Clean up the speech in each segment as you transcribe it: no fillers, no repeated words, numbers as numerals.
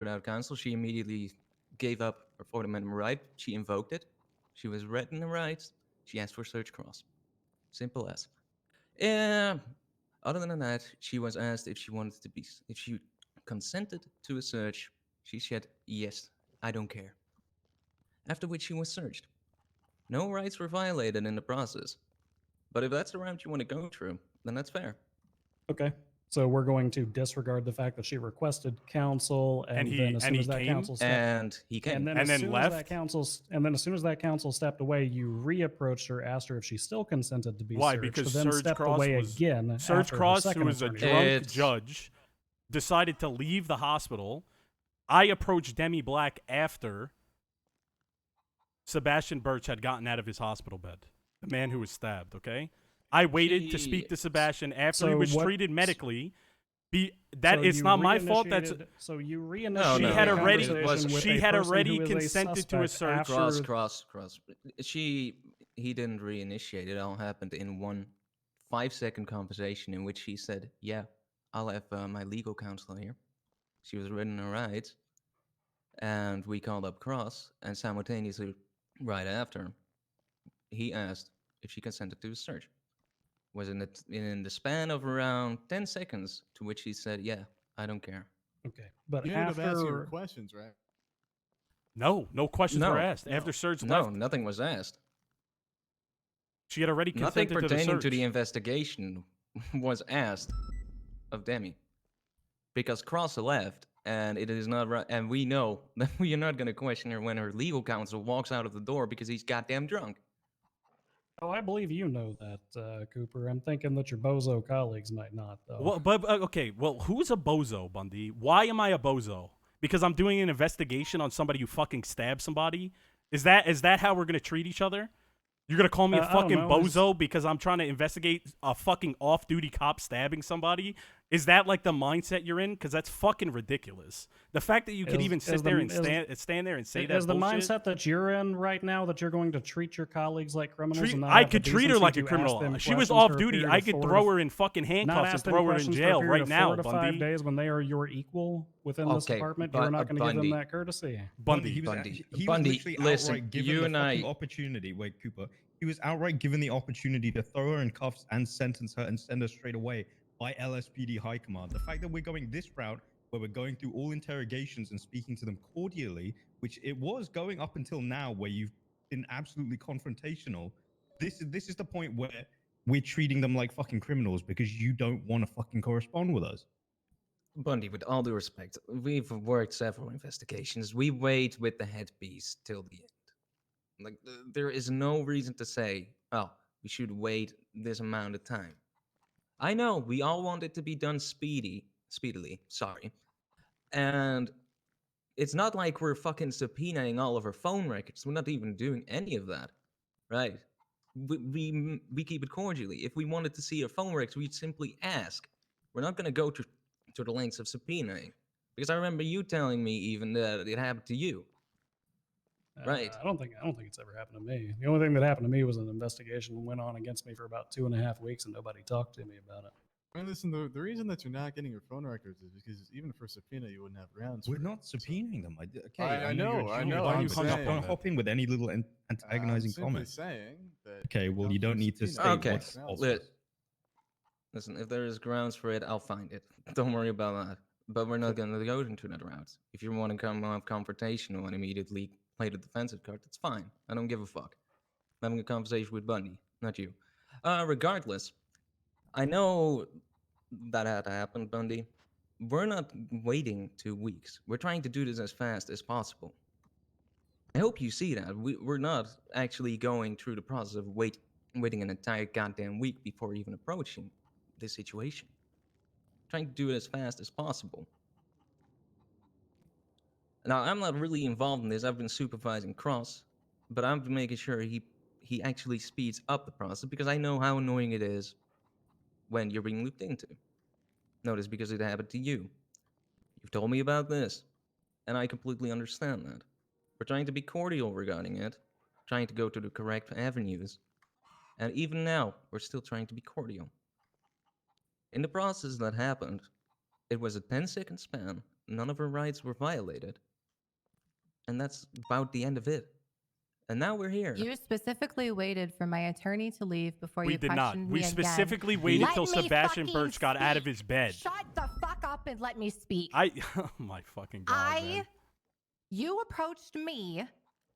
without counsel. She immediately gave up her Fourth Amendment right. She invoked it. She was read in the rights. She asked for search cross. Simple as. Yeah. Other than that, she was asked if she wanted to be, if she consented to a search. She said, yes, I don't care. After which she was searched. No rights were violated in the process. But if that's the route you want to go through, then that's fair. Okay. So we're going to disregard the fact that she requested counsel, and then as soon as that counsel stepped, and he came, and then as soon as that counsel, and then as soon as that counsel stepped away, you reapproached her, asked her if she still consented to be Why? searched, Because then Serge stepped Cross away was again. Serge after her Cross, second who was a attorney. drunk judge, decided to leave the hospital. I approached Demi Black after Sebastian Birch had gotten out of his hospital bed, the man who was stabbed. Okay, I waited to speak to Sebastian after he was treated medically. It's not my fault. So you reinitiated. She had already consented to a search. Cross. He didn't reinitiate. It all happened in one 5-second conversation in which he said, "Yeah, I'll have my legal counsel here." She was written her rights, and we called up Cross, and simultaneously, right after, he asked if she consented to a search. Was in the span of around 10 seconds, to which he said, "Yeah, I don't care." Okay, but you ended up asking questions, right? No questions were asked after Serge left. No, nothing was asked. She had already nothing consented pertaining to the investigation was asked of Demi, because Cross left, and it is not right. And we know that we are not going to question her when her legal counsel walks out of the door because he's goddamn drunk. Oh, I believe you know that, Cooper. I'm thinking that your bozo colleagues might not, though. Well, okay. Well, who's a bozo, Bundy? Why am I a bozo? Because I'm doing an investigation on somebody who fucking stabbed somebody? Is that how we're gonna treat each other? You're gonna call me a fucking bozo because I'm trying to investigate a fucking off-duty cop stabbing somebody? Is that like the mindset you're in? Because that's fucking ridiculous. The fact that you could even sit there and stand there and say that is the mindset that you're in right now that you're going to treat your colleagues like criminals? I could treat her like a criminal. She was off duty. I could throw her in fucking handcuffs and throw her in jail right now, 4 to 5 days when they are your equal within this department. You're not going to give them that courtesy. Bundy, he was literally outright given the fucking opportunity. Wait, Cooper. He was outright given the opportunity to throw her in cuffs and sentence her and send her straight away by LSPD High Command. The fact that we're going this route, where we're going through all interrogations and speaking to them cordially, which it was going up until now, where you've been absolutely confrontational. This is the point where we're treating them like fucking criminals because you don't want to fucking correspond with us. Bundy, with all due respect, we've worked several investigations. We wait with the headpiece till the end. Like, there is no reason to say, "Oh, we should wait this amount of time." I know we all want it to be done speedily. Sorry, and it's not like we're fucking subpoenaing all of our phone records. We're not even doing any of that, right? We keep it cordially. If we wanted to see our phone records, we'd simply ask. We're not going to go to the lengths of subpoenaing, because I remember you telling me even that it happened to you. Right. I don't think it's ever happened to me. The only thing that happened to me was an investigation that went on against me for about 2.5 weeks, and nobody talked to me about it. I mean, listen, the reason that you're not getting your phone records is because even for subpoena, you wouldn't have grounds. We're not subpoenaing them. I know. I'm don't hop in with any little antagonizing comment. Saying that. Okay, well, you don't need to state what's false. Listen, if there is grounds for it, I'll find it. Don't worry about that. But we're not going to go into that route. If you want to come off confrontational and immediately play the defensive card, that's fine. I don't give a fuck. I'm having a conversation with Bundy, not you. Regardless, I know that had happened, Bundy. We're not waiting 2 weeks. We're trying to do this as fast as possible. I hope you see that. We're not actually going through the process of waiting an entire goddamn week before even approaching this situation. Trying to do it as fast as possible. Now, I'm not really involved in this. I've been supervising Cross, but I'm making sure he actually speeds up the process, because I know how annoying it is when you're being looped into. Notice, because it happened to you. You've told me about this, and I completely understand that. We're trying to be cordial regarding it, trying to go to the correct avenues, and even now, we're still trying to be cordial. In the process that happened, it was a 10-second span, none of her rights were violated. And that's about the end of it. And now we're here. You specifically waited for my attorney to leave before We you did not. questioned me We again. specifically waited Let till me Sebastian fucking Birch got out of speak. his bed. Shut the fuck up and let me speak. Oh my fucking god, man. You approached me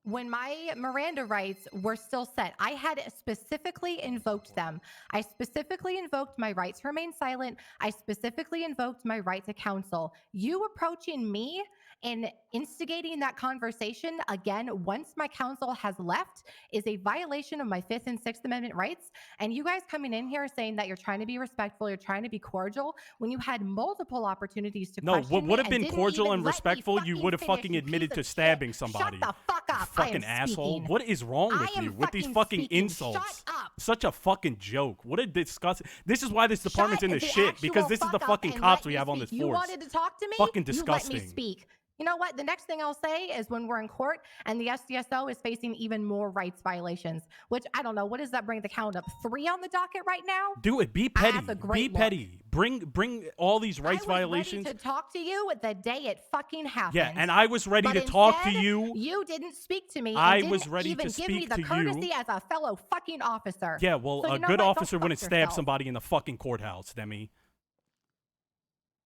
when my Miranda rights were still set. I had specifically invoked them. I specifically invoked my right to remain silent. I specifically invoked my right to counsel. You approaching me and instigating that conversation again once my counsel has left is a violation of my 5th and 6th Amendment rights. And you guys coming in here saying that you're trying to be respectful, you're trying to be cordial, when you had multiple opportunities to question what me would have and been didn't cordial even and let me respectful, you would have finish, fucking you admitted piece to of stabbing shit. somebody. Shut the fuck up. You fucking asshole. Speaking. What is wrong with I am you? With these fucking speaking. insults. Shut up. Such a fucking joke. What a disgusting. This is why this department's in the Shut shit, because this is the actual fucking fuck up cops and we let have me on this speak. force. You wanted to talk to me? Fucking You disgusting. let me speak. You know what? The next thing I'll say is when we're in court and the SDSO is facing even more rights violations, which I don't know. What does that bring the count up? 3 on the docket right now? Do it. Be petty. That's a Be great look. petty. Bring all these rights I was violations. ready to talk to you the day it fucking happened. Yeah, and I was ready But to talk to instead, you. You didn't speak to me. I and was didn't ready even to give me speak the to courtesy you. as a fellow fucking officer. Yeah, well, So a you know good what? Go officer fuck wouldn't stab yourself. somebody in the fucking courthouse, Demi.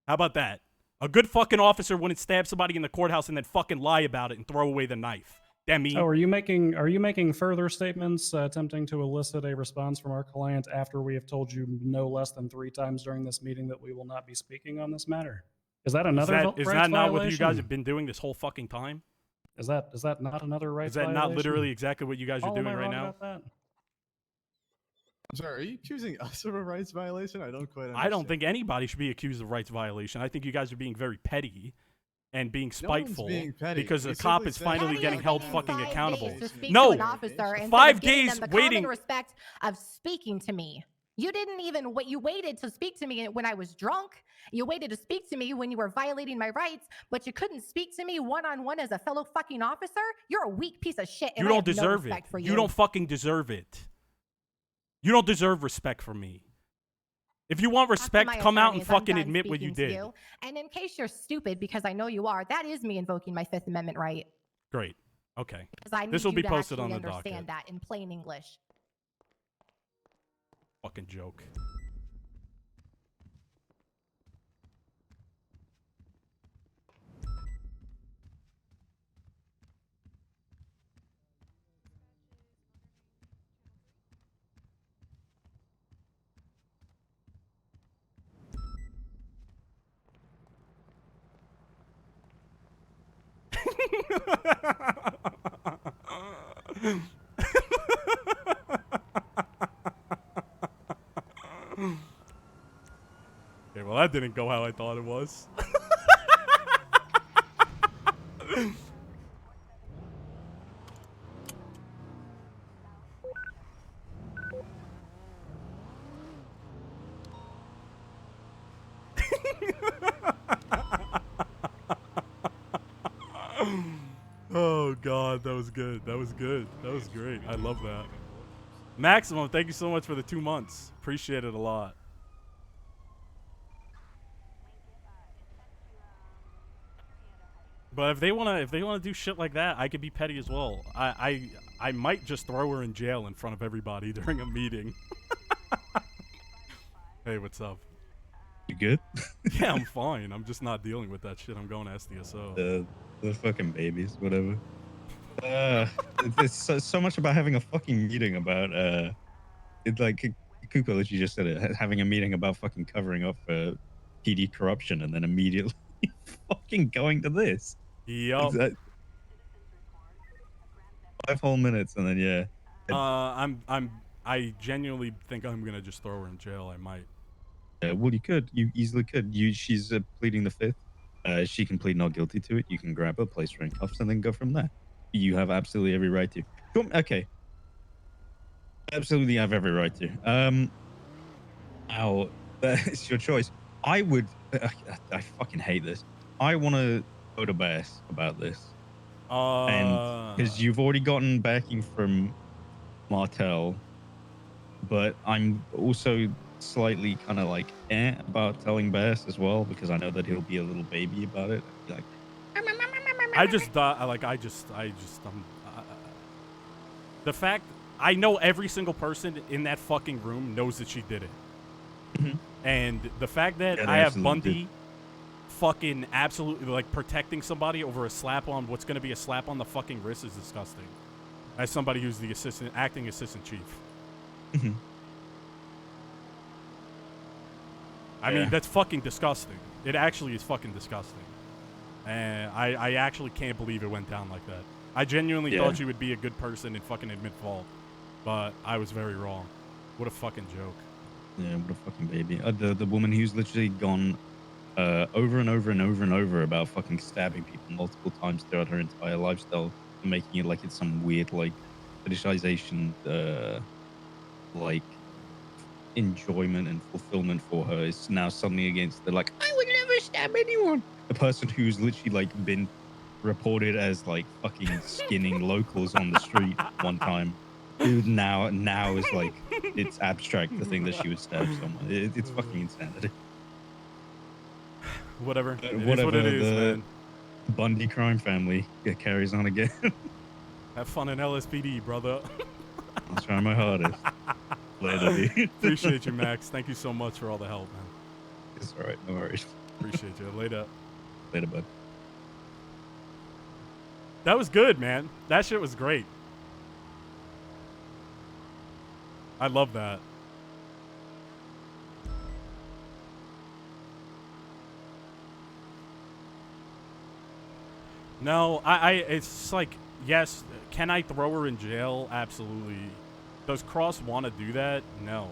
How about that? A good fucking officer wouldn't stab somebody in the courthouse and then fucking lie about it and throw away the knife. Demi. Oh, are you making further statements attempting to elicit a response from our client after we have told you no less than 3 times during this meeting that we will not be speaking on this matter? Is that another Is rights that not violation? what you guys have been doing this whole fucking time? Is that not another rights Is that violation? not literally exactly what you guys are Paul, am doing I right wrong now? about that? I'm sorry, are you accusing us of a rights violation? I don't quite understand. I don't think anybody should be accused of rights violation. I think you guys are being very petty and being No one's spiteful being petty. because We a cop simply is said- finally Petty getting is held waiting fucking 5 accountable. days to speak No. to an officer instead 5 of giving days them the waiting. common respect of speaking to me. You didn't even you waited to speak to me when I was drunk. You waited to speak to me when you were violating my rights, but you couldn't speak to me one-on-one as a fellow fucking officer. You're a weak piece of shit. And You I don't have no deserve it. respect for You don't fucking deserve it. You don't deserve respect from me. If you want Talk to respect, my come out and attorneys. I'm fucking done admit what you speaking to did. you. And in case you're stupid, because I know you are, that is me invoking my 5th Amendment right. Great. Okay. Because I need This will you be to posted actually on the understand docket. that in plain English. Fucking joke. Okay, well, that didn't go how I thought it was. Oh, God, that was good. That was good. That was great. I love that. Maximum, thank you so much for the 2 months. Appreciate it a lot. But if they wanna do shit like that, I could be petty as well. I might just throw her in jail in front of everybody during a meeting. Hey, what's up? You good? Yeah, I'm fine. I'm just not dealing with that shit. I'm going to SDSO. The fucking babies, whatever. It's so much about having a fucking meeting about it's like Kuko literally just said it, having a meeting about fucking covering up PD corruption and then immediately fucking going to this. Yup. 5 whole minutes and then yeah. I genuinely think I'm gonna just throw her in jail. I might. Well, you easily could. She's pleading the 5th. She can plead not guilty to it. You can grab her, place her in cuffs, and then go from there. You have absolutely every right to. Okay. Absolutely have every right to. That's your choice. I would. I fucking hate this. I want to go to Bass about this. And because you've already gotten backing from Martel, but I'm also slightly kind of like about telling Bass as well, because I know that he'll be a little baby about it. I'd be like, I just the fact I know every single person in that fucking room knows that she did it. And the fact that I have Bundy fucking absolutely like protecting somebody over a slap on what's going to be a slap on the fucking wrist is disgusting. As somebody who's the acting assistant chief. I mean, that's fucking disgusting. It actually is fucking disgusting. And I actually can't believe it went down like that. I genuinely thought you would be a good person and fucking admit fault. But I was very wrong. What a fucking joke. Yeah, what a fucking baby. The woman who's literally gone over and over and over and over about fucking stabbing people multiple times throughout her entire lifestyle and making it like it's some weird, like, fetishization, like, enjoyment and fulfillment for her is now suddenly against the, like, I would never stab anyone. The person who's literally, like, been reported as, like, fucking skinning locals on the street one time. Dude, now is like, it's abstract, the thing that she would stab someone. It's fucking insanity. Whatever. It is Whatever, what it is, man. Bundy crime family carries on again. Have fun in LSPD, brother. I'll try my hardest. Later, dude. Appreciate you, Max. Thank you so much for all the help, man. It's alright, no worries. Appreciate you. Later. Later, bud. That was good, man. That shit was great. I love that. No, it's like, yes, can I throw her in jail? Absolutely. Does Cross want to do that? No.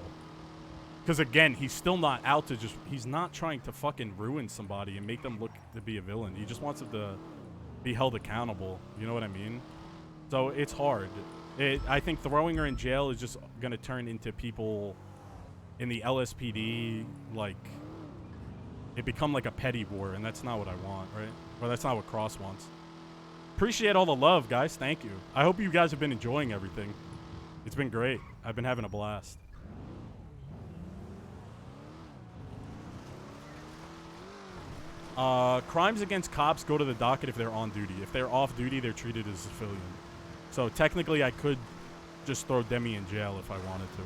Because again, he's still not out to he's not trying to fucking ruin somebody and make them look to be a villain. He just wants them to be held accountable. You know what I mean? So it's hard. I think throwing her in jail is just going to turn into people in the LSPD, like, it become like a petty war, and that's not what I want, right? Or that's not what Cross wants. Appreciate all the love, guys. Thank you. I hope you guys have been enjoying everything. It's been great. I've been having a blast. Crimes against cops go to the docket if they're on duty. If they're off duty, they're treated as a civilian. So technically, I could just throw Demi in jail if I wanted to.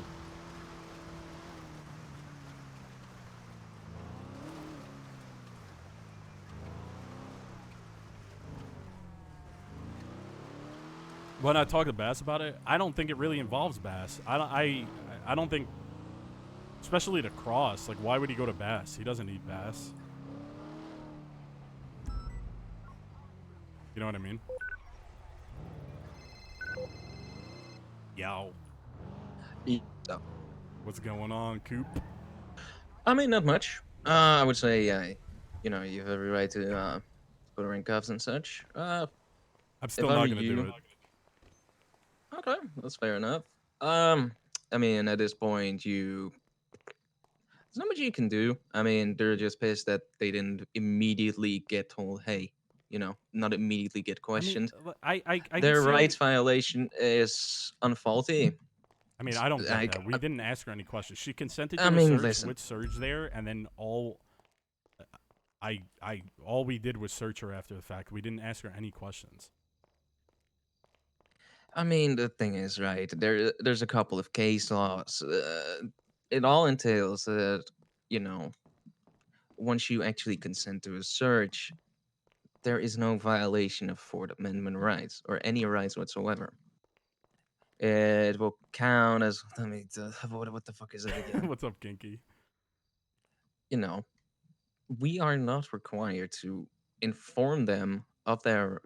When I talk to Bass about it, I don't think it really involves Bass. I don't think, especially to Cross, like, why would he go to Bass? He doesn't need Bass. You know what I mean? Yo. So, What's going on, Coop? I mean, not much. I would say, you know, you have every right to put her in cuffs and such. I'm still not gonna do it. Okay, that's fair enough. I mean, at this point, there's not much you can do. I mean, they're just pissed that they didn't immediately get told, hey, you know, not immediately get questioned. I Their rights violation is unfaulty. I mean, I don't get that. We didn't ask her any questions. She consented to I a mean, search listen. with Surge there, and then all we did was search her after the fact. We didn't ask her any questions. I mean, the thing is, right, there's a couple of case laws. It all entails that, you know, once you actually consent to a search, there is no violation of Fourth Amendment rights or any rights whatsoever. It will count as, I mean, what the fuck is it again? What's up, Kinky? You know, we are not required to inform them of their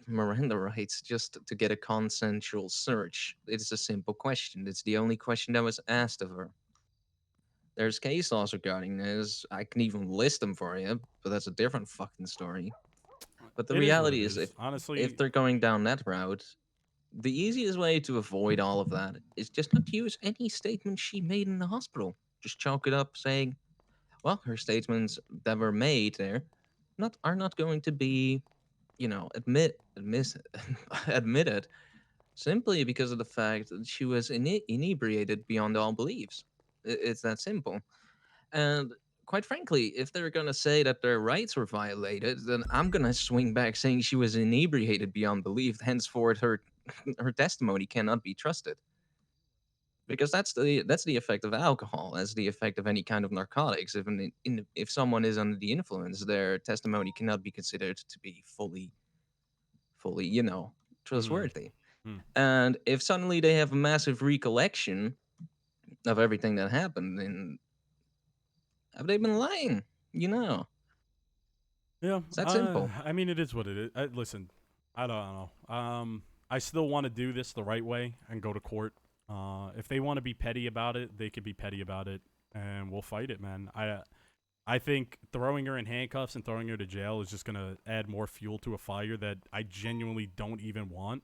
Miranda rights just to get a consensual search. It's a simple question. It's the only question that was asked of her. There's case laws regarding this. I can even list them for you, but that's a different fucking story. But the reality is, honestly, if they're going down that route, the easiest way to avoid all of that is just not use any statement she made in the hospital. Just chalk it up saying, well, her statements that were made there are not going to be, you know, admitted simply because of the fact that she was inebriated beyond all beliefs. It's that simple. And quite frankly, if they're gonna say that their rights were violated, then I'm gonna swing back saying she was inebriated beyond belief. Henceforth, her her testimony cannot be trusted. Because that's the effect of alcohol, that's the effect of any kind of narcotics. If someone is under the influence, their testimony cannot be considered to be fully trustworthy. Mm. And if suddenly they have a massive recollection of everything that happened, then have they been lying? Yeah, It's that simple. I mean, it is what it is. Listen, I don't know. I still want to do this the right way and go to court. If they want to be petty about it, they could be petty about it, and we'll fight it, man. I think throwing her in handcuffs and throwing her to jail is just gonna add more fuel to a fire that I genuinely don't even want.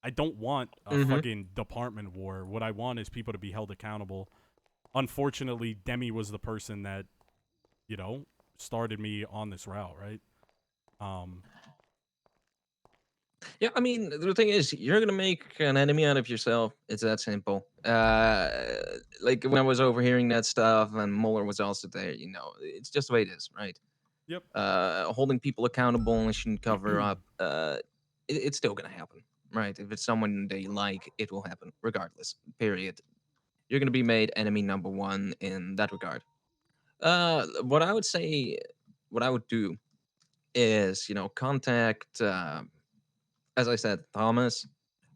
I don't want a fucking department war. What I want is people to be held accountable. Unfortunately, Demi was the person that, started me on this route, right? Yeah, I mean, the thing is, you're gonna make an enemy out of yourself. It's that simple. Like when I was overhearing that stuff, and Mueller was also there. It's just the way it is, right? Yep. Holding people accountable and shouldn't cover up. It's still gonna happen, right? If it's someone they like, it will happen regardless. Period. You're gonna be made enemy number one in that regard. What I would say, what I would do is, contact. As I said, Thomas,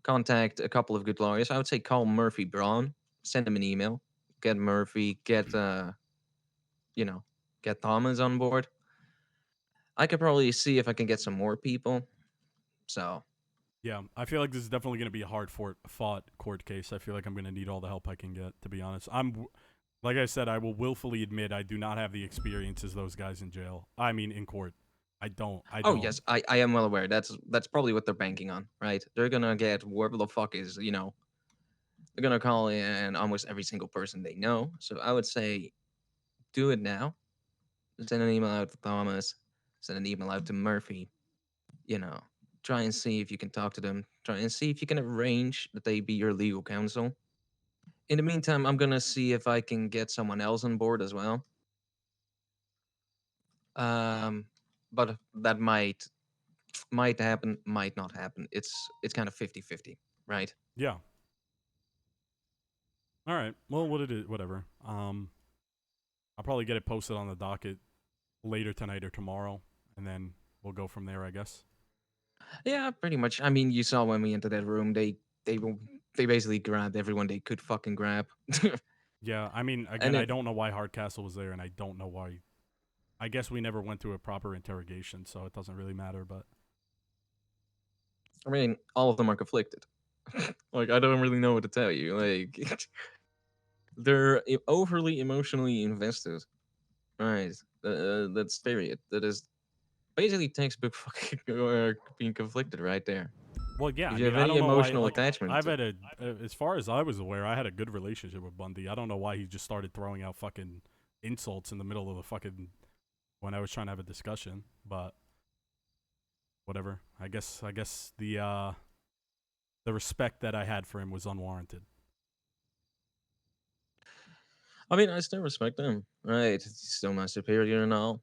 contact a couple of good lawyers. I would say call Murphy Braun, send him an email, get Murphy, get Thomas on board. I could probably see if I can get some more people. So yeah, I feel like this is definitely going to be a hard fought court case. I feel like I'm going to need all the help I can get, to be honest. Like I said, I will willfully admit I do not have the experience as those guys in jail. I mean, in court. I don't. Oh yes, I am well aware. That's probably what they're banking on, right? They're gonna get whoever the fuck is, they're gonna call in almost every single person they know. So I would say, do it now. Send an email out to Thomas. Send an email out to Murphy. Try and see if you can talk to them. Try and see if you can arrange that they be your legal counsel. In the meantime, I'm gonna see if I can get someone else on board as well. But that might happen, might not happen. It's kind of 50-50, right? Yeah. All right. Well, what it is, whatever. I'll probably get it posted on the docket later tonight or tomorrow, and then we'll go from there, I guess. Yeah, pretty much. I mean, you saw when we entered that room, they basically grabbed everyone they could fucking grab. Yeah, I mean, again, I don't know why Hardcastle was there, and I don't know why. I guess we never went through a proper interrogation, so it doesn't really matter, but... I mean, all of them are conflicted. Like, I don't really know what to tell you. Like, they're overly emotionally invested. Right. That's period. That is basically textbook fucking being conflicted right there. Well, yeah. If you have any emotional attachment. I've had as far as I was aware, I had a good relationship with Bundy. I don't know why he just started throwing out fucking insults in the middle of the fucking... when I was trying to have a discussion, but... whatever. I guess the respect that I had for him was unwarranted. I mean, I still respect him. Right. He's still my superior and all.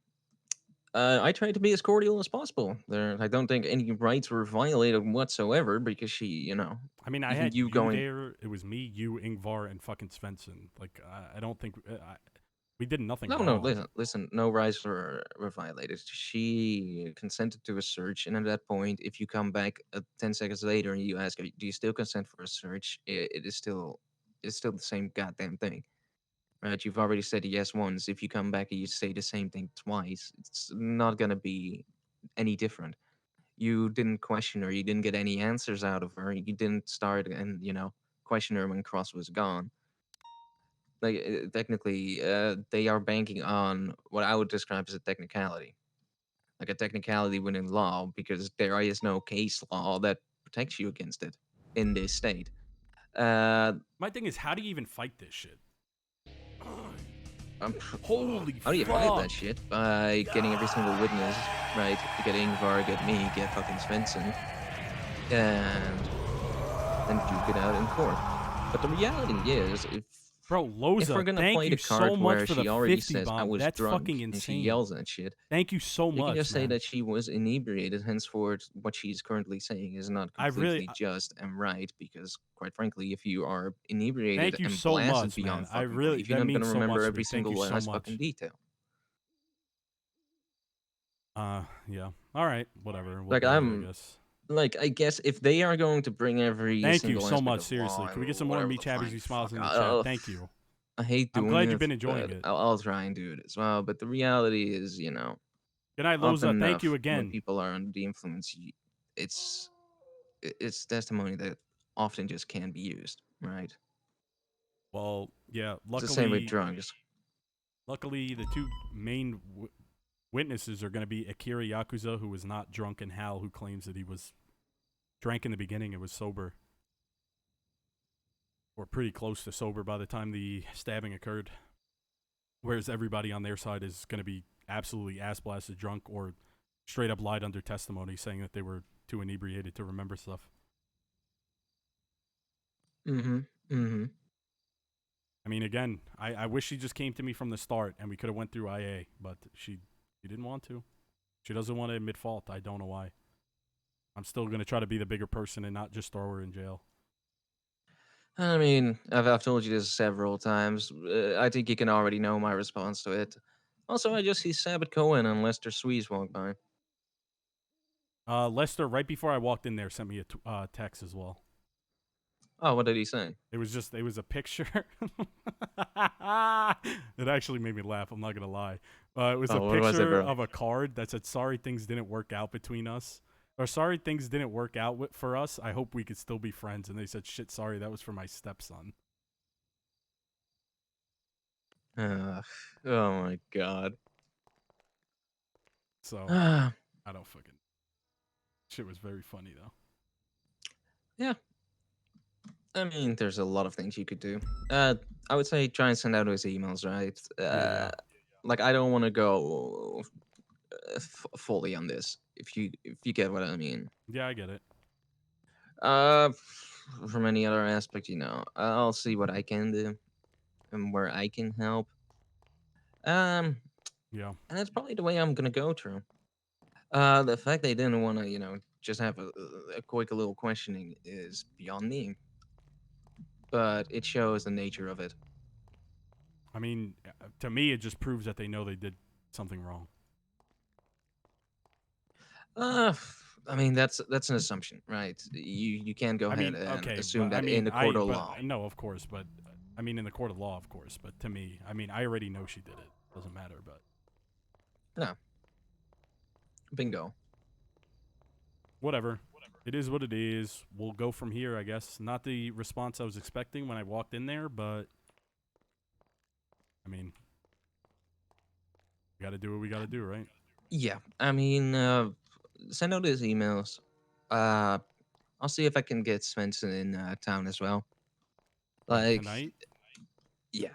I tried to be as cordial as possible. I don't think any rights were violated whatsoever because she, I mean, I had you there. It was me, you, Ingvar, and fucking Svensson. Like, I don't think we did nothing wrong. No. Listen. No rights were violated. She consented to a search, and at that point, if you come back 10 seconds later and you ask her, "Do you still consent for a search?" It's still the same goddamn thing. Right, you've already said yes once. If you come back and you say the same thing twice, it's not gonna be any different. You didn't question her. You didn't get any answers out of her. You didn't start and question her when Cross was gone. Like technically, they are banking on what I would describe as a technicality, like a technicality within law, because there is no case law that protects you against it in this state. My thing is, how do you even fight this shit? Holy How do you fight that shit? By getting every single witness, right? Get Ingvar, get me, get fucking Svensson, and then duke it out in court. But the reality is, if Bro, if we're Loza, gonna thank play you the card so much where for she the already 50 says I bomb. was That's drunk fucking and she insane. yells at shit, Thank you so you much, can just say man. that she was inebriated. Henceforth, what she's currently saying is not I really, completely just and right because, quite frankly, if you are inebriated thank you and so blasted much, man. beyond I fucking really, belief, you're that not gonna means so remember much to every me. Thank single you so last much. fucking detail. Yeah. All right, whatever. We'll Like do it, I guess. Like, I guess if they are going to bring every Thank you single so aspect much, of seriously. law Can we and get some more whatever Me the Chabbies flying Who Smiles fuck, in the chat? Thank you. I hate I'm doing glad it. you've been enjoying but it. I'll try and do it as well. But the reality is, Good night, often Loza. Thank enough, you when again. people are under the influence, it's it's testimony that often just can't be used, right? Well, yeah. It's the same with Luckily, drugs. the two main witnesses are going to be Akira Yakuza, who was not drunk, and Hal, who claims that he was drank in the beginning and was sober. Or pretty close to sober by the time the stabbing occurred. Whereas everybody on their side is going to be absolutely ass blasted drunk or straight up lied under testimony saying that they were too inebriated to remember stuff. Mm-hmm. Mm-hmm. I mean, again, I wish she just came to me from the start and we could have went through IA, but she didn't want to. She doesn't want to admit fault. I don't know why. I'm still going to try to be the bigger person and not just throw her in jail. I mean, I've told you this several times. I think you can already know my response to it. Also, I just see Sabbath Cohen and Lester Swees walk by. Lester, right before I walked in there, sent me a text as well. Oh, what did he say? It was a picture. It actually made me laugh. I'm not going to lie. It was a picture of a card that said, "Sorry things didn't work out between us." Or "Sorry things didn't work out for us. I hope we could still be friends." And they said, "Shit, sorry, that was for my stepson." Oh my god. So, I don't fucking... Shit was very funny, though. Yeah. I mean, there's a lot of things you could do. I would say try and send out those emails, right? Yeah. Like, I don't want to go fully on this, if you get what I mean. Yeah, I get it. From any other aspect, I'll see what I can do and where I can help. Yeah. And that's probably the way I'm gonna go through. The fact they didn't want to, just have a quick little questioning is beyond me. But it shows the nature of it. I mean, to me, it just proves that they know they did something wrong. I mean, that's an assumption, right? You can't go ahead and assume that in the court of law. No, of course, but I mean, in the court of law, of course. But to me, I mean, I already know she did it. Doesn't matter, but no. Bingo. Whatever. It is what it is. We'll go from here, I guess. Not the response I was expecting when I walked in there, but I mean, we got to do what we got to do, right? Yeah, I mean, send out his emails. I'll see if I can get Svensson in town as well. Like tonight? Yeah,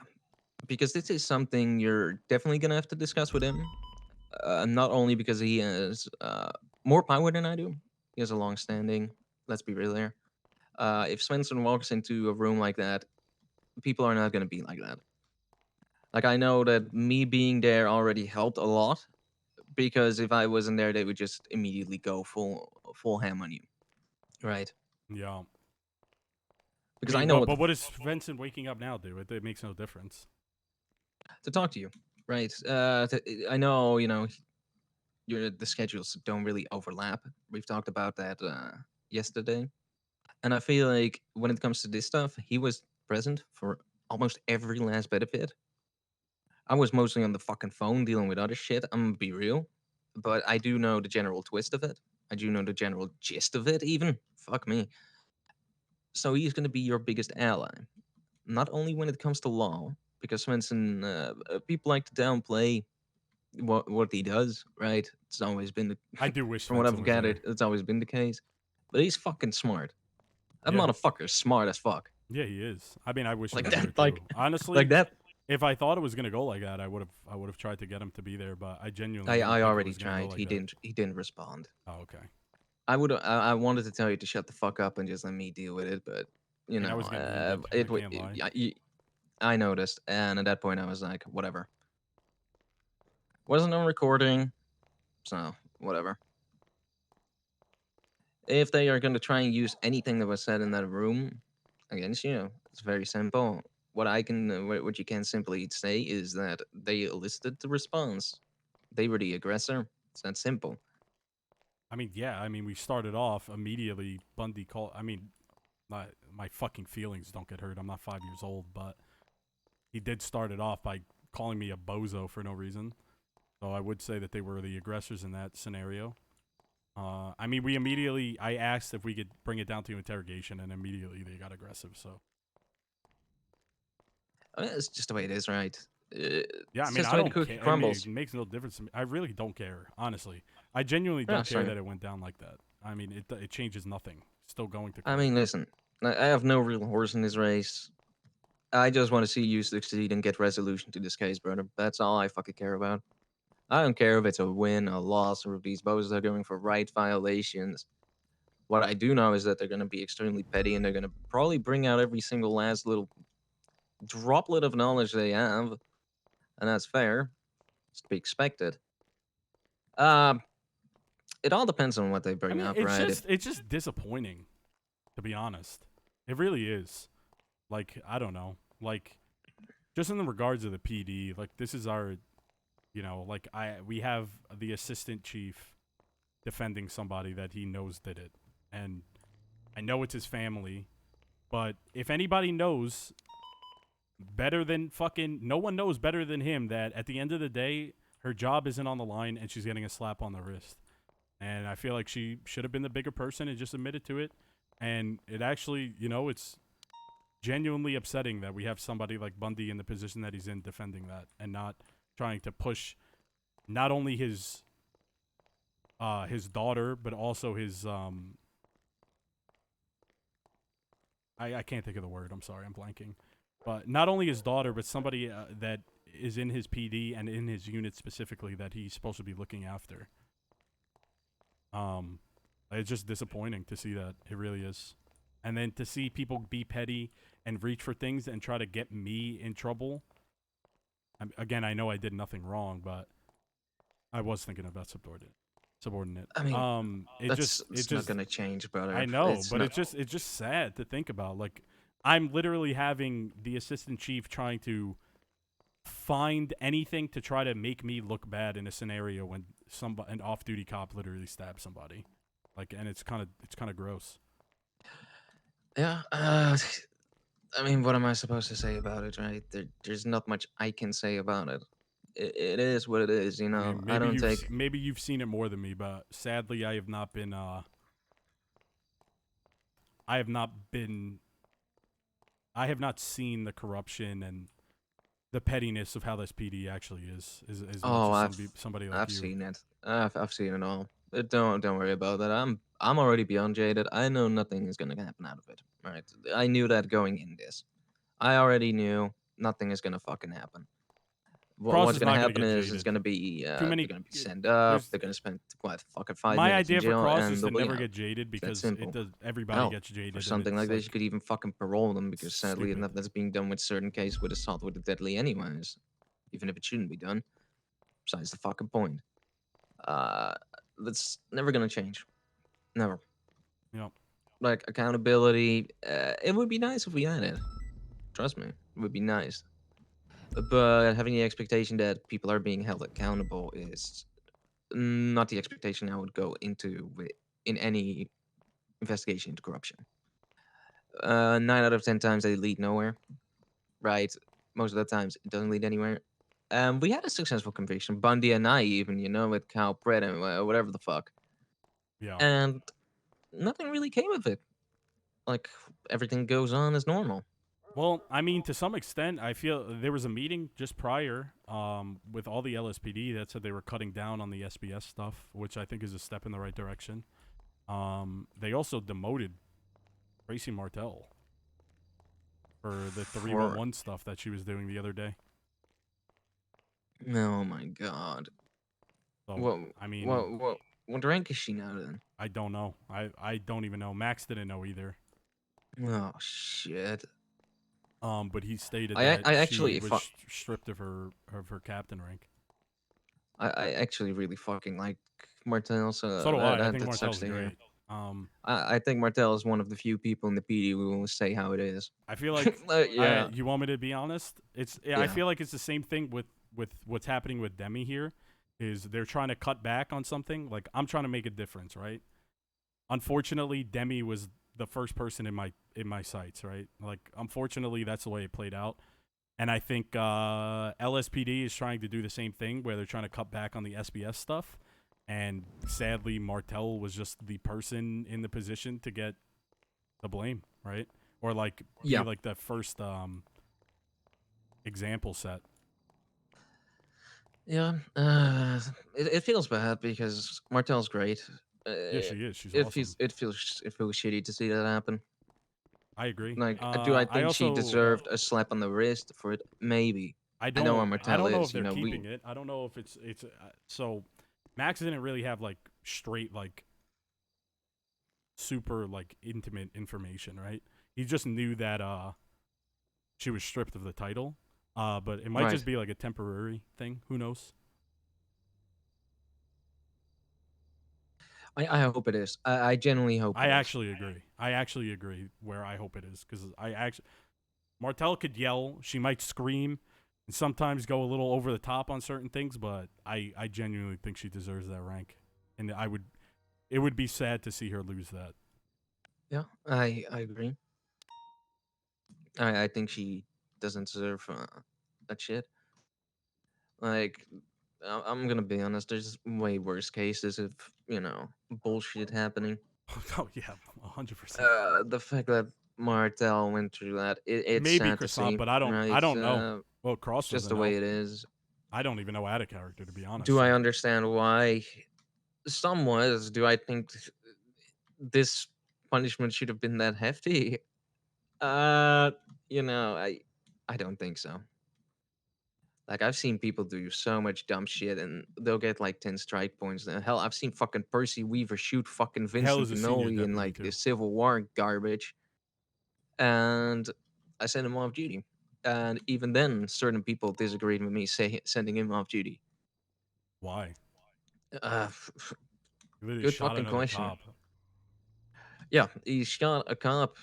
because this is something you're definitely gonna have to discuss with him. Not only because he has more power than I do, he has a long standing. Let's be real here. If Svensson walks into a room like that, people are not gonna be like that. Like, I know that me being there already helped a lot, because if I wasn't there, they would just immediately go full ham on you, right? Yeah. Because I know but what does Vincent waking up now do? It makes no difference. To talk to you, right? I know, the schedules don't really overlap. We've talked about that yesterday. And I feel like when it comes to this stuff, he was present for almost every last bit of it. I was mostly on the fucking phone dealing with other shit, I'm gonna be real. But I do know the general twist of it. I do know the general gist of it, even. Fuck me. So he's gonna be your biggest ally. Not only when it comes to law, because Svensson, people like to downplay what he does, right? It's always been I do wish from what Svensson I've was gathered, there. it's always been the case. But he's fucking smart. That Yeah. motherfucker's smart as fuck. Yeah, he is. I mean, I wish Like he was that, there like too. Honestly, like that. If I thought it was gonna go like that, I would have tried to get him to be there. But I genuinely I already think it was gonna tried. go like He that. didn't respond. Oh, okay. I wanted to tell you to shut the fuck up and just let me deal with it, but I was getting heated. I can't lie. I noticed, and at that point I was like, whatever. Wasn't on recording, so whatever. If they are going to try and use anything that was said in that room against you, it's very simple. What what you can simply say is that they elicited the response. They were the aggressor. It's that simple. I mean, yeah. I mean, we started off immediately. Bundy called. I mean, my fucking feelings don't get hurt. I'm not 5 years old, but he did start it off by calling me a bozo for no reason. So I would say that they were the aggressors in that scenario. I mean, I asked if we could bring it down to interrogation, and immediately they got aggressive, so. I mean, it's just the way it is, right? Yeah, I mean, I don't care. I mean, it makes no difference to me. I really don't care, honestly. I genuinely don't care that it went down like that. I mean, it changes nothing. Still going to court. I mean, listen, I have no real horse in this race. I just want to see you succeed and get resolution to this case, brother. That's all I fucking care about. I don't care if it's a win, a loss, or if these bozos are going for right violations. What I do know is that they're going to be extremely petty, and they're going to probably bring out every single last little droplet of knowledge they have, and that's fair. It's to be expected. It all depends on what they bring up, right? It's just disappointing, to be honest. It really is. Like, I don't know. Like, just in the regards of the PD, like, this is our, you know, like, we have the assistant chief defending somebody that he knows did it. And I know it's his family, but if anybody knows better than fucking, no one knows better than him that at the end of the day, her job isn't on the line and she's getting a slap on the wrist. And I feel like she should have been the bigger person and just admitted to it. And it actually, you know, it's genuinely upsetting that we have somebody like Bundy in the position that he's in defending that and not trying to push not only his daughter, but also his I can't think of the word. I'm sorry, I'm blanking. But not only his daughter, but somebody that is in his PD and in his unit specifically that he's supposed to be looking after. It's just disappointing to see that. It really is. And then to see people be petty and reach for things and try to get me in trouble. Again, I know I did nothing wrong, but I was thinking about subordinate. I mean, it's not gonna change, brother. I know, but it's just sad to think about. Like, I'm literally having the assistant chief trying to find anything to try to make me look bad in a scenario when an off-duty cop literally stabs somebody. Like, and it's kind of gross. Yeah. I mean, what am I supposed to say about it, right? There's not much I can say about it. It is what it is, you know. I mean, maybe you've seen it more than me, but sadly, I have not seen the corruption and the pettiness of how this PD actually is. Somebody like I've you. seen it. I've seen it all. Don't worry about that. I'm already beyond jaded. I know nothing is gonna happen out of it. Right? I knew that going in this. I already knew nothing is gonna fucking happen. What's gonna happen is it's gonna be they're gonna be sent up. They're gonna spend fucking 5 My minutes idea in jail, for Cross and is to they'll be never out. get jaded because everybody Hell, gets jaded. Or something like this, you could even fucking parole them because sadly stupid. enough, that's being done with certain cases with assault with the deadly anyways, even if it shouldn't be done. Besides the fucking point. That's never gonna change. Never. Yep. Like accountability, it would be nice if we had it. Trust me, it would be nice. But having the expectation that people are being held accountable is not the expectation I would go into in any investigation into corruption. 9 out of 10 times they lead nowhere, right? Most of the times it doesn't lead anywhere. We had a successful conviction, Bundy and I even, you know, with Cal Pratt and whatever the fuck. Yeah. And nothing really came of it. Like, everything goes on as normal. Well, I mean, to some extent, I feel there was a meeting just prior with all the LSPD that said they were cutting down on the SBS stuff, which I think is a step in the right direction. They also demoted Tracy Martell for the 311 stuff that she was doing the other day. Oh my god. So, I mean, what rank is she now then? I don't know. I don't even know. Max didn't know either. Oh shit. But he stated I that actually she was stripped of her captain rank. I actually really fucking like Martel, so So do I. I think that sucks Martel's to hear. great. I think Martel is one of the few people in the PD who will say how it is. I feel like yeah. you want me to be honest? I feel like it's the same thing with what's happening with Demi here. Is they're trying to cut back on something. Like I'm trying to make a difference, right? Unfortunately, Demi was the first person in my sights, right? Like unfortunately, that's the way it played out. And I think LSPD is trying to do the same thing where they're trying to cut back on the SBS stuff. And sadly, Martel was just the person in the position to get the blame, right? Or like be like the first example set. Yeah, it feels bad because Martel's great. Yeah, she is. She's awesome. It feels shitty to see that happen. I agree. Like, do I think she deserved a slap on the wrist for it? Maybe. I know where I don't know is, if they're keeping it. I don't know if it's so. Max didn't really have like straight like super like intimate information, right? He just knew that she was stripped of the title. But it might just be like a temporary thing. Who knows? I hope it is. I genuinely hope. I actually agree. I actually agree. Where I hope it is, because Martel could yell. She might scream, and sometimes go a little over the top on certain things. But I genuinely think she deserves that rank, and it would be sad to see her lose that. Yeah, I agree. I think she doesn't deserve that shit. Like, I'm gonna be honest. There's way worse cases of bullshit happening. Oh yeah, 100%. The fact that Martel went through that, it's maybe sad Croissant, to see, but I don't know. Well, Cross just the way it is. I don't even know out of character, to be honest. Do I understand why? Somewhat. Do I think this punishment should have been that hefty? I don't think so. Like, I've seen people do so much dumb shit and they'll get like 10 strike points. And hell, I've seen fucking Percy Weaver shoot fucking Vincent Finoli in like the Civil War garbage. And I sent him off duty. And even then, certain people disagreed with me sending him off duty. Why? Good fucking question. Yeah, he shot a cop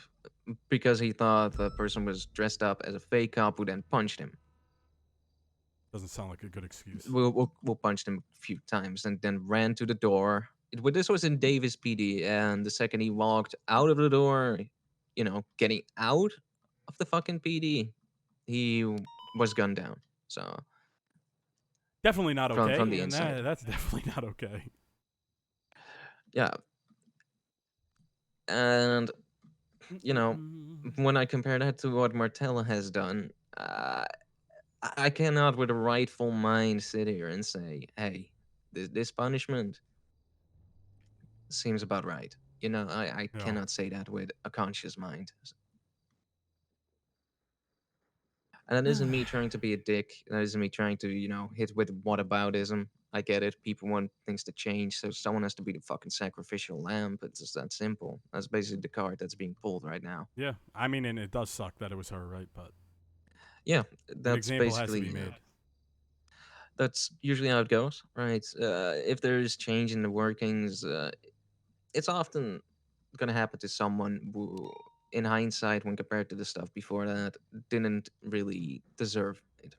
because he thought the person was dressed up as a fake cop who then punched him. Doesn't sound like a good excuse. We'll punched him a few times and then ran to the door. This was in Davis PD, and the second he walked out of the door, getting out of the fucking PD, he was gunned down. So definitely not okay. From the inside. That's definitely not okay. Yeah. And when I compare that to what Martella has done, I cannot with a rightful mind sit here and say, hey, this punishment seems about right. I cannot say that with a conscious mind. And that isn't me trying to be a dick. That isn't me trying to, hit with whataboutism. I get it. People want things to change, so someone has to be the fucking sacrificial lamb. But it's just that simple. That's basically the card that's being pulled right now. Yeah, I mean, and it does suck that it was her, right? But yeah, that's an example basically has to be made. That's usually how it goes, right? If there is change in the workings, it's often going to happen to someone who, in hindsight, when compared to the stuff before that, didn't really deserve it.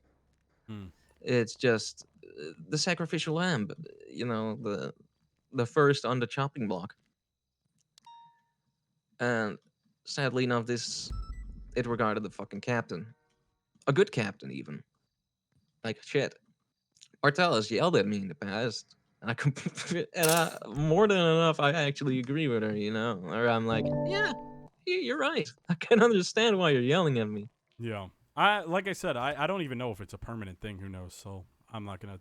It's just the sacrificial lamb, the first on the chopping block. And sadly enough, it regarded the fucking captain. A good captain, even. Like, shit. Martell has yelled at me in the past. And more than enough, I actually agree with her, Or I'm like, yeah, you're right. I can understand why you're yelling at me. Yeah. Like I said, I don't even know if it's a permanent thing. Who knows? So I'm not gonna.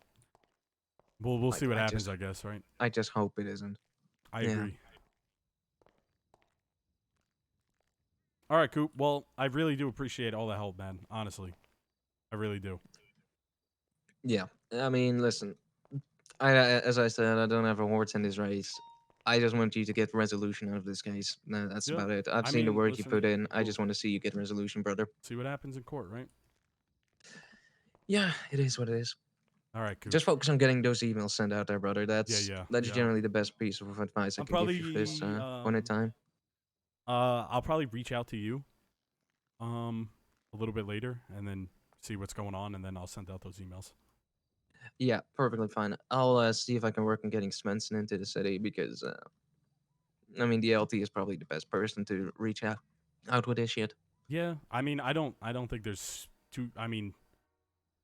We'll see what happens, I guess, right? I just hope it isn't. I agree. All right, Coop. Well, I really do appreciate all the help, man. Honestly, I really do. Yeah, I mean, listen. As I said, I don't have a horse in this race. I just want you to get resolution out of this case. No, that's Yeah. about it. I've I seen the mean, work you listen, put in. I we'll just want to see you get resolution, brother. see what happens in court, right? Yeah, it is what it is. All right, cool. Just focus on getting those emails sent out there, brother. That's yeah. generally the best piece of advice I I'm can give you for this probably point in time. I'll probably reach out to you a little bit later and then see what's going on, and then I'll send out those emails. Yeah, perfectly fine. I'll see if I can work on getting Svensson into the city because, I mean, the LT is probably the best person to reach out with this shit. Yeah, I mean, I don't think there's too. I mean,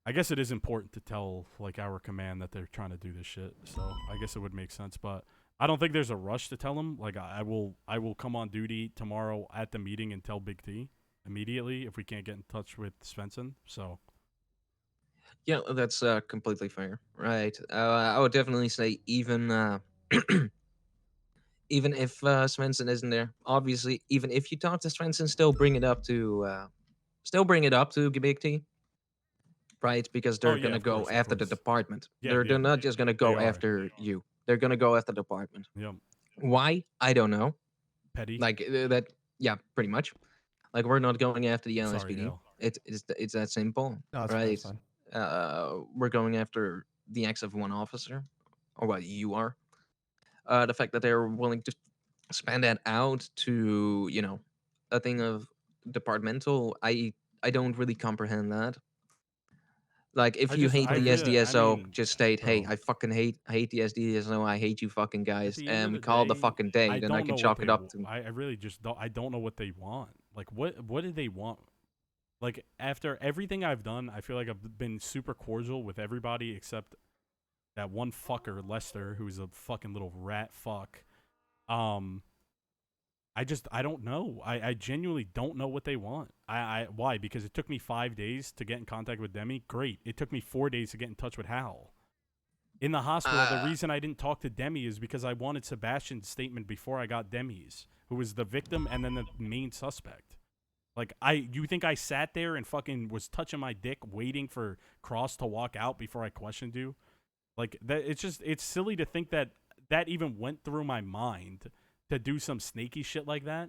I guess it is important to tell like our command that they're trying to do this shit. So I guess it would make sense, but I don't think there's a rush to tell them. Like I will come on duty tomorrow at the meeting and tell Big T immediately if we can't get in touch with Svensson. So Yeah, that's completely fair. Right. I would definitely say even even if Svensson isn't there, obviously, even if you talk to Svensson, still bring it up to Big T. Right, because they're gonna go course, after the department. Yeah, They're not just gonna go are. after you. They're gonna go after the department. Yep. Why? I don't know. Petty. Like that. Yeah, pretty much. Like we're not going after the Sorry, LSPD. Hale. It's that simple, No, it's right? fine, it's fine. We're going after the ex of one officer, or what you are. The fact that they're willing to spend that out to a thing of departmental, I don't really comprehend that. Like, if you hate the SDSO, just state, "Hey, bro. I fucking hate the SDSO. I hate you fucking At guys." the end of the Call the day, fucking day, I then don't I can know what chalk they it up w- to. I really just don't. I don't know what they want. Like, what do they want? Like, after everything I've done, I feel like I've been super cordial with everybody except that one fucker, Lester, who's a fucking little rat fuck. I don't know. I genuinely don't know what they want. Why? Because it took me 5 days to get in contact with Demi. Great. It took me 4 days to get in touch with Hal. In the hospital, the reason I didn't talk to Demi is because I wanted Sebastian's statement before I got Demi's, who was the victim and then the main suspect. Like, you think I sat there and fucking was touching my dick waiting for Cross to walk out before I questioned you? Like, that it's silly to think that even went through my mind to do some snaky shit like that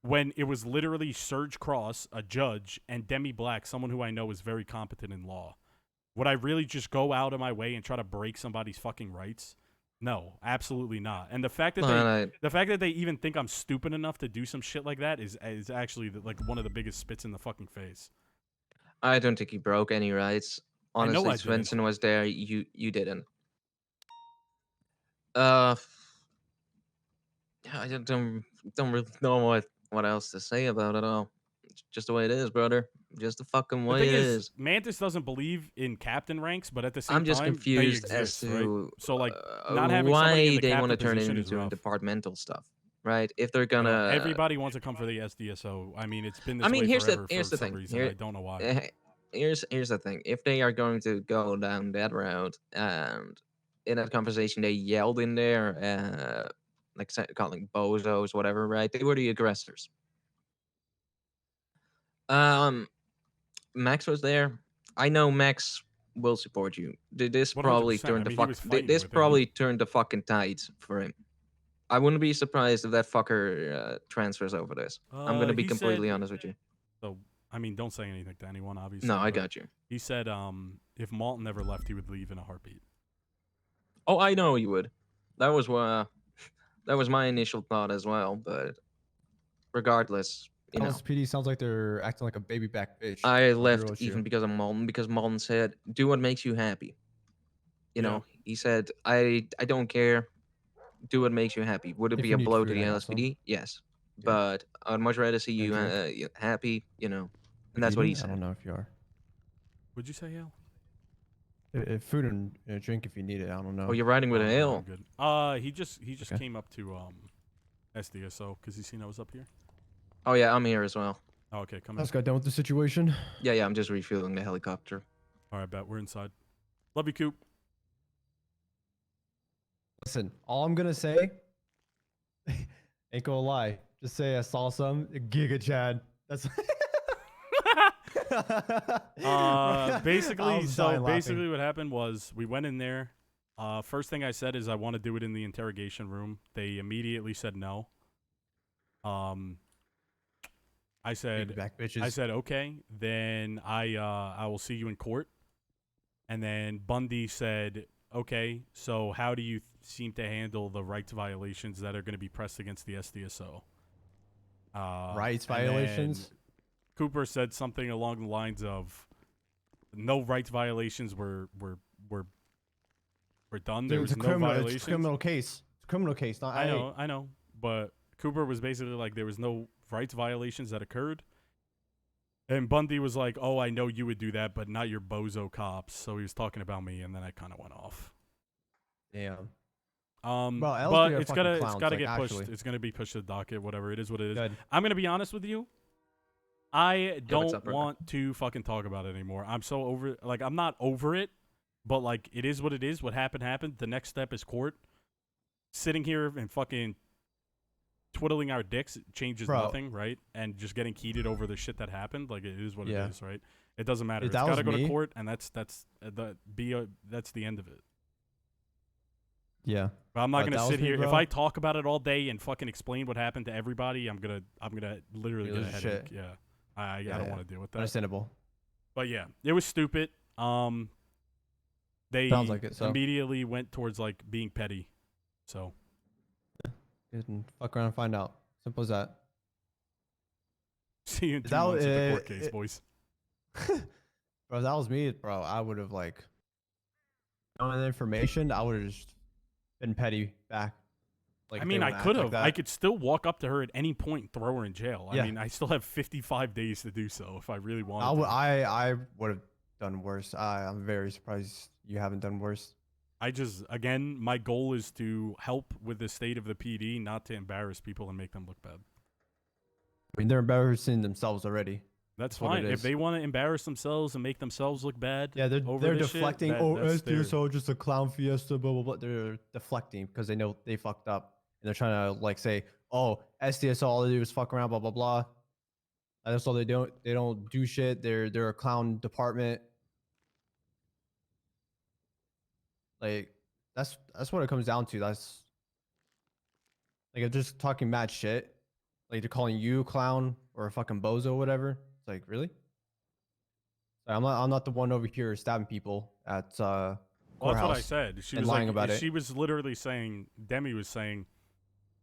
when it was literally Serge Cross, a judge, and Demi Black, someone who I know is very competent in law. Would I really just go out of my way and try to break somebody's fucking rights? No, absolutely not. And the fact that they even think I'm stupid enough to do some shit like that is actually like one of the biggest spits in the fucking face. I don't think you broke any rights. Honestly, I didn't. Svensson was there. You didn't. I don't really know what else to say about it all. It's just the way it is, brother. Just the fucking way it is. Mantis doesn't believe in captain ranks, but at the same time, I'm just confused they exist, as to right? So like not having somebody why in the they want to captain turn it position is into rough. departmental stuff, right? If they're You gonna, know, everybody wants to come for the SDSO. I mean, it's been this way forever here's for the some thing. reason. I don't know why. Here's the thing. If they are going to go down that route, and in that conversation they yelled in there, like calling bozos, whatever, right? They were the aggressors. Max was there. I know Max will support you. This probably 100%. turned I mean, he was fighting this with him. probably turned the fucking tides for him. I wouldn't be surprised if that fucker transfers over this. I'm gonna be completely honest with you. So I mean, don't say anything to anyone, obviously. No, I but got you. He said, if Malton never left, he would leave in a heartbeat. Oh, I know you would. That was my initial thought as well. But regardless, LSPD sounds like they're acting like a baby back bitch. I I'll be real left with even you. because of Malton. Because Malton said, "Do what makes you happy." You know, he said, "I don't care. Do what makes you happy." Would it If be you a need blow food, to the I got some. LSPD? Yes, Yeah. but I'd much rather see you drink? happy. And Would that's you what do he it? I said. don't know if you are. Would you say, Hale? Food and drink if you need it. I don't know. Oh, you're riding with Oh, a no, hail. I'm good. He just Okay. came up to SDSO because he's seen I was up here. Oh yeah, I'm here as well. Oh, okay, come in. Let's get done with the situation. Yeah, I'm just refueling the helicopter. All right, bet we're inside. Love you, Coop. Listen, all I'm gonna say ain't gonna lie. Just say I saw some Giga Chad. That's Basically, I was dying laughing. what happened was we went in there. First thing I said is I want to do it in the interrogation room. They immediately said no. I said, Back bitches. I said okay. Then I will see you in court. And then Bundy said, okay, so how do you seem to handle the rights violations that are going to be pressed against the SDSO? Rights violations? Cooper said something along the lines of, no rights violations were done. There was no violations. It's a criminal case. It's a criminal case, not I know. But Cooper was basically like, there was no rights violations that occurred. And Bundy was like, oh, I know you would do that, but not your bozo cops. So he was talking about me, and then I kind of went off. Damn. But it's gotta like, get pushed. actually. It's gonna be pushed to the docket. Whatever it is, what it is. Good. I'm gonna be honest with you. I what's don't up, bro? want to fucking talk about it anymore. I'm so over. Like, I'm not over it, but like, it is what it is. What happened happened. The next step is court. Sitting here and fucking twiddling our dicks changes nothing, right? And just getting heated over the shit that happened, like, it is what it is, right? It doesn't matter. It's gotta go to court, and that's the end of it. Yeah. But I'm not gonna sit here. If I talk about it all day and fucking explain what happened to everybody, I'm gonna literally get a headache. Shit. Yeah. I don't want to deal with that. Understandable. But yeah, it was stupid. They Sounds like it, so. immediately went towards like being petty. So. Good, and fuck around and find out. Simple as that. See you in 2 months at the court case, boys. Bro, if that was me, bro, I would have like known the information. I would have just been petty back. Like, I mean, I could have. I could still walk up to her at any point and throw her in jail. I mean, I still have 55 days to do so if I really wanted. I would have done worse. I'm very surprised you haven't done worse. Again, my goal is to help with the state of the PD, not to embarrass people and make them look bad. I mean, they're embarrassing themselves already. That's fine. If they want to embarrass themselves and make themselves look bad, yeah, they're deflecting. Shit, SDSO just a clown fiesta, blah blah blah. They're deflecting because they know they fucked up, and they're trying to like say, "Oh, SDSO, all they do is fuck around, blah blah blah." That's all they don't. They don't do shit. They're a clown department. Like, that's what it comes down to. That's like, if just talking mad shit, like they're calling you a clown or a fucking bozo or whatever. It's like, really? Like, I'm not the one over here stabbing people at well, that's what I said. She was lying like, about it. She was literally saying, Demi was saying,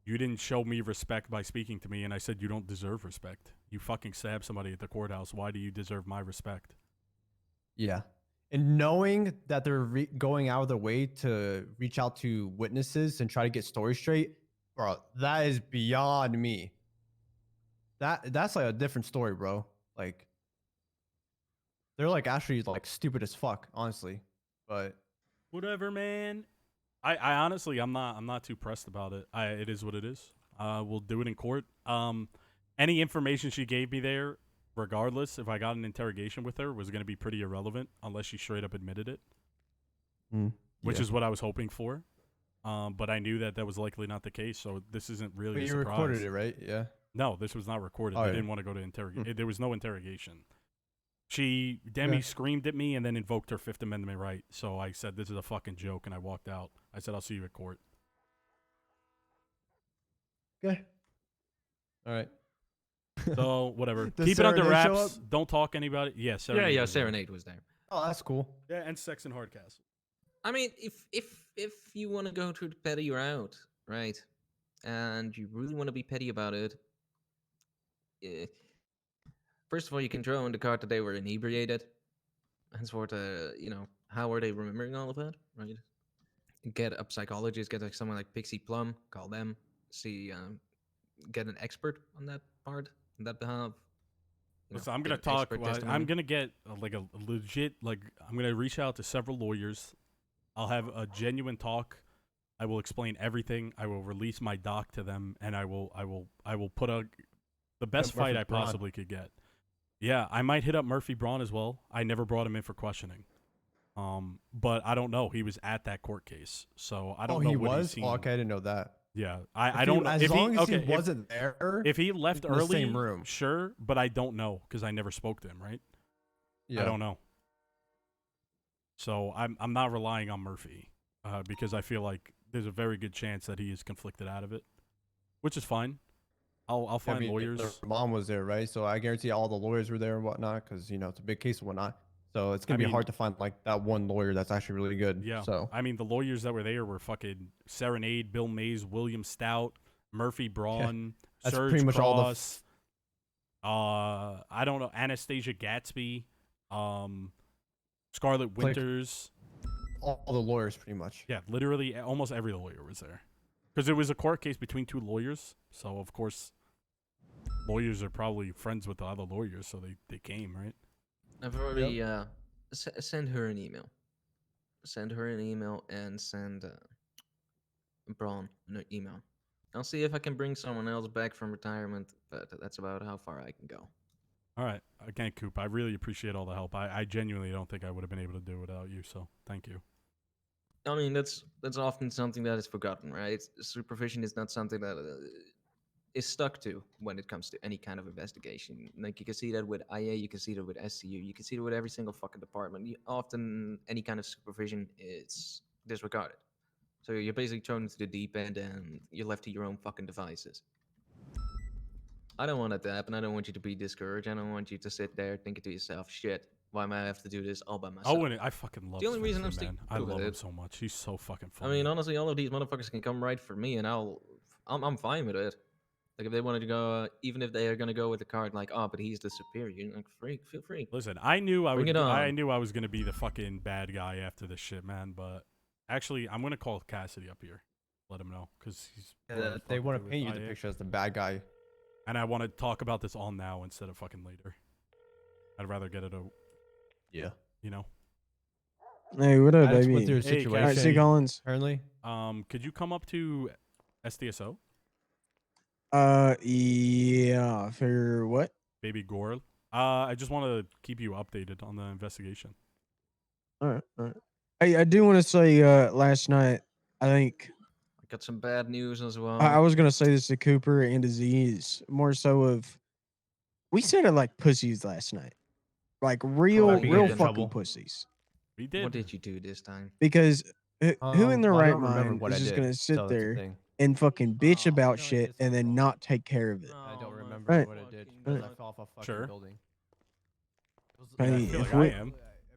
you didn't show me respect by speaking to me, and I said, you don't deserve respect. You fucking stabbed somebody at the courthouse. Why do you deserve my respect? Yeah. And knowing that they're going out of their way to reach out to witnesses and try to get stories straight, bro, that is beyond me. That's like a different story, bro. Like, they're like actually like stupid as fuck, honestly. But whatever, man. I honestly, I'm not too pressed about it. It is what it is. We'll do it in court. Any information she gave me there, regardless, if I got an interrogation with her, was going to be pretty irrelevant unless she straight up admitted it, which is what I was hoping for. But I knew that was likely not the case, so this isn't really a surprise. You recorded it, right? Yeah. No, this was not recorded. Oh, I yeah. didn't want to go to interrogation. There was no interrogation. Demi screamed at me and then invoked her Fifth Amendment right. So I said, this is a fucking joke, and I walked out. I said, I'll see you at court. Okay. All right. So, whatever. Does Keep it under Serenade show wraps. up? Don't talk anybody. Yeah, Serenade. Yeah, was there. Serenade was there. Oh, that's cool. Yeah, and Sex and Hardcastle. I mean, if you want to go to the petty route, right, and you really want to be petty about it, first of all, you can throw in the card that they were inebriated. Henceforth, how are they remembering all of that, right? Get a psychologist, get like someone like Pixie Plum, call them, see, get an expert on that part, on that behalf. Listen, I'm gonna talk. I'm gonna get like a legit. Like, I'm gonna reach out to several lawyers. I'll have a genuine talk. I will explain everything. I will release my doc to them, and I will put the best fight I possibly could get. Yeah, I might hit up Murphy Braun as well. I never brought him in for questioning. But I don't know. He was at that court case, so I don't know. He what was? Oh, okay, I didn't know that. Yeah, I don't know. As long as he wasn't there. If he left in early, the same room, sure, but I don't know because I never spoke to him. Right? Yeah. I don't know. So I'm not relying on Murphy. because I feel like there's a very good chance that he is conflicted out of it, which is fine. I'll find lawyers. Their mom was there, right? So I guarantee all the lawyers were there and whatnot, because it's a big case and whatnot. So it's gonna be hard to find like that one lawyer that's actually really good. Yeah. So I mean, the lawyers that were there were fucking Serenade, Bill Mays, William Stout, Murphy Braun, that's Serge pretty much Cross. I don't know, Anastasia Gatsby, Scarlett Winters. all the lawyers, pretty much. Yeah, literally almost every lawyer was there, because it was a court case between two lawyers. So of course, lawyers are probably friends with the other lawyers, so they came, right? I've already send her an email. Send her an email and send Braun an email. I'll see if I can bring someone else back from retirement, but that's about how far I can go. All right. Again, Coop, I really appreciate all the help. I genuinely don't think I would have been able to do it without you, so thank you. I mean, that's often something that is forgotten, right? Supervision is not something that is stuck to when it comes to any kind of investigation. Like, you can see that with IA, you can see that with SCU, you can see that with every single fucking department. Often, any kind of supervision is disregarded. So you're basically thrown into the deep end and you're left to your own fucking devices. I don't want that to happen. I don't want you to be discouraged. I don't want you to sit there thinking to yourself, shit, why am I have to do this all by myself? Oh, and I fucking love The only reason I'm Spencer, man. I love him so much. He's so fucking funny. I mean, honestly, all of these motherfuckers can come right for me, and I'm fine with it. Like, if they wanted to go, even if they are gonna go with the card, like, oh, but he's the superior, like, feel free. Listen, I knew I Bring it on. I knew I was gonna be the fucking bad guy after this shit, man. But actually, I'm gonna call Cassidy up here, let him know, because he's. They want to paint you the picture as the bad guy. And I want to talk about this all now instead of fucking later. I'd rather get it out. Yeah. You know. Hey, what up, I just baby? went through a Hey, situation. All right, see Collins. Apparently. Could you come up to SDSO, Yeah, for what? Baby Gorl? I just want to keep you updated on the investigation. All right, all right. I do want to say, last night, I think I got some bad news as well. I was gonna say this to Cooper and to Z, is more so of we sounded like pussies last night, like real Might be fucking getting in trouble. pussies. We did. What did you do this time? Because who in their Well, I right don't remember mind what is I just did, gonna sit so that's the there thing. and fucking bitch Oh, about no, shit it's and then wrong. not take care of it? I don't remember Right. what I did. Right. because I fell off a fucking Sure. building. I I mean, feel if like we- I am.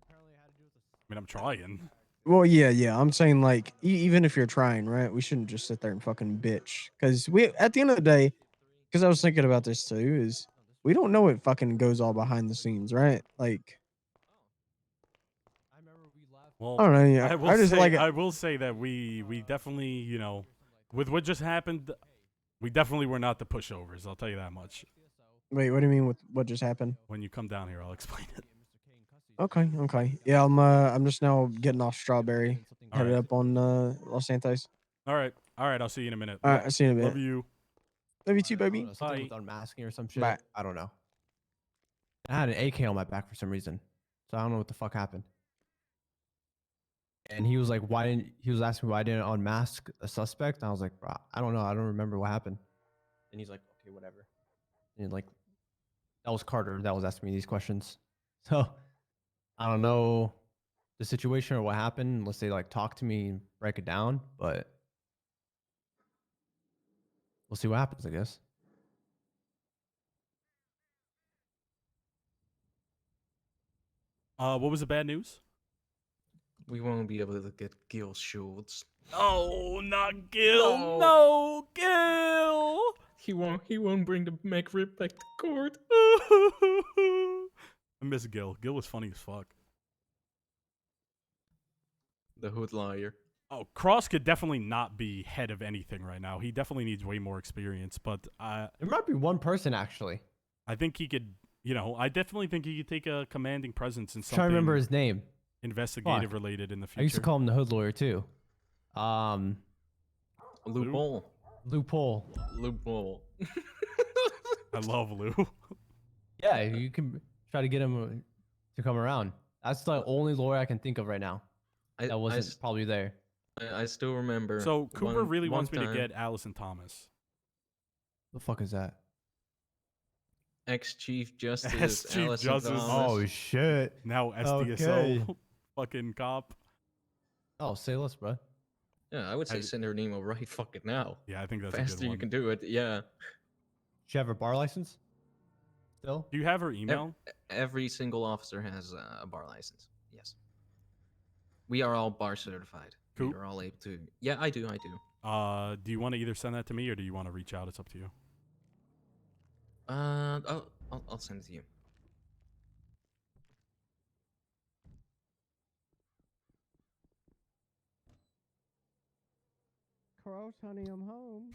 I mean, I'm trying. Well, yeah. I'm saying like even if you're trying, right? We shouldn't just sit there and fucking bitch, because we at the end of the day, because I was thinking about this too, is we don't know what fucking goes all behind the scenes, right? Like Well, I don't know. Yeah, I will I just say, like I will say that we definitely, you know, with what just happened, we definitely were not the pushovers. I'll tell you that much. Wait, what do you mean with what just happened? When you come down here, I'll explain it. Okay. Yeah, I'm just now getting off Strawberry, All headed right. up on Los Santos. All right. I'll see you in a minute. All right, I see you in a Love bit. you. Love you too, baby. Something with Bye. unmasking or some shit. Bye. I don't know. I had an AK on my back for some reason, so I don't know what the fuck happened. And he was like, "Why didn't?" He was asking me why I didn't unmask a suspect. And I was like, "Bro, I don't know. I don't remember what happened." And he's like, "Okay, whatever." And like, that was Carter that was asking me these questions. So I don't know the situation or what happened unless they like talk to me and break it down. But we'll see what happens, I guess. What was the bad news? We won't be able to get Gil Schultz. Oh, not Gil. No. No, Gil. He won't bring the McRib back to court. I miss Gil. Gil was funny as fuck. The hood liar. Oh, Cross could definitely not be head of anything right now. He definitely needs way more experience, but There might be one person actually. I think he could, you know, I definitely think he could take a commanding presence in I'm something trying to remember his name. investigative Fuck. related in the future. I used to call him the hood lawyer too. Loophole. Loophole. Loophole. I love Lou. Yeah, you can try to get him to come around. That's the only lawyer I can think of right now that wasn't probably there. I still remember. So Cooper really one wants me to time, get Allison Thomas. The fuck is that? ex-Chief Justice Ex-Chief Allison Justice. Thomas. Oh shit. Now SDSO Okay. fucking cop. Oh, say less, bro. Yeah, I would say send her an email right fucking now. Yeah, I think that's a Faster good one. you can do it. Yeah. She have her bar license? Still? Do you have her email? Every single officer has a bar license. Yes. We are all bar certified. Cool. We are all able to. Yeah, I do. Do you want to either send that to me or do you want to reach out? It's up to you. I'll send it to you. Cross, honey, I'm home.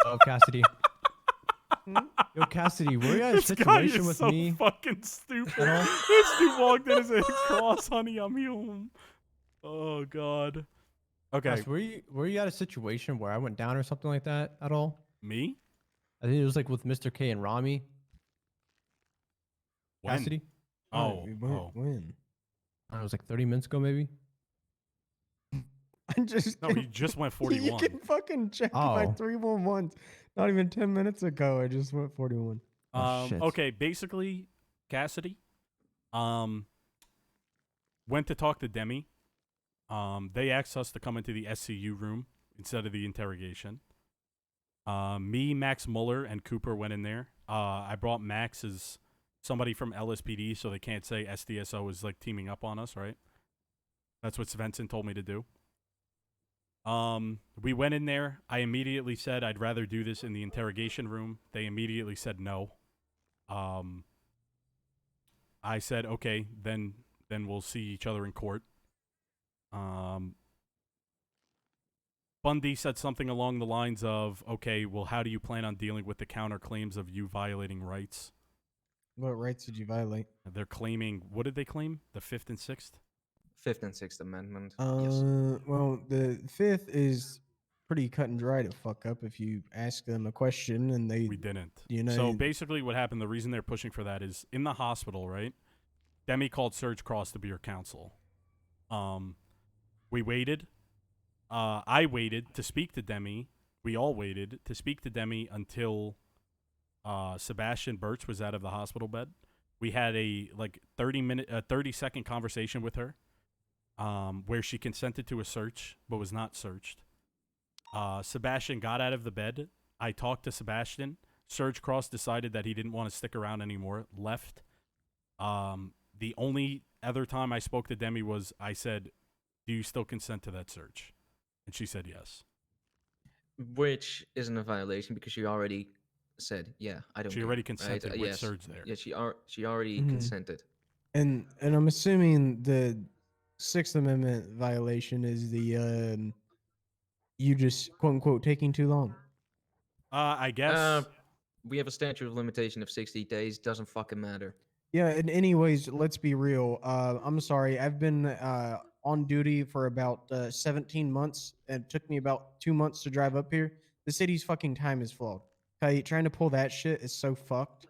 Oh, Cassidy. Yo, Cassidy, were you at a This guy situation is with so me? fucking stupid. at all? This dude walked in and said, "Cross, honey, I'm home." Oh God. Okay. Cass, were you at a situation where I went down or something like that at all? Me? I think it was like with Mr. K and Rami. When? Cassidy? Oh. When? I don't know, it was like 30 minutes ago, maybe. I just No, he just went 41. You can fucking check my Oh. 311. Not even 10 minutes ago, I just went 41. Oh, shit. Okay, basically, Cassidy, went to talk to Demi. They asked us to come into the SCU room instead of the interrogation. Me, Max Muller, and Cooper went in there. I brought Max as somebody from LSPD, so they can't say SDSO is like teaming up on us, right? That's what Svensson told me to do. We went in there. I immediately said I'd rather do this in the interrogation room. They immediately said no. I said, okay, then we'll see each other in court. Bundy said something along the lines of, okay, well, how do you plan on dealing with the counterclaims of you violating rights? What rights did you violate? They're claiming, what did they claim? The 5th and 6th? 5th and 6th Amendment. Yes. Well, the 5th is pretty cut and dry to fuck up if you ask them a question and they. We didn't. You know. So basically what happened, the reason they're pushing for that is in the hospital, right? Demi called Serge Cross to be her counsel. We waited. I waited to speak to Demi. We all waited to speak to Demi until Sebastian Birch was out of the hospital bed. We had a 30-second conversation with her, where she consented to a search but was not searched. Sebastian got out of the bed. I talked to Sebastian. Serge Cross decided that he didn't want to stick around anymore. Left. The only other time I spoke to Demi was I said, "Do you still consent to that search?" And she said yes. Which isn't a violation because she already said, yeah, I don't She care, already consented with yes. Serge there. Yeah, she already Mhm. consented. And I'm assuming the 6th Amendment violation is the you just quote unquote taking too long. I guess. We have a statute of limitation of 60 days. Doesn't fucking matter. Yeah, and anyways, let's be real. I'm sorry. I've been on duty for about 17 months, and it took me about 2 months to drive up here. The city's fucking time is flawed. Okay, trying to pull that shit is so fucked.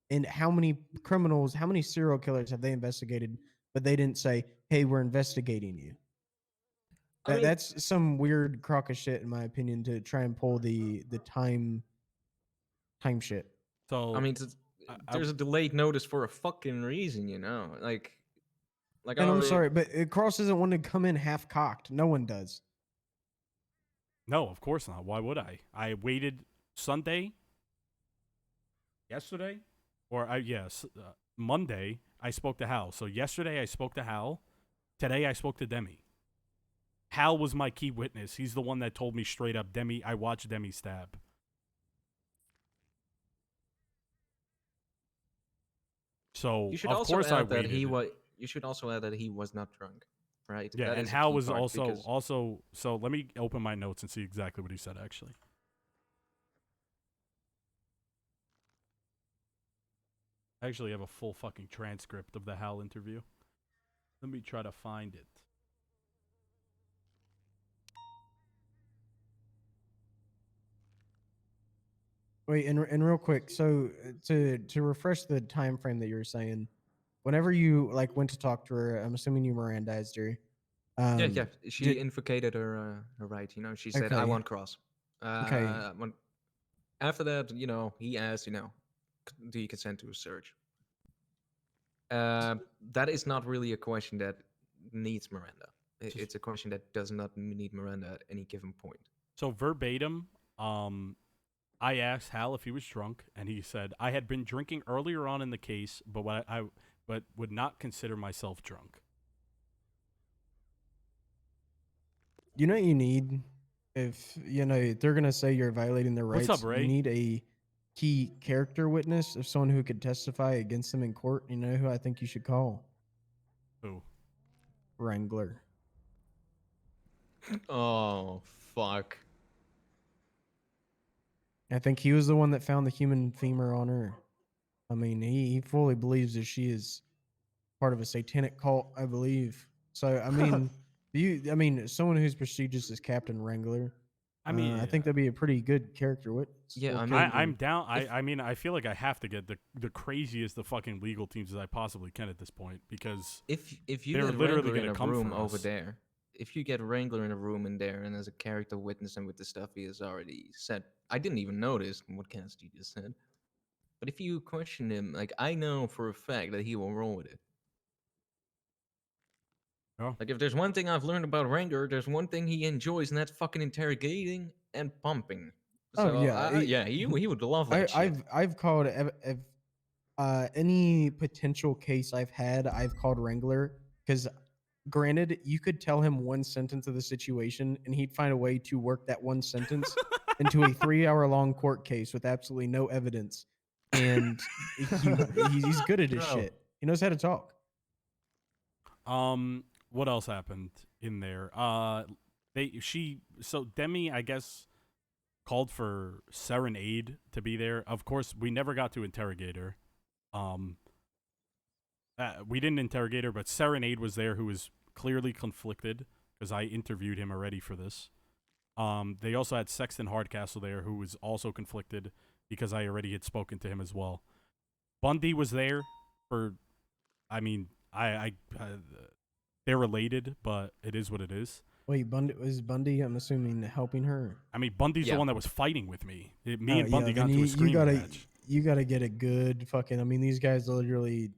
And how many criminals, how many serial killers have they investigated, but they didn't say, "Hey, we're investigating you." That's some weird crock of shit, in my opinion, to try and pull the time shit. So I mean, there's a delayed notice for a fucking reason, you know? Like And I'm sorry, but Cross doesn't want to come in half cocked. No one does. No, of course not. Why would I? I waited Sunday, yesterday, or Monday. I spoke to Hal. So yesterday I spoke to Hal. Today I spoke to Demi. Hal was my key witness. He's the one that told me straight up, Demi. I watched Demi stab. So you should of also course I add that waited. You should also add that he was not drunk, right? Yeah, That and is a Hal key was part also because- So let me open my notes and see exactly what he said. Actually, I actually have a full fucking transcript of the Hal interview. Let me try to find it. Wait, and real quick, so to refresh the time frame that you were saying, whenever you went to talk to her, I'm assuming you Mirandized her. yeah. She invocated her right. You know, she said, "I Okay. want Cross." Okay. After that, you know, he asked, you know, do you consent to a search? That is not really a question that needs Miranda. It's a question that does not need Miranda at any given point. So verbatim, I asked Hal if he was drunk, and he said I had been drinking earlier on in the case, but but would not consider myself drunk. You know what you need? If, they're going to say you're violating their rights, What's up, Ray? you need a key character witness of someone who could testify against them in court. You know who I think you should call? Who? Wrangler. Oh, fuck. I think he was the one that found the human femur on her. I mean, he fully believes that she is part of a satanic cult, I believe. So, I mean, someone who's prestigious as Captain Wrangler. I mean, I think that'd be a pretty good character witness. Yeah, I'm down. I mean, I feel like I have to get the craziest of fucking legal teams as I possibly can at this point, because if you they're get literally Wrangler in gonna a come room for over us. there, if you get Wrangler in a room in there, and as a character witness and with the stuff he has already said, I didn't even notice what Cassidy just said. But if you question him, like, I know for a fact that he will roll with it. Oh. Like, if there's one thing I've learned about Wrangler, there's one thing he enjoys, and that's fucking interrogating and pumping. So, Oh, yeah. he would love that shit. I've called any potential case I've had, I've called Wrangler, because granted, you could tell him one sentence of the situation and he'd find a way to work that one sentence into a 3-hour-long court case with absolutely no evidence. And he's good at his shit. He knows how to talk. What else happened in there? So Demi, I guess, called for Serenade to be there. Of course, we never got to interrogate her. We didn't interrogate her, but Serenade was there, who was clearly conflicted because I interviewed him already for this. They also had Sexton Hardcastle there, who was also conflicted because I already had spoken to him as well. Bundy was there for, I mean, they're related, but it is what it is. Wait, Bundy, I'm assuming, helping her? I mean, Bundy's the one that was fighting with me. Me and Bundy got into a screaming match. You gotta get a good fucking, I mean, these guys literally,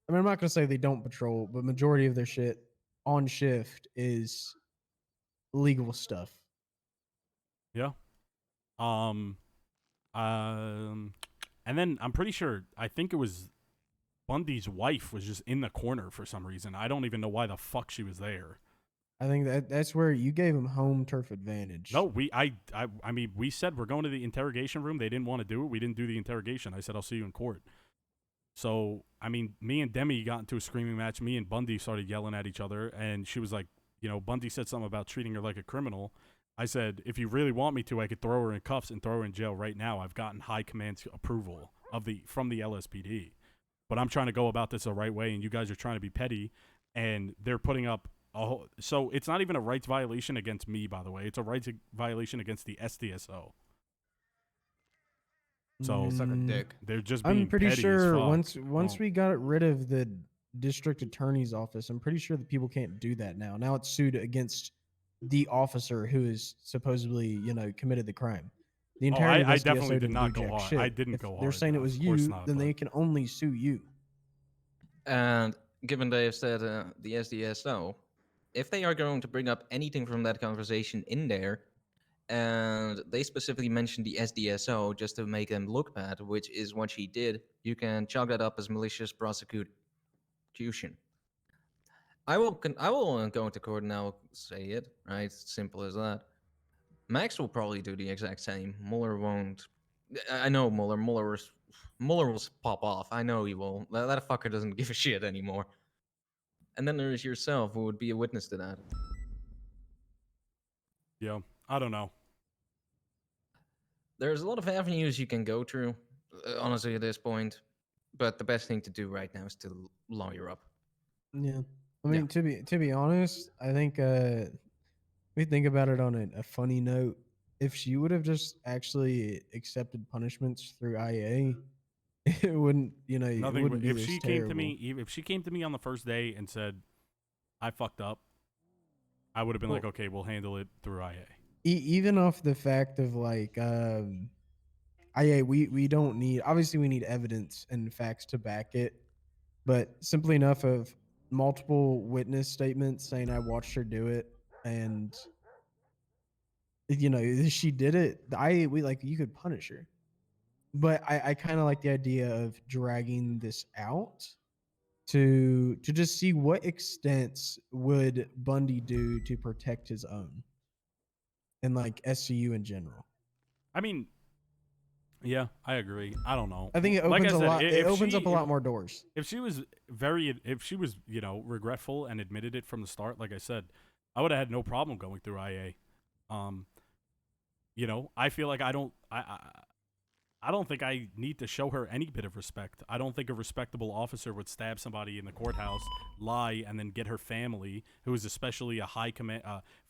I mean, I'm not gonna say they don't patrol, but majority of their shit on shift is legal stuff. Yeah. And then I'm pretty sure, I think it was Bundy's wife was just in the corner for some reason. I don't even know why the fuck she was there. I think that's where you gave him home turf advantage. No, I mean, we said we're going to the interrogation room. They didn't want to do it. We didn't do the interrogation. I said, I'll see you in court. So, I mean, me and Demi got into a screaming match. Me and Bundy started yelling at each other, and she was like, Bundy said something about treating her like a criminal. I said, if you really want me to, I could throw her in cuffs and throw her in jail right now. I've gotten high command approval from the LSPD. But I'm trying to go about this the right way, and you guys are trying to be petty, and they're putting up so it's not even a rights violation against me, by the way. It's a rights violation against the SDSO. So suck a dick. They're just being I'm pretty petty sure as fuck. once we got rid of the district attorney's office, I'm pretty sure that people can't do that now. Now it's sued against the officer who is supposedly, committed the crime. The entire I SDSO definitely did didn't not do go jack hard. shit. I didn't If go hard. they're saying it was you, then they can only sue you. And given they have said the SDSO, if they are going to bring up anything from that conversation in there, and they specifically mentioned the SDSO just to make them look bad, which is what she did, you can chalk that up as malicious prosecution. I will go into court and I'll say it, right? Simple as that. Max will probably do the exact same. Mueller won't. I know Mueller. Mueller will pop off. I know he will. That fucker doesn't give a shit anymore. And then there's yourself, who would be a witness to that. Yeah, I don't know. There's a lot of avenues you can go through, honestly, at this point. But the best thing to do right now is to lawyer up. Yeah. I mean, to be honest, I think we think about it on a funny note. If she would have just actually accepted punishments through IA, it wouldn't, Nothing. it wouldn't be If this she terrible. if she came to me on the first day and said, "I fucked up," I would have been like, "Okay, we'll handle it through IA." Even off the fact of like, IA, we don't need. Obviously, we need evidence and facts to back it, but simply enough of multiple witness statements saying I watched her do it, and she did it. We like you could punish her, but I kind of like the idea of dragging this out to just see what extents would Bundy do to protect his own and like SCU in general. I mean, yeah, I agree. I don't know. I think it Like I opens said, a lot. It opens up a lot if- more doors. If she was regretful and admitted it from the start, like I said, I would have had no problem going through IA. I feel like I don't think I need to show her any bit of respect. I don't think a respectable officer would stab somebody in the courthouse, lie, and then get her family, who is especially a high command,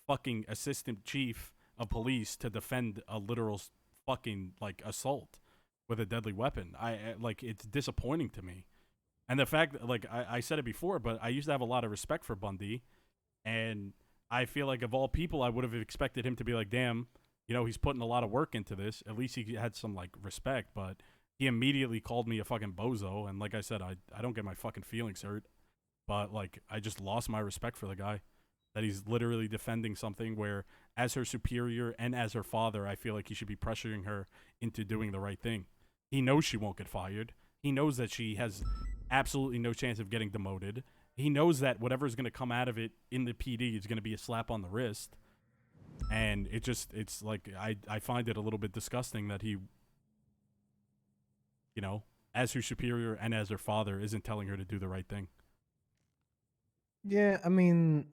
fucking assistant chief of police, to defend a literal fucking like assault with a deadly weapon. It's disappointing to me. And the fact that, like I said it before, but I used to have a lot of respect for Bundy, and I feel like of all people, I would have expected him to be like, damn, he's putting a lot of work into this. At least he had some like respect, but he immediately called me a fucking bozo. And like I said, I don't get my fucking feelings hurt, but like I just lost my respect for the guy, that he's literally defending something where, as her superior and as her father, I feel like he should be pressuring her into doing the right thing. He knows she won't get fired. He knows that she has absolutely no chance of getting demoted. He knows that whatever's going to come out of it in the PD is going to be a slap on the wrist. And it's like, I find it a little bit disgusting that he, as her superior and as her father, isn't telling her to do the right thing. Yeah, I mean,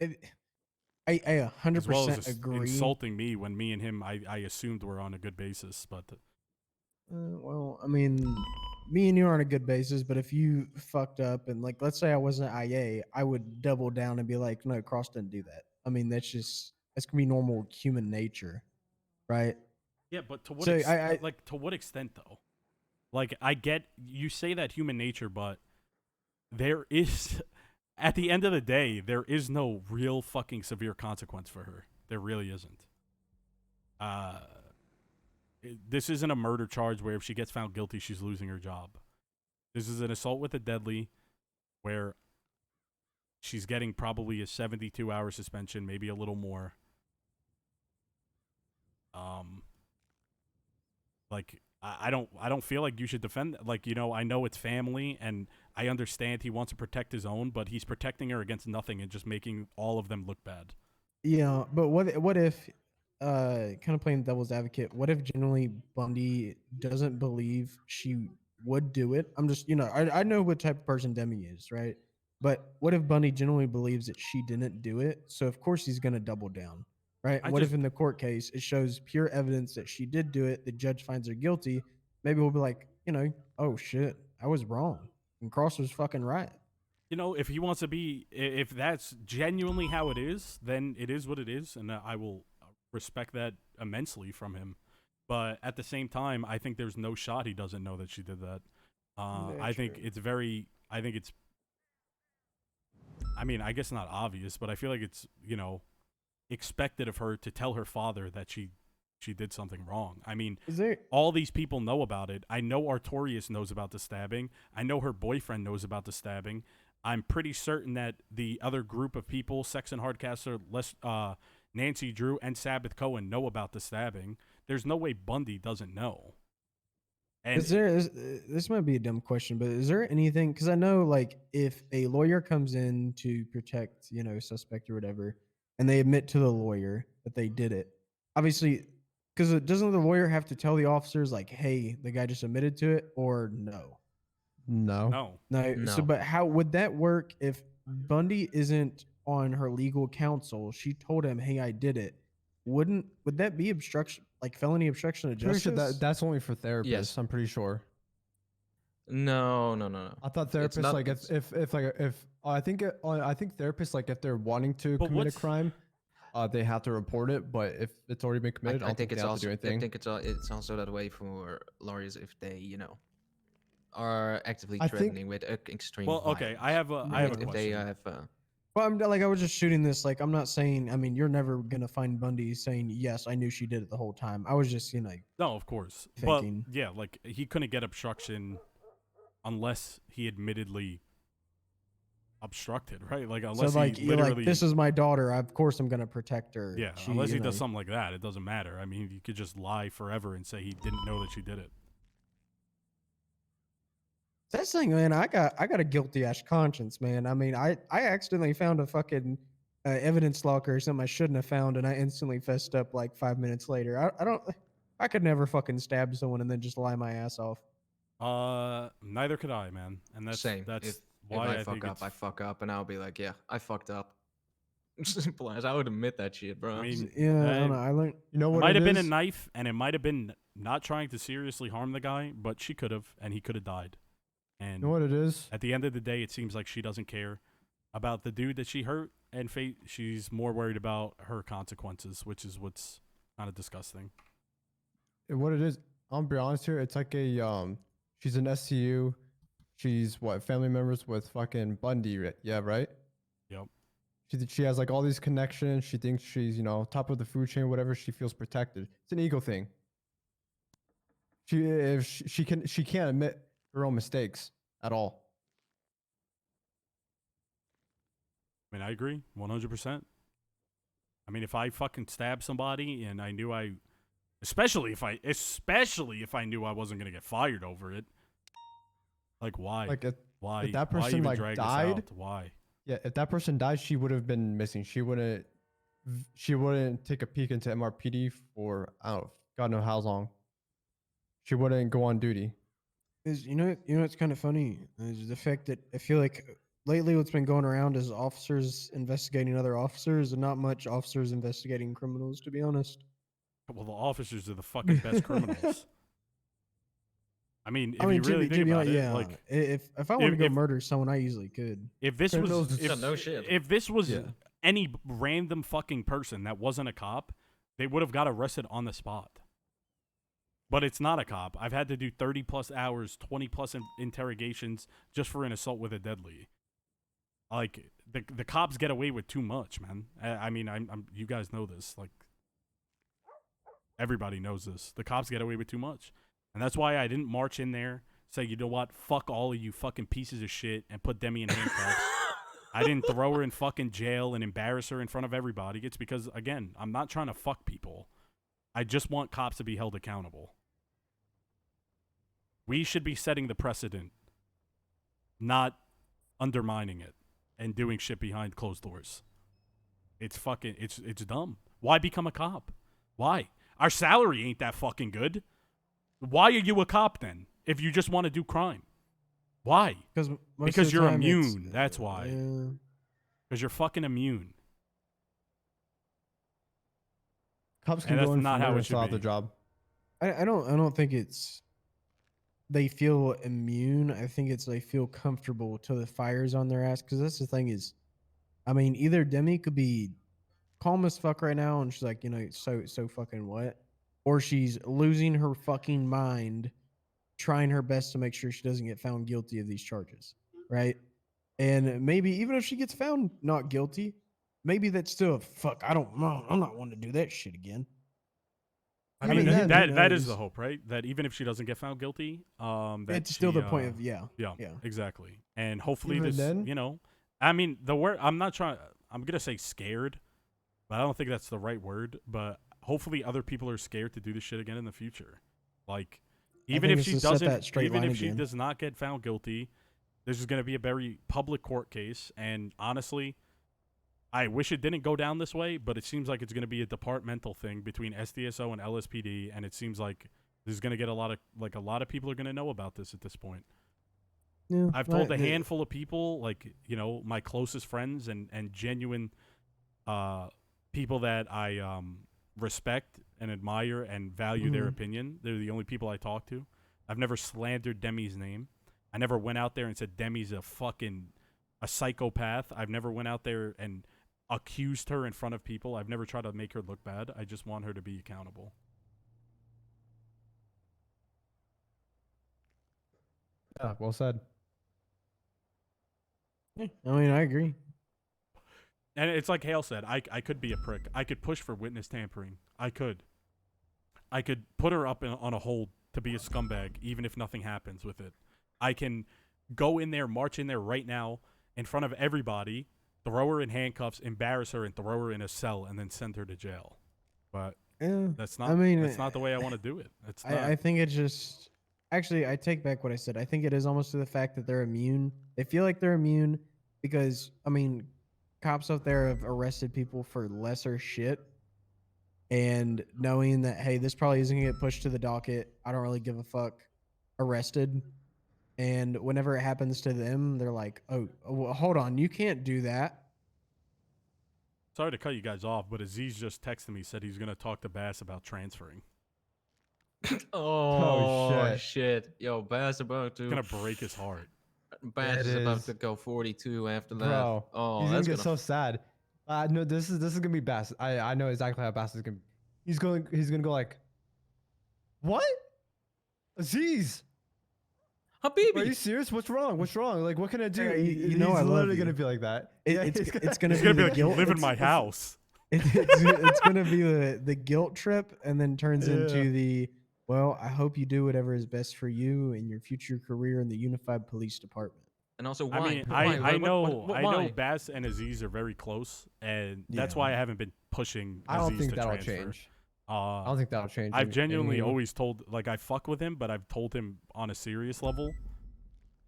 I 100% As well as agree. insulting me when me and him, I assumed were on a good basis, but well, I mean, me and you are on a good basis, but if you fucked up and like, let's say I wasn't IA, I would double down and be like, no, Cross didn't do that. I mean, that's gonna be normal human nature, right? yeah, but to what So to what extent though? Like, I get you say that human nature, but there is, at the end of the day, there is no real fucking severe consequence for her. There really isn't. This isn't a murder charge where if she gets found guilty, she's losing her job. This is an assault with a deadly where she's getting probably a 72-hour suspension, maybe a little more. I don't feel like you should defend. Like, I know it's family, and I understand he wants to protect his own, but he's protecting her against nothing and just making all of them look bad. Yeah, but what if, kind of playing devil's advocate, what if generally Bundy doesn't believe she would do it? I'm just, I know what type of person Demi is, right? But what if Bundy genuinely believes that she didn't do it? So of course he's gonna double down, right? What if in the court case it shows pure evidence that she did do it, the judge finds her guilty? Maybe we'll be like, oh shit, I was wrong, and Cross was fucking right. If he wants to be, if that's genuinely how it is, then it is what it is, and I will respect that immensely from him. But at the same time, I think there's no shot he doesn't know that she did that. I think it's I mean, I guess not obvious, but I feel like it's, expected of her to tell her father that she did something wrong. I mean, all these people know about it. I know Artorias knows about the stabbing. I know her boyfriend knows about the stabbing. I'm pretty certain that the other group of people, Sex and Hardcaster, Nancy Drew, and Sabbath Cohen, know about the stabbing. There's no way Bundy doesn't know. And this might be a dumb question, but is there anything, because I know like if a lawyer comes in to protect, suspect or whatever, and they admit to the lawyer that they did it, obviously, because doesn't the lawyer have to tell the officers like, hey, the guy just admitted to it, or no? No. So, but how would that work if Bundy isn't on her legal counsel? She told him, hey, I did it. Would that be obstruction, like felony obstruction of justice? Pretty sure that's only for therapists. Yes. I'm pretty sure. No. I thought therapists not- like if I think therapists, like if they're wanting to commit a crime, they have to report it. But if it's already been committed, I don't think they have to do anything. I think it's also that way for lawyers if they are actively threatening with extreme. Well, okay, I have a question. If they have. Well, I was just shooting this. Like, I'm not saying. I mean, you're never gonna find Bundy saying yes, I knew she did it the whole time. I was just, No, of course. thinking. But yeah, like he couldn't get obstruction unless he admittedly obstructed, right? Like So unless like he you're literally, like, this is my daughter. Of course I'm gonna protect her. yeah, She, unless you he does know. something like that, it doesn't matter. I mean, you could just lie forever and say he didn't know that she did it. That's the thing, man. I got a guilty ass conscience, man. I mean, I accidentally found a fucking evidence locker or something I shouldn't have found, and I instantly fessed up like 5 minutes later. I don't. I could never fucking stab someone and then just lie my ass off. Neither could I, man. And that's Same. that's If why I I fuck think up, it's. I fuck up, and I'll be like, yeah, I fucked up. Simple as I would admit that shit, bro. I mean, Yeah, I don't know. I learned. You know it what might it have been a is? knife, and it might have been not trying to seriously harm the guy, but she could have, and he could have died. And You know what it is? at the end of the day, it seems like she doesn't care about the dude that she hurt, and she's more worried about her consequences, which is what's kind of disgusting. What it is? I'll be honest here. It's like she's an SCU. She's what, family members with fucking Bundy, yeah, right? Yep. She has like all these connections. She thinks she's, top of the food chain, whatever. She feels protected. It's an ego thing. She can't admit her own mistakes at all. I mean, I agree 100%. I mean, if I fucking stabbed somebody and I knew especially if I knew I wasn't gonna get fired over it, like why? Like Why? if that why person even like drag this died, out? Why? yeah, if that person died, she would have been missing. She wouldn't take a peek into MRPD for God knows how long. She wouldn't go on duty. Is what's kind of funny is the fact that I feel like lately what's been going around is officers investigating other officers and not much officers investigating criminals, to be honest. Well, the officers are the fucking best criminals. I mean, if you really Jimmy, think about it, yeah. like If I want to go if- murder someone, I easily could. if this Criminals was just- no shit. if this was Yeah. any random fucking person that wasn't a cop, they would have got arrested on the spot. But it's not a cop. I've had to do 30 plus hours, 20 plus interrogations just for an assault with a deadly. Like the cops get away with too much, man. I mean, I'm you guys know this. Like everybody knows this. The cops get away with too much, and that's why I didn't march in there, say, you know what, fuck all of you fucking pieces of shit, and put Demi in handcuffs. I didn't throw her in fucking jail and embarrass her in front of everybody. It's because, again, I'm not trying to fuck people. I just want cops to be held accountable. We should be setting the precedent, not undermining it and doing shit behind closed doors. It's fucking, it's dumb. Why become a cop? Why? Our salary ain't that fucking good. Why are you a cop then, if you just want to do crime? Why? Because you're immune. That's why. Because you're fucking immune. Cops And can that's go in not for how murder it and should still have be. the job. I don't think it's they feel immune. I think it's they feel comfortable till the fire's on their ass. Because that's the thing is, I mean, either Demi could be calm as fuck right now and she's like, so fucking what, or she's losing her fucking mind, trying her best to make sure she doesn't get found guilty of these charges, right? And maybe even if she gets found not guilty, maybe that's still fuck. I'm not wanting to do that shit again. I mean, mean, who that is knows? the hope, right? That even if she doesn't get found guilty, that It's still she, the point of yeah, exactly. And hopefully Even this, then? I mean, the word I'm gonna say scared, but I don't think that's the right word. But hopefully other people are scared to do this shit again in the future. Like, even think if it's she to set that doesn't, straight even line if she again. does not get found guilty, this is gonna be a very public court case. And honestly, I wish it didn't go down this way, but it seems like it's going to be a departmental thing between SDSO and LSPD, and it seems like there's going to get a lot of people are going to know about this at this point. Yeah, I've told a handful of people, like, my closest friends and genuine people that I respect and admire and value their opinion. They're the only people I talk to. I've never slandered Demi's name. I never went out there and said Demi's a psychopath. I've never went out there and accused her in front of people. I've never tried to make her look bad. I just want her to be accountable. Yeah, well said. I mean, I agree. And it's like Hale said, I could be a prick. I could push for witness tampering. I could put her up on a hold to be a scumbag, even if nothing happens with it. I can go in there, march in there right now, in front of everybody, throw her in handcuffs, embarrass her, and throw her in a cell, and then send her to jail. But that's not. That's not the way I want to do it. It's not. I think it's just. Actually, I take back what I said. I think it is almost to the fact that they're immune. They feel like they're immune because, I mean, cops out there have arrested people for lesser shit. And knowing that, hey, this probably isn't going to get pushed to the docket. I don't really give a fuck. Arrested. And whenever it happens to them, they're like, oh, well, hold on. You can't do that. Sorry to cut you guys off, but Aziz just texted me, said he's going to talk to Bass about transferring. Oh, shit. Yo, Bass about to... It's going to break his heart. Bass is about to go 42 after that. Bro, Oh, he's that's gonna get so sad. No, this is gonna be Bass. I know exactly how Bass is gonna. He's gonna go like, what? Aziz, Habibi, are you serious? What's wrong? What's wrong? Like, what can I do? You know, he's I love literally you. gonna be like that. It's gonna be like, guilt. live in my house. It's gonna be the guilt trip, and then turns into the, well, I hope you do whatever is best for you and your future career in the Unified Police Department. And also, why? I mean, Why? I know, Why? I know Bass and Aziz are very close, and that's why I haven't been pushing Aziz I don't think to that'll transfer. change. I don't think that'll change. I've genuinely always told, like, I fuck with him, but I've told him on a serious level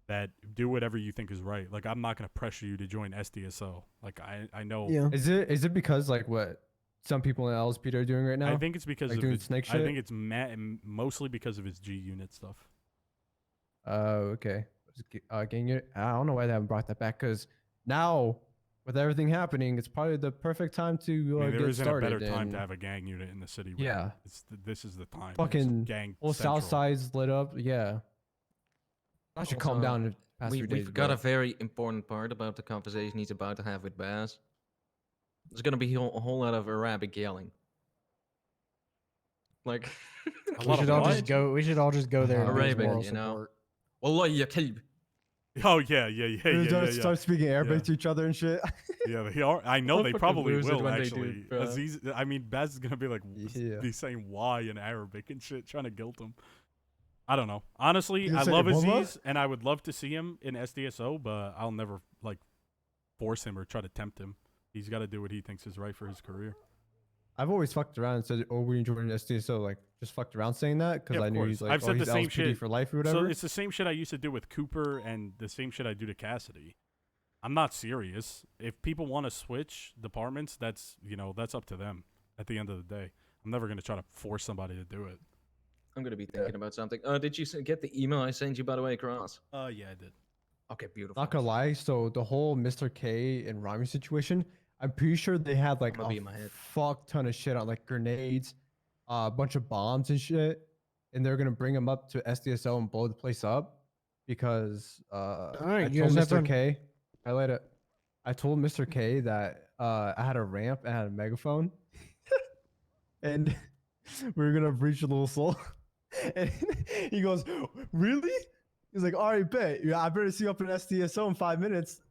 that do whatever you think is right. Like, I'm not gonna pressure you to join SDSO. Like, I know. Yeah. Is it because like what some people in LSPD are doing right now? I think it's because like of doing his, snake I shit? think it's mostly because of his G unit stuff. Okay. Gang unit. I don't know why they haven't brought that back, because now with everything happening, it's probably the perfect time to I mean, there get isn't started. a better time and to have a gang unit in the city. Right? Yeah. This is the time. It's fucking gang whole central. south side's lit up. Yeah. I should calm Also, down the past few We days. forgot bro. a very important part about the conversation he's about to have with Bass. There's gonna be a whole lot of Arabic yelling. Like, A We lot should of all what? just go. We should all just go there and be his Arabic, moral you know? support. Wallah ya kalb. Oh yeah. They start speaking Arabic Yeah. to each other and shit. Yeah, I know they Motherfuckers probably lose it will when they do actually. it, bro. Aziz, I mean, Baz is gonna be like, Yeah. be saying why in Arabic and shit, trying to guilt him. I don't know. Honestly, You I say love Wallah? Aziz, and I would love to see him in SDSO, but I'll never like force him or try to tempt him. He's got to do what he thinks is right for his career. I've always fucked around and said, "Oh, we joined SDSO." Like, just fucked around saying that because Yeah, I of knew course. he's like, I've said he's the same LSPD shit. for life or So whatever. it's the same shit I used to do with Cooper and the same shit I do to Cassidy. I'm not serious. If people want to switch departments, that's up to them. At the end of the day, I'm never gonna try to force somebody to do it. I'm gonna be thinking about something. Did you get the email I sent you, by the way, Cross? Yeah, I did. Okay, beautiful. Not gonna lie, so the whole Mr. K and Rami situation, I'm pretty sure they had like I'ma be in a my head. fuck ton of shit on, like grenades, a bunch of bombs and shit, and they're gonna bring them up to SDSO and blow the place up because right, I you told guys have Mr. to- K, I told Mr. K that I had a ramp and had a megaphone, and we were gonna breach a little soul, and he goes, "Really?" He's like, "All right, bet. Yeah, I better see you up in SDSO in 5 minutes."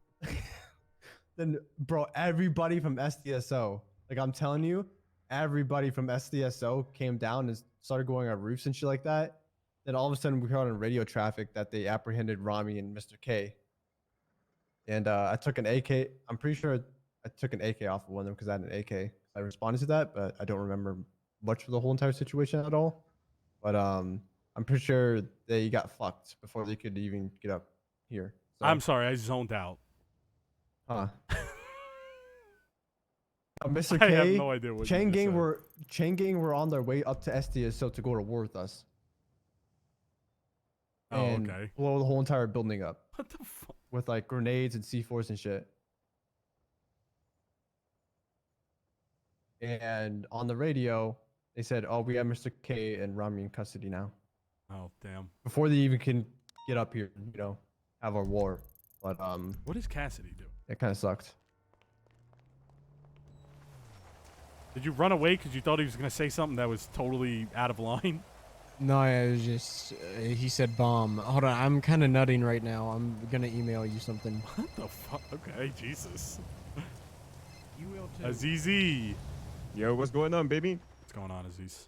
Then, bro, everybody from SDSO, like I'm telling you, everybody from SDSO came down and started going on roofs and shit like that. Then all of a sudden, we heard on radio traffic that they apprehended Rami and Mr. K. And I took an AK. I'm pretty sure I took an AK off of one of them because I had an AK. I responded to that, but I don't remember much of the whole entire situation at all. But I'm pretty sure they got fucked before they could even get up here. So, I'm sorry, I zoned out. huh. Mr. I have K, no idea what Chain you just Gang said. Chain Gang were on their way up to SDSO to go to war with us. Oh, And okay. blow the whole entire building up What the fuck? with like grenades and C4s and shit. And on the radio, they said, "Oh, we have Mr. K and Rami in custody now." Oh, damn. Before they even can get up here, have our war. But What does Cassidy do? it kind of sucked. Did you run away because you thought he was gonna say something that was totally out of line? No, it was just he said bomb. Hold on, I'm kind of nutting right now. I'm gonna email you something. What the fuck? Okay, Jesus. Azizi. Yo, what's going on, baby? What's going on, Aziz?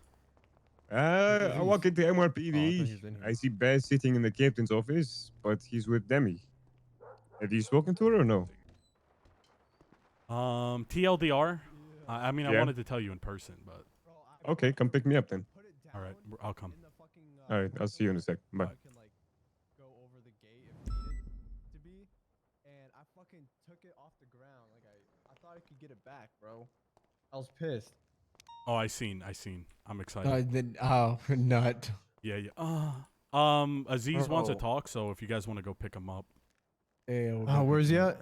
I walk into Oh, I thought NYPD. he was in here. I see Baz sitting in the captain's office, but he's with Demi. Have you spoken to her or no? TLDR. I mean, I Yeah. wanted to tell you in person, but Okay, come pick me up then. all right, I'll come. All right, I'll see you in a sec. Bye. Can like go over the gate if needed to be, and I fucking took it off the ground. Like I thought I could get it back, bro. I was pissed. Oh, I seen. I'm excited. Nut. Yeah. Aziz wants to Oh. talk, so if you guys want to go pick him up, Oh, where's he at?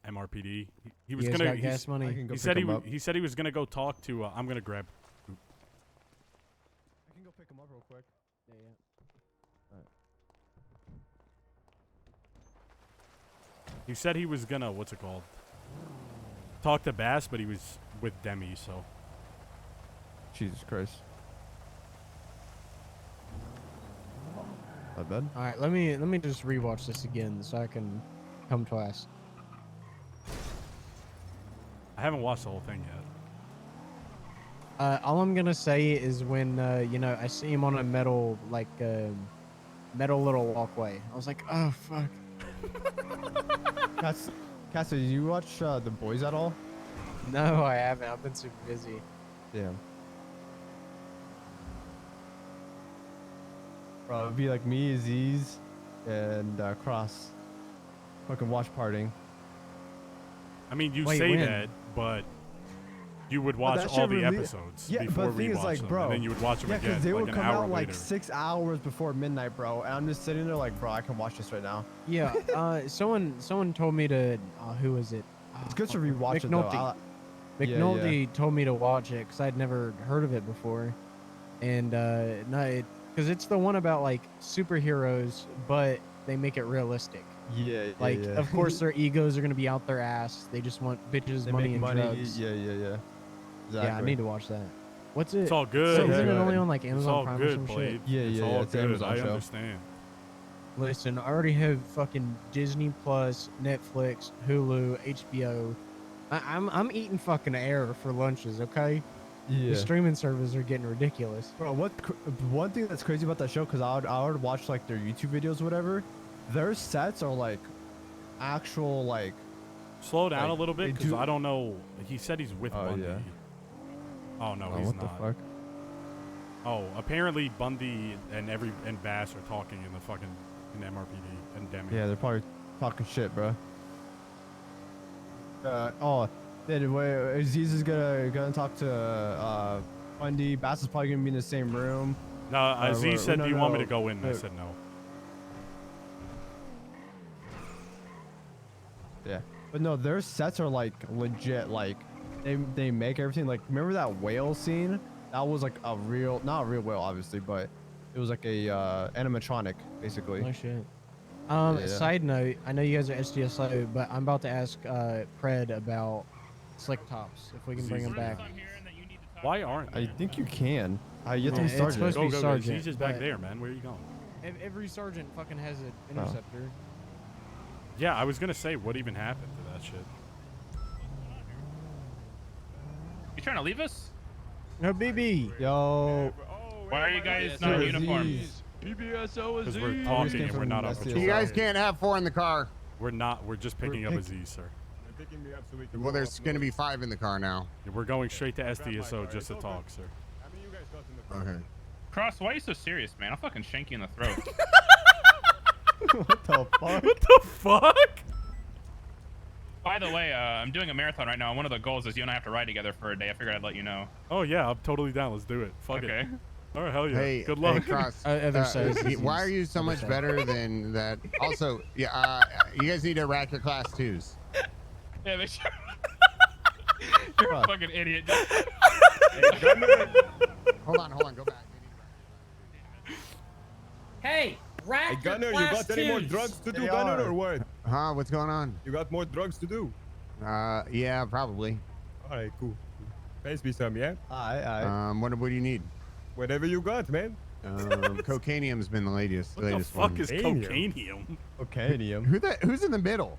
MRPD. He was You guys gonna. got gas money? I can go He pick said him up. he said he was gonna go talk to. I'm gonna grab. I can go pick him up real quick. Yeah. He said he was gonna. What's it called? Talk to Bass, but he was with Demi, so. Jesus Christ. Not bad. All right, let me just rewatch this again so I can come twice. I haven't watched the whole thing yet. All I'm gonna say is when you know, I see him on a metal metal little walkway. I was like, oh fuck. Cassie, did you watch The Boys at all? No, I haven't. I've been super busy. Damn. Bro, it'd be like me, Aziz, and Cross. Fucking watch partying. I mean, you Wait, say when? that, but you would But watch that all shit the really- episodes Yeah, before but the we thing is, watch like, them, bro. and then you would watch them Yeah, again they like would an come hour out like later. 6 hours before midnight, bro. And I'm just sitting there like, bro, I can watch this right now. Yeah. Someone told me to. Who was it? It's good to rewatch it though. McNulty. Yeah, McNulty told me to watch it because I'd never heard of it before, and no, because it's the one about like superheroes, but they make it realistic. Yeah, Like, of course, their egos are gonna be out their ass. They just want bitches, they money, make and money. drugs. Yeah. Exactly. Yeah, I need to watch that. What's it? It's all good. So Yeah, isn't it good. only on like It's Amazon all Prime or good, some Blade. shit? It's Yeah, all it's good. Amazon I show. understand. Listen, I already have fucking Disney Plus, Netflix, Hulu, HBO. I'm eating fucking air for lunches, okay? Yeah. The streaming services are getting ridiculous. Bro, one thing that's crazy about that show, because I would watch like their YouTube videos, or whatever. Their sets are like actual like. Slow down a Like, little bit, they because do- I don't know. He said he's with Oh, Bundy. yeah. Oh no, Oh, he's what not. the fuck? Oh, apparently Bundy and Bass are talking in the fucking MRPD and Demi. Yeah, they're probably talking shit, bro. Then Aziz is gonna talk to Bundy. Bass is probably gonna be in the same room. No, Aziz said, no, "Do you want me no. to go in?" And I No. said no. Yeah, but no, their sets are like legit. Like they make everything. Like, remember that whale scene? That was like a real, not a real whale, obviously, but it was like a animatronic, basically. Oh shit. Yeah. Side note, I know you guys are SDSO, but I'm about to ask Pred about Slick Tops, if we can bring him back. Why aren't I they? think you can. You have to Yeah, be it's sergeant. supposed to Go, be go, go. sergeant, He's just back but- there, man. Where are you going? Every sergeant fucking has an Oh. interceptor. Yeah, I was gonna say, what even happened to that shit? You trying to leave us? No, BB. Yo, Why are you guys not in uniform? PBSO Because we're just talking came and we're from not on SDSO. patrol. You guys can't have 4 in the car. We're not. We're just picking up Aziz, sir. They're picking me up so we can Well, go there's going to offload. be 5 in the car now. We're going straight to SDSO car, just it's to okay. talk, sir. I mean, you guys got in the car. Okay. Cross, why are you so serious, man? I'll fucking shank you in the throat. what the fuck? What the fuck? By the way, I'm doing a marathon right now, and one of the goals is you and I have to ride together for a day. I figured I'd let you know. Oh yeah, I'm totally down. Let's do it. Fuck Okay. it. All right, hell yeah. Hey, Good hey, luck. Cross. Other side. Why are you so much better than that? Also, yeah, you guys need to rack your class 2s. Yeah, make sure. You're a What? fucking idiot. Hold on, go back. Hey, rack Hey, Gunner, your you class got any more twos. drugs to do, They Gunner, are. or what? Huh? What's going on? You got more drugs to do. Yeah, probably. All right, cool. Pass me some, yeah? I. What do you need? Whatever you got, man. Cocainium's been the latest. What the latest fuck one. is Cocainium? cocainium? Okay, Niam. Who's in the middle?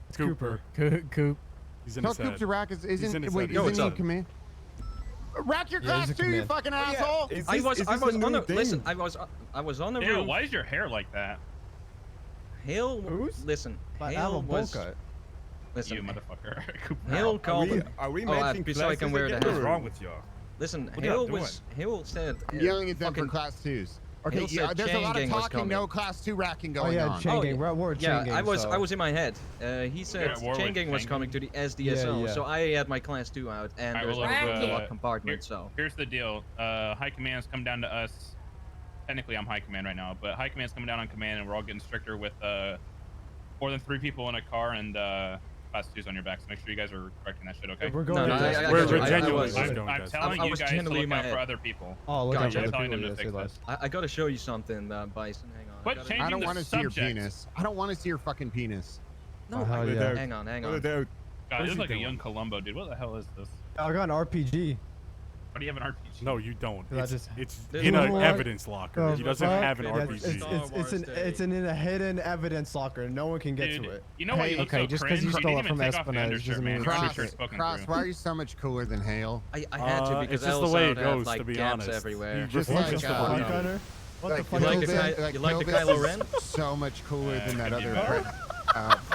It's Cooper. Coop. He's in Tell his Coop head. to rack his. He's in Isn't his wait? head. Yo, Isn't what's he up? command? Rack your Yeah, class he's a 2, you command. fucking Oh, yeah. asshole! I was on the listen. I was on the Ew, roof. why is your hair like that? Hale, Who's? listen, I have Hale a bowl was. cut. Listen, You motherfucker. Hale called. Are we Oh, matching so I can classes wear the again? What's hat. wrong with y'all? Listen, What are y'all Hale said. I'm yelling at them for fucking- class 2s. Okay, Hale yeah, said there's a lot of chain gang was talking, no coming. class 2 racking Oh going yeah, on. chain Oh, gang. We're a chain Yeah, gang. I was so. in my head. He said at war chain with gang was chain coming to gang? the SDSO, Yeah. so I had my class 2 out, and Alright, there's well, no room in the look, lock compartment. So Here's the deal. High command's come down to us. Technically, I'm high command right now, but high command's coming down on command, and we're all getting stricter with more than 3 people in a car and class 2s on your back. So make sure you guys are correcting that shit, okay? We're going. No, to I- We're I- I genuinely was- going I'm to. telling I you was guys to genuinely look in my out for head. other people. Oh, look Gotcha. at I'm other telling people. them to Yeah, say fix less. this. I got to show you something, Bison. Hang on. Quit I gotta- changing I don't the want to see your subject. penis. I don't want to see your fucking penis. No, Oh, hell I- yeah. hang on. Put it out. God, What's this is he like a doing? young Columbo, dude. What the hell is this? I got an RPG. Why do you have an RPG? No, you don't. I It's, just- it's There's in no an one- evidence locker. The He doesn't fuck? have an Yeah, RPG. it's in a hidden evidence locker. No one can get Dude, to it. you know why you Hey, look okay, so just 'cause cringe? you You stole didn't it even from take off the Espionage undershirt, doesn't man. mean Your it's undershirt's secret. poking Cross, through. why are you so much cooler than Hale? I had to because it's just the way it Elsa had, goes, like, to be gaps honest. everywhere. You Just just like, just uh, believe you it. Gunner? What the Like, fuck You like is the that? Ky- you like the Kilbis Kylo is Ren? So much cooler than that could be other better.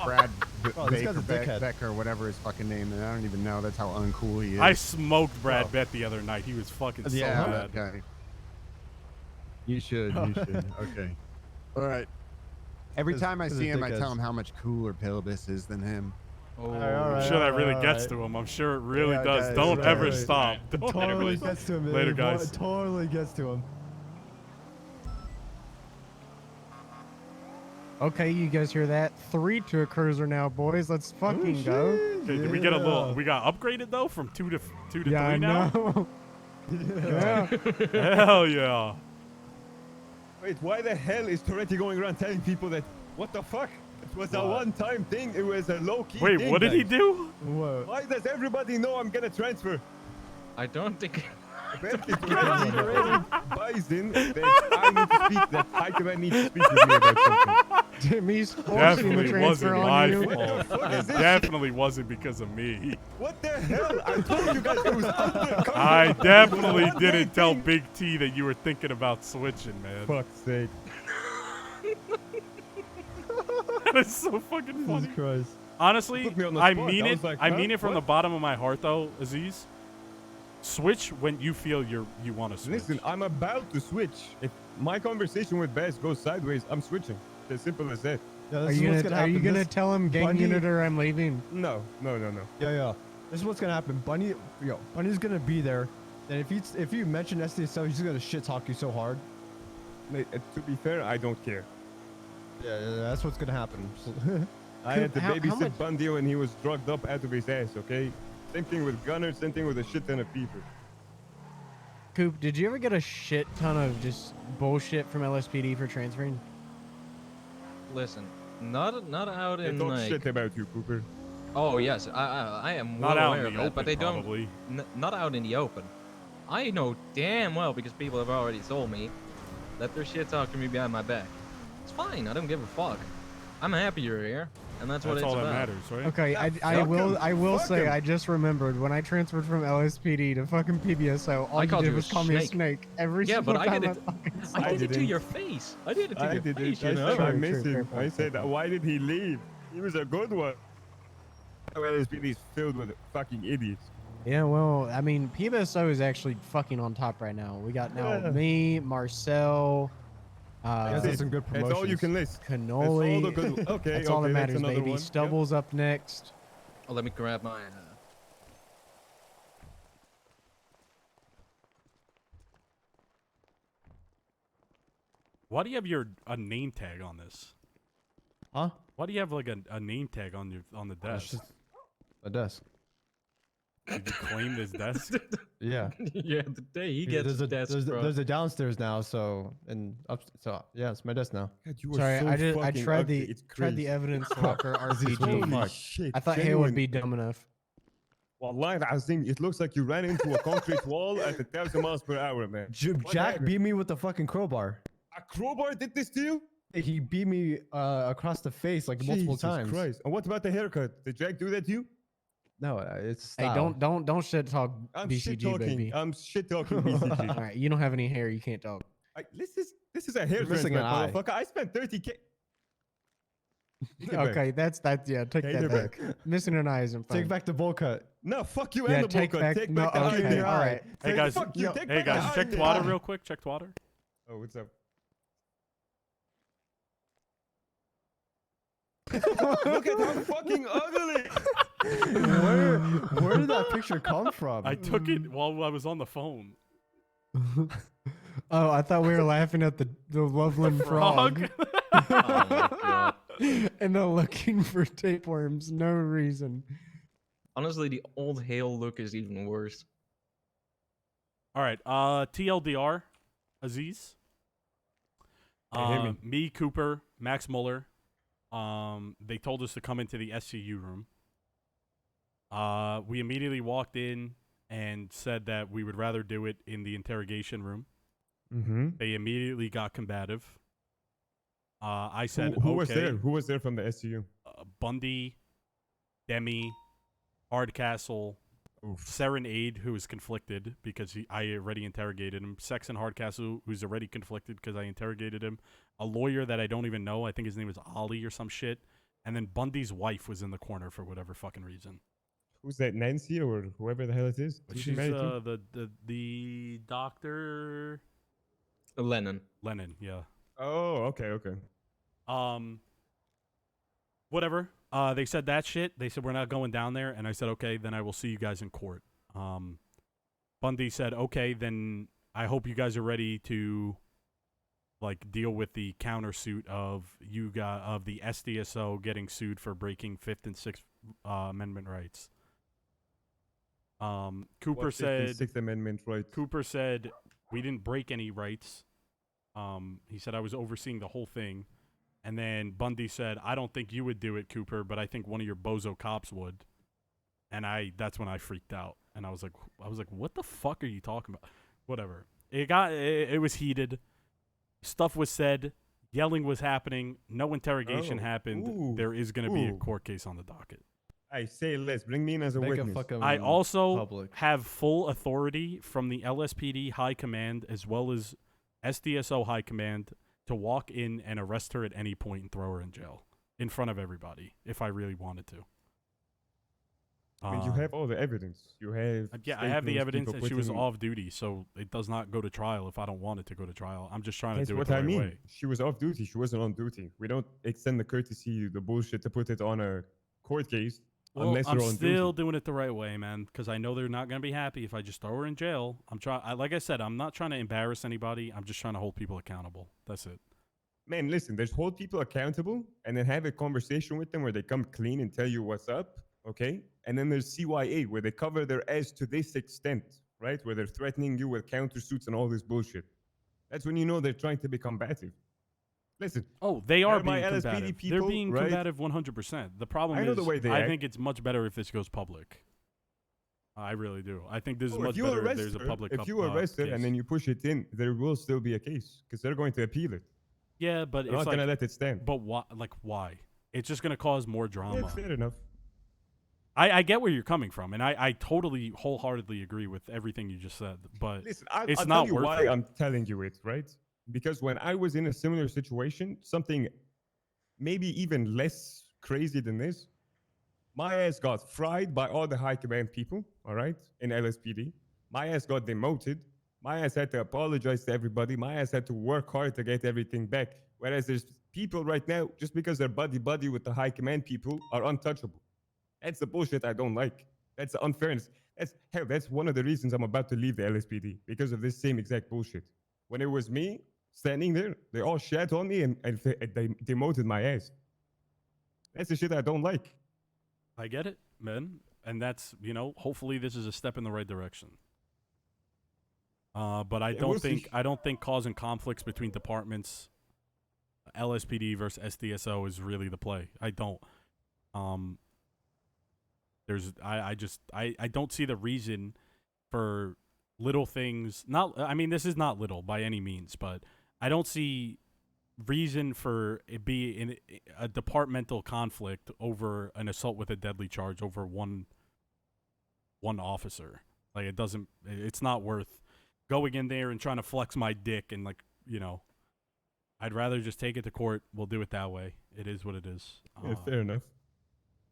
Brad Oh, this guy's a dickhead. Becker, or whatever his fucking name is. I don't even know. That's how uncool he is. I smoked Brad Oh. Bett the other night. He was fucking so yeah, mad. that guy. You should. You should. Okay. All right. Every This- time I this see is him, I tell dickheads. him how much cooler Pilbis is than him. Oh, I'm sure that really gets to him. I'm sure it really does. Don't ever stop. Don't Totally ever. gets to him. Later, It guys. Totally gets to him. Okay, you guys hear that? 3 to a cruiser now, boys. Let's fucking go. Okay, did we get a little? We got upgraded though from 2 to 3 Yeah, I now. know. Yeah. Hell yeah. Wait, why the hell is Toretti going around telling people that? What the fuck? It was a one-time thing. It was a low-key Wait, thing, what did he guys. do? Whoa. Why does everybody know I'm gonna transfer? I don't think. Apparently, Toretti Bison that I need to speak. That High Command needs to speak with me about something. Jimmy's forcing the Definitely transfer wasn't my on you. fault. fuck is It this? definitely wasn't because of me. What the hell? I told you guys it was undercover. I definitely One didn't day tell thing. Big T that you were thinking about switching, man. Fuck's sake. That is so fucking funny. Jesus Christ. Honestly, Put me on the I spot. mean I it. was like, I huh? mean it from the What? bottom of my heart, though, Aziz. Switch when you feel you want to switch. Listen, I'm about to switch. If my conversation with Bess goes sideways, I'm switching. It's as simple as that. Yeah, Are this is you what's gonna, gonna are you happen. gonna This- tell him gang Bunny- unit or I'm leaving? No. Yeah. This is what's gonna happen. Bunny's gonna be there. And if you mention SDSO, he's gonna shit talk you so hard. Mate, to be fair, I don't care. Yeah, that's what's gonna happen. I had to How babysit much- Bundy when he was drugged up out of his ass, okay? Same thing with Gunner, same thing with a shit ton of people. Coop, did you ever get a shit ton of just bullshit from LSPD for transferring? Listen, not out They in talk like. shit about you, Cooper. Oh yes, I am Not well out aware in of the that, but they open, probably. don't. Not out in the open. I know damn well because people have already told me that they're shit talking me behind my back. It's fine. I don't give a fuck. I'm happy you're here, and that's what That's it's all that about. matters, right? Okay, I fuck will Fuck say him. I just remembered when I transferred from LSPD to fucking PBSO, all I you called did you a was call me a snake. snake every Yeah, single but I time did it. fucking I saw did you. it to your face. I did it to I your did face. it. I You said know. I True, miss true, him. fair I point, said, fair point. why did he leave? He was a good one. LSPD is filled with fucking idiots. Yeah, well, I mean, PBSO is actually fucking on top right now. We got now Yeah. me, Marcel, That's That's some good That's all you promotions. can list. Cannoli. That's all the good. Okay, That's all that okay, matters, another baby. one. Stubble's up next. Oh, let me grab my. Why do you have a name tag on this? Huh? Why do you have like a name tag on the It's desk? just a desk. Did you claim this desk? Yeah. Yeah, the day he Yeah, gets there's a desk, bro. there's a downstairs now, so yeah, it's my desk now. God, you are Sorry, so I fucking tried ugly. the It's tried the crazy. evidence locker Holy RPG. shit, I thought Hale would genuine. be dumb enough. Wallahi azim, it looks like you ran into a concrete wall at 1,000 miles per hour, man. What Jack happened? beat me with the fucking crowbar. A crowbar did this to you? He beat me across the face like multiple Jesus times. Christ. And what about the haircut? Did Jack do that to you? No, it's Hey, style. don't shit talk I'm BCG, shit talking. baby. I'm shit talking BCG. All right, you don't have any hair, you can't talk. This is a hair You're missing transplant, an eye. motherfucker. I spent 30K. Take it back. Okay, that's that. Yeah, take Take that it back. back. Missing an eye isn't fun. Take back the bowl cut. No, fuck you Yeah, and the take bull back- cut. Take no, back the eye in okay, your all eye. right. Hey guys, Fuck you. Take hey back guys, the eye check in your water eye. real quick. Check water. Oh, what's up? Look at how fucking ugly. Where did that picture come from? I took it while I was on the phone. Oh, I thought we were laughing at the Loveland frog. Oh my god. And they're looking for tapeworms. No reason. Honestly, the old Hale look is even worse. All right. TLDR, Aziz. Hey, hit me. Me, Cooper, Max Muller. They told us to come into the SCU room. We immediately walked in and said that we would rather do it in the interrogation room. Mm-hmm. They immediately got combative. I said, Who okay. was there? Who was there from the SCU? Bundy, Demi, Hardcastle, Serenade, who is conflicted because I already interrogated him. Sex and Hardcastle, who's already conflicted because I interrogated him. A lawyer that I don't even know. I think his name was Ollie or some shit. And then Bundy's wife was in the corner for whatever fucking reason. Who's that? Nancy or whoever the hell it is? But Who's she she's married to? the doctor Lennon. Lennon, yeah. Oh, okay. Whatever. They said that shit. They said we're not going down there, and I said okay. Then I will see you guys in court. Bundy said okay. Then I hope you guys are ready to like deal with the countersuit of of the SDSO getting sued for breaking Fifth and Sixth Amendment rights. Cooper What said Sixth Amendment right. Cooper said we didn't break any rights. He said I was overseeing the whole thing. And then Bundy said, I don't think you would do it, Cooper, but I think one of your bozo cops would. And that's when I freaked out. And I was like, what the fuck are you talking about? Whatever. It was heated. Stuff was said. Yelling was happening. No interrogation happened. Ooh. There is going to be a Ooh. court case on the docket. I say less. Bring me in as a Make a witness. fucking I also public. have full authority from the LSPD High Command as well as SDSO High Command to walk in and arrest her at any point and throw her in jail in front of everybody if I really wanted to. I mean, you have all the evidence. You have. Yeah, I have the statements, evidence people that she was putting- off duty, so it does not go to trial if I don't want it to go to trial. I'm just trying to That's do it what the I right mean. way. She was off duty. She wasn't on duty. We don't extend the courtesy, the bullshit, to put it on a court case Well, unless I'm you're on still duty. doing it the right way, man, because I know they're not going to be happy if I just throw her in jail. Like I said, I'm not trying to embarrass anybody. I'm just trying to hold people accountable. That's it. Man, listen, there's hold people accountable and then have a conversation with them where they come clean and tell you what's up, okay? And then there's CYA where they cover their ass to this extent, right? Where they're threatening you with countersuits and all this bullshit. That's when you know they're trying to be combative. Listen. Oh, they are my being LSPD combative. people, They're being right? combative 100%. The problem I know is the way they I act. think it's much better if this goes public. I really do. I think this is Oh, much better if there's a public if you arrest her case. and then you push it in, there will still be a case because they're going to appeal it. Yeah, but They're it's not like, going to let it stand. but why? Like, why? It's just going to cause more drama. Yeah, fair enough. I get where you're coming from, and I totally wholeheartedly agree with everything you just said. But Listen, it's I'll not tell you worth why it. I'm telling you it, right? Because when I was in a similar situation, something maybe even less crazy than this, my ass got fried by all the high command people, all right, in LSPD. My ass got demoted. My ass had to apologize to everybody. My ass had to work hard to get everything back. Whereas there's people right now, just because they're buddy-buddy with the high command people, are untouchable. That's the bullshit I don't like. That's the unfairness. That's one of the reasons I'm about to leave the LSPD, because of this same exact bullshit. When it was me standing there, they all shat on me and they demoted my ass. That's the shit I don't like. I get it, man, and that's hopefully this is a step in the right direction. But I Yeah, don't we'll see. think causing conflicts between departments, LSPD versus SDSO, is really the play. I don't. I don't see the reason for little things. This is not little by any means, but I don't see reason for it be in a departmental conflict over an assault with a deadly charge over one officer. Like, it's not worth going in there and trying to flex my dick and I'd rather just take it to court. We'll do it that way. It is what it is. Yeah, fair enough.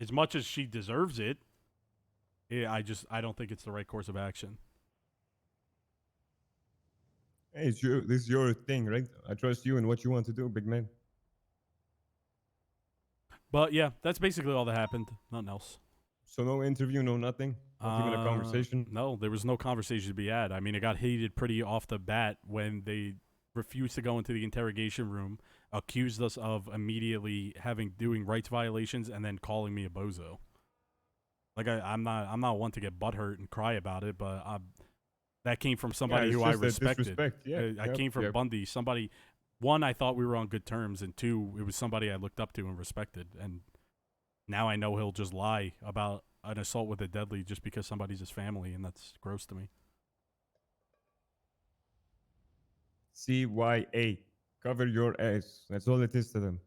As much as she deserves it, I don't think it's the right course of action. Hey, this is your thing, right? I trust you and what you want to do, big man. But yeah, that's basically all that happened. Nothing else. So no interview, no nothing? Not even a conversation? No, there was no conversation to be had. I mean, it got heated pretty off the bat when they refused to go into the interrogation room, accused us of immediately doing rights violations, and then calling me a bozo. Like I'm not one to get butthurt and cry about it, but that came from somebody who I respected. I came from Bundy. Somebody, one, I thought we were on good terms, and two, it was somebody I looked up to and respected. And now I know he'll just lie about an assault with a deadly just because somebody's his family, and that's gross to me. CYA. Cover your ass. That's all it is to them.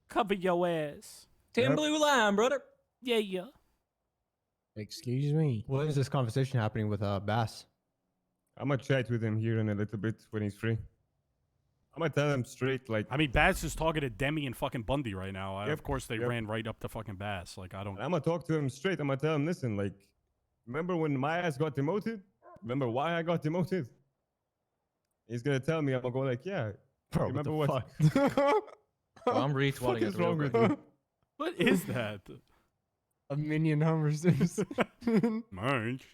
Cover your ass. Tin blue line, brother. Yeah. Excuse me. What is this conversation happening with Bass? I'm gonna chat with him here in a little bit when he's free. I'm gonna tell him straight, like... I mean, Bass is talking to Demi and fucking Bundy right now. Of course, they ran right up to fucking Bass. Like, I don't... I'm gonna talk to him straight. I'm gonna tell him, listen, like... Remember when my ass got demoted? Remember why I got demoted? He's gonna tell me, I'm gonna go like, yeah. Bro, remember what? Well, I'm retweeting What is it. wrong with you? What is that? A minion conversation. Marge.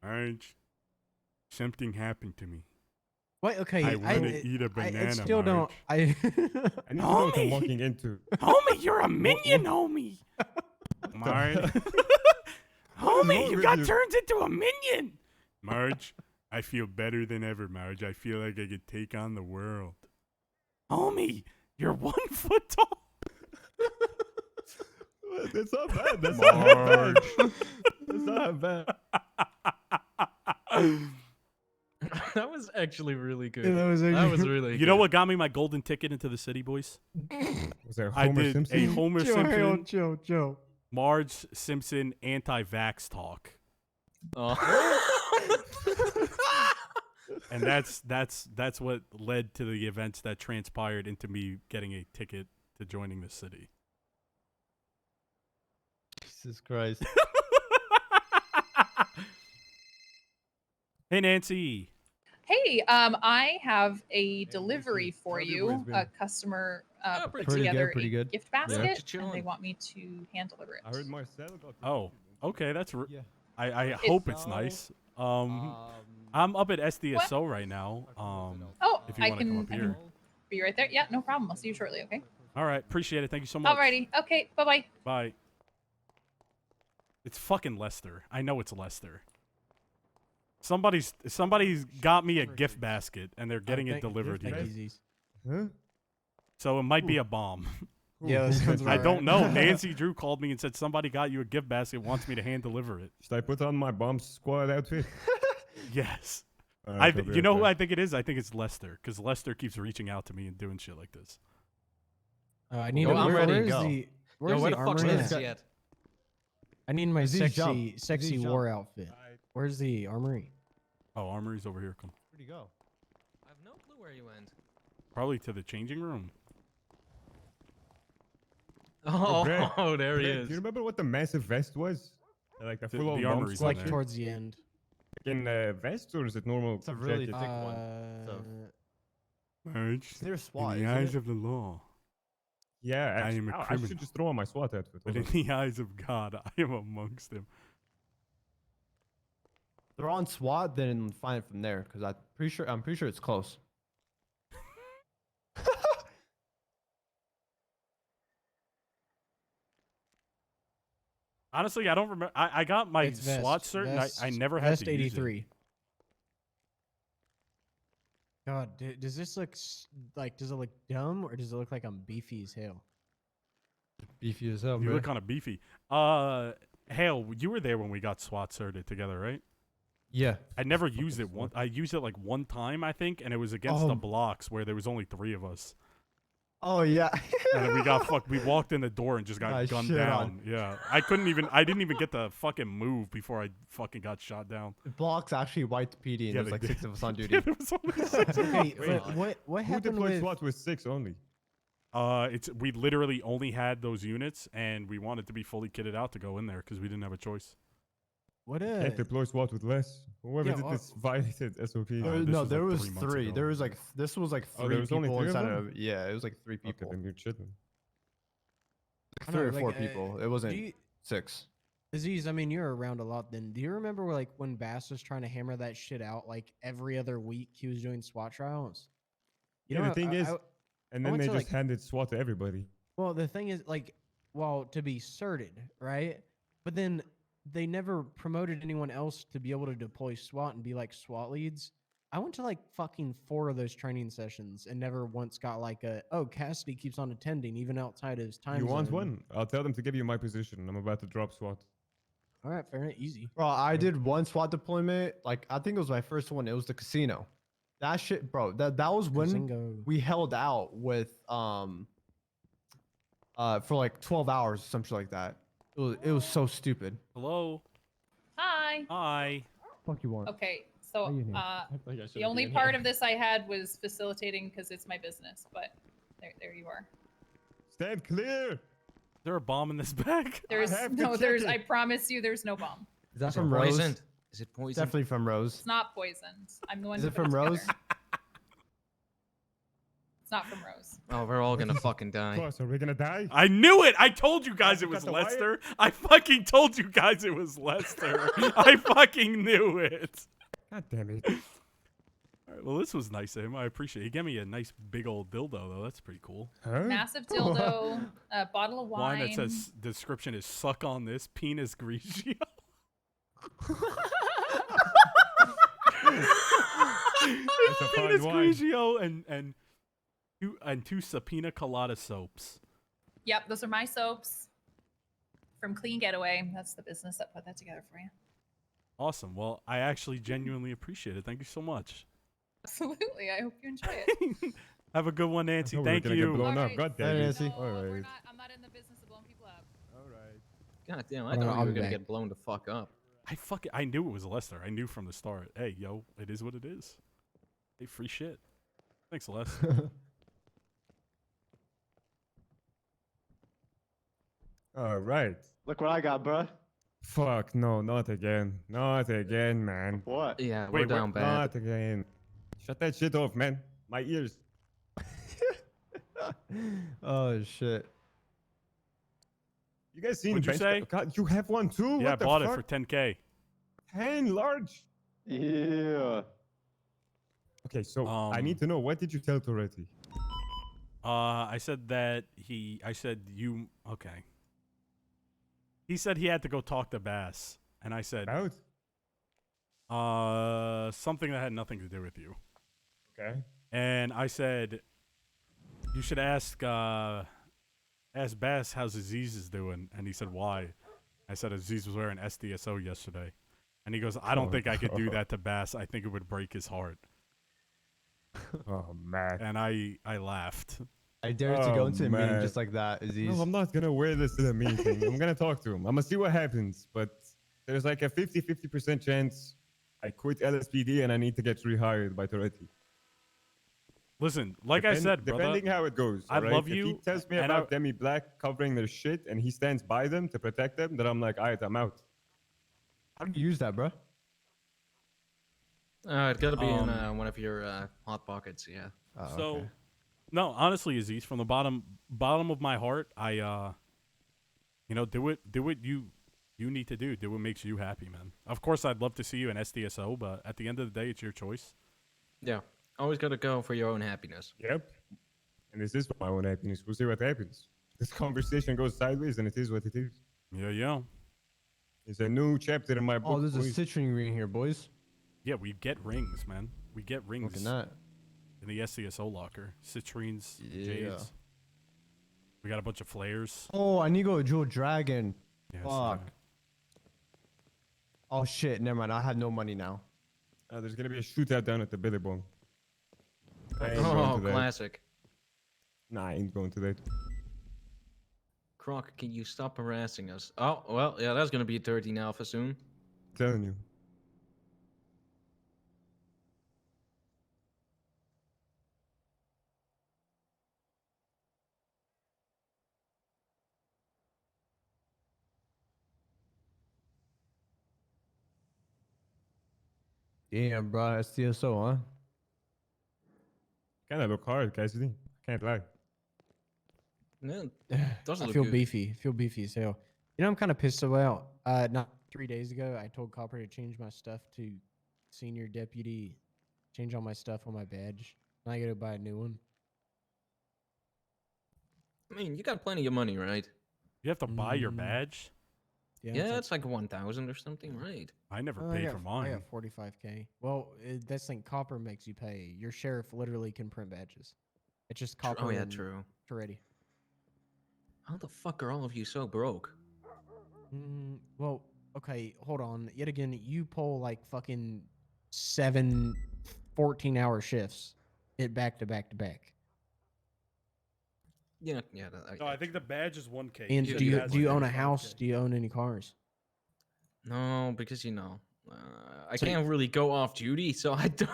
Marge. Something happened to me. Wait, okay. I want to eat a banana, I still don't. I need to know what I'm walking into. Homie, you're a minion, homie. Marge. Homie, you got turned into a minion. Marge, I feel better than ever, Marge. I feel like I could take on the world. Homie, you're 1 foot tall. That's not bad. That's not bad. That's not bad. That was actually really good. Yeah, that was really good. You know what got me my golden ticket into the city, boys? Was there I Homer did Simpson? a Homer Simpson, Joe. Marge Simpson anti-vax talk. And that's what led to the events that transpired into me getting a ticket to joining the city. Jesus Christ. Hey, Nancy. Hey, I have a delivery for you. A customer put together a gift basket, and they want me to hand deliver it. I heard Marcel got Oh, okay, that's. I hope it's nice. I'm up at SDSO right now. If you I want to come up can here. be right there. Yeah, no problem. I'll see you shortly. Okay. All right, appreciate it. Thank you so much. Alrighty. Okay. Bye-bye. Bye. It's fucking Lester. I know it's Lester. Somebody's got me a gift basket, and they're getting it delivered here. Huh? So it might be a bomb. Yeah, that sounds I right. don't know. Nancy Drew called me and said somebody got you a gift basket, wants me to hand deliver it. Should I put on my bomb squad outfit? Yes. Right, you know who I think it is? I think it's Lester, because Lester keeps reaching out to me and doing shit like this. I need. I'm ready to go. Where's where the the fuck's armory Nancy at? at? I need my Z's jump. sexy Z's war jump. outfit. Where's the armory? Oh, Armory's over here. Come. Where'd he go? I have no clue where you went. Probably to the changing room. Oh, Brad, there he Brad, is. Do you remember what the massive vest was? Like the The- full-on the bomb armory's squad in Like there. towards the end. in vest, or is it normal? It's a really jacket? thick one. Marge, They're SWAT, in the isn't eyes it? of the law, Yeah, I actually, am a I criminal. should just throw on my SWAT outfit. but Hold in on. the eyes of God, I am amongst them. They're on SWAT, then find it from there, because I'm pretty sure it's close. Honestly, I don't remember. I got my It's vest. SWAT cert, and Vest- I never had vest to use it. 83. God, does this look does it look dumb or does it look like I'm beefy as hell? Beefy as hell, You bro. look kind of beefy. Hale, you were there when we got SWAT certed together, right? Yeah. I never used it once. I used it like one time, I think, and it was against the blocks where there was only 3 of us. Oh yeah. And then we got fucked. We walked in the door and just got gunned down. Yeah, I didn't even get to fucking move before I fucking got shot down. Blocks actually wiped PD, and there's like 6 of us on duty. Yeah, there was only 6 of us. Wait, what Who happened deployed with? SWAT with 6 only? We literally only had those units, and we wanted to be fully kitted out to go in there because we didn't have a choice. What Can't deploy SWAT with less. Whoever Yeah, did this violated SOP. No, there like was 3 months 3. ago. There was like this was like Oh, 3 there was only people 3 of inside them? of. Yeah, it was like 3 people. Okay, then you're chilling. I 3 know, or 4 like, people. It wasn't 6. Aziz, I mean, you're around a lot then. Do you remember like when Bass was trying to hammer that shit out like every other week he was doing SWAT trials? Yeah, the thing is, and then went they to, just like- handed SWAT to everybody. Well, the thing is, like, well, to be certed, right? But then they never promoted anyone else to be able to deploy SWAT and be like SWAT leads. I went to like fucking 4 of those training sessions and never once got like Cassidy keeps on attending even outside his time You want zone. one? I'll tell them to give you my position. I'm about to drop SWAT. All right, fair enough, easy. Bro, I did one SWAT deployment. Like I think it was my first one. It was the casino. That shit, bro. That was when Kazingo. we held out with for like 12 hours or something like that. It was so stupid. Hello. Hi. Hi. Fuck you want? Okay, so Why you here? the only part of this I had was facilitating because it's my business, but there you are. Stand clear. Is there a bomb in this bag? There's I promise you, there's no bomb. Is that Is from it Rose? poisoned? Is it poisoned? Definitely from Rose. It's not poisoned. I'm the one. Is who it put from Rose? together. It's not from Rose. Oh, we're all gonna fucking die. Boss, are we gonna die? I knew it. I told you guys it You was got the wire? Lester. I fucking told you guys it was Lester. I fucking knew it. God damn it. All right, well, this was nice of him. I appreciate it. He gave me a nice big old dildo, though. That's pretty cool. Huh? Massive dildo, a bottle of wine. Wine that says description is suck on this penis grigio. That's a fine penis wine. grigio and two Sapina Colada soaps. Yep, those are my soaps from Clean Getaway. That's the business that put that together for you. Awesome. Well, I actually genuinely appreciate it. Thank you so much. Absolutely. I hope you enjoy it. Have a good one, I Nancy. thought we were Thank gonna get you. blown up. Alright, God damn Hey, it. Nancy. No, Alright. I'm not in the business of blowing people up. Alright. God damn, I Hold on, thought I'll we were be gonna back. get blown the fuck up. I knew it was Lester. I knew from the start. Hey, yo, it is what it is. Hey, free shit. Thanks, Les. Alright. Look what I got, bro. Fuck, no, not again. Not again, man. What? Yeah, Wait, we're down bad. Not again. Shut that shit off, man. My ears. Oh shit. You guys seen What'd you bench say? God, you have one too? Yeah, I What the bought it fuck? for 10K. 10 large. Yeah. Okay, so I need to know, what did you tell Toretti? I said that okay. He said he had to go talk to Bass, and I said, About? something that had nothing to do with you. Okay. And I said, you should ask Bass how's Aziz is doing, and he said, why? I said Aziz was wearing SDSO yesterday, and he goes, I don't think I could do that to Bass. I think it would break his heart. Oh, man. And I laughed. I dare to go Oh, into a meeting man. just like that, Aziz. No, I'm not gonna wear this to the meeting. I'm gonna talk to him. I'm gonna see what happens. But there's like a 50% chance I quit LSPD and I need to get rehired by Toretti. Listen, like I said, brother, depending how it goes. I alright? love If you, he tells me and about Demi Black covering their shit and he stands by them to protect them, then I'm like, alright, I'm out. How do you use that, bro? It's gotta be in one of your hot pockets, yeah. Oh, So, okay. no, honestly, Aziz, from the bottom of my heart, I, do what you need to do. Do what makes you happy, man. Of course, I'd love to see you in SDSO, but at the end of the day, it's your choice. Yeah, always gotta go for your own happiness. Yep. And this is for my own happiness. We'll see what happens. This conversation goes sideways and it is what it is. Yeah. It's a new chapter in my book. Oh, there's a boys. citrine ring here, boys. Yeah, we get rings, man. We get rings Look at that. in the SDSO locker. Citrines, Yeah. jades. We got a bunch of flares. Oh, I need to go to Jewel Dragon. Yes, Fuck. Oh shit, never mind. I have no money now. There's gonna be a shootout down at the Billabong. I ain't Oh, going to that. classic. Nah, I ain't going to that. Croc, can you stop harassing us? Oh, well, yeah, that's gonna be a 13 alpha soon. Telling you. Damn, bro, STSO, huh? Kinda look hard, Cassidy. Can't lie. Yeah, does I look feel good. beefy. I feel beefy as hell. You know, I'm kind of pissed about. Not 3 days ago, I told Copper to change my stuff to senior deputy, change all my stuff on my badge. Now I gotta buy a new one. I mean, you got plenty of money, right? You have to buy your badge? Yeah, it's like 1,000 or something, right? I never paid for mine. I got 45K. Well, that's like Copper makes you pay. Your sheriff literally can print badges. It's just Copper. Oh yeah, and true. Toretti. How the fuck are all of you so broke? Well, okay, hold on. Yet again, you pull like fucking 7 14-hour shifts, hit back to back to back. Yeah. No, I think the badge is 1K. And He said do he you has do you own a 35K. house? Do you own any cars? No, because I So- can't really go off duty, so I don't.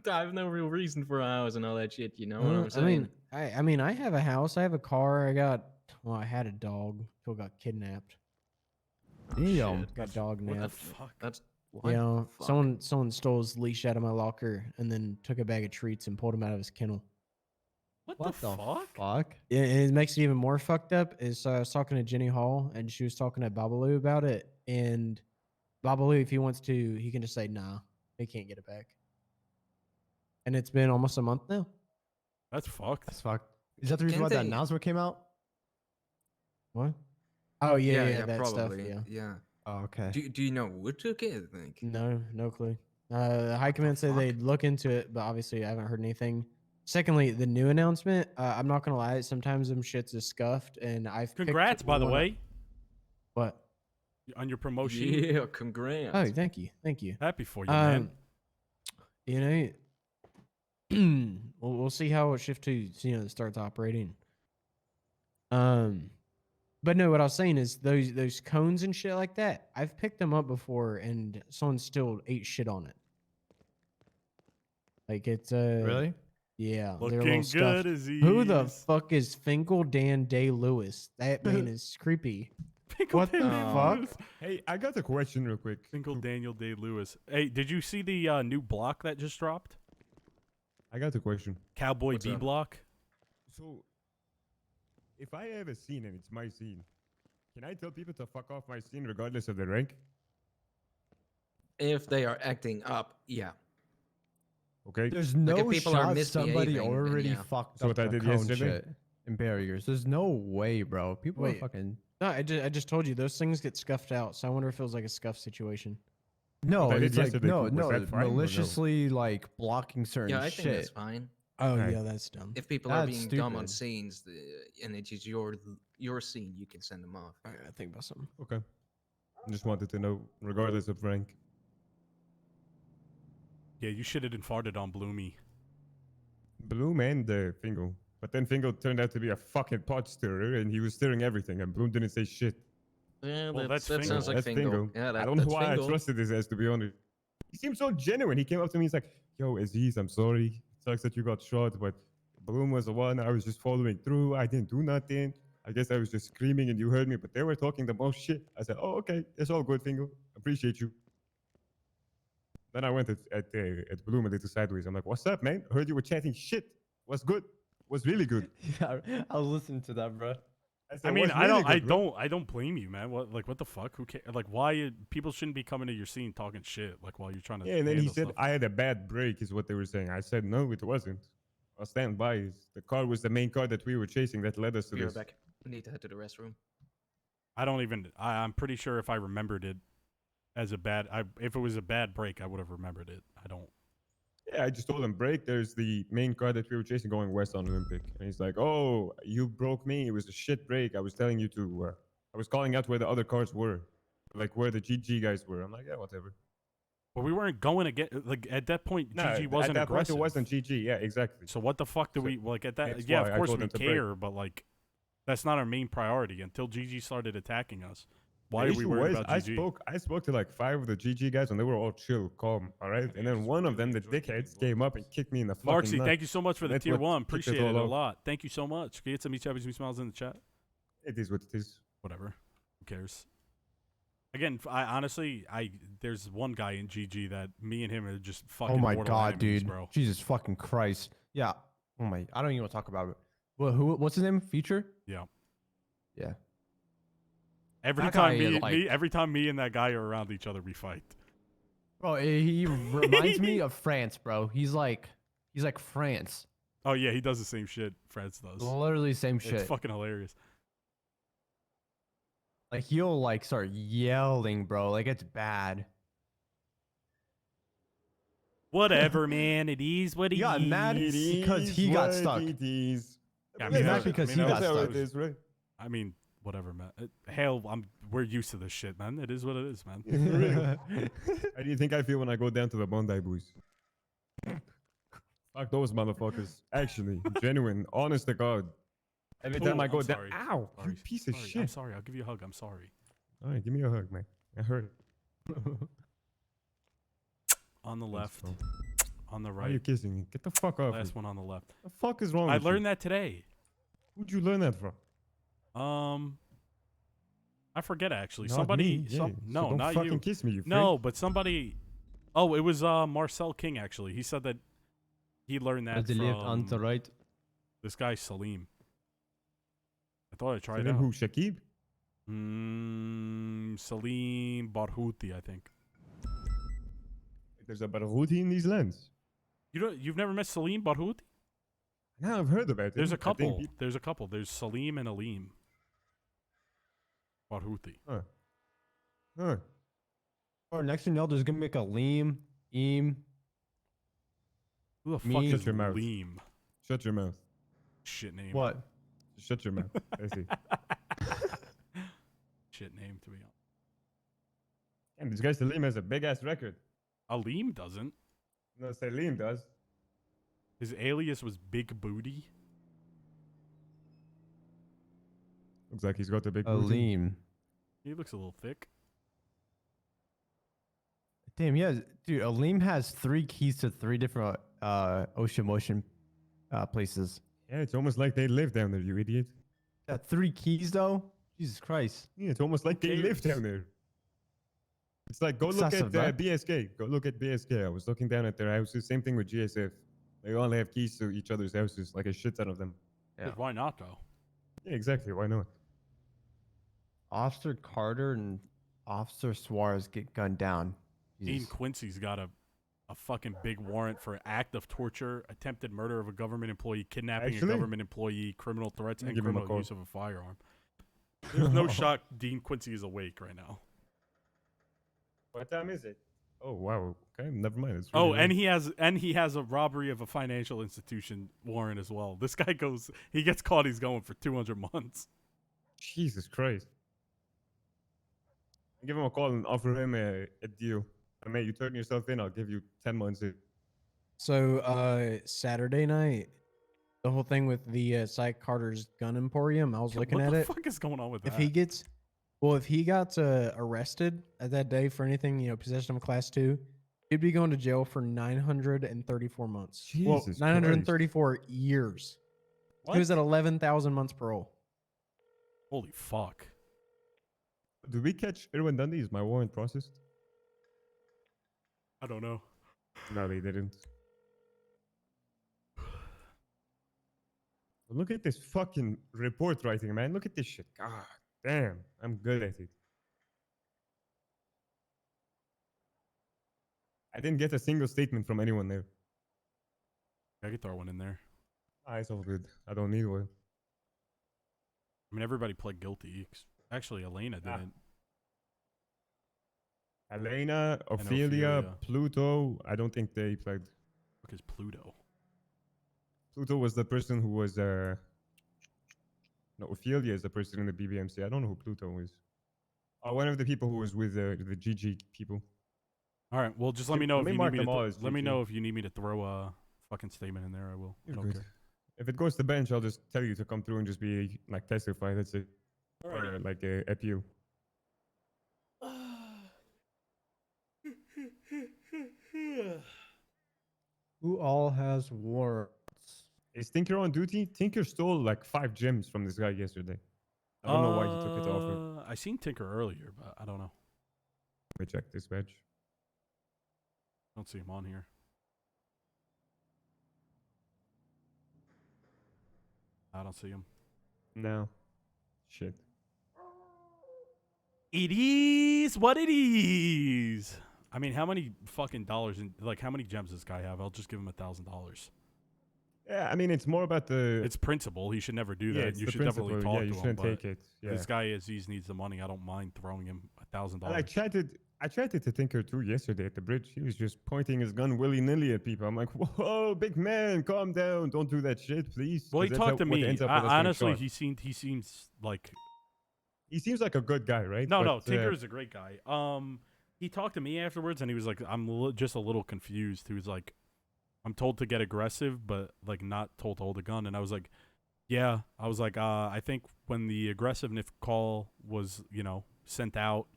I have no real reason for a house and all that shit. You know what I'm saying? I mean, I have a house. I have a car. I had a dog. Phil got kidnapped. Damn. Got dog What the napped. fuck? That's what? Yeah, the fuck? someone stole his leash out of my locker and then took a bag of treats and pulled him out of his kennel. What the fuck? Yeah, and it makes it even more fucked up is I was talking to Jenny Hall and she was talking to Babalu about it, and Babalu, if he wants to, he can just say nah, he can't get it back. And it's been almost a month now. That's fucked. That's fucked. Is that the reason why that announcement came out? What? Oh yeah, yeah, that probably. stuff. Yeah. Oh, okay. Do you know who took it? I think. No clue. The high command said they'd look into it, but obviously I haven't heard anything. Secondly, the new announcement, I'm not gonna lie, sometimes them shits is scuffed, and I've Congrats, by the way. What? On your promotion. Yeah, congrats. Oh, thank you. Happy for you, man. You know, we'll see how shift 2 starts operating. But no, what I was saying is those cones and shit like that, I've picked them up before and someone still ate shit on it. Like it's Really? Yeah, they're Looking little stuffed. good as Who the fuck is Finkel Dan Day Lewis? That man is creepy. What the fuck? Hey, I got a question real quick. Finkel Daniel Day Lewis. Hey, did you see the new block that just dropped? I got a question. Cowboy What's B up? block. So, if I have a scene and it's my scene, can I tell people to fuck off my scene regardless of their rank? If they are acting up, yeah. Okay. There's Like, no if people are shot somebody misbehaving, then already yeah. fucked So up what I the did cone yesterday? shit and barriers. There's no way, bro. People Wait. are fucking. No, I just told you those things get scuffed out, so I wonder if it was like a scuff situation. No, What I did it's like yesterday, no, was no, that fine or no? maliciously like blocking certain Yeah, I think that's shit. fine. Oh Right. yeah, that's dumb. If people are That's being dumb on stupid. scenes and it is your scene, you can send them off. All right, I think about something. Okay. I just wanted to know, regardless of rank. Yeah, you should have farted on Bloomy. Bloom and Fingal. But then Fingal turned out to be a fucking pot stirrer and he was stirring everything and Bloom didn't say shit. Yeah, Well, that that's sounds like That's Fingal. Yeah, I don't know that's why Fingal. I trusted his ass, to be honest. He seemed so genuine. He came up to me, he's like, yo, Aziz, I'm sorry. It sucks that you got shot, but Bloom was the one. I was just following through. I didn't do nothing. I guess I was just screaming and you heard me, but they were talking the most shit. I said, oh, okay, it's all good, Fingal. Appreciate you. Then I went at Bloom a little sideways. I'm like, what's up, man? I heard you were chatting shit. What's good? What's really good? Yeah, I was listening to that, bro. said, I mean, "What's really good, bro?" I don't blame you, man. What the fuck? Who cares? Like, why people shouldn't be coming to your scene talking shit like while you're trying to. Yeah, and then he handle said stuff. I had a bad break, is what they were saying. I said no, it wasn't. I'll stand by. The car was the main car that we were chasing that led us to Be right this. back. We need to head to the restroom. I don't even. I'm pretty sure if I remembered it as a bad, if it was a bad break, I would have remembered it. I don't. Yeah, I just told him break. There's the main car that we were chasing going west on Olympic, and he's like, "Oh, you broke me. It was a shit break. I was telling you to. I was calling out where the other cars were, like where the GG guys were." I'm like, "Yeah, whatever." But we weren't going to get like at that point. No, GG wasn't at that aggressive. point it wasn't GG. Yeah, exactly. So what the fuck do So we like at that? that's Yeah, why of I course told we them to break. care, but like that's not our main priority until GG started attacking us. Why The are we issue worried was, about GG? I spoke to like 5 of the GG guys, and they were all chill, calm, all right. And then one of them, the dickheads, came up and kicked me in the fucking Marksy, nuts. thank you so much for the That's tier what 1. kicked it Appreciate it all a off. lot. Thank you so much. Can you get some chubby smiles in the chat? It is what it is. Whatever. Who cares? Again, I honestly, there's one guy in GG that me and him are just fucking. Oh my mortal god, enemies, dude! bro. Jesus fucking Christ! Yeah. Oh my! I don't even want to talk about it. Well, what's his name? Feature? Yeah. Yeah. Every That time guy, every time me and that guy are around each other, we fight. Bro, he reminds me of France, bro. He's like France. Oh yeah, he does the same shit France does. Literally same shit. It's fucking hilarious. Like he'll like start yelling, bro. Like it's bad. Whatever, man. It is what it is. He got mad because he got stuck. Yeah, He's mad because he got stuck. Right? I mean, whatever, man. Hell, we're used to this shit, man. It is what it is, man. How do you think I feel when I go down to the Bondi boys? Fuck those motherfuckers. Actually, genuine, honest to God. Every time I go down, ow, you piece of shit. I'm sorry. I'll give you a hug. I'm sorry. All right, give me a hug, man. I heard it. On the left. On the Why are you right. kissing me? Get the fuck off. Last one on the left. The fuck is wrong I with you? learned that today. Who'd you learn that from? I forget actually. Not Somebody. me, yeah. No, So don't not fucking you. kiss me, you No, freak. but somebody. Oh, it was Marcel King actually. He said that he learned that The left from on the right. this guy Salim. I thought I'd try it Salim out. who? Shakib? Salim Barhouti, I think. There's a Barghouti in these lands. You've never met Salim Barhouti? No, I've heard about it. There's a I think couple. he- There's a couple. There's Salim and Alim Barhouti. Huh. Or next thing you know, there's gonna be like a Leem, Eam. Who the fuck Me. is Shut your mouth. Leem? Shut your mouth. Shit name. What? Shut your mouth. I see. Shit name to be honest. And this guy Salim has a big ass record. Alim doesn't. No, Salim does. His alias was Big Booty. Looks like he's got a big booty. Aleem. He looks a little thick. Damn, yeah, dude. Aleem has 3 keys to 3 different ocean motion places. Yeah, it's almost like they live down there, you idiot. Yeah, 3 keys though. Jesus Christ. Yeah, it's almost like they live down there. It's like, go look at Excessive, right? BSK. Go look at BSK. I was looking down at their houses. Same thing with GSF. They all have keys to each other's houses, like a shit ton of them. Yeah. Why not though? Yeah, exactly. Why not? Officer Carter and Officer Suarez get gunned down. Dean Jesus. Quincy's got a fucking big warrant for act of torture, attempted murder of a government employee, kidnapping Actually? a government employee, criminal threats, Let me and give him a criminal call. use of a firearm. There's no shock Dean Quincy is awake right now. What time is it? Oh wow. Okay, never mind. It's Oh, really and late. he has a robbery of a financial institution warrant as well. This guy he gets caught, he's going for 200 months. Jesus Christ. Give him a call and offer him a deal. Mate, you turn yourself in, I'll give you 10 months in. So Saturday night, the whole thing with the Psych Carter's gun emporium, I was looking what at the it. fuck is going on with that? If he got arrested at that day for anything, possession of a class 2, he'd be going to jail for 934 months. Jesus 934 years. What? He was at 11,000 months parole. Holy fuck. Did we catch Irwin Dundee? Is my warrant processed? I don't know. No, they didn't. Look at this fucking report writing, man. Look at this shit. God damn, I'm good at it. I didn't get a single statement from anyone there. I could throw one in there. Ah, it's all good. I don't need one. I mean, everybody pled guilty. Actually, Elena didn't. Elena, And Ophelia, Pluto. I don't think they played. What is Pluto? Pluto was the person who was. No, Ophelia is the person in the BBMC. I don't know who Pluto is. Oh, one of the people who was with the GG people. All right. Well, just let me know if you need me to. Let me GG. know if you need me to throw a fucking statement in there. I will. I You're don't good. care. If it goes to bench, I'll just tell you to come through and just be like testify. That's it. Or like a appeal. Who all has warrants? Is Tinker on duty? Tinker stole like 5 gems from this guy yesterday. I don't know why he took it off him. I seen Tinker earlier, but I don't know. Let me check this badge. Don't see him on here. I don't see him. No. Shit. It is what it is. I mean, how many fucking dollars and like how many gems does this guy have? I'll just give him $1,000. Yeah, I mean, it's more about the... It's principle. He should never do Yeah, that. it's You the should definitely principle. talk Yeah, you to him. shouldn't But take it. Yeah. this guy Aziz needs the money. I don't mind throwing him $1,000. And I chatted to Tinker too yesterday at the bridge. He was just pointing his gun willy-nilly at people. I'm like, whoa, big man, calm down. Don't do that shit, please. Well, he 'Cause talked to that's what me. ends up with us getting Honestly, shot. he seems like... He seems like a good guy, right? No, But, Tinker is a great guy. He talked to me afterwards, and he was like, I'm just a little confused. He was like, I'm told to get aggressive, but like not told to hold a gun. And I was like, yeah. I was like, I think when the aggressiveness call was, sent out,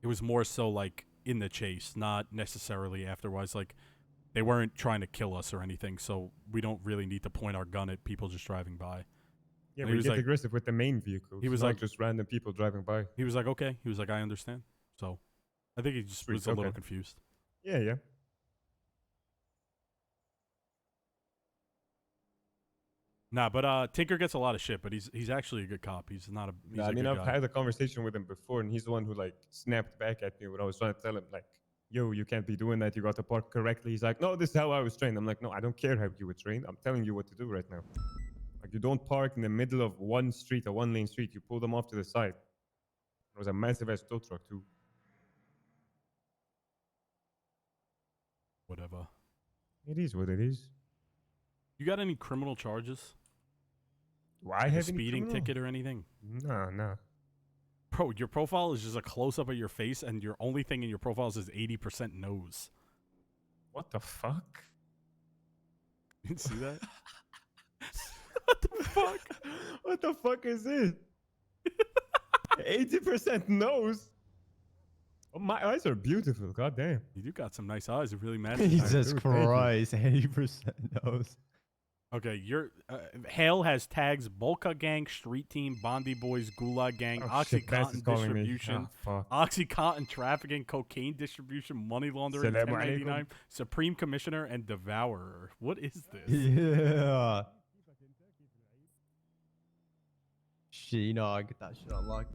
it was more so like in the chase, not necessarily afterwards. Like they weren't trying to kill us or anything, so we don't really need to point our gun at people just driving by. Yeah, And but he you was get like, aggressive with the main vehicles. he was not like- just random people driving by. He was like, okay. He was like, I understand. So I think he just Sweet, was a little okay. confused. Yeah, yeah. Nah, but Tinker gets a lot of shit, but he's actually a good cop. He's not a. He's No, a I mean, good I've guy. had a conversation with him before, and he's the one who like snapped back at me when I was trying to tell him like, "Yo, you can't be doing that. You got to park correctly." He's like, "No, this is how I was trained." I'm like, "No, I don't care how you were trained. I'm telling you what to do right now. Like, you don't park in the middle of one street, a one-lane street. You pull them off to the side." It was a massive ass tow truck too. Whatever. It is what it is. You got any criminal charges? Why Like a have any speeding criminal? ticket or anything? No. Bro, your profile is just a close up of your face, and your only thing in your profile is 80% nose. What the fuck? You didn't see that? What the fuck? What the fuck is this? 80% nose. Oh, my eyes are beautiful. God damn. You do got some nice eyes. It really match. Jesus Dude, thank you. Christ, 80% knows. Okay, your Hale has tags: Bolka Gang, Street Team, Bondi Boys, Gulag Gang, Oh, shit, Bass is OxyContin calling me. distribution, Ah, fuck. OxyContin trafficking, cocaine distribution, money laundering, Assalamu 1099, Supreme Commissioner, and Devourer. What is this? Yeah. Shit, I get that shit unlocked,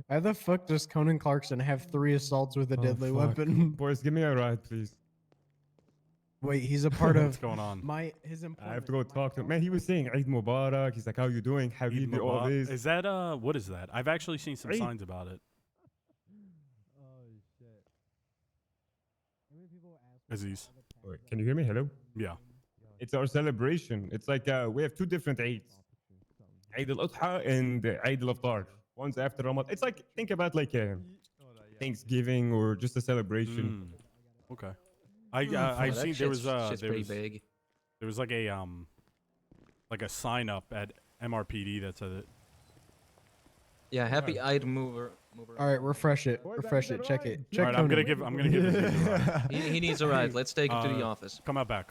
Why the fuck does Conan Clarkson have 3 assaults with a Oh, deadly fuck. weapon? Boys, give me a ride, please. Wait, he's a part of What's going on? his employment. I have to go talk to him. Man, he was saying Eid Mubarak. He's like, how you doing? How Eid you do all Mubarak. this? Is that what is that? I've actually seen some Eid. signs about it. Oh, shit. Aziz. Wait, can you hear me? Hello? Yeah. It's our celebration. It's like we have 2 different Eids. Eid al-Adha and Eid al-Iftar. One's after Ramadan. It's like, think about like Thanksgiving or just a celebration. Okay. I've seen there was shit's there pretty was, big. there was like a sign up at MRPD that said it. Yeah, happy Eid mover. All right, refresh it. Refresh it. Check it. Check All right, I'm Conan. gonna give Aziz a ride. He needs a ride. Let's take him to the office. Come out back.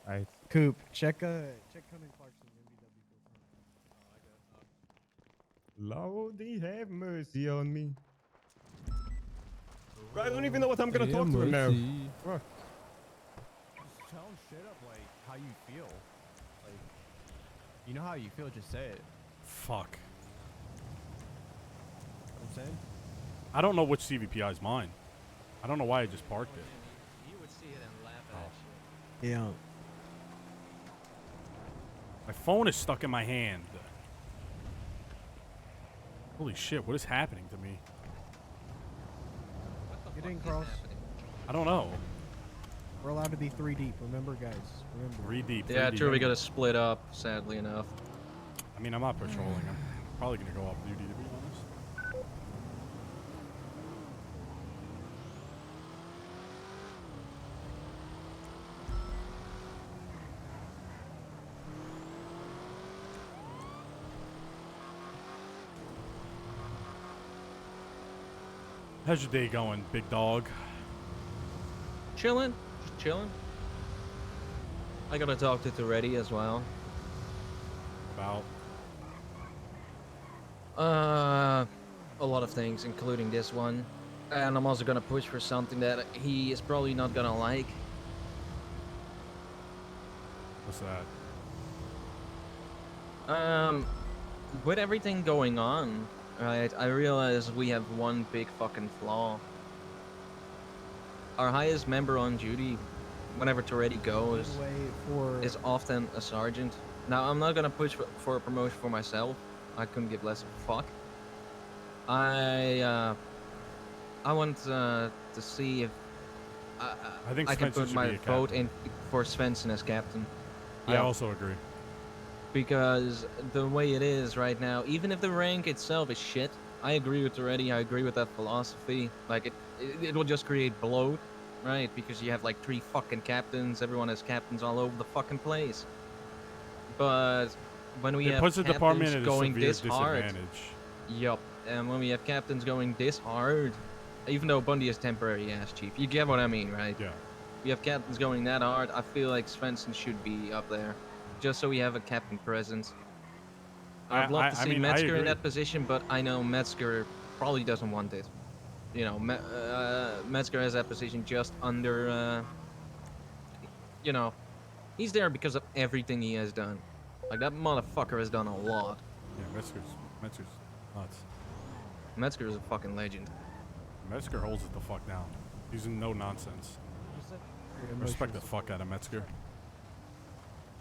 Right. Coop, check Conan Clarkson. Lordy, have mercy on me. Bro, I don't even know what I'm gonna talk to him now. Fuck. Just tell him straight up, like, how you feel. Like, you know how you feel, just say it. Fuck. You know what I'm saying? I don't know which CVPI is mine. I don't know why I just parked it. You would see it and laugh at Oh. shit. Yeah. My phone is stuck in my hand. Holy shit! What is happening to me? Get in, Cross. I don't know. We're allowed to be 3 deep. Remember, guys. Remember. 3 deep. Yeah, 3D. true. We gotta split up. Sadly enough. I mean, I'm not patrolling. I'm probably gonna go off duty to be honest. How's your day going, big dog? Chilling, just chilling. I gotta talk to Toretti as well. About? A lot of things, including this one. And I'm also gonna push for something that he is probably not gonna like. What's that? With everything going on, right, I realize we have one big fucking flaw. Our highest member on duty, whenever Toretti goes, is often a sergeant. Now, I'm not gonna push for a promotion for myself. I couldn't give less of a fuck. I want to see if I think I can Svensson put should my be a vote captain. in for Svensson as captain. I also agree. Because the way it is right now, even if the rank itself is shit, I agree with Toretti. I agree with that philosophy. Like it will just create bloat, right? Because you have like 3 fucking captains. Everyone has captains all over the fucking place. But when we It have puts the department captains at a going severe this hard, disadvantage. yup. And when we have captains going this hard, even though Bundy is temporary ass chief, you get what I mean, right? Yeah. We have captains going that hard. I feel like Svensson should be up there, just so we have a captain presence. I'd love to see Metzger in that position, but I know Metzger probably doesn't want it. You know, Metzger has that position just under, you know, he's there because of everything he has done. Like, that motherfucker has done a lot. Yeah, Metzger's nuts. Metzger is a fucking legend. Metzger holds it the fuck down. He's no nonsense. Respect the fuck out of Metzger.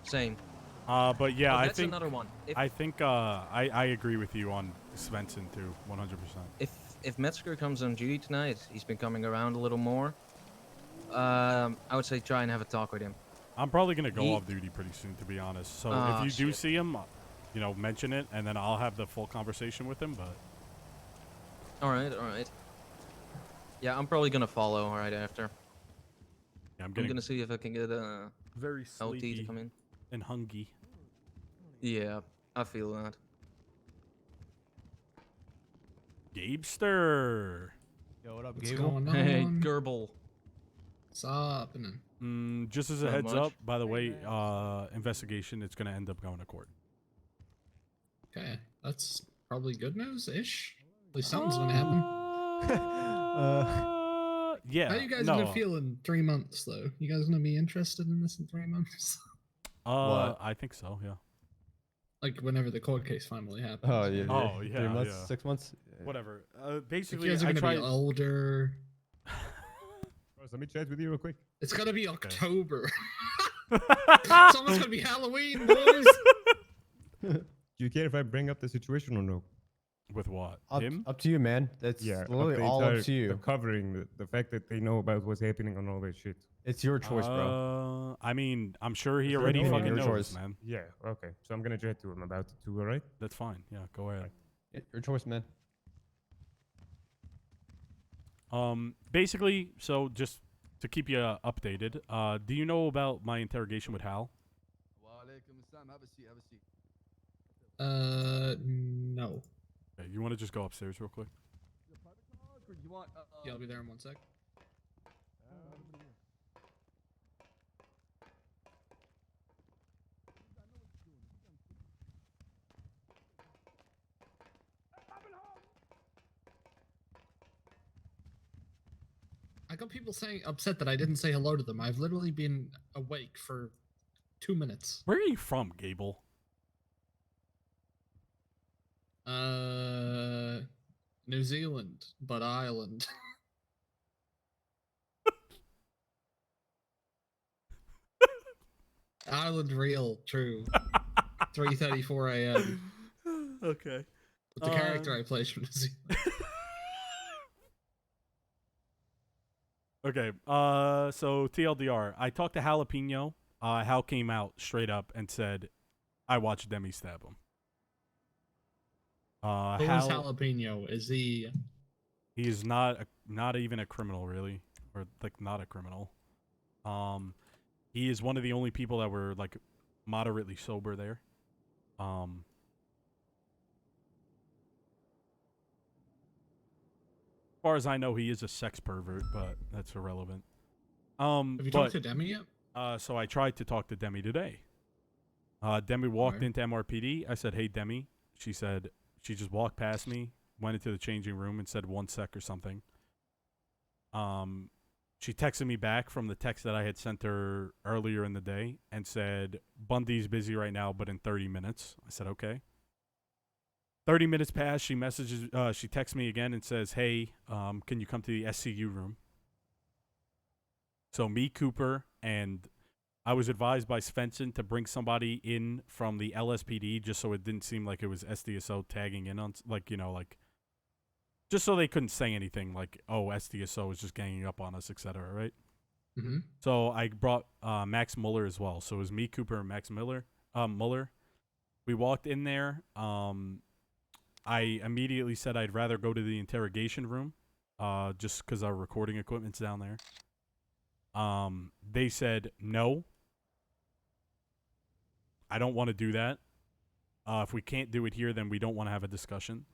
Same. But yeah, I that's think another one. I think I agree with you on Svensson too, 100%. If Metzger comes on duty tonight, he's been coming around a little more. I would say try and have a talk with him. I'm probably gonna go off duty pretty soon, to be honest. So if you do see him, you know, mention it, and then I'll have the full conversation with him. But all right. Yeah, I'm probably gonna follow right after. Yeah, I'm gonna see if I can get a very LT to come in. And hungry. Yeah, I feel that. Gabester. Yo, what up, What's Gable? going on? Hey, Gerbil. What's happening? Just as a Not heads much. up, by the way, investigation, it's gonna end up going to court. Okay, that's probably good news-ish. At least something's gonna happen. Yeah. How you guys gonna feel in 3 months, though? You guys gonna be interested in this in 3 months? What? I think so. Yeah. Like whenever the court case finally happens. Oh yeah. Oh yeah. 3 months, yeah. 6 months. Whatever. Like Basically, you guys are I gonna tried. be older. Let me chat with you real quick. It's gonna be October. It's almost gonna be Halloween, boys. Do you care if I bring up the situation or no? With what? Up to you, man. That's literally all up to you. The covering, the fact that they know about what's happening and all that shit. It's your choice, bro. I mean, I'm sure he It's already your fucking knows, choice. man. Yeah. Okay. So I'm gonna chat to him about it too. All right. That's fine. Yeah. Go ahead. Your choice, man. Basically, so just to keep you updated, do you know about my interrogation with Hal? No. Okay, you want to just go upstairs real quick? Yeah, I'll be there in 1 sec. I got people saying upset that I didn't say hello to them. I've literally been awake for 2 minutes. Where are you from, Gable? New Zealand, but Ireland. Ireland real, true. 3:34 a.m. Okay. With the character I play from New Zealand. Okay, so TLDR, I talked to Jalapeno. Hal came out straight up and said, I watched Demi stab him. Who is Jalapeno? Is he... He is not even a criminal, really. Or, like, not a criminal. He is one of the only people that were, like, moderately sober there. far as I know, he is a sex pervert, but that's irrelevant. Have you talked to Demi yet? So I tried to talk to Demi today. Demi walked into MRPD. I said, "Hey, Demi." She said she just walked past me, went into the changing room, and said 1 sec or something. She texted me back from the text that I had sent her earlier in the day and said, "Bundy's busy right now, but in 30 minutes." I said, "Okay." 30 minutes pass. She messages. She texts me again and says, "Hey, can you come to the SCU room?" So me, Cooper, and I was advised by Svensson to bring somebody in from the LSPD just so it didn't seem like it was SDSO tagging in on, like, you know, like, just so they couldn't say anything like, "Oh, SDSO is just ganging up on us," etc. Right? Mm-hmm. So I brought Max Muller as well. So it was me, Cooper, and Max Muller. We walked in there. I immediately said I'd rather go to the interrogation room, just because our recording equipment's down there. They said, "No, I don't want to do that. If we can't do it here, then we don't want to have a discussion."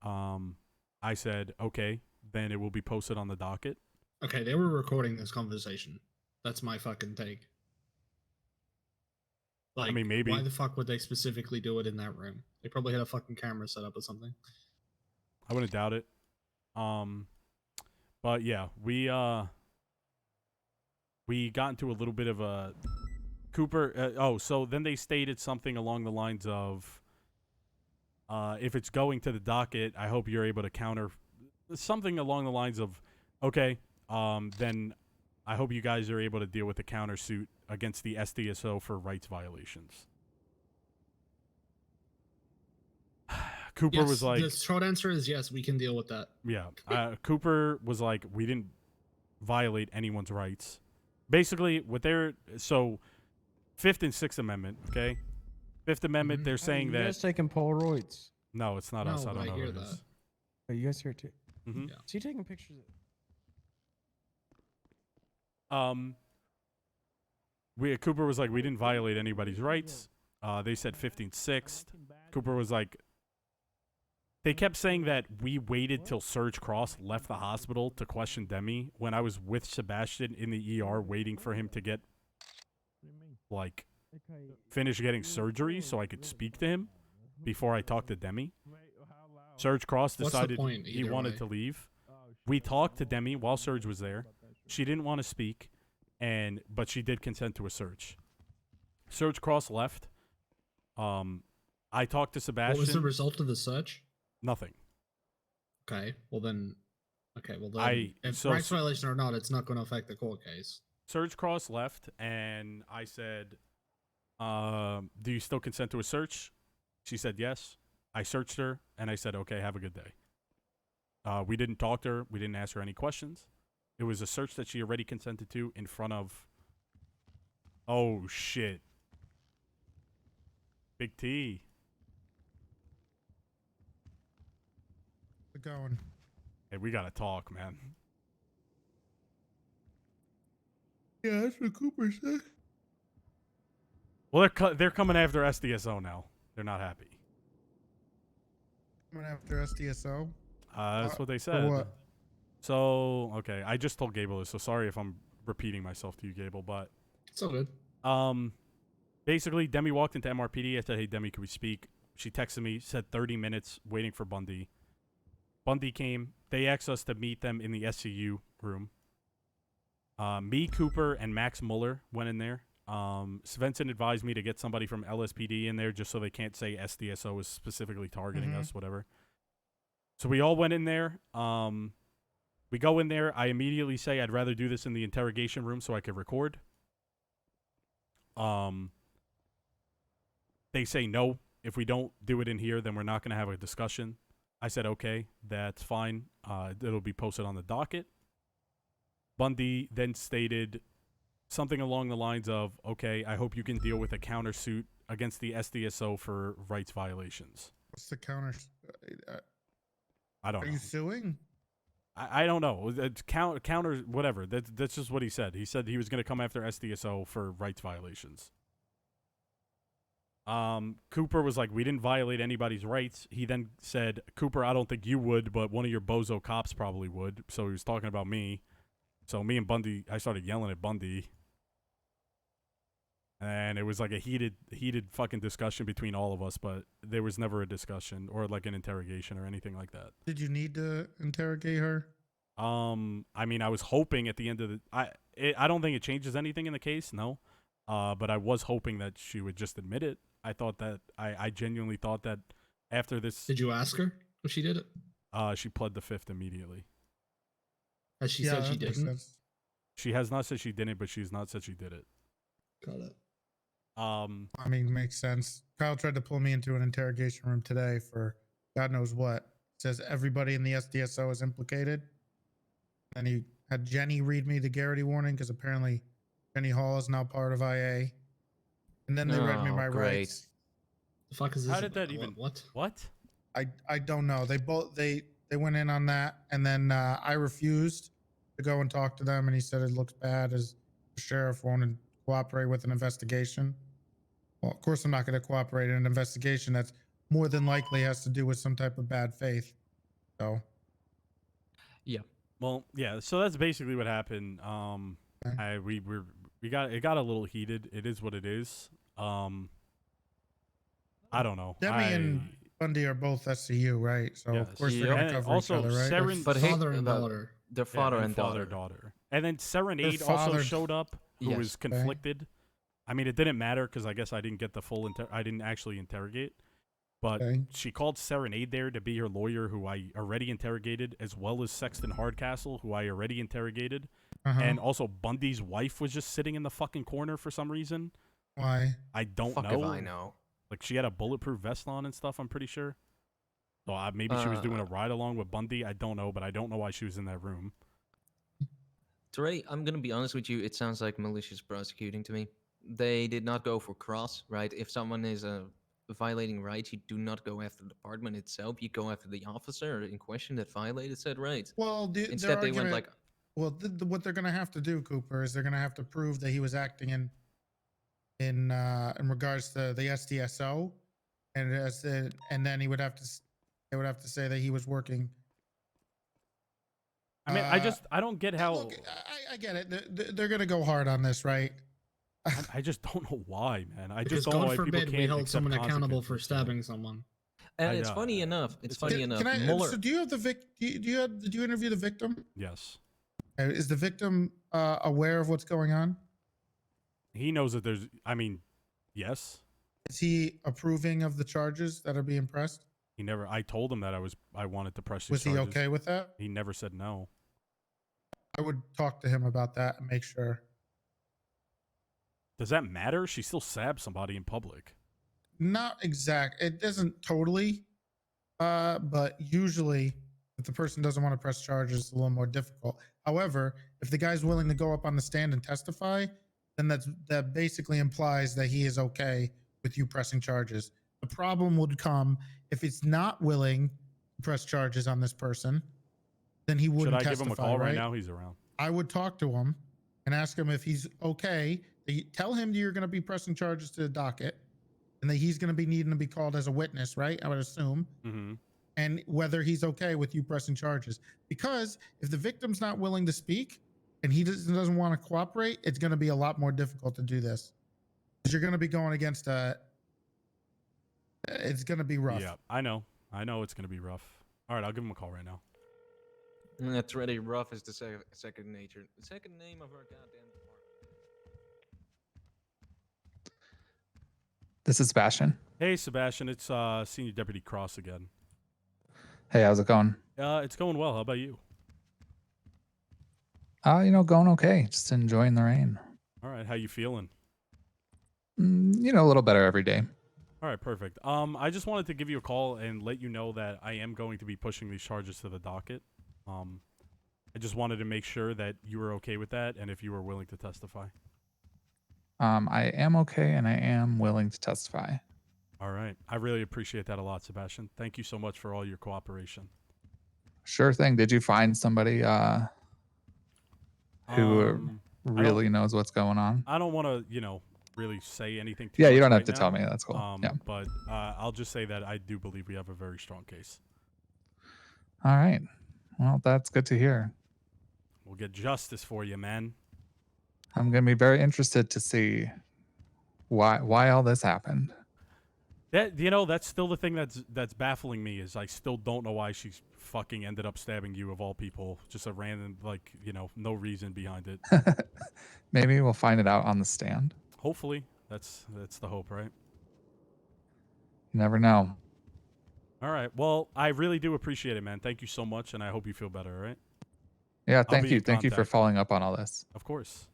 I said, "Okay, then it will be posted on the docket." Okay, they were recording this conversation. That's my fucking take. Like, I mean, maybe. Why the fuck would they specifically do it in that room? They probably had a fucking camera set up or something. I wouldn't doubt it. But yeah, we got into a little bit of a Cooper. So then they stated something along the lines of, if it's going to the docket, I hope you're able to counter something along the lines of, okay, then I hope you guys are able to deal with the countersuit against the SDSO for rights violations. Cooper Yes, was like, the short answer is yes, we can deal with that. yeah. Cooper was like, we didn't violate anyone's rights. Basically, what they're, so Fifth and Sixth Amendment, okay? Fifth Amendment, they're saying you that. guys taking Polaroids? No, it's not us. I don't know hear who it that. is. Are you guys here too? Mm-hmm. Yeah. Is he taking pictures? Cooper was like, we didn't violate anybody's rights. They said 15th, 6th. Cooper was like, they kept saying that we waited till Serge Cross left the hospital to question Demi when I was with Sebastian in the ER waiting for him to get, like, finish getting surgery so I could speak to him before I talked to Demi. Serge Cross decided he wanted to leave. We talked to Demi while Serge was there. She didn't want to speak, but she did consent to a search. Serge Cross left. I talked to Sebastian. What was the result of the search? Nothing. Okay, well then, if rights violation or not, it's not going to affect the court case. Serge Cross left, and I said, "Do you still consent to a search?" She said yes. I searched her, and I said, "Okay, have a good day." We didn't talk to her. We didn't ask her any questions. It was a search that she already consented to in front of. Oh shit! Big T. How's it going? Hey, we gotta talk, man. Yeah, that's what Cooper said. Well, they're coming after SDSO now. They're not happy. Coming after SDSO? That's what they said. For what? So, okay, I just told Gable this, so sorry if I'm repeating myself to you, Gable, but... It's all good. Basically, Demi walked into MRPD. I said, "Hey, Demi, can we speak?" She texted me, said 30 minutes, waiting for Bundy. Bundy came. They asked us to meet them in the SCU room. Me, Cooper, and Max Muller went in there. Svensson advised me to get somebody from LSPD in there just so they can't say SDSO is specifically targeting us, whatever. So we all went in there. We go in there. I immediately say I'd rather do this in the interrogation room so I could record. They say no. If we don't do it in here, then we're not going to have a discussion. I said, okay, that's fine. It'll be posted on the docket. Bundy then stated something along the lines of, okay, I hope you can deal with a countersuit against the SDSO for rights violations. What's the counter? I don't know. Are you suing? I don't know. It's counter, whatever. That's just what he said. He said he was going to come after SDSO for rights violations. Cooper was like, we didn't violate anybody's rights. He then said, Cooper, I don't think you would, but one of your bozo cops probably would. So he was talking about me. So me and Bundy, I started yelling at Bundy. And it was like a heated fucking discussion between all of us, but there was never a discussion or like an interrogation or anything like that. Did you need to interrogate her? I mean, I was hoping at the end of the, I don't think it changes anything in the case, no. But I was hoping that she would just admit it. I thought that, I genuinely thought that after this. Did you ask her if she did it? She pled the fifth immediately. Has she said she didn't? She has not said she didn't, but she's not said she did it. Got it. I mean, makes sense. Kyle tried to pull me into an interrogation room today for God knows what. Says everybody in the SDSO is implicated. And he had Jenny read me the Garrity warning because apparently Jenny Hall is now part of IA. And then they read me my rights. The fuck is this? How did that even? What? What? I don't know. They went in on that, and then I refused to go and talk to them, and he said it looks bad as the sheriff won't cooperate with an investigation. Well, of course I'm not going to cooperate in an investigation that's more than likely has to do with some type of bad faith. So. Yeah. Well, yeah. So that's basically what happened. We got a little heated. It is what it is. I don't know. Demi and Bundy are both SCU, right? So of course they're going to cover also each other, right? Father and daughter. Their father and daughter. And then Serenade also showed up, who was conflicted. I mean, it didn't matter because I guess I didn't get the full. I didn't actually interrogate, but she called Serenade there to be her lawyer, who I already interrogated, as well as Sexton Hardcastle, who I already interrogated, and also Bundy's wife was just sitting in the fucking corner for some reason. Why? I don't Fuck know. if I know. Like she had a bulletproof vest on and stuff. I'm pretty sure. So maybe she was doing a ride along with Bundy. I don't know, but I don't know why she was in that room. Trey, I'm gonna be honest with you. It sounds like malicious prosecuting to me. They did not go for cross, right? If someone is violating rights, you do not go after the department itself. You go after the officer in question that violated said rights. Well, instead they went like. Well, what they're going to have to do, Cooper, is they're going to have to prove that he was acting in regards to the SDSO, and then they would have to say that he was working. I mean, I don't get how. Look, I get it. They're going to go hard on this, right? I just don't know why, man. I Because just don't know God why people forbid can't we hold accept someone accountable for consequences. stabbing someone. And it's funny enough. It's funny enough. So do you have the did you interview the victim? Yes. Is the victim aware of what's going on? He knows that there's. I mean, yes. Is he approving of the charges that are being pressed? He never. I told him that I wanted to press. Was he charges. okay with that? He never said no. I would talk to him about that and make sure. Does that matter? She still stabbed somebody in public. Not exact. It doesn't totally. But usually, if the person doesn't want to press charges, it's a little more difficult. However, if the guy's willing to go up on the stand and testify, then that basically implies that he is okay with you pressing charges. The problem would come if it's not willing to press charges on this person, then he wouldn't testify. Should I give him a call right now? He's around. I would talk to him and ask him if he's okay. Tell him that you're going to be pressing charges to the docket and that he's going to be needing to be called as a witness, right? I would assume. Mm-hmm. And whether he's okay with you pressing charges. Because if the victim's not willing to speak and he doesn't want to cooperate, it's going to be a lot more difficult to do this. Because you're going to be going against it's going to be rough. Yeah, I know it's going to be rough. All right, I'll give him a call right now. That's really rough is the second nature. The second name of our goddamn department. This is Sebastian. Hey, Sebastian, it's Senior Deputy Cross again. Hey, how's it going? It's going well. How about you? Going okay. Just enjoying the rain. All right, how you feeling? A little better every day. All right, perfect. I just wanted to give you a call and let you know that I am going to be pushing these charges to the docket. I just wanted to make sure that you were okay with that and if you were willing to testify. I am okay and I am willing to testify. All right. I really appreciate that a lot, Sebastian. Thank you so much for all your cooperation. Sure thing. Did you find somebody who really knows what's going on? I don't want to, really say anything too Yeah, much you don't have right to now. tell me. That's cool. Yeah. But I'll just say that I do believe we have a very strong case. All right. Well, that's good to hear. We'll get justice for you, man. I'm going to be very interested to see why all this happened. That's still the thing that's baffling me is I still don't know why she's fucking ended up stabbing you of all people. Just a random, no reason behind it. Maybe we'll find it out on the stand. Hopefully, that's the hope, right? You never know. All right. Well, I really do appreciate it, man. Thank you so much, and I hope you feel better. All right. Yeah. Thank you. Thank you for following up on all this. Of course.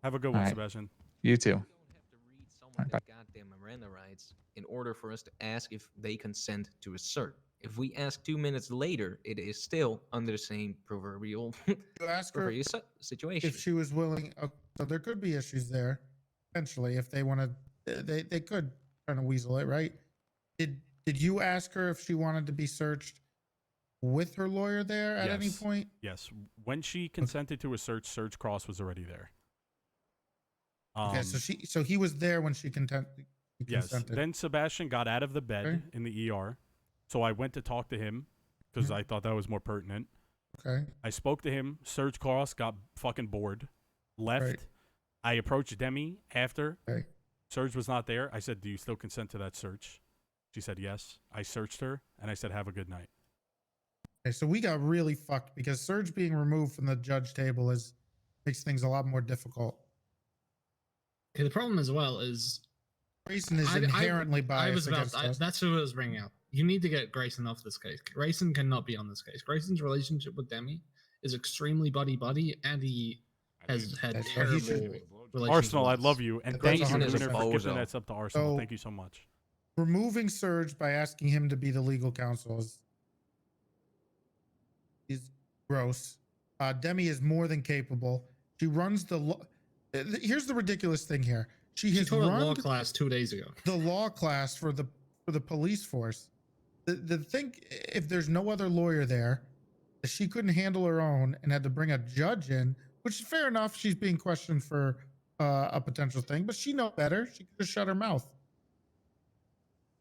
Have a good All one, right. Sebastian. You too. You don't have to read someone their goddamn Miranda rights in order for us to ask if they consent to a search. If we ask 2 minutes later, it is still under the same proverbial You ask her situation. if she was willing. So there could be issues there, potentially, if they want to. They could kind of weasel it, right? Did you ask her if she wanted to be searched with her lawyer there at any point? Yes. When she consented to a search, Surge Cross was already there. Okay, so he was there when she consented. Yes. Then Sebastian got out of the bed in the ER, so I went to talk to him because I thought that was more pertinent. Okay. I spoke to him. Surge Cross got fucking bored, left. Right. I approached Demi after. Okay. Surge was not there. I said, "Do you still consent to that search?" She said yes. I searched her and I said, "Have a good night." Okay, so we got really fucked because Surge being removed from the judge table makes things a lot more difficult. Okay, the problem as well is Grayson is inherently biased against us. That's what I was bringing up. You need to get Grayson off this case. Grayson cannot be on this case. Grayson's relationship with Demi is extremely buddy, and he has had terrible relations. Arsenal, with I us. love you, and thank you for giving that up to Arsenal. Thank you so much. Removing Surge by asking him to be the legal counsel is gross. Demi is more than capable. She runs the here's the ridiculous thing here. She has taught a run law class 2 days ago. The law class for the police force. The thing, if there's no other lawyer there, she couldn't handle her own and had to bring a judge in, which is fair enough. She's being questioned for a potential thing, but she knows better. She could have shut her mouth.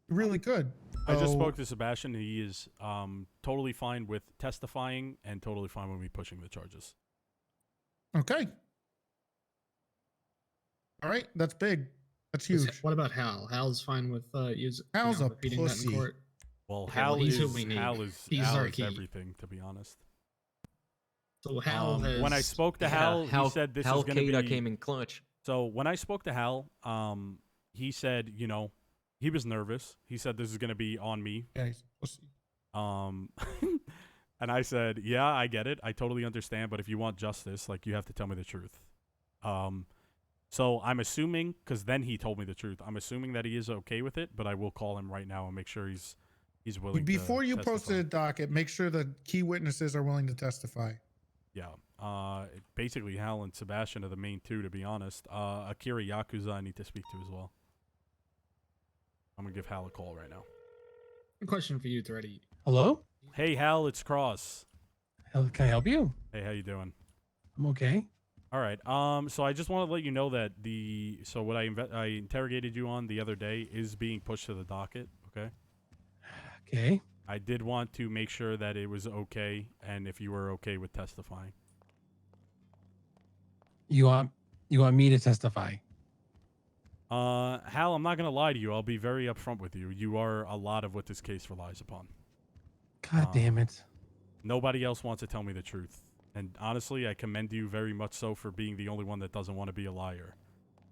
She really could. I just spoke to Sebastian. He is totally fine with testifying and totally fine with me pushing the charges. Okay. All right, that's big. That's huge. What about Hal? Hal's fine with Hal's a repeating pussy. that in court. Well, Okay, Hal he's is who we need. Hal is our key. everything, to be honest. So Hal has. When I spoke to Hal, he said this is going to be. Came in clutch. So when I spoke to Hal, he said, he was nervous. He said this is going to be on me. Yeah, he's a pussy. And I said, yeah, I get it. I totally understand. But if you want justice, you have to tell me the truth. So I'm assuming, because then he told me the truth, I'm assuming that he is okay with it, but I will call him right now and make sure he's willing Before to you testify. posted a docket, make sure the key witnesses are willing to testify. Yeah. Basically, Hal and Sebastian are the main two, to be honest. Akira Yakuza I need to speak to as well. I'm going to give Hal a call right now. A question for you, Thready. Hello? Hey, Hal, it's Cross. Can I help you? Hey, how you doing? I'm okay. All right. So I just want to let you know that what I interrogated you on the other day is being pushed to the docket. Okay. Okay. I did want to make sure that it was okay, and if you were okay with testifying. You want me to testify? Hal, I'm not gonna lie to you. I'll be very upfront with you. You are a lot of what this case relies upon. God damn it. Nobody else wants to tell me the truth. And honestly, I commend you very much so for being the only one that doesn't want to be a liar.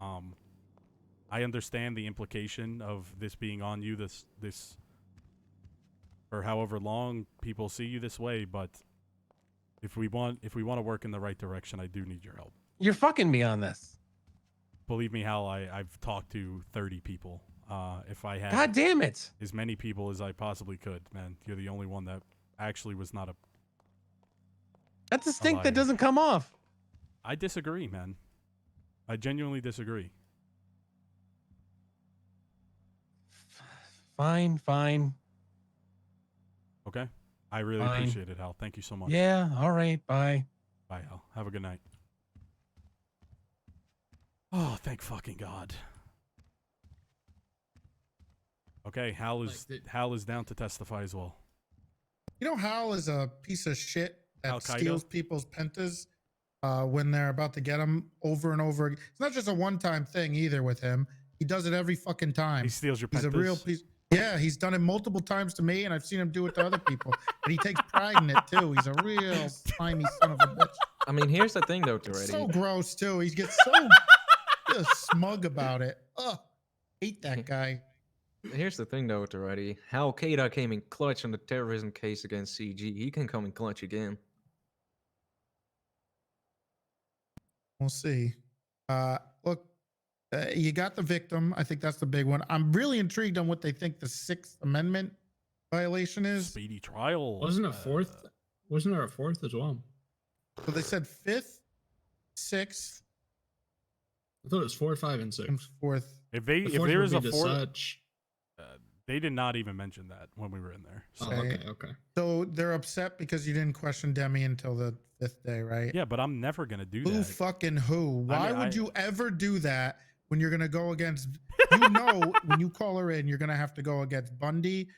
I understand the implication of this being on you, this for however long people see you this way, but if we want to work in the right direction, I do need your help. You're fucking me on this. Believe me, Hal, I've talked to 30 people. If I had God damn it. as many people as I possibly could, man, you're the only one that actually was not a That's a stink that doesn't come off. I disagree, man. I genuinely disagree. Fine. Okay. I really Fine. appreciate it, Hal. Thank you so much. Yeah, all right, bye. Bye, Hal. Have a good night. Oh, thank fucking God. Okay, Hal is down to testify as well. You know, Hal is a piece of shit that Al-Qaeda? steals people's pentas when they're about to get them over and over. It's not just a one-time thing either with him. He does it every fucking time. He steals your He's a real pentas? piece. Yeah, he's done it multiple times to me, and I've seen him do it to other people. But he takes pride in it too. He's a real slimy son of a bitch. I mean, here's the thing, though, Toretti. So gross too. He gets so just smug about it. Ugh, hate that guy. Here's the thing, though, Toretti. Al-Qaeda came in clutch on the terrorism case against CG. He can come in clutch again. We'll see. Look, you got the victim. I think that's the big one. I'm really intrigued on what they think the 6th Amendment violation is. Speedy trial. Wasn't a 4th? Wasn't there a 4th as well? So they said 5th, 6th. I thought it was 4, 5, and 6. 4th. If there is a 4th, they did not even mention that when we were in there. So. Oh, okay. So they're upset because you didn't question Demi until the 5th day, right? Yeah, but I'm never gonna do Who that. fucking who? Why would you ever do that when you're gonna go against? You know, when you call her in, you're gonna have to go against Bundy,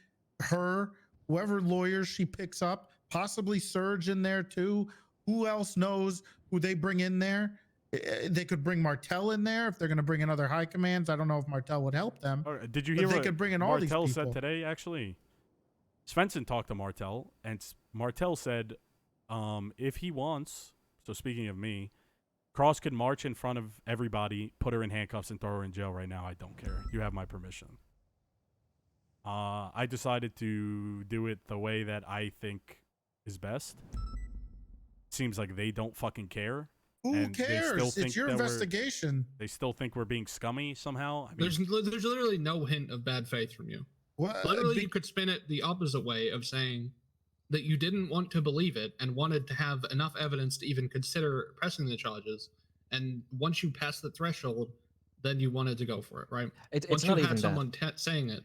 her, whoever lawyers she picks up, possibly Surge in there too. Who else knows who they bring in there? They could bring Martel in there if they're going to bring in other high commands. I don't know if Martel would help them. Did you but hear they what could bring in all these Martel people. said today? Actually, Svensson talked to Martel, and Martel said, if he wants. So speaking of me, Cross could march in front of everybody, put her in handcuffs, and throw her in jail right now. I don't care. You have my permission. I decided to do it the way that I think is best. Seems like they don't fucking care. Who and cares? It's your investigation. They still think we're being scummy somehow. I mean, There's literally no hint of bad faith from you. What? Literally, you could spin it the opposite way of saying that you didn't want to believe it and wanted to have enough evidence to even consider pressing the charges. And once you passed the threshold, then you wanted to go for it, right? It's once not you even had that. someone saying it.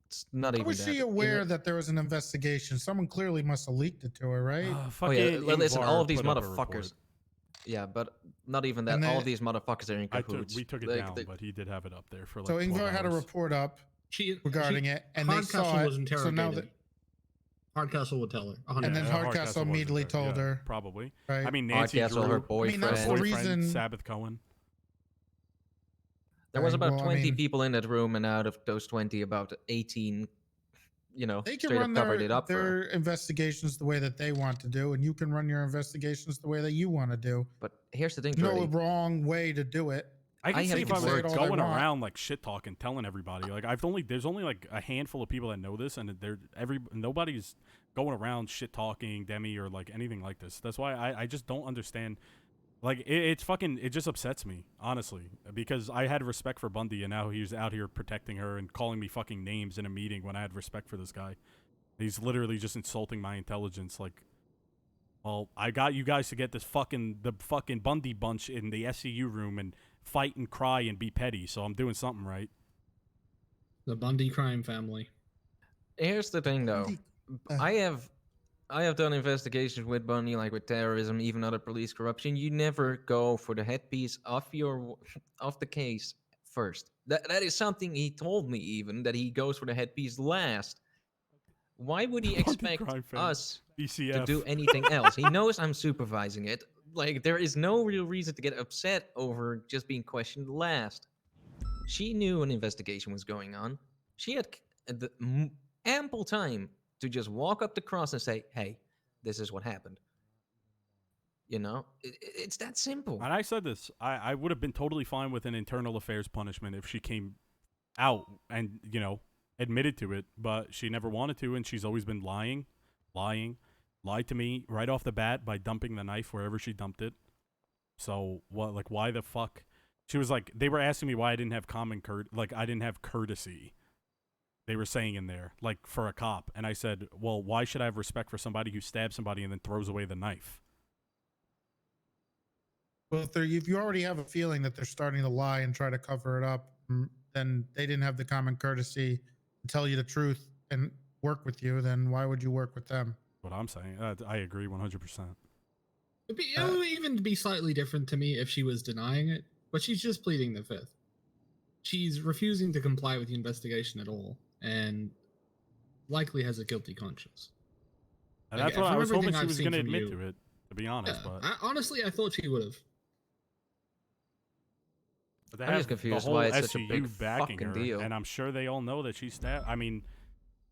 It's not How even was that. she aware that there was an investigation? Someone clearly must have leaked it to her, right? Oh, yeah. Listen, all of these put up a motherfuckers. report. Yeah, but not even that. And All they- of these motherfuckers are in cahoots. We took it Like, down, but he did have it up there for like So 12 Ingvar had a hours. report up regarding it, and they saw Hardcastle it. was So interrogated. now that, Hardcastle would tell her. and then Hardcastle wasn't immediately there. told Yeah, her. Probably. Right? I mean, Nancy Hardcastle, Drew, her boyfriend. that's the reason- Sabbath Cohen. There was Right, about well, I 20 mean- people in that room, and out of those 20, about 18, They can straight run up covered it up for her. their investigations the way that they want to do, and you can run your investigations the way that you want to do. But here's the thing, No Jordy. wrong way to do it. I can I see have if to I was say it all they going want. around like shit talking, telling everybody. Like there's only like a handful of people that know this, and nobody's going around shit talking Demi or like anything like this. That's why I just don't understand. Like it just upsets me, honestly, because I had respect for Bundy, and now he's out here protecting her and calling me fucking names in a meeting when I had respect for this guy. He's literally just insulting my intelligence. Like, well, I got you guys to get the fucking Bundy bunch in the SCU room and fight and cry and be petty, so I'm doing something right. The Bundy crime family. Here's the thing, though. I have done investigations with Bundy, like with terrorism, even other police corruption. You never go for the headpiece of the case first. That is something he told me, even, that he goes for the headpiece last. Why would he expect us to do anything else? He knows I'm supervising it. Like, there is no real reason to get upset over just being questioned last. She knew an investigation was going on. She had ample time to just walk up to Cross and say, hey, this is what happened. You know, it's that simple. And I said this. I would have been totally fine with an internal affairs punishment if she came out and, admitted to it, but she never wanted to, and she's always been lied to me right off the bat by dumping the knife wherever she dumped it. So what? Like, why the fuck? She was like, they were asking me why I didn't have I didn't have courtesy. They were saying in there, like, for a cop, and I said, well, why should I have respect for somebody who stabs somebody and then throws away the knife? Well, if you already have a feeling that they're starting to lie and try to cover it up, then they didn't have the common courtesy to tell you the truth and work with you, then why would you work with them? What I'm saying. I agree 100%. It would even be slightly different to me if she was denying it. but she's just pleading the fifth. She's refusing to comply with the investigation at all, and likely has a guilty conscience. And that's what I was hoping she was going to admit to it, to be honest. Yeah, But honestly, I thought she would have. But I'm just confused why it's such a big backing fucking her, deal. and I'm sure they all know that she stabbed. I mean,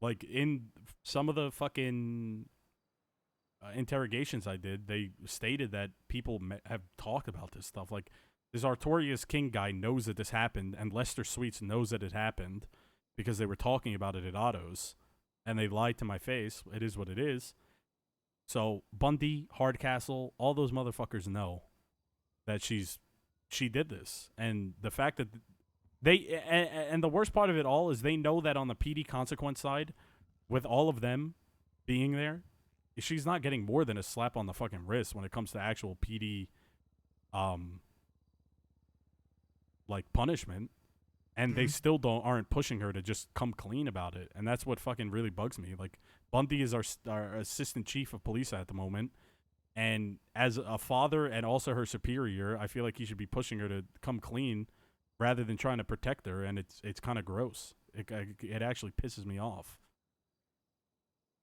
like in some of the fucking interrogations I did, they stated that people have talked about this stuff. Like this Artorias King guy knows that this happened, and Lester Sweets knows that it happened because they were talking about it at Otto's, and they lied to my face. It is what it is. So Bundy, Hardcastle, all those motherfuckers know that she did this, and the fact that and the worst part of it all is they know that on the PD consequence side, with all of them being there, she's not getting more than a slap on the fucking wrist when it comes to actual PD, like punishment, and they still aren't pushing her to just come clean about it, and that's what fucking really bugs me. Like Bundy is our assistant chief of police at the moment. And as a father and also her superior, I feel like he should be pushing her to come clean rather than trying to protect her. And it's kind of gross. It actually pisses me off.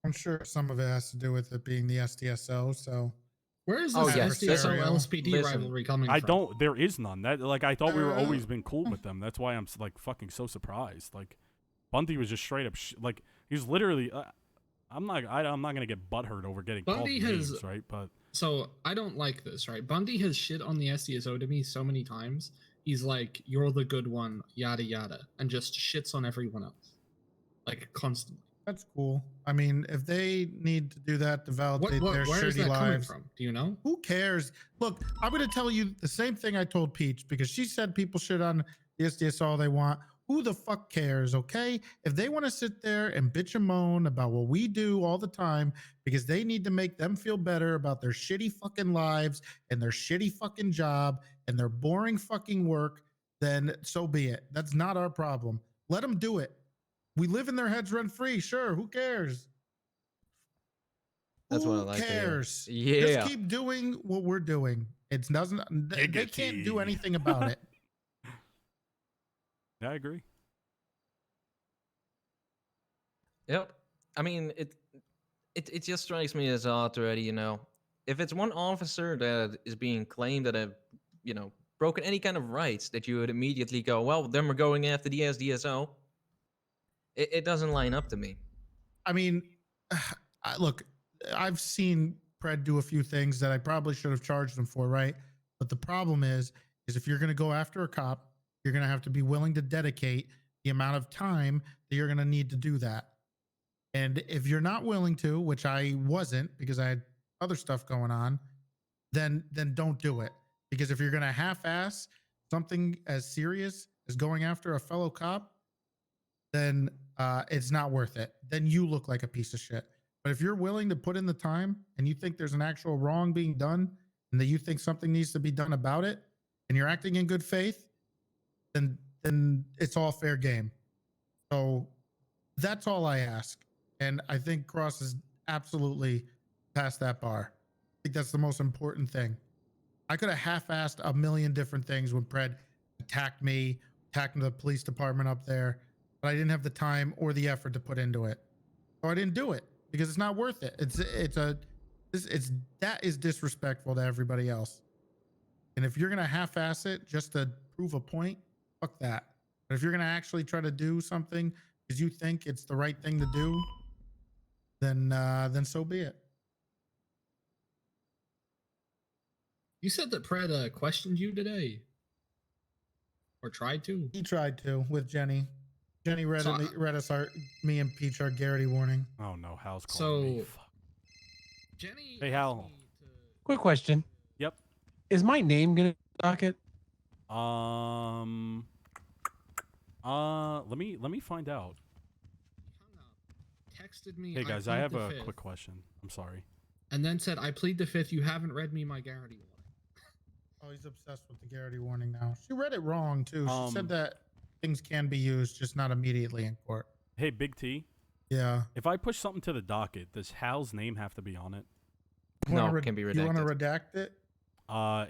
I'm sure some of it has to do with it being the SDSO. So where is this SDSO LSPD rivalry coming from? There is none. That I thought we were always been cool with them. That's why I'm like fucking so surprised. Like Bundy was just straight up like he was literally. I'm not gonna get butthurt over getting Bundy called names, right? But so I don't like this, right? Bundy has shit on the SDSO to me so many times. He's like, "You're the good one," yada yada, and just shits on everyone else, like constantly. That's cool. I mean, if they need to do that to validate their where is shitty that coming lives, from? Do you know? Who cares? Look, I'm going to tell you the same thing I told Peach because she said people shit on the SDSO all they want. Who the fuck cares, okay? If they want to sit there and bitch and moan about what we do all the time because they need to make them feel better about their shitty fucking lives and their shitty fucking job and their boring fucking work, then so be it. That's not our problem. Let them do it. We live in their heads rent free. Sure, who cares? That's who what I like. cares? Yeah. Just keep doing what we're doing. It doesn't. They can't do anything about it. Yeah, I agree. Yep. I mean, it just strikes me as odd already, you know. If it's one officer that is being claimed that have, you know, broken any kind of rights, that you would immediately go, well, then we're going after the SDSO. It doesn't line up to me. I mean, look, I've seen Pred do a few things that I probably should have charged him for, right? But the problem is if you're going to go after a cop, you're going to have to be willing to dedicate the amount of time that you're going to need to do that. And if you're not willing to, which I wasn't because I had other stuff going on, then don't do it. Because if you're going to half-ass something as serious as going after a fellow cop, then it's not worth it. Then you look like a piece of shit. But if you're willing to put in the time and you think there's an actual wrong being done and that you think something needs to be done about it and you're acting in good faith, then it's all fair game. So that's all I ask. And I think Cross is absolutely past that bar. I think that's the most important thing. I could have half-assed a million different things when Pred attacked me, attacked the police department up there, but I didn't have the time or the effort to put into it. So I didn't do it because it's not worth it. That is disrespectful to everybody else. And if you're going to half-ass it just to prove a point, fuck that. But if you're going to actually try to do something because you think it's the right thing to do, then so be it. You said that Pred questioned you today, or tried to. He tried to with Jenny. Jenny read us me and Peach our Garrity warning. Oh no, Hal's calling me. Fuck. Jenny. Hey Hal. Quick question. Yep. Is my name gonna docket? Let me find out. Texted me. Hey guys, I have a quick question. I'm sorry. And then said, "I plead the fifth. You haven't read me my Garrity warning." Oh, he's obsessed with the Garrity warning now. She read it wrong too. She said that things can be used, just not immediately in court. Hey, Big T. Yeah. If I push something to the docket, does Hal's name have to be on it? No, it can be redacted. You want to redact it?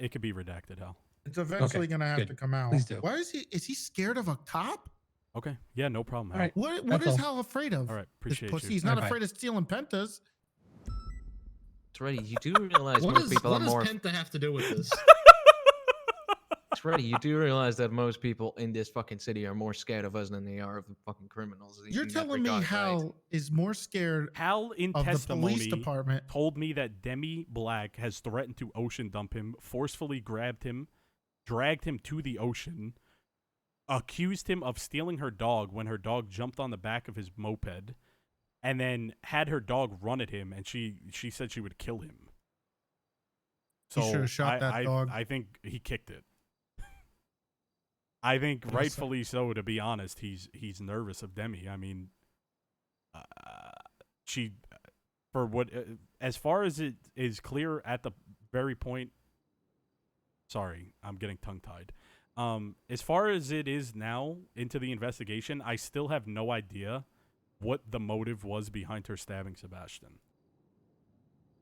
It could be redacted, Hal. It's eventually going to have to come out. Please do. Why is he scared of a cop? Okay. Yeah, no problem. All right. What is Hal afraid of? All right. This Appreciate pussy. you. He's not Bye-bye. afraid of stealing pentas. Treddy, you do realize What most does people are more. Penta have to do with this? Treddy, you do realize that most people in this fucking city are more scared of us than they are of the fucking criminals. You're in that telling me regard, Hal right? is more scared Hal in of the testimony police department. told me that Demi Black has threatened to ocean dump him, forcefully grabbed him, dragged him to the ocean, accused him of stealing her dog when her dog jumped on the back of his moped, and then had her dog run at him, and she said she would kill him. So He should have shot that dog. I think he kicked it. I think rightfully so. To be honest, he's nervous of Demi. I mean, she, for what, as far as it is clear at the very point. Sorry, I'm getting tongue tied. As far as it is now into the investigation, I still have no idea what the motive was behind her stabbing Sebastian.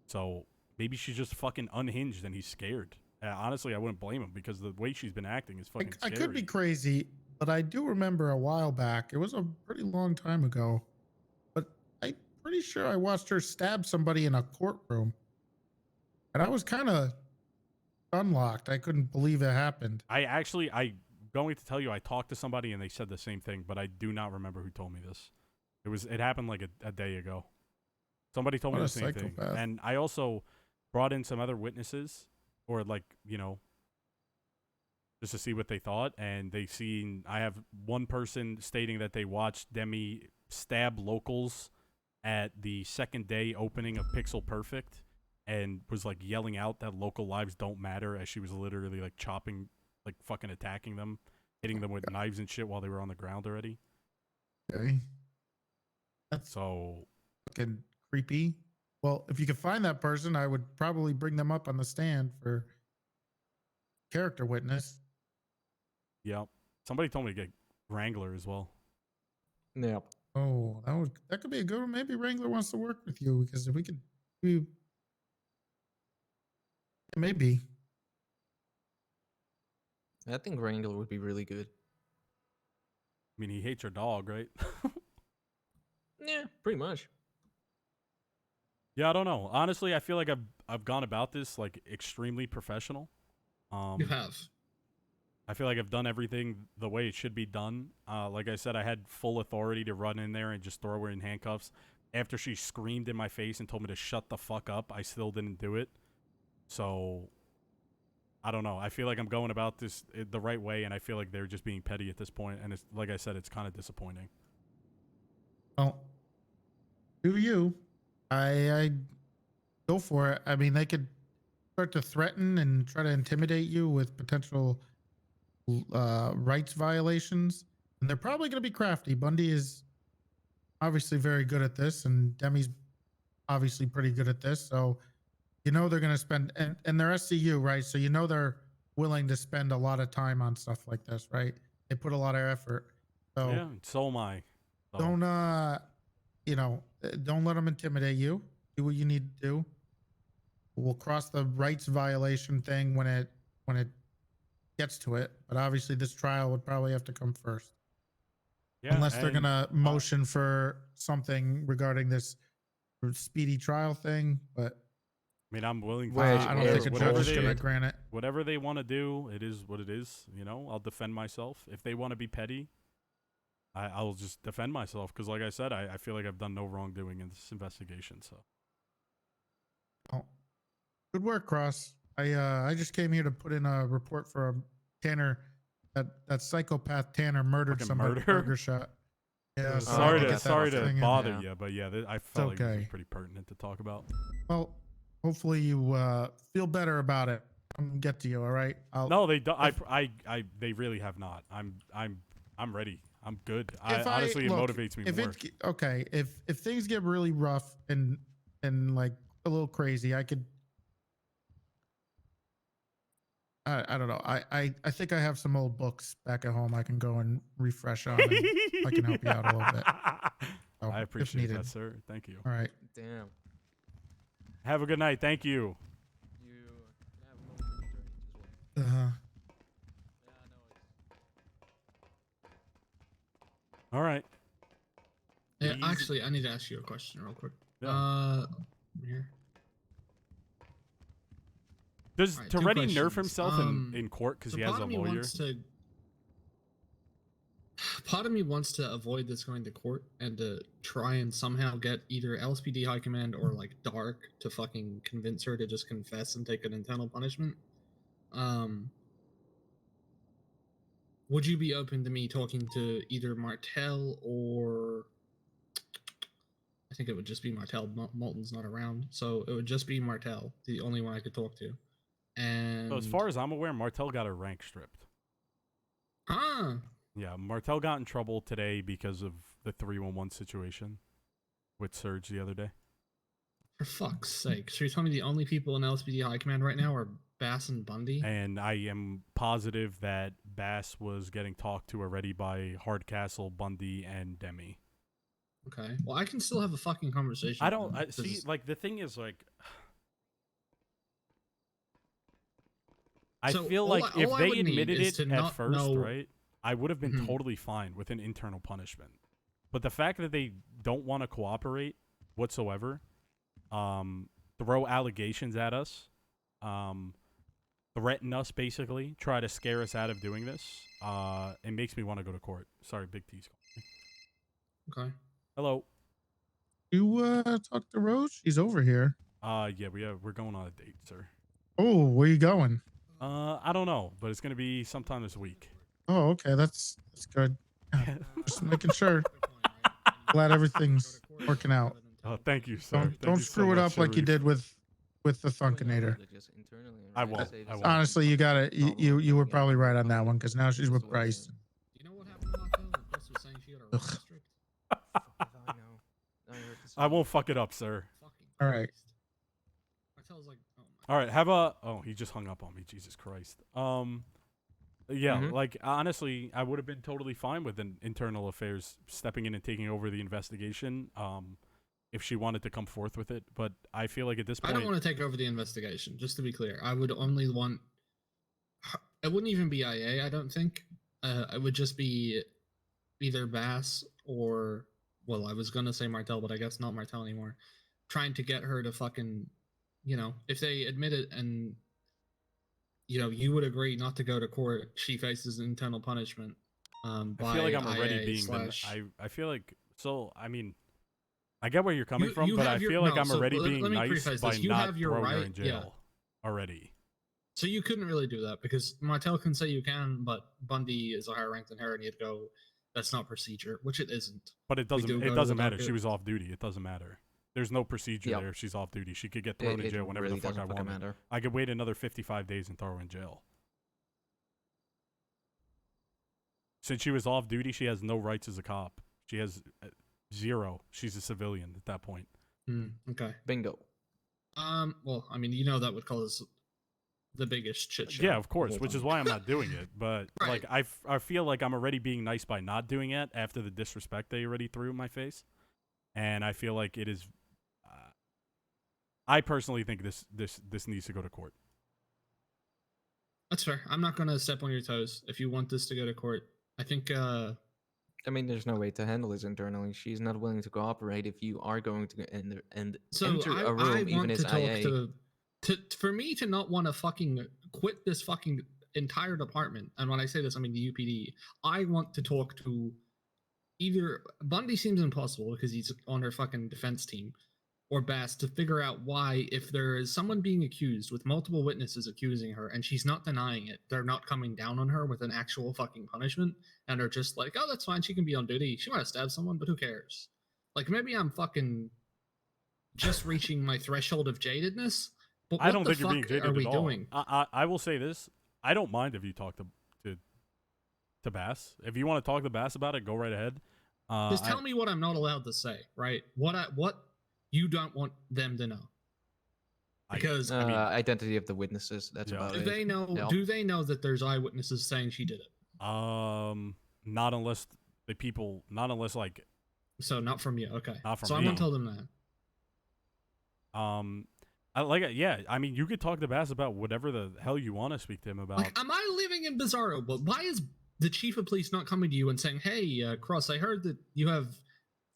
So maybe she's just fucking unhinged and he's scared. Honestly, I wouldn't blame him because the way she's been acting is fucking I scary. could be crazy, but I do remember a while back. It was a pretty long time ago, but I'm pretty sure I watched her stab somebody in a courtroom, and I was kind of unlocked. I couldn't believe it happened. I'm going to tell you, I talked to somebody and they said the same thing, but I do not remember who told me this. It happened like a day ago. Somebody told me What the a same thing. psychopath. And I also brought in some other witnesses, or just to see what they thought. And I have one person stating that they watched Demi stab locals at the second day opening of Pixel Perfect and was like yelling out that local lives don't matter as she was literally like chopping, like fucking attacking them, hitting them with knives and shit while they were on the ground already. Okay. That's so fucking creepy. Well, if you could find that person, I would probably bring them up on the stand for character witness. yeah. Somebody told me to get Wrangler as well. Yeah. Oh, that could be a good one. Maybe Wrangler wants to work with you because if we could, maybe. I think Wrangler would be really good. I mean, he hates your dog, right? Yeah, pretty much. Yeah, I don't know. Honestly, I feel like I've gone about this like extremely professional. You have. I feel like I've done everything the way it should be done. Like I said, I had full authority to run in there and just throw her in handcuffs. After she screamed in my face and told me to shut the fuck up, I still didn't do it. So, I don't know. I feel like I'm going about this the right way, and I feel like they're just being petty at this point. And it's like I said, it's kind of disappointing. Well, do you? I go for it. I mean, they could start to threaten and try to intimidate you with potential rights violations, and they're probably going to be crafty. Bundy is obviously very good at this, and Demi's obviously pretty good at this. So, they're going to spend, and they're SCU, right? So, they're willing to spend a lot of time on stuff like this, right? They put a lot of effort. So, Yeah, so am I. So. Don't let them intimidate you. Do what you need to do. We'll cross the rights violation thing when it gets to it. But obviously, this trial would probably have to come first, unless they're gonna motion for something regarding this speedy trial thing. But I mean, I'm willing to. I don't think a judge is gonna grant it. Whatever they want to do, it is what it is. I'll defend myself. If they want to be petty, I'll just defend myself because, like I said, I feel like I've done no wrongdoing in this investigation. So, good work, Cross. I just came here to put in a report for a Tanner, that psychopath Tanner murdered somebody with a burger shot. Yeah, sorry to bother you, but yeah, I felt like okay. this was pretty pertinent to talk about. Well, hopefully you feel better about it. I'm gonna get to you. All right. No, they don't. They really have not. I'm ready. I'm good. Honestly, it motivates me more. Okay, if things get really rough and like a little crazy, I could. I don't know. I think I have some old books back at home I can go and refresh on. And I can help you out a little bit. So, I appreciate that, sir. Thank you. All right. Damn. Have a good night. Thank you. All right. Yeah, actually, I need to ask you a question real quick. Yeah. Here. Does All right, Toretti two nerf questions. himself in court because he has a lawyer? Part of me wants to avoid this going to court and to try and somehow get either LSPD High Command or like Dark to fucking convince her to just confess and take an internal punishment. Would you be open to me talking to either Martel or I think it would just be Martel. Molten's not around, so it would just be Martel, the only one I could talk to. And So as far as I'm aware, Martel got her rank stripped. Yeah, Martel got in trouble today because of the 311 situation with Surge the other day. For fuck's sake. So you're telling me the only people in LSPD High Command right now are Bass and Bundy? And I am positive that Bass was getting talked to already by Hardcastle, Bundy, and Demi. Okay. Well, I can still have a fucking conversation. I don't see, like, the thing is, like, I feel like if they admitted it at first, right, I would have been totally fine with an internal punishment. But the fact that they don't want to cooperate whatsoever, throw allegations at us, threaten us, basically, try to scare us out of doing this, it makes me want to go to court. Sorry, Big T's calling. Okay. Hello. You talk to Rose? She's over here. Yeah, we're going on a date, sir. Oh, where you going? I don't know, but it's gonna be sometime this week. Oh, okay, that's good. Yeah, just making sure. Glad everything's working out. Oh, thank you, sir. Don't screw it up like you did with the Thunkinator. I won't. Honestly, you got it. You were probably right on that one because now she's with Bryce. You know what happened to Martel? Bryce was saying she had a rank strict. I won't fuck it up, sir. All right. Martel's like, oh my. All right, have a. Oh, he just hung up on me. Jesus Christ. Yeah, like honestly, I would have been totally fine with an internal affairs stepping in and taking over the investigation. If she wanted to come forth with it, but I feel like at this point, I don't want to take over the investigation. Just to be clear, I would only want. It wouldn't even be IA. I don't think. It would just be either Bass or, well, I was gonna say Martel, but I guess not Martel anymore. Trying to get her to fucking, if they admit it and, you would agree not to go to court, she faces internal punishment. I feel like I'm already being. I feel like so. I mean, I get where you're coming from, but I feel like I'm already being nice by not throwing her in jail already. So you couldn't really do that because Martel can say you can, but Bundy is a higher rank than her, and you'd go, that's not procedure, which it isn't. But it doesn't. It doesn't matter. She was off duty. It doesn't matter. There's no procedure there if she's off duty. She could get thrown in jail whenever really the fuck I wanted. I could wait another 55 days and throw her in jail. Since she was off duty, she has no rights as a cop. She has zero. She's a civilian at that point. Okay. Bingo. Well, I mean, that would cause the biggest shit show. Yeah, of course, which is why I'm not doing it. But like, I feel like I'm already being nice by not doing it after the disrespect they already threw in my face, and I feel like it is. I personally think this needs to go to court. That's fair. I'm not gonna step on your toes. If you want this to go to court, I think. I mean, there's no way to handle this internally. She's not willing to cooperate. If you are going to enter a room, even as IA. For me to not want to fucking quit this fucking entire department, and when I say this, I mean the UPD, I want to talk to either Bundy seems impossible because he's on her fucking defense team, or Bass to figure out why, if there is someone being accused with multiple witnesses accusing her and she's not denying it, they're not coming down on her with an actual fucking punishment and are just like, oh, that's fine, she can be on duty. She might have stabbed someone, but who cares? Like, maybe I'm fucking just reaching my threshold of jadedness, but I don't think you're being jaded are we at all. doing? I will say this. I don't mind if you talk to Bass. If you want to talk to Bass about it, go right ahead. Just tell me what I'm not allowed to say, right? What you don't want them to know. Because I mean, identity of the witnesses. That's about it. Do they know? Yeah. Do they know that there's eyewitnesses saying she did it? Not unless the people. Not unless like. So not from you. Okay. Not from so me. I'm gonna tell them that. I like it. Yeah, I mean, you could talk to Bass about whatever the hell you want to speak to him about. Like, am I living in Bizarro? But why is the chief of police not coming to you and saying, "Hey, Cross, I heard that you have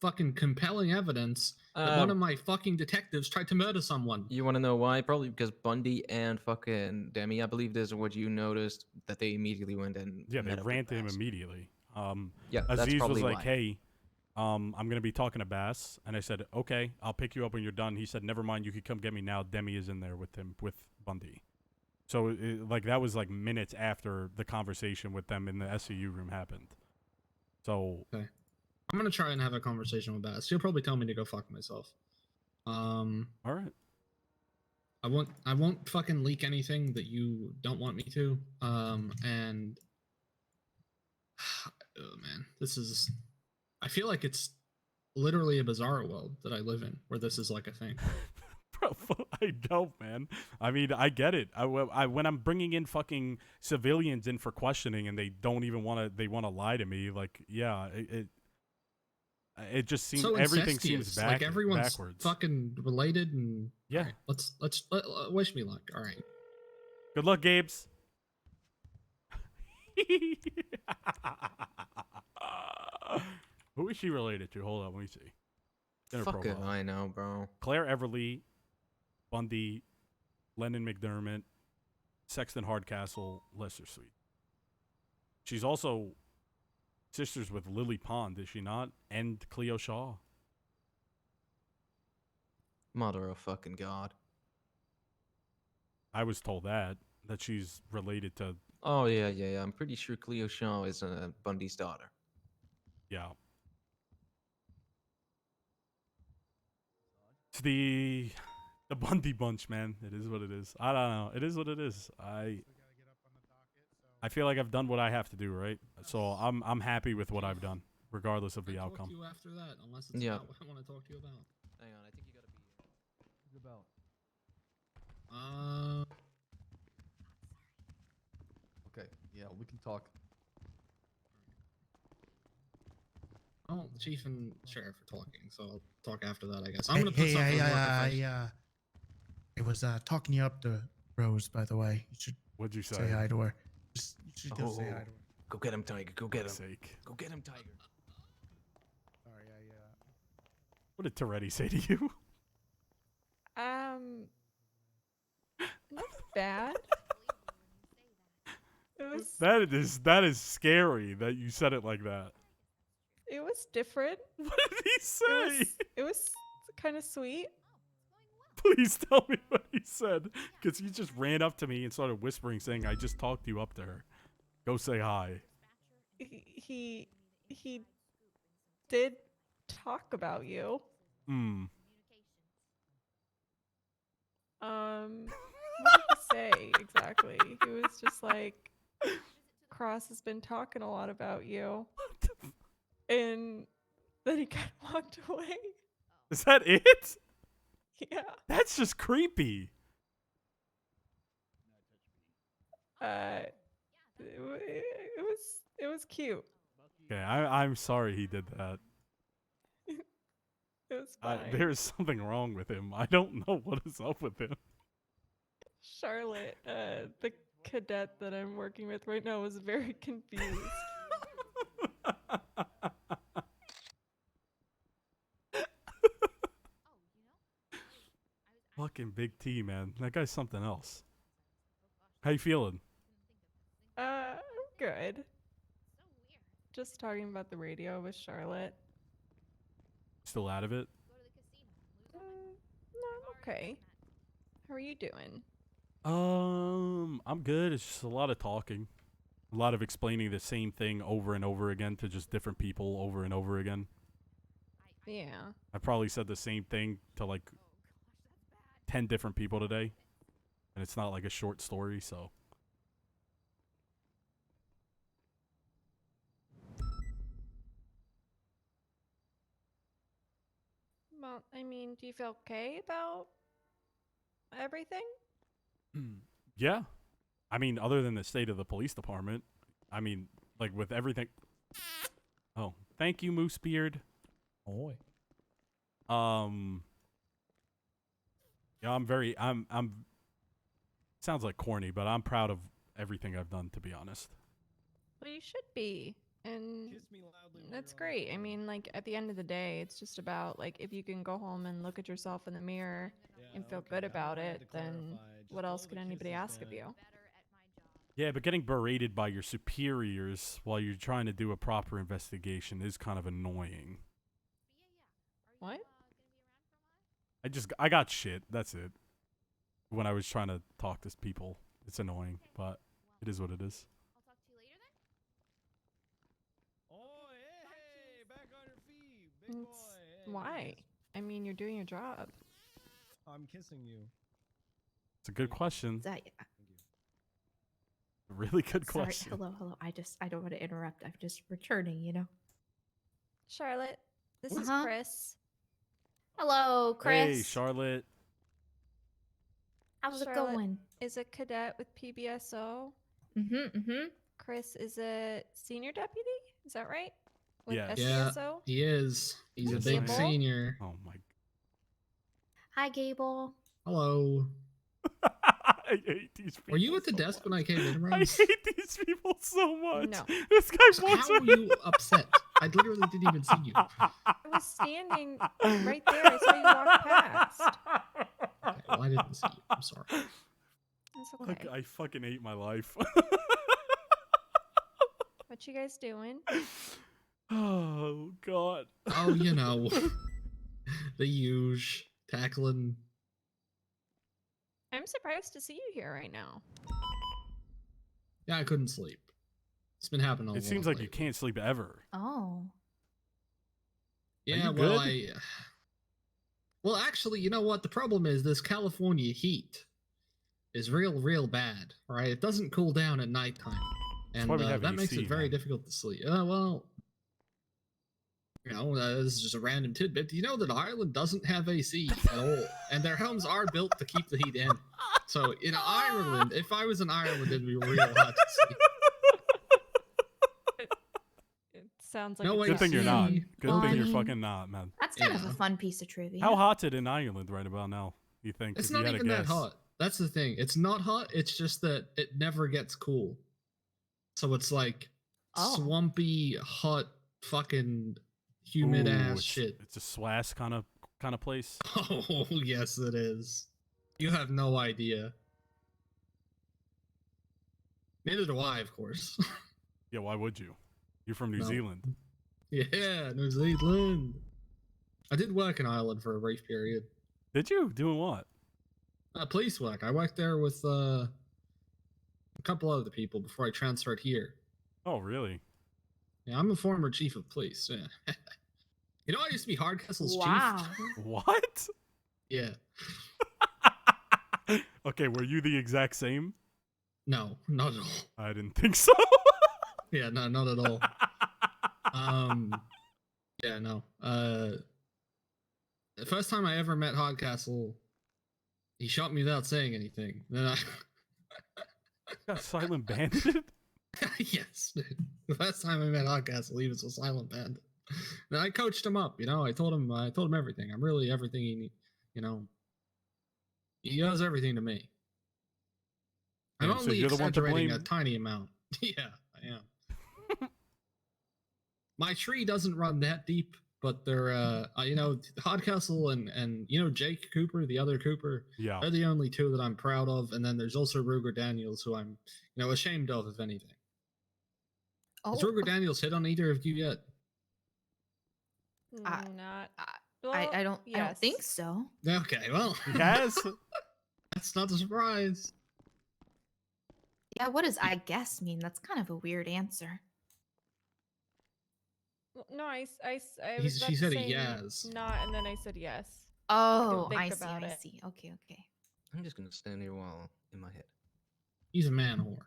fucking compelling evidence that one of my fucking detectives tried to murder someone." You want to know why? Probably because Bundy and fucking Demi, I believe this is what you noticed, that they immediately went and Yeah, they met up ran with to him Bass. immediately. Yeah, that's Aziz was probably like, why. "Hey, I'm gonna be talking to Bass," and I said, "Okay, I'll pick you up when you're done." He said, "Never mind, you could come get me now." Demi is in there with him, with Bundy. So like that was like minutes after the conversation with them in the SCU room happened. So okay, I'm gonna try and have a conversation with Bass. She'll probably tell me to go fuck myself. All right. I won't fucking leak anything that you don't want me to. And oh man, this is. I feel like it's literally a bizarre world that I live in, where this is like a thing. Bro, I don't, man. I mean, I get it. When I'm bringing in fucking civilians in for questioning and they don't even want to, they want to lie to me. Like, yeah, it just seems So everything seems incestuous. Like everyone's backwards. fucking related, and yeah. Right, let's wish me luck. All right. Good luck, Gabes. Who is she related to? Hold on, let me see. Fuck it, I know, bro. Claire Everly, Bundy, Lennon McDermott, Sexton Hardcastle, Lester Sweet. She's also sisters with Lily Pond, is she not? And Cleo Shaw. Mother of fucking God. I was told that she's related to. Oh yeah. I'm pretty sure Cleo Shaw is Bundy's daughter. Yeah. It's the Bundy bunch, man. It is what it is. I don't know. It is what it is. I feel like I've done what I have to do, right? So I'm happy with what I've done, regardless of the outcome. Talk to you after that, unless it's about what I want to talk to you about. Hang on, I think you gotta be. About. Okay, yeah, we can talk. Oh, the chief and sheriff are talking, so I'll talk after that, I guess. I'm gonna put something more professional. I was talking you up to Rose, by the way. You should. What'd you say hi to her? You should go say hi to her. Go get him, Tiger. Go get him. Sake. Go get him, Tiger. Sorry, What did Toretti say to you? Not bad. It was. That is scary that you said it like that. It was different. What did he say? It was kind of sweet. Please tell me what he said, because he just ran up to me and started whispering, saying, "I just talked you up to her. Go say hi." He did talk about you. What did he say exactly? He was just like, Cross has been talking a lot about you. And then he kind of walked away. Is that it? Yeah. That's just creepy. It was cute. Okay, I'm sorry he did that. It was fine. There's something wrong with him. I don't know what is up with him. Charlotte, the cadet that I'm working with right now, was very confused. Fucking Big T, man. That guy's something else. How you feeling? I'm good. Just talking about the radio with Charlotte. Still out of it? No, I'm okay. How are you doing? I'm good. It's just a lot of talking. A lot of explaining the same thing over and over again to just different people over and over again. Yeah. I probably said the same thing to like 10 different people today. And it's not like a short story, so. Well, I mean, do you feel okay about everything? Yeah. I mean, other than the state of the police department, I mean, like with everything. Oh, thank you, Moosebeard. Oh. Yeah, I'm sounds like corny, but I'm proud of everything I've done, to be honest. Well, you should be. And that's great. I mean, like, at the end of the day, it's just about, like, if you can go home and look at yourself in the mirror and feel good about it, then what else could anybody ask of you? Yeah, but getting berated by your superiors while you're trying to do a proper investigation is kind of annoying. What? I got shit. That's it. When I was trying to talk to people, it's annoying, but it is what it is. Why? I mean, you're doing your job. I'm kissing you. It's a good question. That, A really good sorry, question. hello. I don't want to interrupt. I'm just returning, you know. Charlotte, this is Uh-huh. Chris. Hello, Chris. Hey, Charlotte. How's it Charlotte going? is a cadet with PBSO. Mm-hmm. Chris is a senior deputy. Is that right? With Yes. Yeah, SBSO? he is. He's a Yes, big I am. senior. Oh my. Hi, Gable. Hello. I hate these people. Were you at the so desk much. when I came in, I Rose? hate these people so much. No. This guy wants How are you upset? I literally didn't even see you. I was standing right there. I saw you walk past. Okay, well, I didn't see you. I'm sorry. It's okay. Look, I fucking hate my life. What you guys doing? Oh God. Oh, you know, the huge tackling. I'm surprised to see you here right now. Yeah, I couldn't sleep. It's been happening a lot. It seems like you can't sleep ever. Oh. Yeah, you well, good? Well, actually, you know what? The problem is this California heat is real bad. Right? It doesn't cool down at nighttime, and why we have that makes AC, it very man. difficult to sleep. Well, you know, this is just a random tidbit. Do you know that Ireland doesn't have AC at all, and their homes are built to keep the heat in? So in Ireland, if I was in Ireland, it'd be real hot to see. It sounds like No it's Good thing you're not. AC. Good Well, thing I you're mean, fucking not, man. That's kind of Yeah. a fun piece of trivia. How hot's it in Ireland right about now? You think? It's if you not had to even that guess? hot. That's the thing. It's not hot. It's just that it never gets cool. So it's like Oh. swampy, hot, fucking humid Ooh, ass it's, shit. It's a swass kind of place. Oh yes, it is. You have no idea. Neither do I, of course. Yeah, why would you? You're from New No. Zealand. Yeah, New Zealand. I did work in Ireland for a brief period. Did you? Doing what? Police work. I worked there with a couple other people before I transferred here. Oh, really? Yeah, I'm a former chief of police. Yeah. You know, I used to be Hardcastle's Wow. What? chief. Yeah. Okay, were you the exact same? No, not at all. I didn't think so. Yeah, no, not at all. Yeah, no. The first time I ever met Hardcastle, he shot me without saying anything. Then I Got silent banded? yes, dude. The first time I met Hardcastle, he was a silent band. And I coached him up, you know. I told him everything. I'm really everything he need, you know. He does everything to me. I'm Damn, so only you're the one to exaggerating a blame? tiny amount. Yeah, I am. My tree doesn't run that deep, but they're you know, Hardcastle and you know Jake Cooper, the other Cooper. Yeah. They're the only two that I'm proud of, and then there's also Ruger Daniels, who I'm, you know, ashamed of, if anything. Has Oh. Ruger Daniels hit on either of you yet? Not. I don't yes. think so. Okay, well, Yes. that's not a surprise. Yeah, what does I guess mean? That's kind of a weird answer. Well, no, I He's- was about she to said say yes. not, and then I said yes. Oh, think I see, about I it. see. Okay. I'm just gonna stand here while in my head. He's a man whore.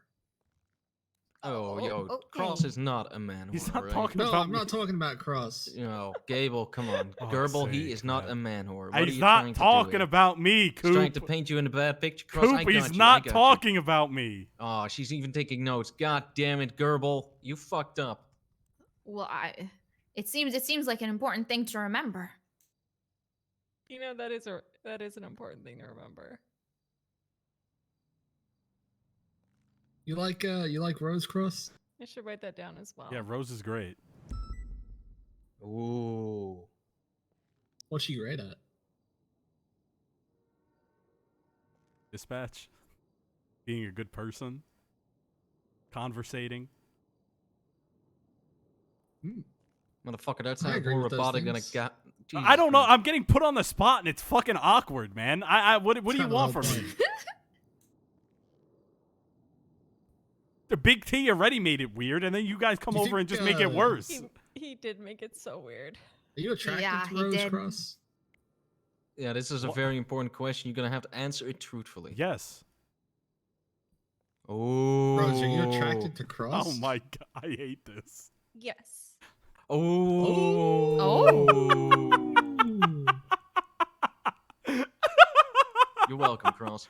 Oh, yo, okay. Cross is not a man. He's whore, not right? talking No, about I'm me. not talking about Cross. You know, Gable, come on, Oh, Gerbil, he sake, is not man. a man whore. What are He's you not trying to do talking here? about me, He's trying to Coop. paint you in a bad picture. Cross, I Coop, got he's you, I not got you. talking about me. Oh, she's even taking notes. God damn it, Gerbil, you fucked up. Well, it seems like an important thing to remember. You know, that is an important thing to remember. You like Rose Cross? I should write that down as well. Yeah, Rose is great. Ooh. What's she great at? Dispatch. Being a good person. Conversating. Motherfucker, that I sounds agree more with those robotic than a things. guy. I don't know. I'm getting put on the spot and it's fucking awkward, man. What do you kinda want the from whole me? The Big T already made it weird, and then you guys come Do you over and think, just make it worse. He did make it so weird. Are you attracted Yeah, to he Rose did. Cross? Yeah, this is a very important question. You're gonna have to answer it truthfully. Yes. Oh. Rose, are you attracted to Cross? Oh my god, I hate this. Yes. Oh. You're welcome, Cross.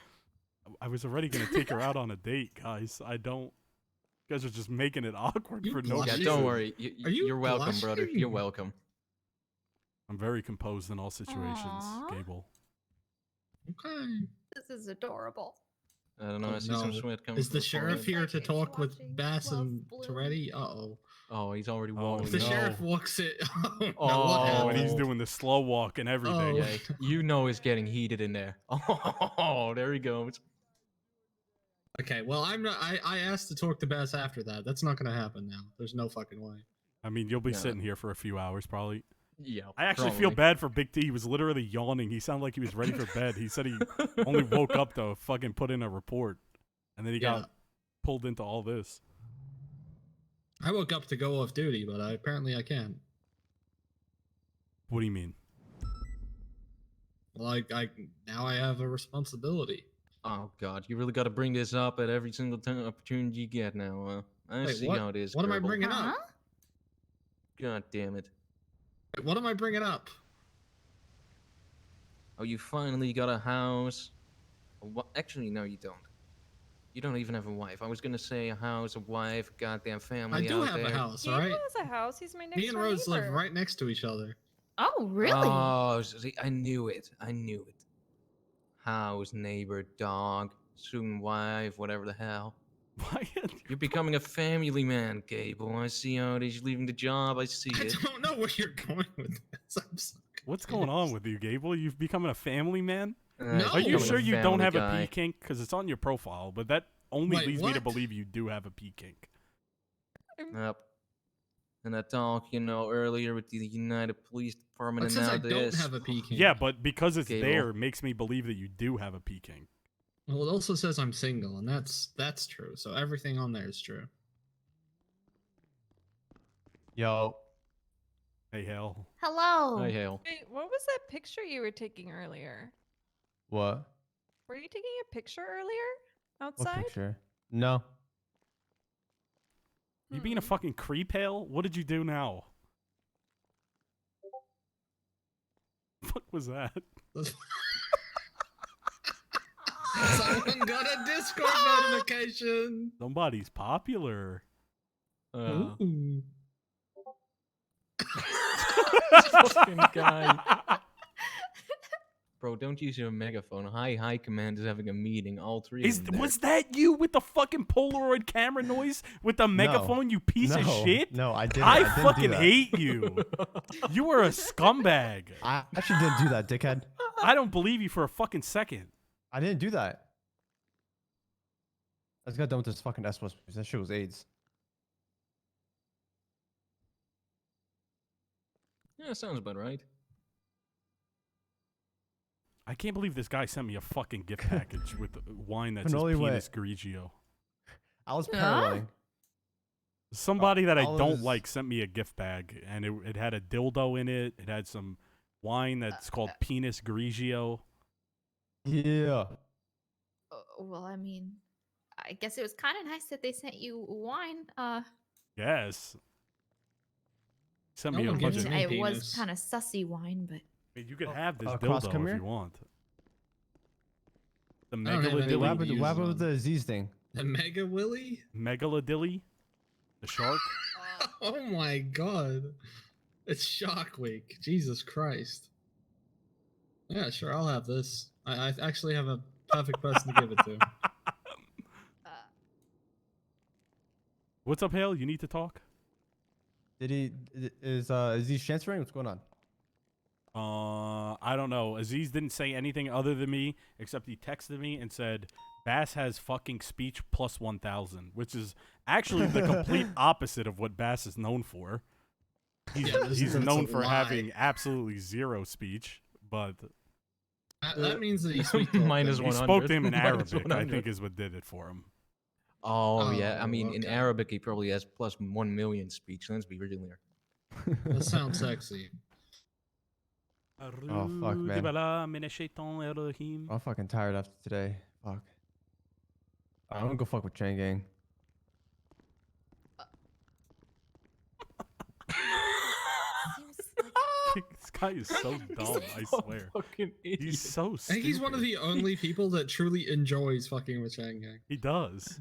I was already gonna take her out on a date, guys. I don't. You guys are just making it awkward for no Yeah, reason. don't worry. Are you You're welcome, brother. You're blushing? welcome. I'm very composed in all situations, Aw. Gable. Okay. This is adorable. I don't know. Oh, I see some no. sweat coming. Is the from sheriff forehead. here to talk with Bass and Toretti? Uh-oh. Oh, he's already Oh, walking. If the no. sheriff walks it... Oh, no, what Oh, and he's happened? doing the slow walk and everything. Oh. Yeah, you know it's getting heated in there. Oh, there he goes. Okay, well, I'm not... I asked to talk to Bass after that. That's not going to happen now. There's no fucking way. I mean, you'll be No. sitting here for a few hours, probably. Yeah. I actually feel bad for Big T. He was literally yawning. He sounded like he was ready for bed. He said he only woke up to fucking put in a report, and then he got pulled into all this. I woke up to go off duty, but apparently I can't. What do you mean? Well, now I have a responsibility. Oh God, you really got to bring this up at every single opportunity you get now. I Wait, see what? how it is. What am I Kerbal. bringing up? God damn it. Wait, what am I bringing up? Oh, you finally got a house. Actually, no, you don't. You don't even have a wife. I was gonna say a house, a wife, goddamn family. I do out have there. a house, He all right? has a house. He's my next Me and door Rose live neighbor. right next to each other. Oh, really? Oh, see, I knew it. I knew it. House, neighbor, dog, soon wife, whatever the hell. Why? You're becoming a family man, Gable. I see how it is. You're leaving the job. I see I it. don't know where you're going with this. I'm sorry. What's going on with you, Gable? You've becoming a family man? No. Are you becoming sure a you don't family have a guy. pee kink? Because it's on your profile, but that only Wait, leads me to what? believe you do have a pee kink. Yep. And that talk, earlier with the United Police Department It and says now I don't this. have a peeking. Yeah, but because it's Gable. there, it makes me believe that you do have a pee kink. Well, it also says I'm single, and that's true. So everything on there is true. Yo. Hey, hell. Hello. Hi, Hale. Wait, what was that picture you were taking earlier? What? Were you taking a picture earlier What outside? picture? No. You being a fucking creep, Hale? What did you do now? What was that? Someone got a Discord notification. Somebody's popular. Ooh. Fucking guy. Bro, don't use your megaphone. High command is having a meeting. All three. of them there. Was that you with the fucking Polaroid camera noise with the megaphone, you piece of shit? No, I didn't. I didn't do fucking that. hate you. You are a scumbag. I actually didn't do that, dickhead. I don't believe you for a fucking second. I didn't do that. I just got done with this fucking S+. That shit was AIDS. Yeah, sounds about right. I can't believe this guy sent me a fucking gift package with wine that says Cannoli wet. penis grigio. I was paralleling. Somebody that I I don't was- like sent me a gift bag, and it had a dildo in it. It had some wine that's called penis grigio. Yeah. Well, I mean, I guess it was kind of nice that they sent you wine. Yes. Sent No me a one bunch gives of. me It was penis. kind of sussy wine, but I mean, you could have this Cross, dildo come if here. you want. The I don't have any megalodilly. What happened, use what happened one. with the Aziz thing? The Mega Willy? Megalodilly? The shark? Oh my god. It's Shark Week. Jesus Christ. Yeah, sure, I'll have this. I actually have a perfect person to give it to. What's up, Hale? You need to talk? Did he is he transferring? What's going on? I don't know. Aziz didn't say anything other than me, except he texted me and said, Bass has fucking speech plus 1,000, which is actually the complete opposite of what Bass is known for. He's known for having absolutely zero speech, but... That means that he speaks minus 100. He spoke to him in Minus Arabic, 100. I think is what did it for him. Oh, yeah. I mean, in okay. Arabic, he probably has plus 1 million speech. Let's be real here. That sounds sexy. Oh, fuck, man. I'm fucking tired after today. Fuck. I'm gonna go fuck with Chain Gang. This guy is so dumb, I swear. He's so stupid. I think he's one of the only people that truly enjoys fucking with Shang Gang. He does.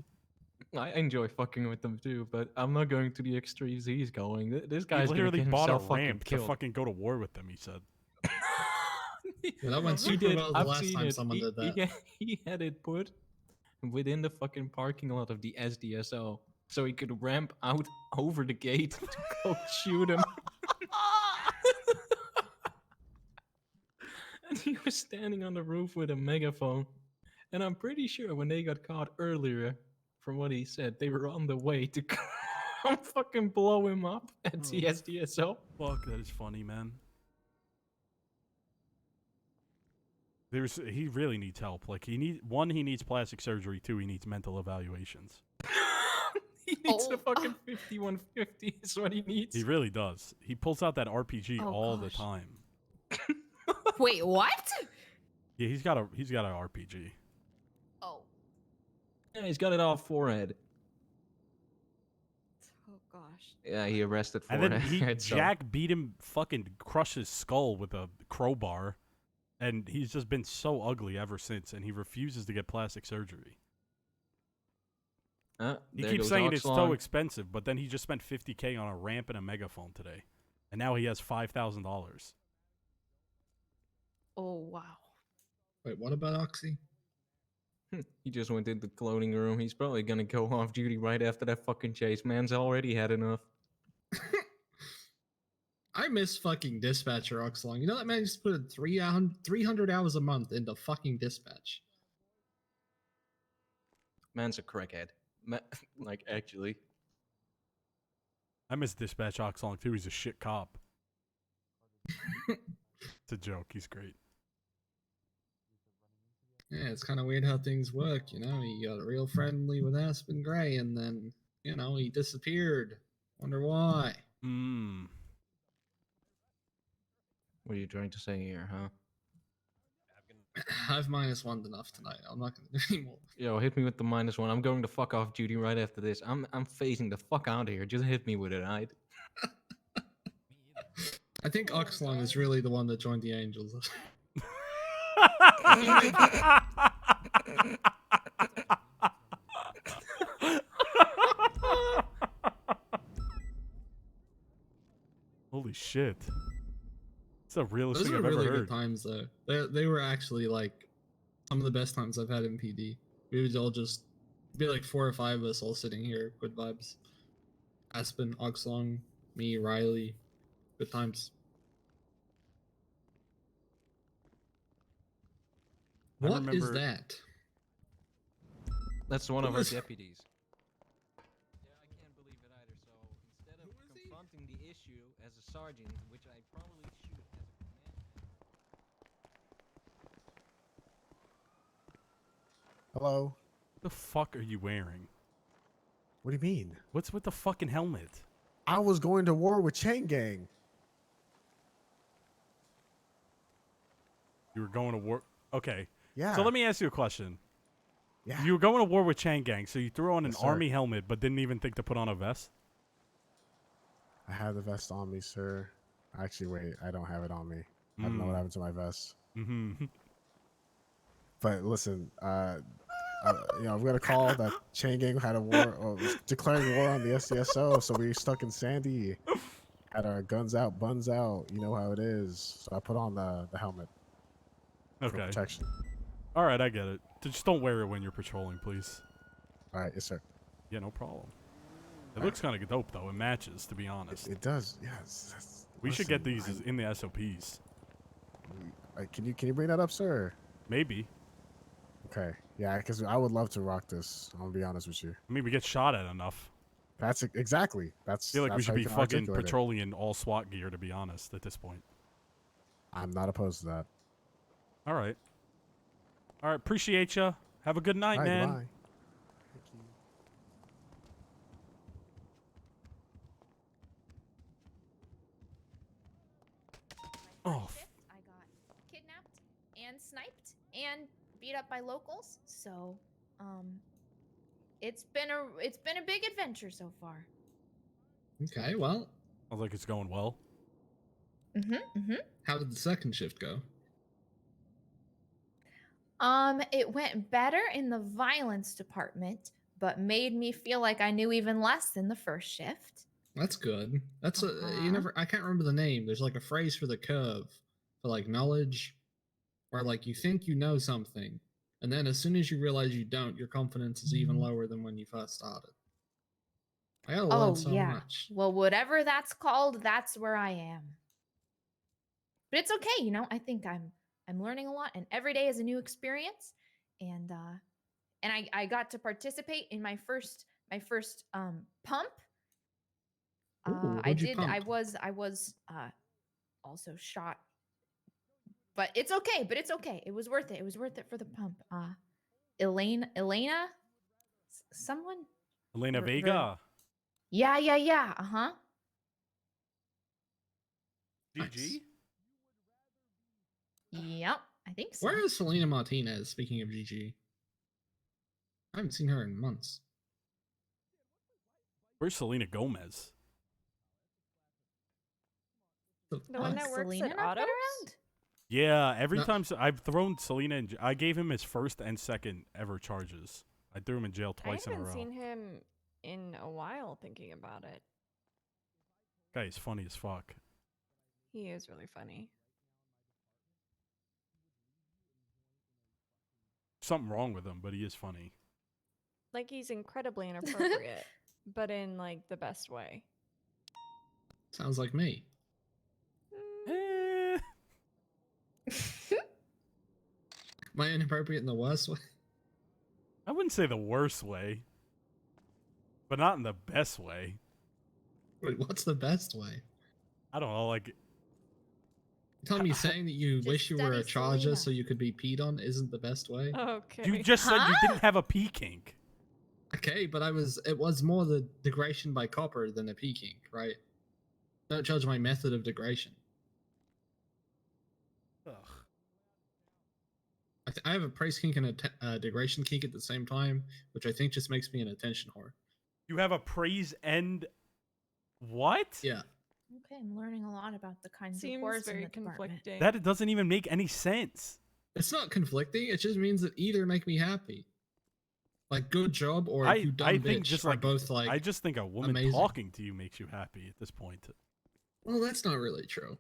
I enjoy fucking with them too, but I'm not going to the extremes he's going. This guy's He literally gonna get bought a himself ramp to killed. fucking go to war with them, he said. Yeah, that went super well the last time someone did that. He had it put within the fucking parking lot of the SDSO, so he could ramp out over the gate to go shoot him. And he was standing on the roof with a megaphone. And I'm pretty sure when they got caught earlier, from what he said, they were on the way to come fucking blow him up at the SDSO. Fuck, that is funny, man. He really needs help. Like, he needs plastic surgery. 2, he needs mental evaluations. He needs a fucking 5150 is what he needs. He really does. He pulls out that RPG all the time. Wait, what? Yeah, he's got an RPG. Oh. Yeah, he's got it off forehead. Oh gosh. Yeah, he arrested And forehead. then Jack beat him, fucking crushed his skull with a crowbar. And he's just been so ugly ever since, and he refuses to get plastic surgery. He keeps saying it's so expensive, but then he just spent $50K on a ramp and a megaphone today. And now he has $5,000. Oh, wow. Wait, what about Oxy? He just went into the cloning room. He's probably gonna go off duty right after that fucking chase. Man's already had enough. I miss fucking Dispatcher Oxlong. You know that man just put in 300 hours a month into fucking Dispatch. Man's a crackhead. Like, actually. I miss Dispatch Oxlong too. He's a shit cop. It's a joke. He's great. Yeah, it's kind of weird how things work, you know? He got real friendly with Aspen Gray, and then, you know, he disappeared. Wonder why. What are you trying to say here, huh? I've -1 enough tonight. I'm not gonna do anymore. Yo, hit me with the -1. I'm going to fuck off duty right after this. I'm phasing the fuck out of here. Just hit me with it, alright? I think Oxlong is really the one that joined the Angels. Holy shit. It's the realest Those thing were I've really ever good heard. times, though. They were actually like some of the best times I've had in PD. We would all just be like 4 or 5 of us all sitting here. Good vibes. Aspen, Oxlong, me, Riley. Good times. What is that? That's one of Who our is- deputies. Yeah, I can't believe it either. So instead of confronting the issue as a sergeant, which I probably should as a command. Hello. What the fuck are you wearing? What do you mean? What's with the fucking helmet? I was going to war with Chain Gang. You were going to war. Okay. Yeah. So let me ask you a question. Yeah. You were going to war with Chain Gang, so you threw on an Yes, sir. army helmet, but didn't even think to put on a vest? I have the vest on me, sir. Actually, wait. I don't have it on me. I don't know what happened to my vest. Mm-hmm. But listen, you know, I've got a call that Chain Gang had a war, or was declaring war on the SCSO, so we stuck in Sandy. Had our guns out, buns out. You know how it is. So I put on the helmet. For Okay. protection. All right, I get it. Just don't wear it when you're patrolling, please. All right, yes, sir. Yeah, no problem. It looks kind of dope though. It matches, to be honest. It does. Yes. We should get these in the SOPs. Can you bring that up, sir? Maybe. Okay. Yeah, because I would love to rock this. I'm gonna be honest with you. I mean, we get shot at enough. That's exactly. I feel like we should be fucking patrolling in all SWAT gear, to be honest, at this point. I'm not opposed to that. All right. All right. Appreciate you. Have a good night, man. Goodbye. Oh. I got kidnapped and sniped and beat up by locals. So, it's been a big adventure so far. Okay, well. Sounds like it's going well. How did the second shift go? It went better in the violence department, but made me feel like I knew even less than the first shift. That's good. That's I can't remember the name. There's like a phrase for the curve for like knowledge, where like you think you know something, and then as soon as you realize you don't, your confidence is even lower than when you first started. I gotta learn so much. Well, whatever that's called, that's where I am. But it's okay, you know. I think I'm learning a lot, and every day is a new experience. And I got to participate in my first pump. I did. Pump? I was also shot, but it's okay. It was worth it. It was worth it for the pump. Elena, someone. Elena Vega. Yeah. GG. Nice. Yep, I think so. Where is Selena Martinez? Speaking of GG, I haven't seen her in months. Where's Selena Gomez? The one that works Selena at not been Autos? around? Yeah, every time I've thrown Selena in, I gave him his first and second ever charges. I threw him in jail twice in a row. I haven't seen him in a while. Thinking about it, Guy's funny as fuck. he is really funny. Something wrong with him, but he is funny. Like he's incredibly inappropriate, but in like the best way. Sounds like me. Am I inappropriate in the worst way? I wouldn't say the worst way, but not in the best way. Wait, what's the best way? I don't know, like... Tell me saying that you wish you were a charger so you could be peed on isn't the best way? Okay. You just said you didn't have a pee kink. Okay, but it was more the degradation by copper than a pee kink, right? Don't judge my method of degradation. Ugh. I have a praise kink and a degradation kink at the same time, which I think just makes me an attention whore. You have a praise and... What? Yeah. Okay, I'm learning a lot about the kinds Seems of wars very in the department. conflicting. That doesn't even make any sense. It's not conflicting. It just means that either make me happy. Like, good job, or you dumb I bitch think just are like both like. I just think a woman amazing. talking to you makes you happy at this point. Well, that's not really true.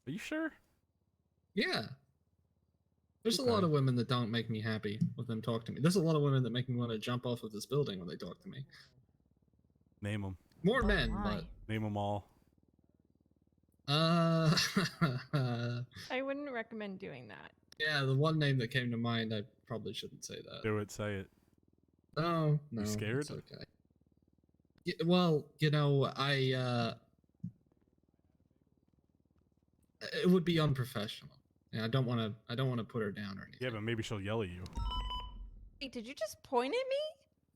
Are you sure? Yeah. There's a lot of women that don't make me happy when them talk to me. There's a lot of women that make me want to jump off of this building when they talk to me. Name them. More men, but Name them all. I wouldn't recommend doing that. Yeah, the one name that came to mind, I probably shouldn't say that. Do it. Say it. No. You scared? It's okay. Yeah, well, you know, it would be unprofessional. Yeah, I don't want to put her down or anything. Yeah, but maybe she'll yell at you. Wait, did you just point at me?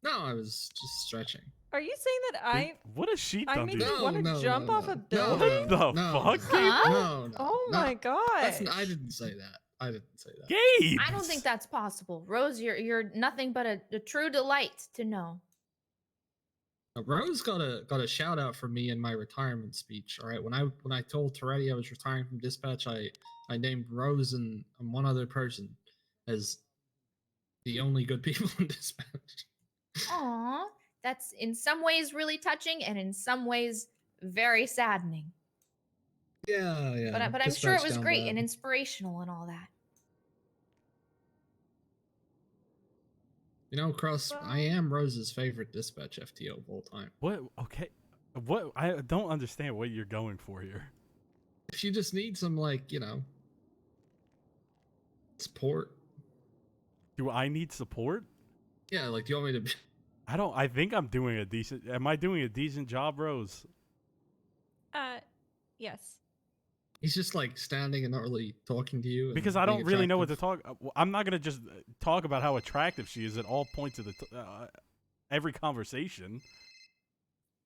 No, I was just stretching. Are you saying that What has she I done made to you you? want to jump off a building? What the fuck, Gabe? No. Oh my gosh. I didn't say that. I didn't say that. Gabe! I don't think that's possible. Rose, you're nothing but a true delight to know. Rose got a shout out from me in my retirement speech. All right, when I told Toretti I was retiring from dispatch, I named Rose and one other person as the only good people in dispatch. Aw, that's in some ways really touching and in some ways very saddening. Yeah. But I'm sure it was great and inspirational and all that. You know, Cross, I am Rose's favorite dispatch FTO of all time. What? Okay. What? I don't understand what you're going for here. If you just need some, like, you know, support. Do I need support? Yeah, like, do you want me to... I think I'm doing a decent... Am I doing a decent job, Rose? Yes. He's just, like, standing and not really talking to you. Because I don't really know what to talk... I'm not going to just talk about how attractive she is at all points of the... every conversation.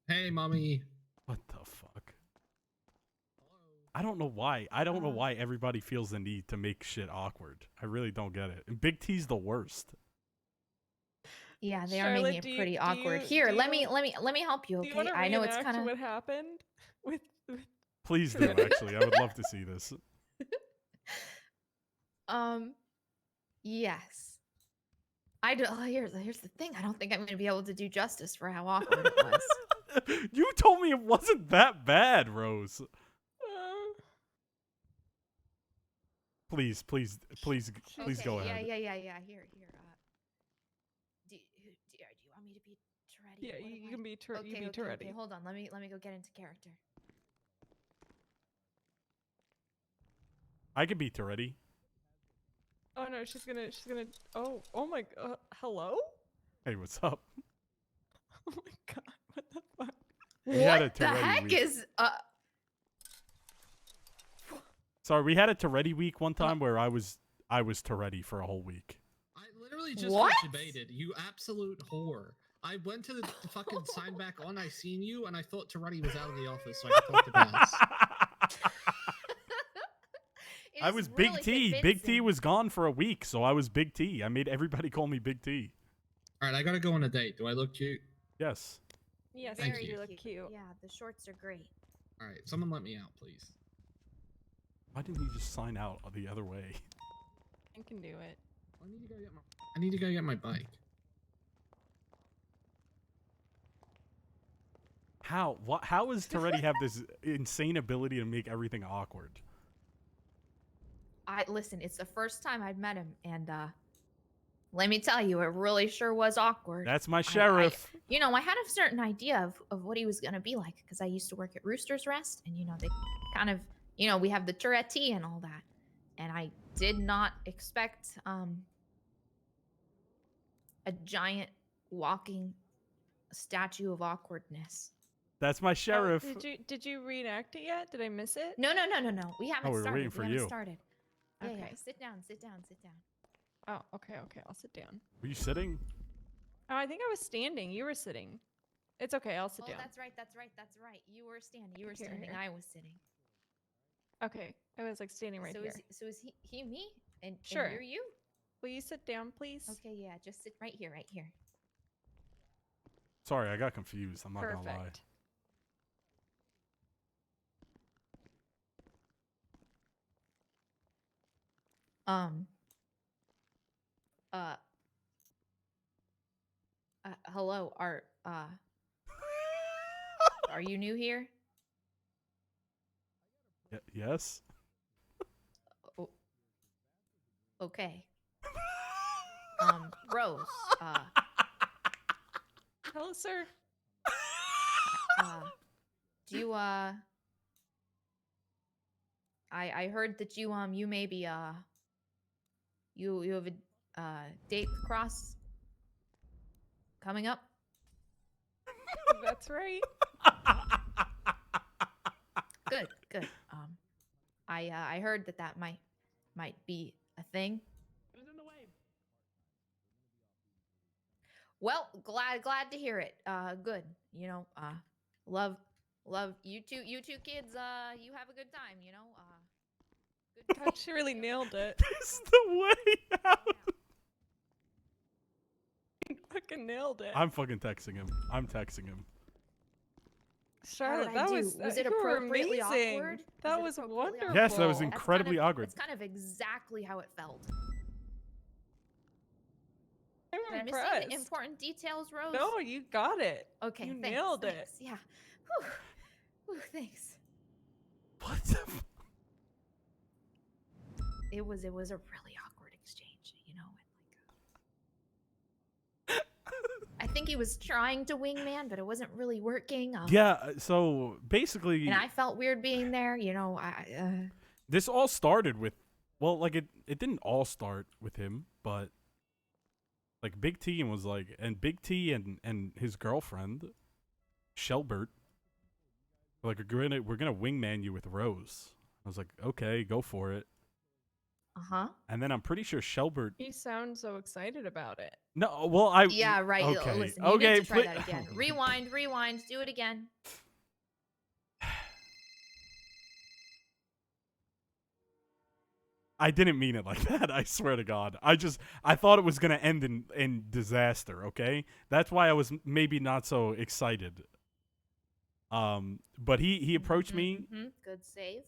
Hey, mommy. What the fuck? I don't know why. I don't know why everybody feels the need to make shit awkward. I really don't get it. And Big T's the worst. Yeah, they are Charlotte, making it pretty awkward. do Here, you- let me help you. Do you Okay, want to I know it's reenact kind of. what happened with Please do, actually. I would love to see this. Yes. I do. Here's the thing. I don't think I'm going to be able to do justice for how awkward it was. You told me it wasn't that bad, Rose. Please go ahead. Yeah. Here. Do you want me to be Toretti? Yeah, What you am can I- be okay, you be okay, Toretti. okay, hold on. Let me go get into character. I could be Toretti. Oh no, she's gonna. Oh my god. Hello? Hey, what's up? Oh my god. What the fuck? We had a What the Toretti heck week. is Sorry, we had a Toretti week one time where I was Toretti for a whole week. I literally just What? got debated. You absolute whore. I went to the fucking sign back on. I seen you, and I thought Toretti was out of the office, so I could talk to Baz. I was Big T. Big T was gone for a week, so I was Big T. I made everybody call me Big T. All right, I gotta go on a date. Do I look cute? Yes. Yes, Thank you you. look cute. Yeah, the shorts are great. All right, someone let me out, please. Why didn't you just sign out the other way? I can do it. I need to go get my bike. How? What? How does Toretti have this insane ability to make everything awkward? Listen, it's the first time I'd met him, and let me tell you, it really sure was awkward. That's my sheriff. I had a certain idea of what he was gonna be like because I used to work at Rooster's Rest, and they kind of, we have the Tourette and all that, and I did not expect a giant walking statue of awkwardness. That's my sheriff. Did you reenact it yet? Did I miss it? No. We haven't we're started. waiting for we haven't you. started. Yeah, Okay. yeah. Sit down. Oh, okay. I'll sit down. Were you sitting? Oh, I think I was standing. You were sitting. It's okay. I'll sit Oh, down. that's right. You were standing. Here, standing. here. I was sitting. Okay. I was like standing right so here. Is he me? And Sure. And you're you? Will you sit down, please? Okay, yeah. Just sit right here. Sorry, I got confused. I'm not gonna lie. Perfect. Hello. Are you new here? Yes. Okay. Rose. Hello, sir. Do you I heard that you maybe you have a date with Cross coming up? That's right. Good. I heard that might be a thing. Well, glad to hear it. Good. Love you two kids. You have a good time. Good. God, she really nailed it. This is the way out. Fucking nailed it. I'm fucking texting him. Charlotte, How that did I was do? Was it you were appropriately amazing. awkward? That Was was it appropriately wonderful. Yes, that was That's incredibly awkward. That's kind of exactly how it felt. I'm Did I miss impressed. any important details, Rose? No, you got it. Okay, you thanks, nailed it. thanks. Yeah. Whew, thanks. What the It was a really awkward exchange, think he was trying to wingman, but it wasn't really working. Yeah. So basically, And I felt weird being there. You know, this all started with, well, like it didn't all start with him, but like Big T was like, and Big T and his girlfriend, Shelbert, were like, we're gonna wingman you with Rose. I was like, okay, go for it. And then I'm pretty sure Shelbert. You sound so excited about it. No, well, yeah, right. Okay, Listen, you okay, need to try that again. Rewind, do it again. I didn't mean it like that. I swear to God. I thought it was gonna end in disaster. Okay, that's why I was maybe not so excited. But he approached me. Good save.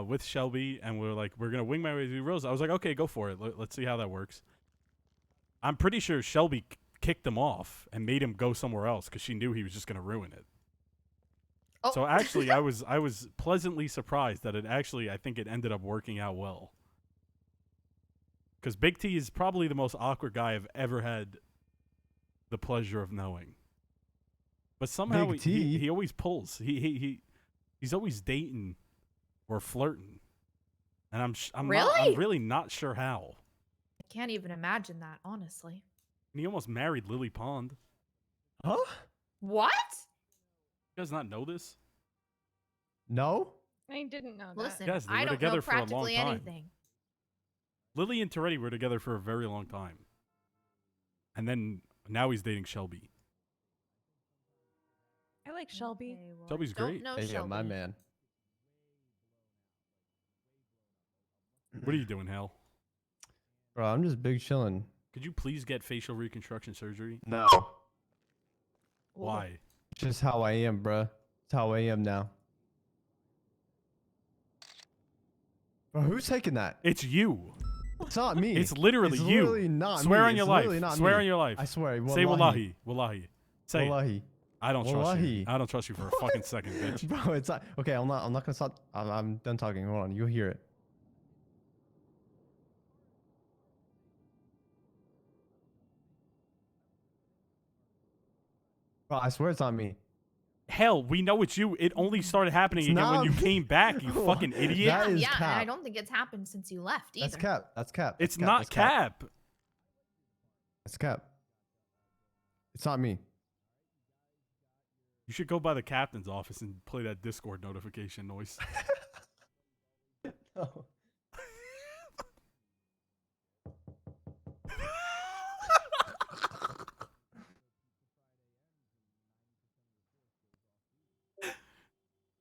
With Shelby, and we're like, we're gonna wing my way to Rose. I was like, okay, go for it. Let's see how that works. I'm pretty sure Shelby kicked him off and made him go somewhere else because she knew he was just gonna ruin it. Oh. So actually, I was pleasantly surprised that I think it ended up working out well. Because Big T is probably the most awkward guy I've ever had the pleasure of knowing. But somehow he always pulls. He's always dating or flirting, and I'm really not sure how. I can't even imagine that, honestly. And he almost married Lily Pond. Huh? What? You guys not know this? No. I didn't know that. Listen, Yes, they I were don't together know for a long practically time. anything. Lily and Toretti were together for a very long time, and then now he's dating Shelby. I like Shelby. Shelby's great. Hey, yeah, my man. What are you doing, Hal? Bro, I'm just big chilling. Could you please get facial reconstruction surgery? No. Why? Just how I am, bro. It's how I am now. Bro, who's taking that? It's you. It's not me. It's literally it's you. Literally not Swear me. on your It's life. literally not Swear me. on your life. I swear. Say wallahi. Wallahi. Say it. Wallahi. I don't trust you. Wallahi. I don't trust you for a fucking second, bitch. Bro, it's not. Okay, I'm not gonna stop. I'm done talking. Hold on. You'll hear it. Bro, I swear it's not me. Hell, we know it's you. It only started happening It's again when not you me. came back, you fucking idiot. That is Yeah, and cap. I don't think it's happened since you left either. That's cap. That's cap. It's That's not That's cap. cap. It's cap. It's not me. You should go by the captain's office and play that Discord notification noise. No.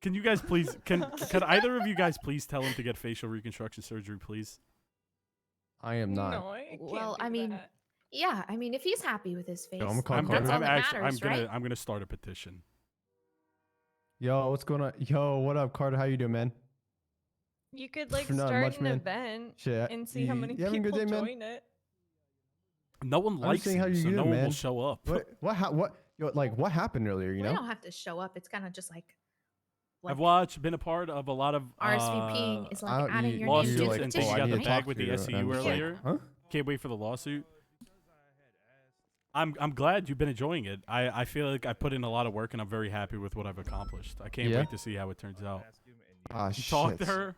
Can you guys please could either of you guys please tell him to get facial reconstruction surgery, please? I am not. No, I can't Well, do I mean, that. yeah, I mean, if he's happy with his face, I'm gonna call I'm Carter. gonna, that's all that matters, right? I'm gonna start a petition. Yo, what's going on? Yo, what up, Carter? How you doing, man? You could like Not start much, an man. event Shit, and see how many you having a people good day, man? join it. No one I'm likes seeing you, how you so doing, no one will man. show up. What happened earlier? You We know? don't have to show up. It's kind of just like I've been a part of a lot of RSVPing is like adding your name to lawsuits the and petition. things. You got the right? bag with the to you, SCU and I'm just like, earlier. huh? Can't wait for the lawsuit. I'm glad you've been enjoying it. I feel like I put in a lot of work and I'm very happy with what I've accomplished. I can't Yeah? wait to see how it turns out. Ah, You talked to shit. her.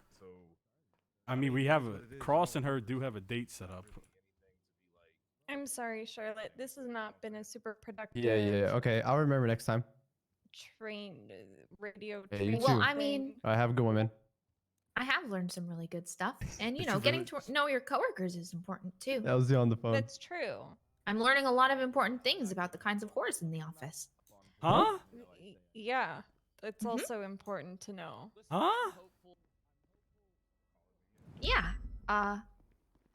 I mean, we have Cross and her do have a date set up. I'm sorry, Charlotte. This has not been a super productive. Yeah. Okay, I'll remember next time. Trained radio. Yeah, you training Well, too. I mean, All right, have a good one, man. I have learned some really good stuff, and you Did know, you getting really? to know your coworkers is important too. That was you on the phone. That's true. I'm learning a lot of important things about the kinds of whores in the office. Huh? Yeah, it's Mhm. also important to know. Huh? Yeah,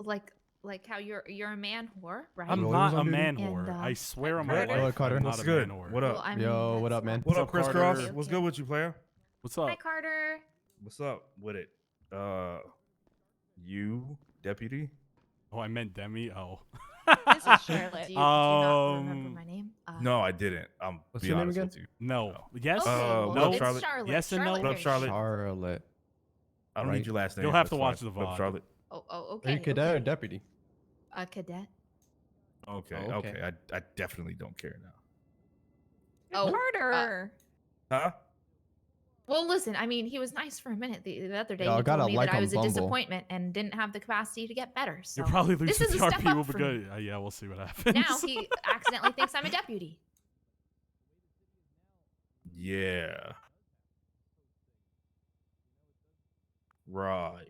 like how you're a man whore, right? I'm What not was a on man duty? whore. And, I swear on my Carter. life. Hello, Carter. I'm What's not a good? man whore. What up? Well, I mean, Yo, what that's up, man? What up, up, Chris Carter? Cross? Okay, What's okay. good with you, player? What's up? Hi, Carter. What's up with it? You, deputy? Oh, I meant Demi. Oh. This is Charlotte. Do you not remember Um, my name? No, I didn't. I'm What's be your name honest again? with you. No. Yes. Okay, well, no. it's Charlotte? Charlotte. Yes and no. Charlotte What up, Harris. Charlotte? Charlotte. I don't Right. need your last name. You'll have that's to watch fine. the What up, VOD. Charlotte? Oh, Are okay. you cadet or okay. deputy? A cadet. Okay, Oh, okay. okay. I definitely don't care now. Oh, Carter. Huh? Well, listen, I mean, he was nice for a minute. The other day, Yeah, I he gotta told me like that I on was a Bumble. disappointment and didn't have the capacity to get better. So You're probably this losing is a step people up for me. because yeah, we'll see what happens. Now he accidentally thinks I'm a deputy. Yeah. Right.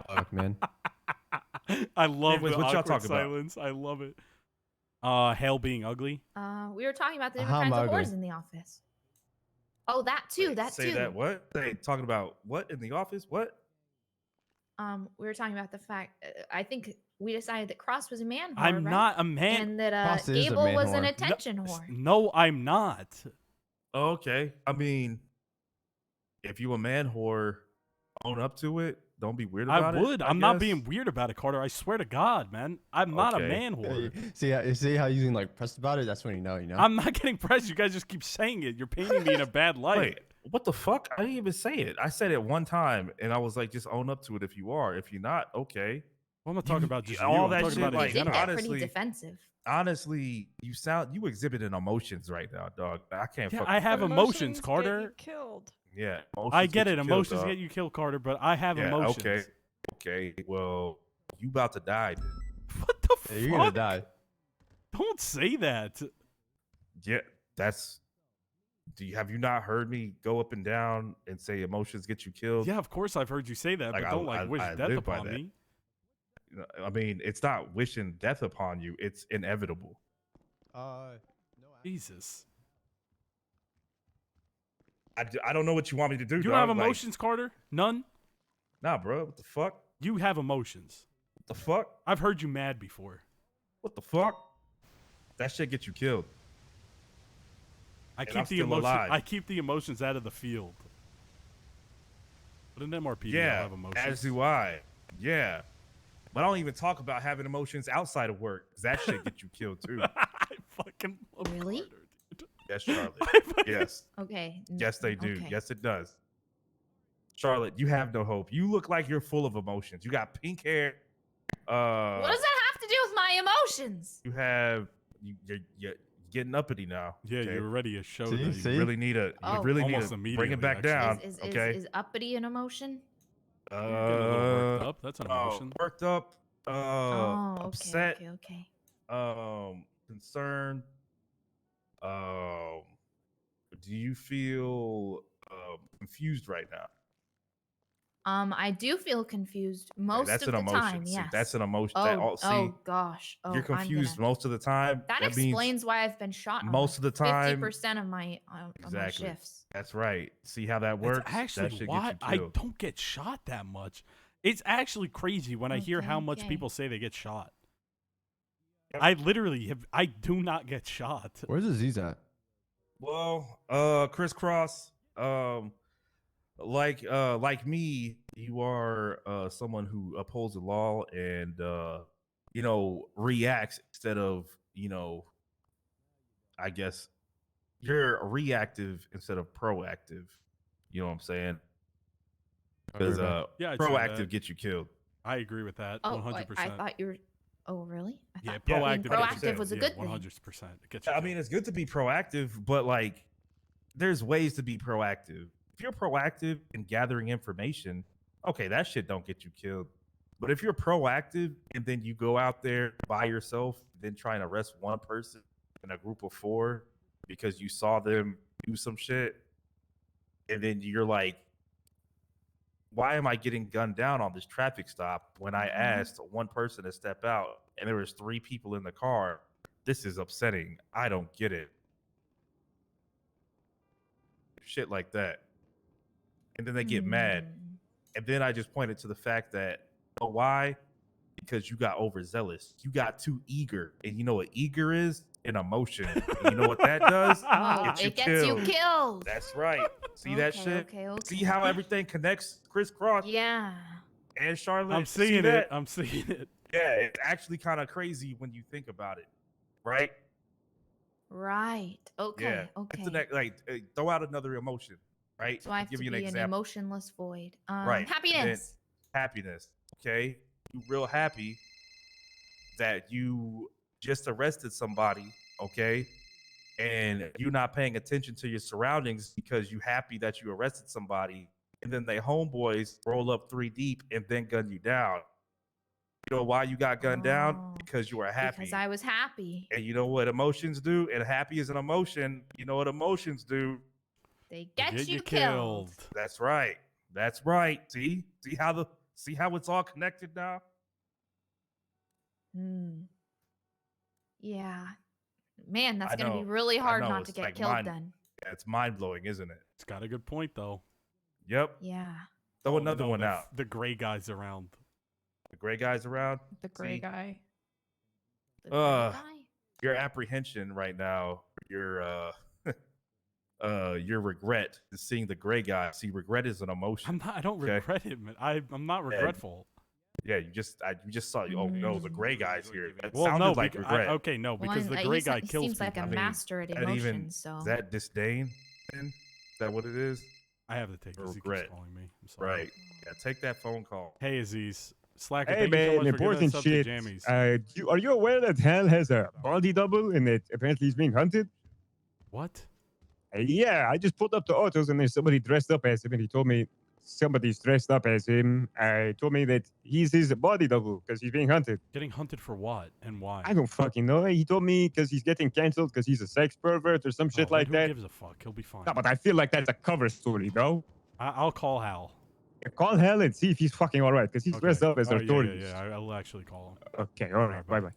Fuck, man. I love Anyways, the what y'all awkward talking about? silence. I love it. Hale being ugly. We were talking about the How different kinds of ugly? whores in the office. Oh, that too. That Say too. that what? They talking about what in the office? What? We were talking about the fact. I think we decided that Cross was a man whore, I'm right? not a man. and that Cross is a Gable man was an whore. attention whore. No, I'm not. Okay. I mean, if you a man whore, own up to it. Don't be weird about I it. would. I'm not guess. being weird about it, Carter. I swear to God, man. I'm not a Okay. man whore. See how you like pressed about it? That's when you know. I'm not getting pressed. You guys just keep saying it. You're painting me in a bad light. Wait, what the fuck? I didn't even say it. I said it one time, and I was like, just own up to it if you are. If you're not, okay. Well, I'm not talking about just all you. that I'm talking shit. about Like, in general. Pretty defensive. honestly, you exhibiting emotions right now, dog. I can't. Yeah, fucking I have with that. emotions, Carter. Killed. Yeah, I get it. you killed, Emotions dog. get you killed, Carter, but I have Yeah, emotions. okay. Okay, well, you about to die. Then. What the fuck? You're gonna die. Don't say that. Yeah, that's. Have you not heard me go up and down and say emotions get you killed? Yeah, of course I've heard you say that, Like, but don't wish I death live by upon that. me. I mean, it's not wishing death upon you. It's inevitable. Jesus. I don't know what you want me to do. You dog. don't have Like, emotions, Carter? None? nah, bro. What the fuck? You have emotions. What the fuck? I've heard you mad before. What the fuck? That shit get you killed. I And keep I'm the still emotions. alive. I keep the emotions out of the field. But in MRPD, I'll Yeah, have emotions. as do I. Yeah. But I don't even talk about having emotions outside of work. 'Cause that shit get you killed too. I fucking love Really? Carter, dude. Yes, Charlotte. yes. Okay. Yes, they do. Okay. Yes, it does. Charlotte, you have no hope. You look like you're full of emotions. You got pink hair. What does that have to do with my emotions? You have you're getting uppity now. Yeah, okay? you're ready to show See? that. See? You really need to. Oh. You really need Almost to bring immediately, it back actually. down. Is okay. is uppity an emotion? You're getting a little worked up. That's an emotion. Worked up. Oh, okay, Upset. okay. Concerned. Do you feel confused right now? I do feel confused most That's of an the emotion. time. See, Yes. that's an emotion. Oh, See, oh gosh. Oh, you're confused I'm gonna, most of the time. that means explains why I've been shot. most of the time- 50% of my of my Exactly. shifts. That's right. See how that works? It's actually that shit why get you I killed. don't get shot that much. It's actually crazy when I hear how much okay. people say they get shot. Yep. I literally have. I do not get shot. Where's Aziz at? Well, crisscross. Like me, you are someone who upholds the law and reacts instead of I guess you're reactive instead of proactive. You know what I'm saying? Because Yeah, I'd say proactive that. gets you killed. I agree with that. Oh, 100%. I thought you were. Oh, really? I Yeah, thought proactive. being proactive was a good thing. 100%. It gets you I mean, it's good to be proactive, but like, there's ways to be proactive. If you're proactive in gathering information, okay, that shit don't get you killed. But if you're proactive and then you go out there by yourself, then try and arrest one person in a group of 4 because you saw them do some shit, and then you're like, why am I getting gunned down on this traffic stop when I asked one person to step out and there was 3 people in the car? This is upsetting. I don't get it. Shit like that. And then they get mad. And then I just pointed to the fact that, oh, why? Because you got overzealous. You got too eager. And you know what eager is? An emotion. And you know what that does? Oh, it gets you killed. That's right. See that Okay, shit? okay, okay. See how everything connects, crisscross? Yeah. And Charlotte. I'm See seeing that? it. I'm seeing it. Yeah, it's actually kind of crazy when you think about it, right? Right. Okay. Yeah. Okay. It's the next, like, throw out another emotion, right? So I have give to you be an an example. emotionless void. Right. Happiness. Then happiness. Okay. You real happy, that you just arrested somebody, okay, and you're not paying attention to your surroundings because you're happy that you arrested somebody, and then they homeboys roll up 3 deep and then gun you down. You know why you got gunned down? Because you were happy. Because I was happy. And you know what emotions do? And happy is an emotion. You know what emotions do? They get you killed. That's right. That's right. See how it's all connected now? Yeah. Man, that's I going to be know. really I hard know. not It's to get like killed mind- then. Yeah, it's mind blowing, isn't it? It's got a good point though. Yep. Yeah. Throw another no, one the- out. The gray guy's around. The gray guy's around. The gray guy. Your apprehension right now, your regret is seeing the gray guy. See, regret is an emotion. I don't regret it, man. I'm not regretful. Yeah, you just saw. Oh no, the gray guy's here. That Well, sounded no, like regret. because the gray guy kills seems like people. a master at Is that emotions. So is that disdain? Then? Is that what it is? I have to take this. He keeps Regret. calling me. I'm sorry. Right. Yeah, take that phone call. Hey, Aziz. Slacker, Hey thank you so man, much for giving important us up to shit. Jammies. Are you aware that Hell has a body double and that apparently he's being hunted? What? Yeah, I just pulled up the autos and there's somebody dressed up as him, and he told me somebody's dressed up as him. Told me that he's his body double because he's being hunted. Getting hunted for what and why? I don't fucking know. He told me because he's getting canceled because he's a sex pervert or some shit like Who that. gives a fuck? He'll be fine. No, but I feel like that's a cover story, bro. I'll call Hal. Call Hell and see if he's fucking all right because he's dressed up as Oh, authorities. yeah. I'll actually call him. Okay, all right. Bye-bye.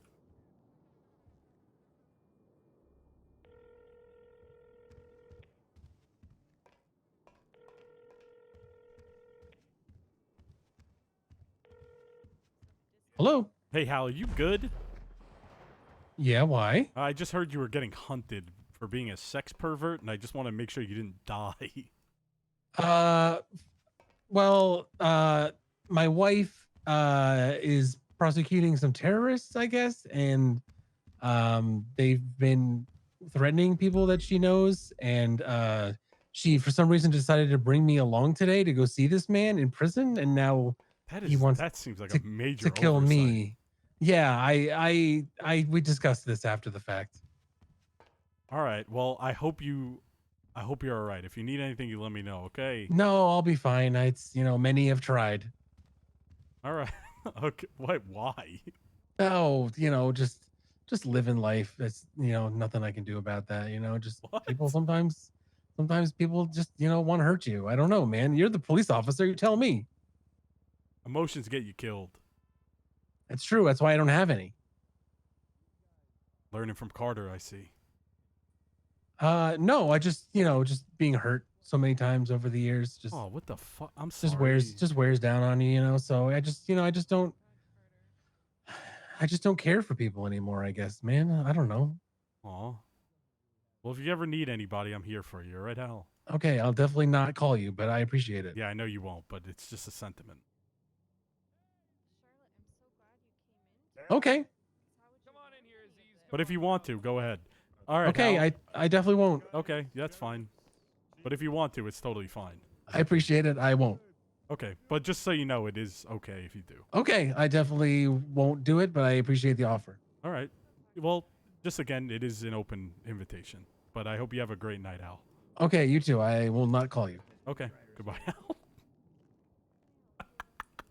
Hello. Hey, Hal, are you good? Yeah, why? I just heard you were getting hunted for being a sex pervert, and I just want to make sure you didn't die. Well, my wife is prosecuting some terrorists, I guess, and they've been threatening people that she knows, and she for some reason decided to bring me along today to go see this man in prison, and now he wants that seems like a major to kill oversight. me. Yeah, we discussed this after the fact. All right. Well, I hope you're all right. If you need anything, you let me know. Okay. No, I'll be fine. It's many have tried. All right. Okay. What? Why? Oh, just living life. It's nothing I can do about that. Just people sometimes people just want to hurt you. I don't know, man. You're the police officer. You tell me. Emotions get you killed. It's true. That's why I don't have any. Learning from Carter, I see. No, I just just being hurt so many times over the years. Just Oh, what the fuck? I'm sorry. just wears down on you. So I just I just don't care for people anymore. I guess, man. I don't know. Aw. Well, if you ever need anybody, I'm here for you. All right, Hal? Okay, I'll definitely not call you, but I appreciate it. Yeah, I know you won't, but it's just a sentiment. Okay. But if you want to, go ahead. All right. Okay, Hal. I definitely won't. Okay, that's fine. But if you want to, it's totally fine. I appreciate it. I won't. Okay, but just so you know, it is okay if you do. Okay, I definitely won't do it, but I appreciate the offer. All right. Well, just again, it is an open invitation. But I hope you have a great night, Hal. Okay, you too. I will not call you. Okay. Goodbye, Hal.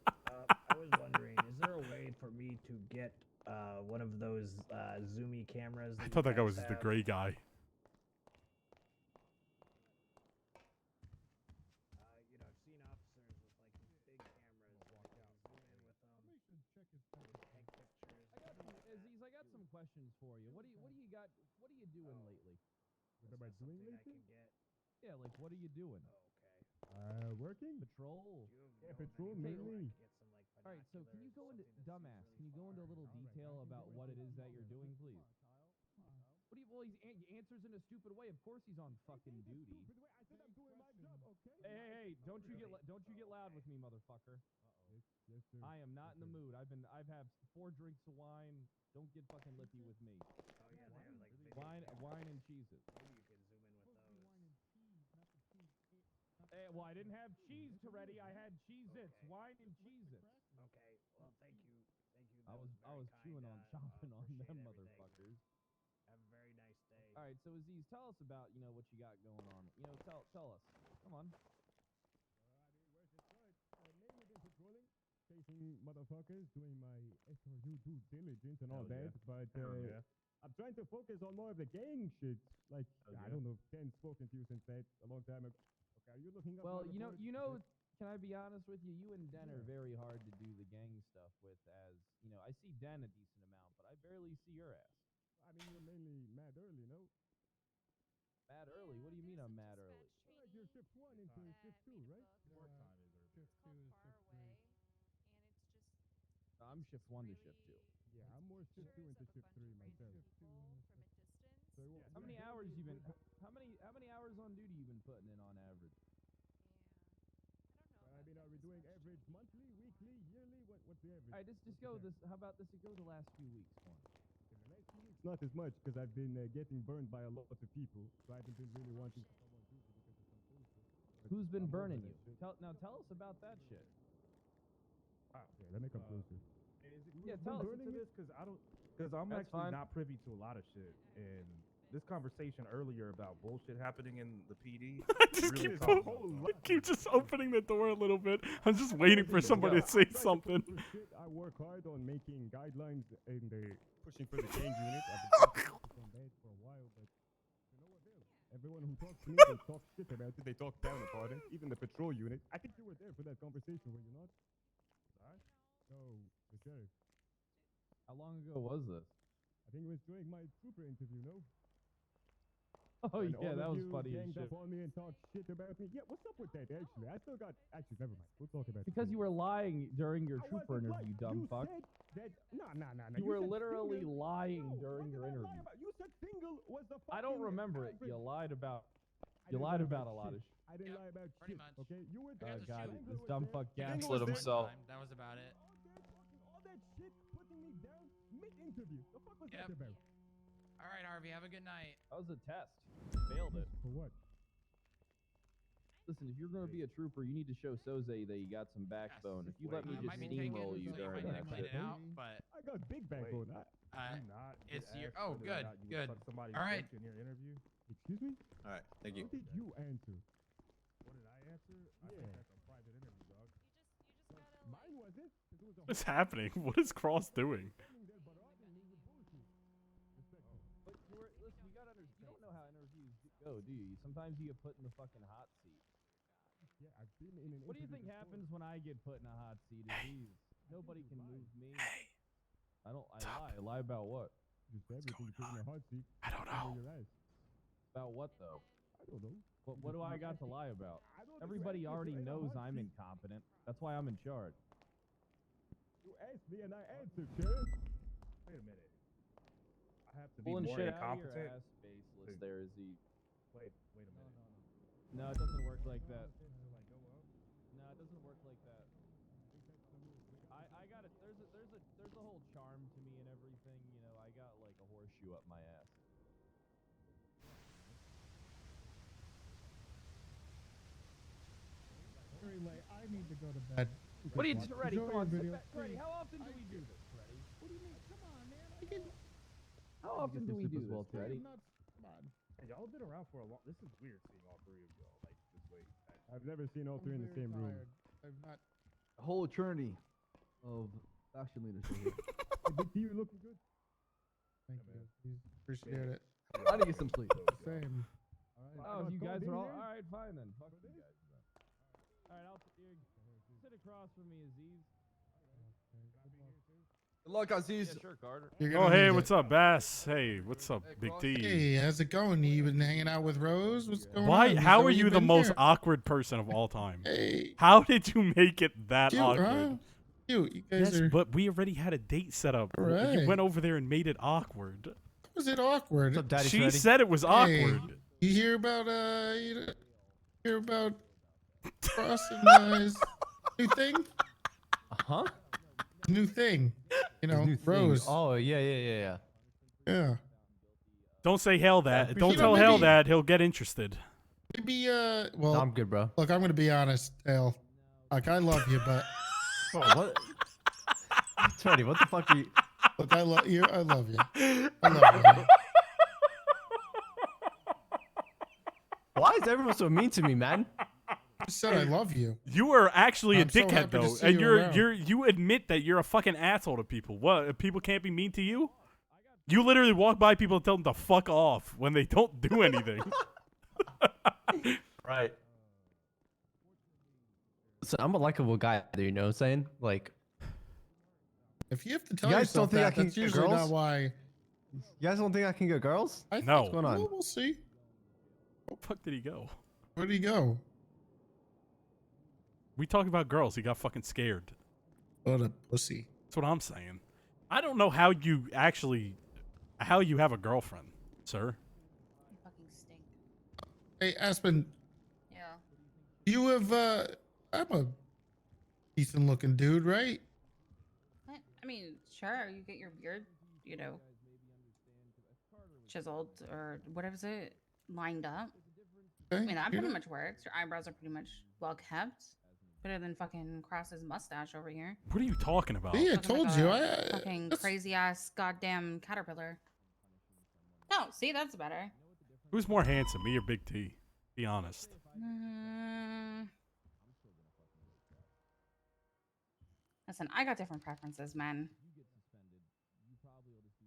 I was wondering, is there a way for me to get one of those zoomy cameras? I thought that guy was the gray guy. I've seen officers with like these big cameras walk out, zoom in with them, take pictures. Aziz, I got some questions for you. What do you got? What are you doing lately? What am I doing lately? Yeah, like what are you doing? Working? Patrol. Yeah, patrol mainly. All right, so can you go into dumbass? Can you go into a little detail about what it is that you're doing, please? What do you? Well, he answers in a stupid way. Of course, he's on fucking duty. I said I'm doing my job, okay? Hey! Don't you get loud with me, motherfucker. Yes, sir. I am not in the mood. I've had 4 drinks of wine. Don't get fucking lippy with me. Oh yeah, they have like big Wine and cheeses. Maybe you could zoom in with those. Hey, well, I didn't have cheese ready. I had Cheez-Its. Wine and Cheez-Its. Okay, well, thank you I was chewing on chomping on them motherfuckers. Have a very nice day. All right, so Aziz, tell us about what you got going on. Tell us. Come on. Chasing motherfuckers, doing my SRU due diligence and all Hell that, yeah. but Hell yeah. I'm trying to focus on more of the gang shit. Like, Hell I yeah. don't know if Ken's spoken to you since that a long time ago. Okay, are you looking up? Well, my you report? know, can I be honest with you? You and Den are very hard to do the gang stuff with. As I see Den a decent amount, but I barely see your ass. I mean, you're mainly mad early, no? Mad early? What do you mean I'm mad early? Like you're shift 1 into shift 2, right? What time is it? Shift 2 is shift 3. No, I'm shift 1 to shift 2. Yeah, I'm more shift 2 into shift 3 myself. How many hours you been? How many hours on duty you been putting in on average? I mean, are we doing average monthly, weekly, yearly? What's the average? All right, just go this. How about this? Go the last few weeks for me. In the last few weeks, not as much because I've been getting burned by a lot of people, so I haven't been really wanting to come on duty because of some bullshit. But Who's been I'm over burning that you? shit. Tell us about that shit. Wow. Yeah, let me come closer. Yeah, tell us. Burning this because I'm That's actually fine. not privy to a lot of shit, and this conversation earlier about bullshit happening in the PD. keep just opening the door a little bit. I'm just waiting for somebody to say something. I work hard on making guidelines and pushing for the gang unit. I've been pushing on that for a while, but to no avail. Everyone who talks to me, they talk shit about it. They talk down about it. Even the patrol unit. I think you were there for that conversation, were you not? Right? No, the sheriff. How long ago was this? I think it was during my trooper interview, no? Oh And yeah, all that of was you funny as ganged shit. up on me and talked shit about me. Yeah, what's up with that? Actually, I still got. Actually, never mind. We'll talk about Because it. you were lying during your I trooper wasn't interview, lying. dumb You fuck. said that. No. You were said literally single. lying No, during what your did I lie interview. about? You said single was the. I don't remember it. You lied about. You lied about a lot of shit. I didn't lie about shit. Okay, you were Oh there. god, Single this was dumb there. fuck Single gaslit was there. himself. That was about it. All that shit putting me down mid-interview. The fuck was that about? All right, Harvey. Have a good night. That was a test. You failed it. For what? Listen, if you're going to be a trooper, you need to show Soze that you got some backbone. If you let me I just might be taken, steamroll you so you during might need that to clean shit. it out, but I got big backbone. it's your. Oh, good, good. All right. In your interview. Excuse me? All right, thank you. What did you answer? What did I answer? I think that's a private interview, dog. Mine was it? 'Cause it was a What's happening? What is Cross doing? But listen, you gotta understand. You don't know how interviews go, do you? Sometimes you get put in the fucking hot seat. Yeah, I've been in an What do you think interview before. happens when I get put in a hot seat? Nobody can move me. I lie about what? Just everything put in a hot seat. I don't know. Your ass. About what though? I don't know. What do I got to lie about? I don't Everybody know. already You're in a knows hot I'm seat. incompetent. That's why I'm in charge. You asked me and I answered, Sheriff. Wait a minute. I have to be Pulling more shit out of your incompetent. ass, faceless. There is the. Wait a minute. No, it doesn't work like that. No, it doesn't work like that. I got it. There's a whole charm to me and everything. I got like a horseshoe up my ass. Very late. I need to go to bed. What are you, Freddy? Enjoy Come on, your sit video. back. Freddy, how often do we do this, Freddy? What do you mean? Come on, man. How often do we do this, Freddy? Come on. Hey, y'all have been around for a long. This is weird seeing all three of y'all like this way. I've never seen all three in the very same room. tired. I've not. A whole eternity of faction leadership. Hey, Big T, you looking good? Thank you. Appreciate it. I need to get some sleep. Same. Oh, you guys are all right. Fine then. Fuck you guys. All right, sit across from me, Aziz. Good luck, Aziz. Yeah, sure, Carter. Oh, hey, what's up, Bass? Hey, what's up, Big T? Hey, how's it going? You been hanging out with Rose? What's going on? Why? How Where are you the been most there? awkward person of all time? Hey. How did you make it that Cute, awkward? huh? Cute. You guys Yes, are. but we already had a date set up. All You right. went over there and made it awkward. Was it awkward? What's up, Daddy She Freddy? said it was Hey, awkward. you hear about Cross and his new thing? Huh? New thing. You know, New thing. Rose. Oh yeah. Yeah. Don't say hell that. Yeah, Don't you know, tell hell maybe- that. He'll get interested. Maybe well, No, I'm good, bro. look, I'm gonna be honest, Dale. Like I love you, but Oh, what? Tony, what the fuck are you? Look, I love you. I love you. I love you. Why is everyone so mean to me, man? I said I love you. You are actually I'm a so dickhead happy to though, see and you around. you admit that you're a fucking asshole to people. What? People can't be mean to you? You literally walk by people and tell them to fuck off when they don't do anything. Right. So I'm a likable guy, you know what I'm saying? Like, If you have to tell you guys yourself don't think I that, can that's get usually girls? not why. You guys don't think I can get girls? No. What's going on? Well, we'll see. Where the fuck did he go? Where'd he go? We talked about girls. He got fucking scared. What a pussy. That's what I'm saying. I don't know how you have a girlfriend, sir. You fucking stink. Hey, Aspen. Yeah. You have, I'm a decent looking dude, right? What? I mean, sure, you get your beard, you know, chiseled or whatever it, lined up. Okay, I mean, that you're pretty not- much works. Your eyebrows are pretty much well kept. Better than fucking Cross's mustache over here. What are you talking about? See, I Looking told like you. a fucking crazy ass goddamn caterpillar. No, see, that's better. Who's more handsome, me or Big T? Be honest. Listen, I got different preferences, man.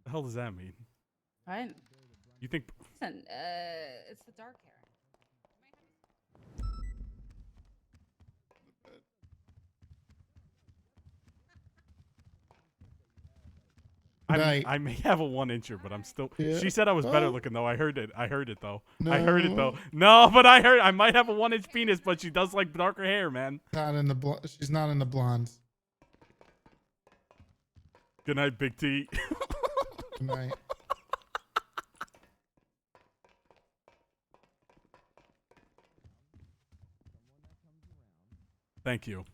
The hell does that mean? What? You think? Listen, it's the dark hair. I may have a 1-incher, but I'm still. Yeah. She said I was better Oh. looking though. I heard it. I heard it though. No. I heard it though. No, but I heard I might have a 1-inch penis, but she does like darker hair, man. Not in the she's not in the blondes. Good night, Big T. Good night. Thank you.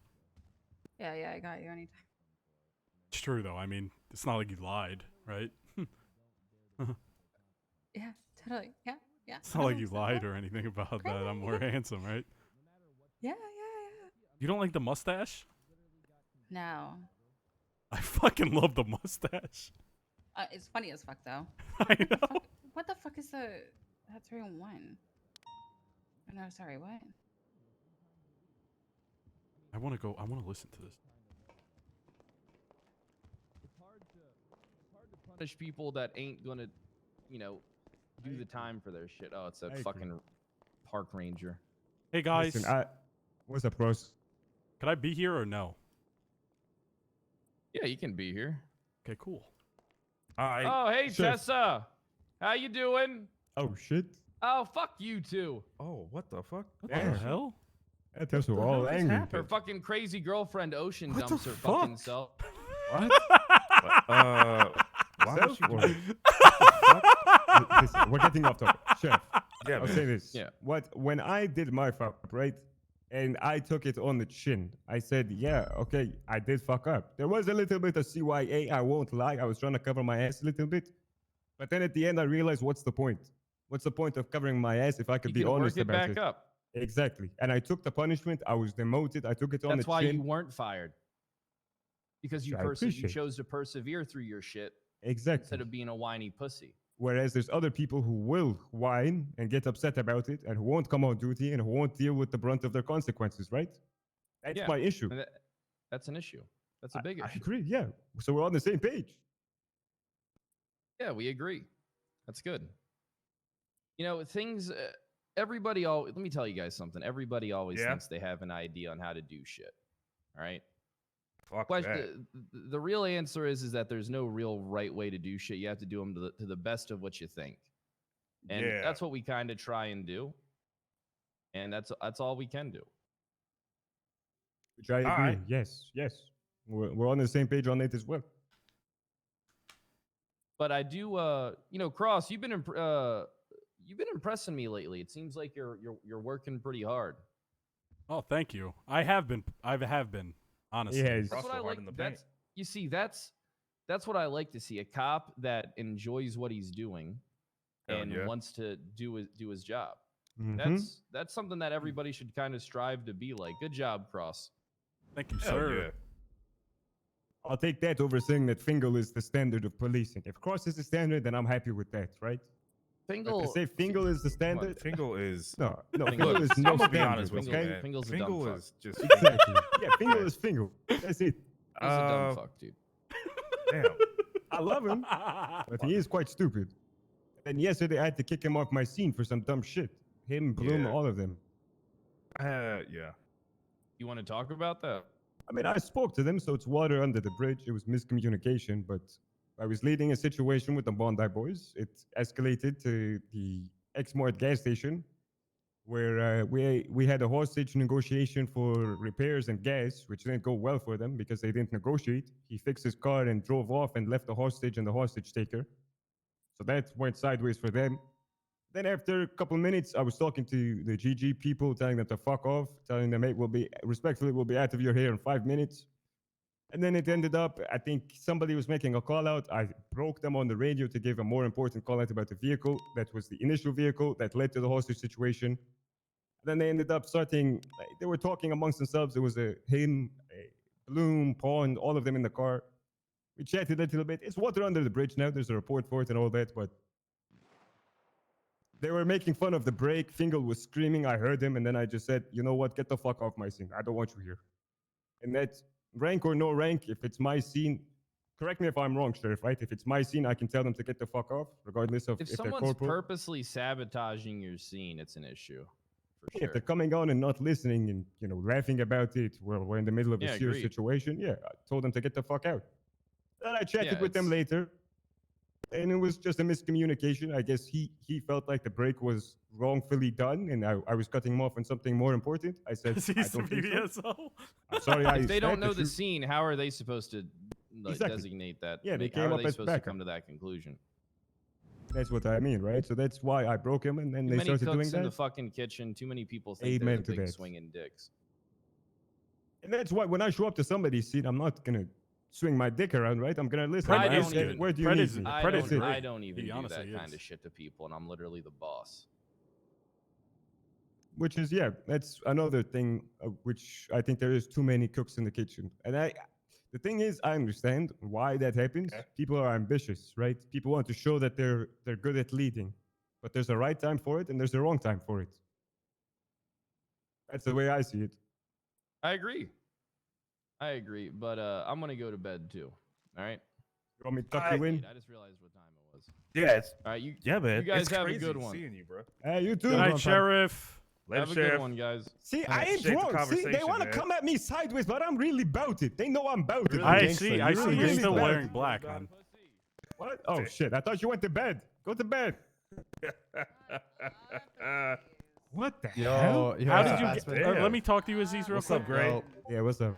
Yeah, I got you anytime. It's true though. I mean, it's not like you lied, right? Yeah, totally. Yeah. It's not like you lied or anything about that. I'm more handsome, right? Yeah. You don't like the mustache? No. I fucking love the mustache. It's funny as fuck though. I know. What the fuck is that 301? Oh, no, sorry, what? I want to listen to this. Punish people that ain't gonna, do the time for their shit. Oh, it's a fucking park ranger. Hey guys, Listen, what's up, bros? could I be here or no? Yeah, you can be here. Okay, cool. Oh, hey Sure. Tessa, how you doing? Oh shit! Oh, fuck you too. Oh, what the fuck? What the hell? That tells you all angry. Her fucking crazy girlfriend Ocean What dumps the her fucking fuck? self. What? Why would you want Listen, we're getting off topic. Chef, Yeah, I'll man. say this. Yeah. When I did my fuck up, right? And I took it on the chin. I said, yeah, okay, I did fuck up. There was a little bit of CYA, I won't lie. I was trying to cover my ass a little bit. But then at the end, I realized, what's the point? What's the point of covering my ass if I could You be can honest work it about back it? up. Exactly. And I took the punishment. I was demoted. I took it on That's the why chin. you weren't fired. Because you I you appreciate it. chose to persevere through your shit Exactly. instead of being a whiny pussy. Whereas there's other people who will whine and get upset about it and who won't come on duty and who won't deal with the brunt of their consequences, right? That's Yeah, my issue. and that's an issue. That's a big I issue. agree, yeah. So we're on the same page. Yeah, we agree. That's good. Things. Everybody let me tell you guys something. Everybody always Yeah. thinks they have an idea on how to do shit. All right. Fuck that. The real answer is that there's no real right way to do shit. You have to do them to the best of what you think, and Yeah. that's what we kind of try and do. And that's all we can do. Which I agree. right. Yes, yes. We're on the same page on it as well. But I do, Cross, you've been impressing me lately. It seems like you're working pretty hard. Oh, thank you. I have been. Honestly. Yes. That's what I Hard like. in the paint. That's what I like to see. A cop that enjoys what he's doing Hell and yeah. wants to do his job. Mhm. That's something that everybody should kind of strive to be like. Good job, Cross. Thank you, Hell sir. yeah. I'll take that over saying that Fingal is the standard of policing. If Cross is the standard, then I'm happy with that, right? Fingal. But to say Fingal is the standard. Fingal is No, Fingal Fingal is- is no I'm gonna be standard. honest with you, okay? man. Fingal's a dumb Fingal fuck. is just Exactly. Yeah, Fingal is Fingal. That's it. He's a dumb fuck, dude. Damn. I love him, but he is quite stupid. And yesterday I had to kick him off my scene for some dumb shit. Him, Bloom, Yeah. all of them. Yeah. You want to talk about that? I mean, I spoke to them, so it's water under the bridge. It was miscommunication, but I was leading a situation with the Bondi boys. It escalated to the Exmort gas station, where we had a hostage negotiation for repairs and gas, which didn't go well for them because they didn't negotiate. He fixed his car and drove off and left the hostage and the hostage taker. So that went sideways for them. Then after a couple minutes, I was talking to the GG people, telling them to fuck off, telling them, hey, we'll be out of your hair in 5 minutes. And then it ended up, I think somebody was making a call out. I broke them on the radio to give a more important call out about the vehicle. That was the initial vehicle that led to the hostage situation. Then they ended up they were talking amongst themselves. There was him, Bloom, Pond, all of them in the car. We chatted a little bit. It's water under the bridge now. There's a report for it and all that, but they were making fun of the brake. Fingal was screaming. I heard him, and then I just said, you know what? Get the fuck off my scene. I don't want you here. And that's rank or no rank. If it's my scene, correct me if I'm wrong, Sheriff, right? If it's my scene, I can tell them to get the fuck off, regardless of If they're someone's corporal. purposely sabotaging your scene, it's an issue. For Yeah, sure. if they're coming on and not listening and laughing about it, we're in the middle of a Yeah, serious agreed. situation. Yeah, I told them to get the fuck out. Then I chatted Yeah, with them later, and it was just a miscommunication. I guess he felt like the break was wrongfully done, and I was cutting him off on something more important. I said, Because I he's the don't think so. BBSO. I'm sorry, I If they don't said know that the you- scene, how are they supposed to Exactly. designate that? Yeah, they How came are up they as supposed to backup. come to that conclusion? That's what I mean, right? So that's why I broke him, and then Too they many started doing cooks in the that. fucking kitchen. Too many people think Amen they're to the big that. swinging dicks. And that's why when I show up to somebody's scene, I'm not gonna swing my dick around, right? I'm gonna listen. I I don't say, even. where do you need me? I That's don't, it. I don't even He do honestly that kind is. of shit to people, and I'm literally the boss. Which is, yeah, that's another thing which I think there is too many cooks in the kitchen. And the thing is, I understand why that happens. People are ambitious, right? People want to show that they're good at leading, but there's a right time for it and there's a wrong time for it. That's the way I see it. I agree. But I'm gonna go to bed too. All right. You want me to tuck you in? I just realized what time it was. Yeah, it's All right, man. You guys It's have a crazy good one. seeing you, bro. Hey, you too. Good night, Sheriff. Later, Have a Sheriff. good one, guys. See, I I ain't appreciate the wrong. See, they conversation, want to man. come at me sideways, but I'm really about it. They know I'm about it. I Gangsta. see. I You're see. really You're still about wearing it. black, man. What? Oh, shit. I thought you went to bed. Go to bed. What the hell? How did you get? Let me talk to you, Aziz, real What's quick. up, Gray? Yeah, what's up?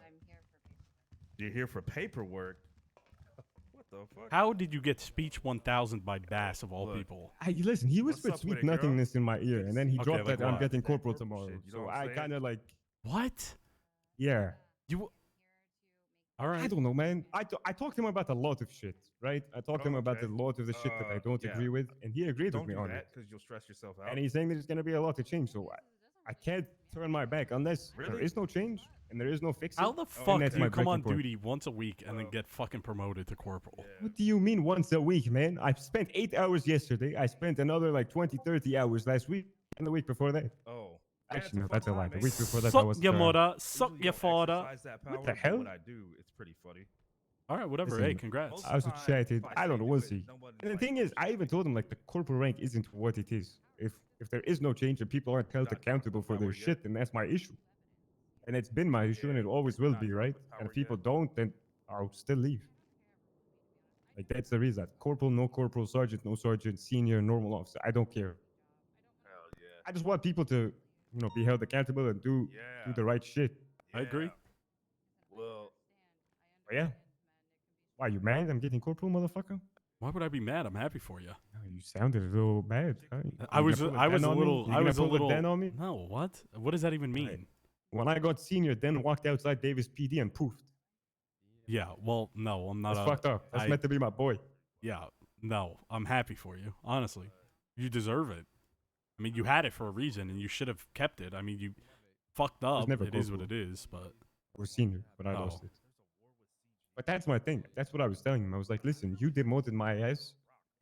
You're here for paperwork. What the fuck? How did you get speech 1000 by Bass of all people? Hey, listen, he What's whispered up sweet with it, girl? nothingness in my ear, and then he Okay, dropped like that I'm what? getting corporal tomorrow. Shit, you know So what I'm I saying? kind of like, What? yeah. You? All right. I don't know, man. I talked to him about a lot of shit, right? I talked to him about okay. a lot of the shit that I don't yeah. agree with, and he agreed Don't with me do on that it. because you'll stress yourself out. And he's saying there's going to be a lot of change, so I can't turn my back unless there Really? is no change and there is no fixing. How the and fuck that's do you my come on breaking point. duty once a week and then get fucking promoted to corporal? What do you mean once a week, man? I spent 8 hours yesterday. I spent another like 20, 30 hours last week and the week before that. Oh. Actually, no, that's a lie. The week before that, I Suck was. your mother, suck your father. What the hell? What I do, it's pretty funny. All right, whatever. Listen, Hey, congrats. I was chatted. I don't know. We'll see. And the thing is, I even told him like the corporal rank isn't what it is. If there is no change and people aren't held accountable for their shit, then that's my issue. And it's been my issue, and it always will be, right? And if people don't, then I'll still leave. Like that's the reason. Corporal, no corporal, sergeant, no sergeant, senior, normal officer. I don't care. Hell yeah. I just want people to, be held accountable and do the right shit. I agree. Well, Oh, yeah. Why you mad? I'm getting corporal, motherfucker. Why would I be mad? I'm happy for you. Oh, you sounded a little bad. Huh? I was a little. Den on me? No, what? What does that even mean? Right. When I got senior, then walked outside Davis PD and poofed. Yeah. Well, no, I'm not. That's fucked up. That's meant to be my boy. Yeah. No, I'm happy for you. Honestly, you deserve it. I mean, you had it for a reason, and you should have kept it. I mean, you fucked up. never It is what corporal. it is, but We're senior, but I No. lost it. But that's my thing. That's what I was telling him. I was like, listen, you demoted my ass,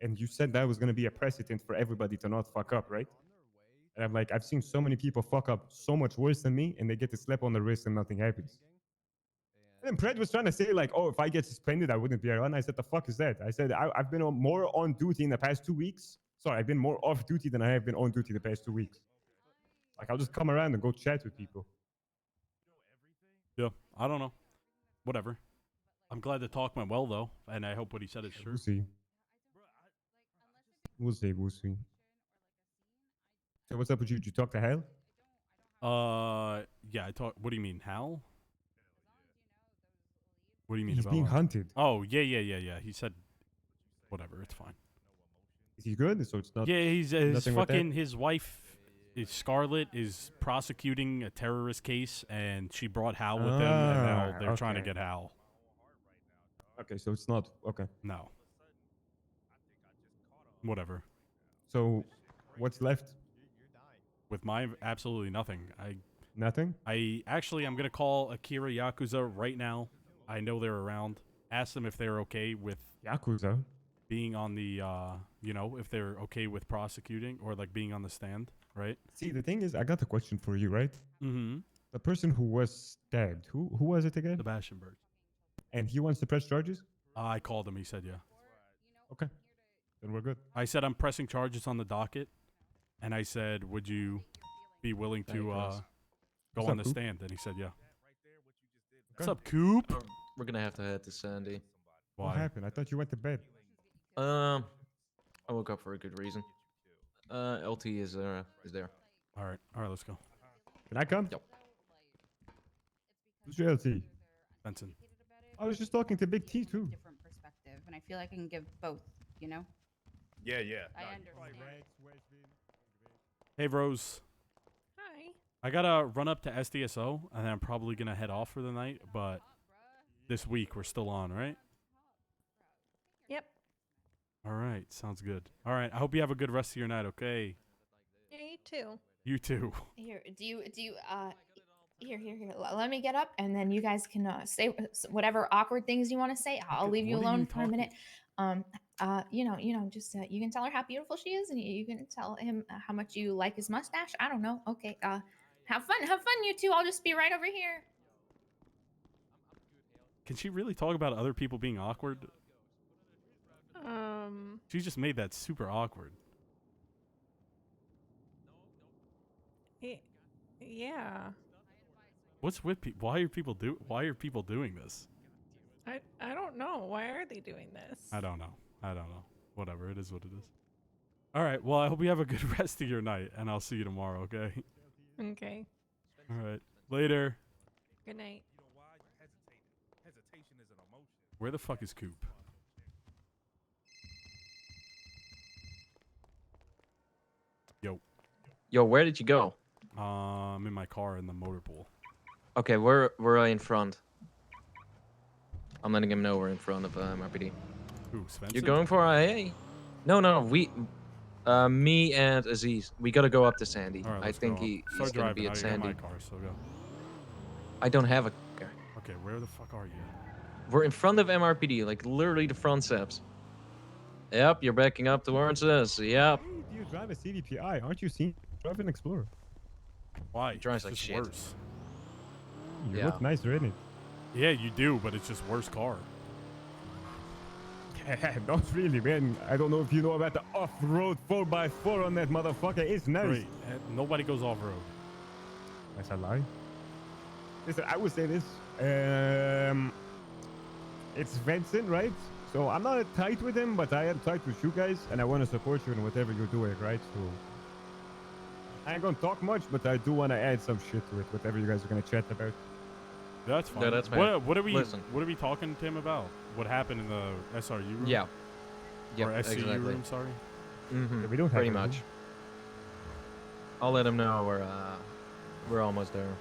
and you said that was going to be a precedent for everybody to not fuck up, right? And I'm like, I've seen so many people fuck up so much worse than me, and they get a slap on the wrist and nothing happens. And then Pred was trying to say, like, oh, if I get suspended, I wouldn't be around. I said, the fuck is that? I said, I've been more on duty in the past 2 weeks. Sorry, I've been more off duty than I have been on duty the past 2 weeks. Like, I'll just come around and go chat with people. Yeah, I don't know. Whatever. I'm glad the talk went well, though, and I hope what he said is true. We'll see. We'll see. So what's up with you? Did you talk to Hal? Yeah, I talked. What do you mean, Hal? What do you mean He's about being what? hunted. Oh, yeah. He said, whatever, it's fine. Is he good? So it's not. Yeah, he's his nothing with that? fucking his wife. Scarlett is prosecuting a terrorist case, and she brought Hal with them, and now they're trying to okay. get Hal. Okay, so it's not okay. No. Whatever. So, what's left? With my absolutely nothing. Nothing? I'm gonna call Akira Yakuza right now. I know they're around. Ask them if they're okay with Yakuza being on the if they're okay with prosecuting or like being on the stand, right? See, the thing is, I got a question for you, right? Mm-hmm. The person who was stabbed, who was it again? Sebastian Berg. And he wants to press charges? I called him. He said yeah. Okay. Then we're good. I said I'm pressing charges on the docket, and I said, would you be willing to go on the stand? And he said yeah. What's up, Coop? We're gonna have to head to Sandy. Why? What happened? I thought you went to bed. I woke up for a good reason. LT is there. All right, let's go. Can I come? Yep. Who's your LT? Benson. I was just talking to Big T too. Different perspective, and I feel like I can give both. You know. Yeah. I understand. Hey, Rose. Hi. I gotta run up to SDSO, and then I'm probably gonna head off for the night. But this week we're still on, right? Yep. All right, sounds good. All right, I hope you have a good rest of your night. Okay. Yeah, you too. You too. Here, here. Let me get up, and then you guys can say whatever awkward things you want to say. I'll leave you What are alone you for a minute. Just you can tell her how beautiful she is, and you can tell him how much you like his mustache. I don't know. Okay. Have fun, you two. I'll just be right over here. Can she really talk about other people being awkward? She just made that super awkward. Yeah. What's with people? Why are people doing this? I don't know. Why are they doing this? I don't know. Whatever. It is what it is. All right. Well, I hope you have a good rest of your night, and I'll see you tomorrow. Okay. Okay. All right. Later. Good night. Where the fuck is Coop? Yo, where did you go? I'm in my car in the motor pool. Okay, we're right in front. I'm letting him know we're in front of MRPD. Who, Spencer? You're going for IA? No, me and Aziz. We gotta go up to Sandy. All right, I let's think go. he's Start gonna driving. be at I got Sandy. my car, so go. I don't have a car. Okay, where the fuck are you? We're in front of MRPD, like literally the front steps. Yep, you're backing up towards us. Yep. Why do you drive a CVPI? Aren't you seen? Drive an Explorer. Why? Drives like just shit. worse. You look nicer in it. Yeah, you do, but it's just worse car. Not really, man. I don't know if you know about the off-road 4x4 on that motherfucker. It's nice. Great. Nobody goes off-road. That's a lie. Listen, I would say this. It's Vincent, right? So I'm not tight with him, but I am tight with you guys, and I want to support you in whatever you're doing, right? So I ain't gonna talk much, but I do want to add some shit to it, whatever you guys are gonna chat about. That's fine. Yeah, that's fine. What are we talking to him about? What happened in the SRU room? Yeah. Or SCU room, sorry. Mm-hmm. Yeah, we don't have pretty a room. much. I'll let him know we're almost there.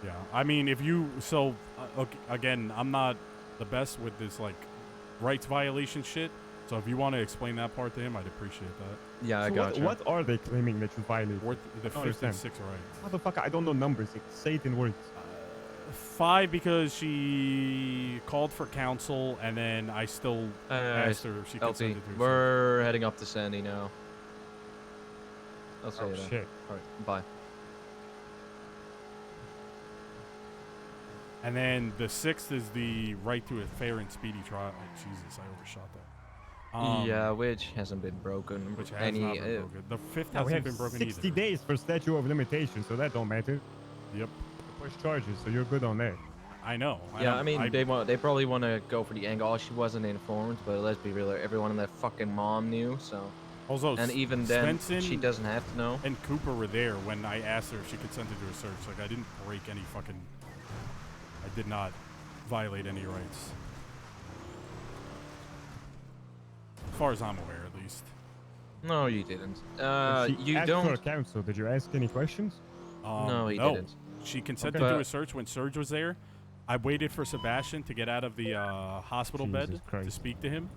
Yeah, I mean, if you okay, again, I'm not the best with this like rights violation shit. So if you want to explain that part to him, I'd appreciate that. Yeah, I So got you. what are they claiming that you violated? The I don't 56 understand. rights. Motherfucker, I don't know numbers. Say it in words. 5 because she called for counsel, and then I still asked her if she consented to her search. We're heading up to Sandy now. I'll say Oh, that. shit. All right, bye. And then the 6th is the right to a fair and speedy trial. Oh, Jesus, I overshot that. Yeah, which hasn't been broken. Which has not been broken. The 5th We hasn't have been broken 60 either. days for statute of limitations, so that don't matter. Yep. Push charges, so you're good on that. I know. Yeah, I mean, they probably want to go for the angle. Oh, she wasn't informed, but let's be real. Everyone in that fucking mom knew, so. Also, and even then, Svensson she doesn't have to know. And Cooper were there when I asked her if she consented to a search. Like, I didn't break any fucking... I did not violate any rights. As far as I'm aware, at least. No, you didn't. She You asked don't. for counsel. Did you ask any questions? No, he didn't. She consented Okay. to a search when Serge was there. I waited for Sebastian to get out of the hospital bed to speak to him.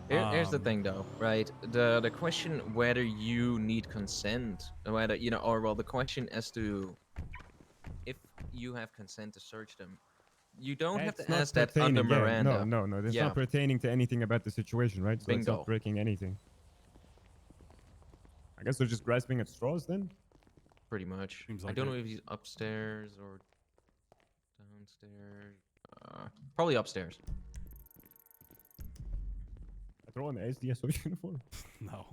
Here's the thing, though, right? The question whether you need consent, whether the question as to if you have consent to search them, you don't have That's to not ask that under pertaining, yeah. Miranda. No. That's Yeah. not pertaining to anything about the situation, right? So it's Bingo. not breaking anything. I guess they're just grasping at straws then? Pretty much. Seems I like don't it. know if he's upstairs or downstairs. Probably upstairs. I throw on the SDSO uniform? No.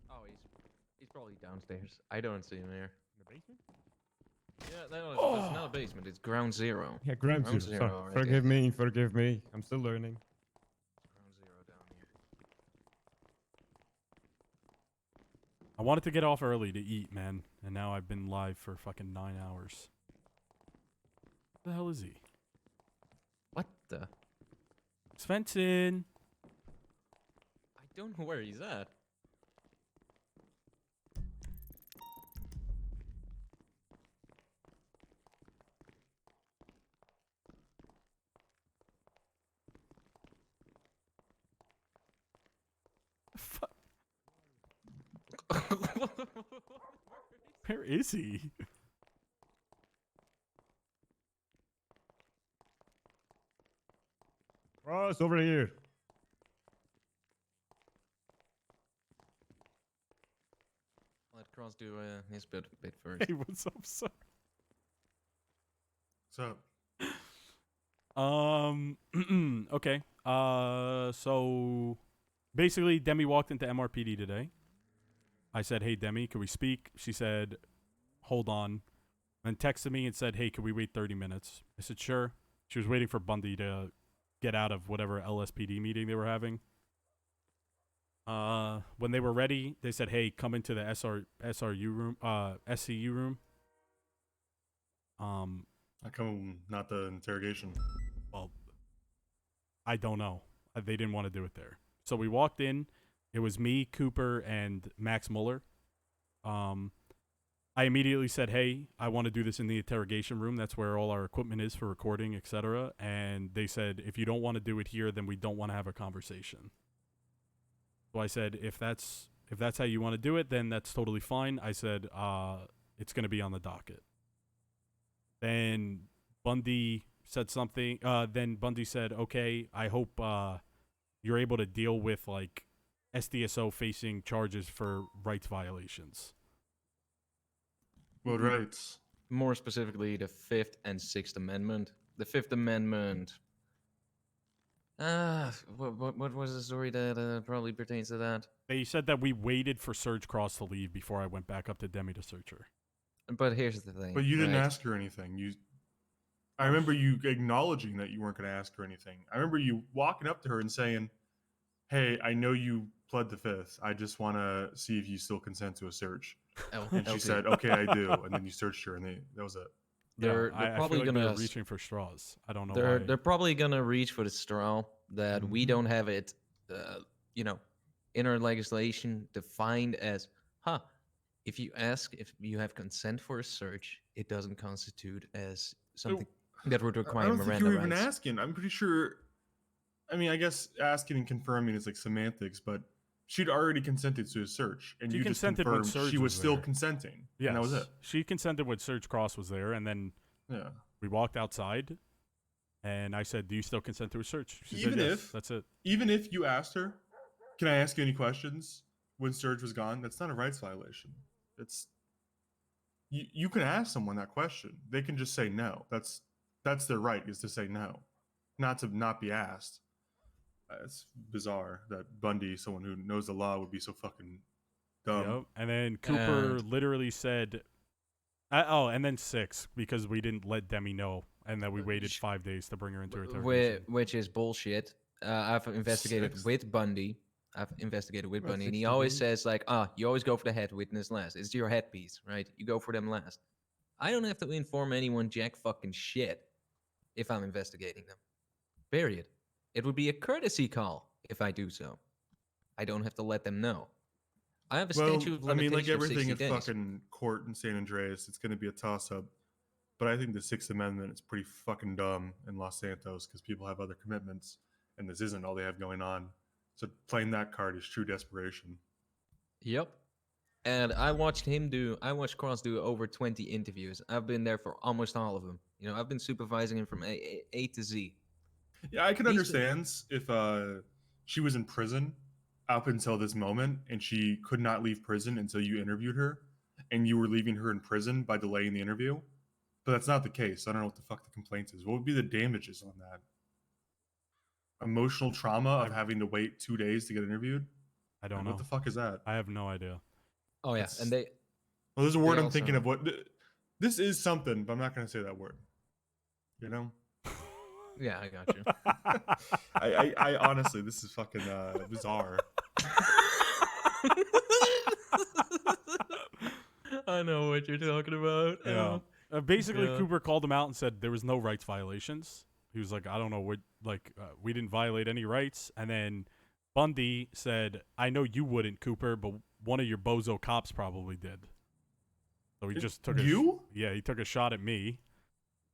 Oh, he's probably downstairs. I don't see him here. In the basement? Yeah, no, it's not a basement. It's ground zero. Yeah, ground zero. Sorry. right Forgive me. I'm still learning. Ground zero down here. I wanted to get off early to eat, man. And now I've been live for fucking 9 hours. Where the hell is he? What the? Svensson! I don't know where he's at. Where is he? Ross, over here. Let Cross do his bit first. Hey, what's up, sir? What's up? Okay. So basically Demi walked into MRPD today. I said, "Hey Demi, can we speak?" She said, "Hold on." Then texted me and said, "Hey, can we wait 30 minutes?" I said, "Sure." She was waiting for Bundy to get out of whatever LSPD meeting they were having. When they were ready, they said, "Hey, come into the SRU room, SCU room." How come not the interrogation? Well, I don't know. They didn't want to do it there. So we walked in. It was me, Cooper, and Max Muller. I immediately said, "Hey, I want to do this in the interrogation room. That's where all our equipment is for recording, etc." And they said, "If you don't want to do it here, then we don't want to have a conversation." So I said, if that's how you want to do it, then that's totally fine. I said, it's going to be on the docket. Then Bundy said something. Then Bundy said, "Okay, I hope you're able to deal with like SDSO facing charges for rights violations." What rights? More specifically, the 5th and 6th Amendment. The 5th Amendment. What was the story that probably pertains to that? They said that we waited for Serge Cross to leave before I went back up to Demi to search her. But here's the thing. But you didn't right? ask her anything. I remember you acknowledging that you weren't going to ask her anything. I remember you walking up to her and saying, "Hey, I know you pled the 5th. I just want to see if you still consent to a search." And she said, "Okay, I do." And then you searched her, and that was it. They're I probably feel like gonna they're reaching for straws. I don't know They're why. they're probably gonna reach for the straw that we don't have it, in our legislation defined as, if you ask if you have consent for a search, it doesn't constitute as something that would require I don't think Miranda you were even rights. asking. I'm pretty sure. I mean, I guess asking and confirming is like semantics, but she'd already consented to a search, and She you just consented when confirmed Surge she was was still there. consenting. Yes. And that was it. She consented when Surge Cross was there, and then we walked outside, and I said, "Do you still consent to a search?" She Even said, yes. if That's it. Even if you asked her, "Can I ask you any questions?" when Surge was gone, that's not a rights violation. It's you can ask someone that question. They can just say no. That's their right, is to say no, not to not be asked. It's bizarre that Bundy, someone who knows the law, would be so fucking dumb. Yep. And then Cooper literally said, and then 6, because we didn't let Demi know, and then we waited 5 days to bring her into interrogation. Which is bullshit. I've investigated 6. with Bundy. And he always says like, you always go for the head witness last. It's your headpiece, right? You go for them last. I don't have to inform anyone jack fucking shit if I'm investigating them. Period. It would be a courtesy call if I do so. I don't have to let them know. I have a statute of limitation like everything in of 60 days. fucking court in San Andreas, it's going to be a toss-up. But I think the 6th Amendment is pretty fucking dumb in Los Santos because people have other commitments, and this isn't all they have going on. So playing that card is true desperation. Yep. And I watched Cross do over 20 interviews. I've been there for almost all of them. I've been supervising him from A to Z. Yeah, I could understand if she was in prison up until this moment and she could not leave prison until you interviewed her and you were leaving her in prison by delaying the interview. But that's not the case. I don't know what the fuck the complaint is. What would be the damages on that? Emotional trauma of having to wait 2 days to get interviewed? I don't know. What the fuck is that? I have no idea. Oh, yeah. And they... Well, there's a word I'm thinking of. This is something, but I'm not going to say that word. You know? Yeah, I got you. I honestly, this is fucking bizarre. I know what you're talking about. Yeah. Basically, Cooper called him out and said there was no rights violations. He was like, I don't know what, we didn't violate any rights. And then Bundy said, I know you wouldn't, Cooper, but one of your bozo cops probably did. So he just took he took a shot at me.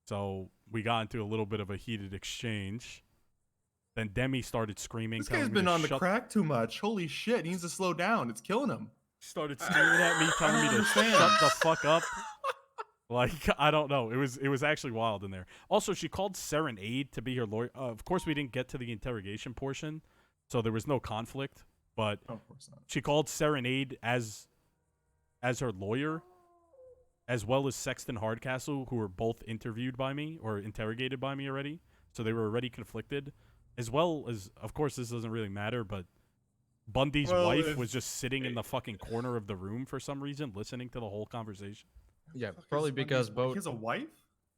So we got into a little bit of a heated exchange. Then Demi started screaming. This guy's been on the crack too much. Holy shit, he needs to slow down. It's killing him. Started screaming at me, telling me to shut the fuck up. I don't know. It was actually wild in there. Also, she called Serenade to be her lawyer. Of course, we didn't get to the interrogation portion, so there was no conflict. But of course not. She called Serenade as her lawyer, as well as Sexton Hardcastle, who were both interviewed by me or interrogated by me already. So they were already conflicted. As well as, of course, this doesn't really matter, but Bundy's wife was just sitting in the fucking corner of the room for some reason, listening to the whole conversation. Yeah, probably because both. He has a wife?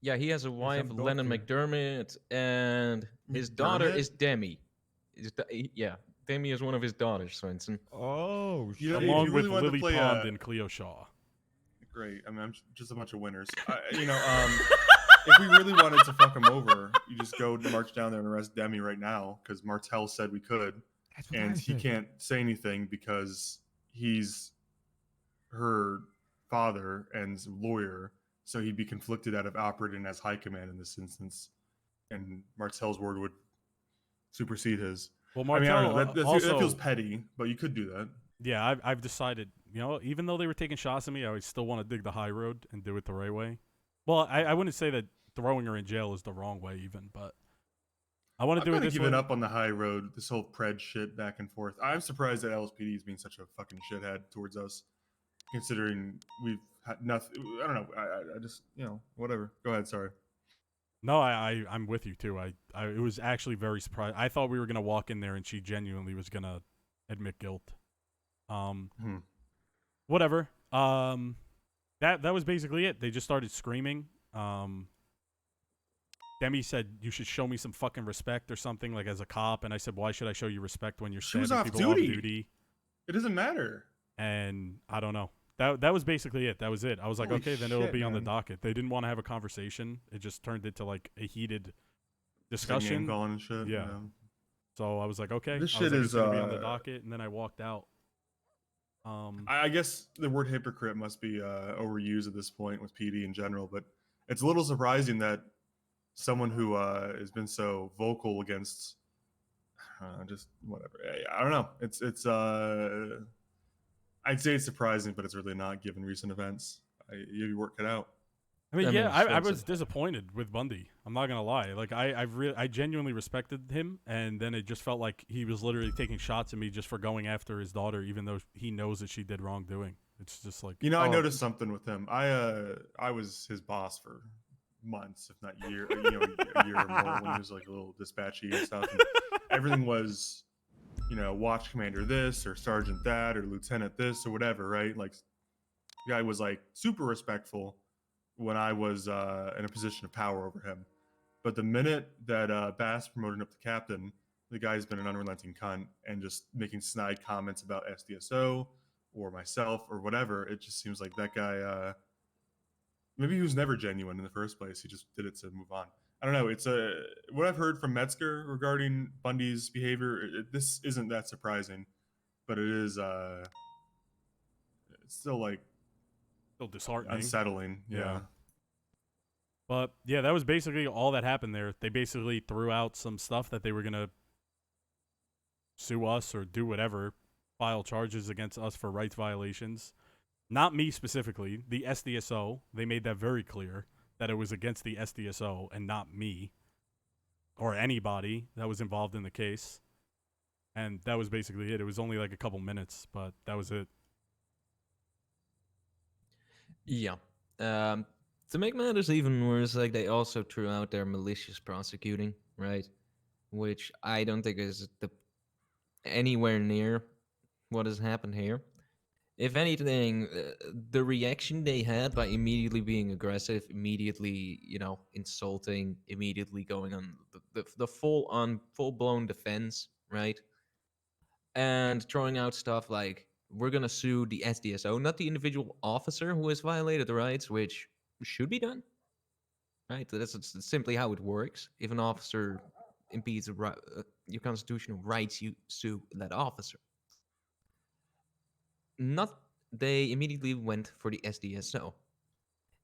Yeah, he has a wife, Lennon McDermott, and his daughter is Demi. Demi is one of his daughters, Swenson. Oh, shit. Along with Lily Pond and Cleo Shaw. Great. I mean, I'm just a bunch of winners. If we really wanted to fuck him over, you just go march down there and arrest Demi right now, because Martel said we could, and he can't say anything because he's her father and lawyer, so he'd be conflicted out of operating as high command in this instance, and Martel's word would supersede his. Well, Martel, I don't know, that feels petty, but you could do that. Yeah, I've decided, even though they were taking shots at me, I would still want to dig the high road and do it the right way. Well, I wouldn't say that throwing her in jail is the wrong way even, but I want to do it this way. I've given up on the high road, this whole pred shit back and forth. I'm surprised that LSPD is being such a fucking shithead towards us, considering we've had nothing. I don't know. I just, whatever. Go ahead. Sorry. No, I'm with you too. I it was actually very surprised. I thought we were gonna walk in there and she genuinely was gonna admit guilt. Whatever. That was basically it. They just started screaming. Demi said, you should show me some fucking respect or something, like as a cop. And I said, why should I show you respect when you're stabbing people off duty? It doesn't matter. And I don't know. That was basically it. That was it. I was like, Holy okay, then shit, it'll be on the man. docket. They didn't want to have a conversation. It just turned into like a heated discussion. Name calling and shit. Yeah. So I was like, okay. This I was shit like, is it's gonna be on the docket, and then I walked out. I guess the word hypocrite must be overused at this point with PD in general, but it's a little surprising that someone who has been so vocal against just whatever. I don't know. It's I'd say it's surprising, but it's really not given recent events. You work it out. I mean, yeah, I was disappointed with Bundy. I'm not gonna lie. Like, I genuinely respected him, and then it just felt like he was literally taking shots at me just for going after his daughter, even though he knows that she did wrongdoing. It's just like, I noticed something with him. I was his boss for months, if not a year or more, when he was like a little dispatchy and stuff. And everything was, watch commander this or sergeant that or lieutenant this or whatever, right? Like, the guy was like super respectful when I was in a position of power over him. But the minute that Bass promoted up to captain, the guy's been an unrelenting cunt and just making snide comments about SDSO or myself or whatever. It just seems like that guy, maybe he was never genuine in the first place. He just did it to move on. I don't know. It's what I've heard from Metzger regarding Bundy's behavior. This isn't that surprising, but it is it's still like disheartening, unsettling. Yeah. But yeah, that was basically all that happened there. They basically threw out some stuff that they were gonna sue us or do whatever, file charges against us for rights violations. Not me specifically, the SDSO. They made that very clear that it was against the SDSO and not me or anybody that was involved in the case. And that was basically it. It was only like a couple minutes, but that was it. Yeah. To make matters even worse, like, they also threw out their malicious prosecuting, right? Which I don't think is anywhere near what has happened here. If anything, the reaction they had by immediately being aggressive, immediately, insulting, immediately going on the full-blown defense, right? And throwing out stuff like, we're going to sue the SDSO, not the individual officer who has violated the rights, which should be done, right? That's simply how it works. If an officer impedes your constitutional rights, you sue that officer. They immediately went for the SDSO.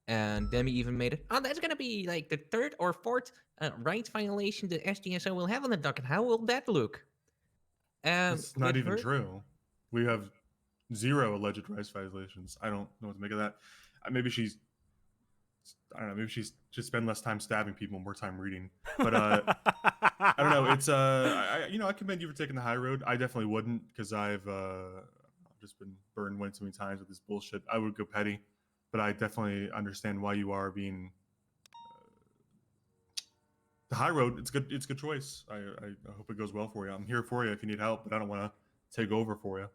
And Demi even made it, that's going to be like the third or fourth rights violation the SDSO will have on the docket. How will that look? It's not even true. We have 0 alleged rights violations. I don't know what to make of that. Maybe she's, I don't know. Maybe she's just spend less time stabbing people, more time reading. But I don't know. It's I commend you for taking the high road. I definitely wouldn't, because I've just been burned way too many times with this bullshit. I would go petty, but I definitely understand why you are being the high road. It's good. It's a good choice. I hope it goes well for you. I'm here for you if you need help, but I don't want to take over for you.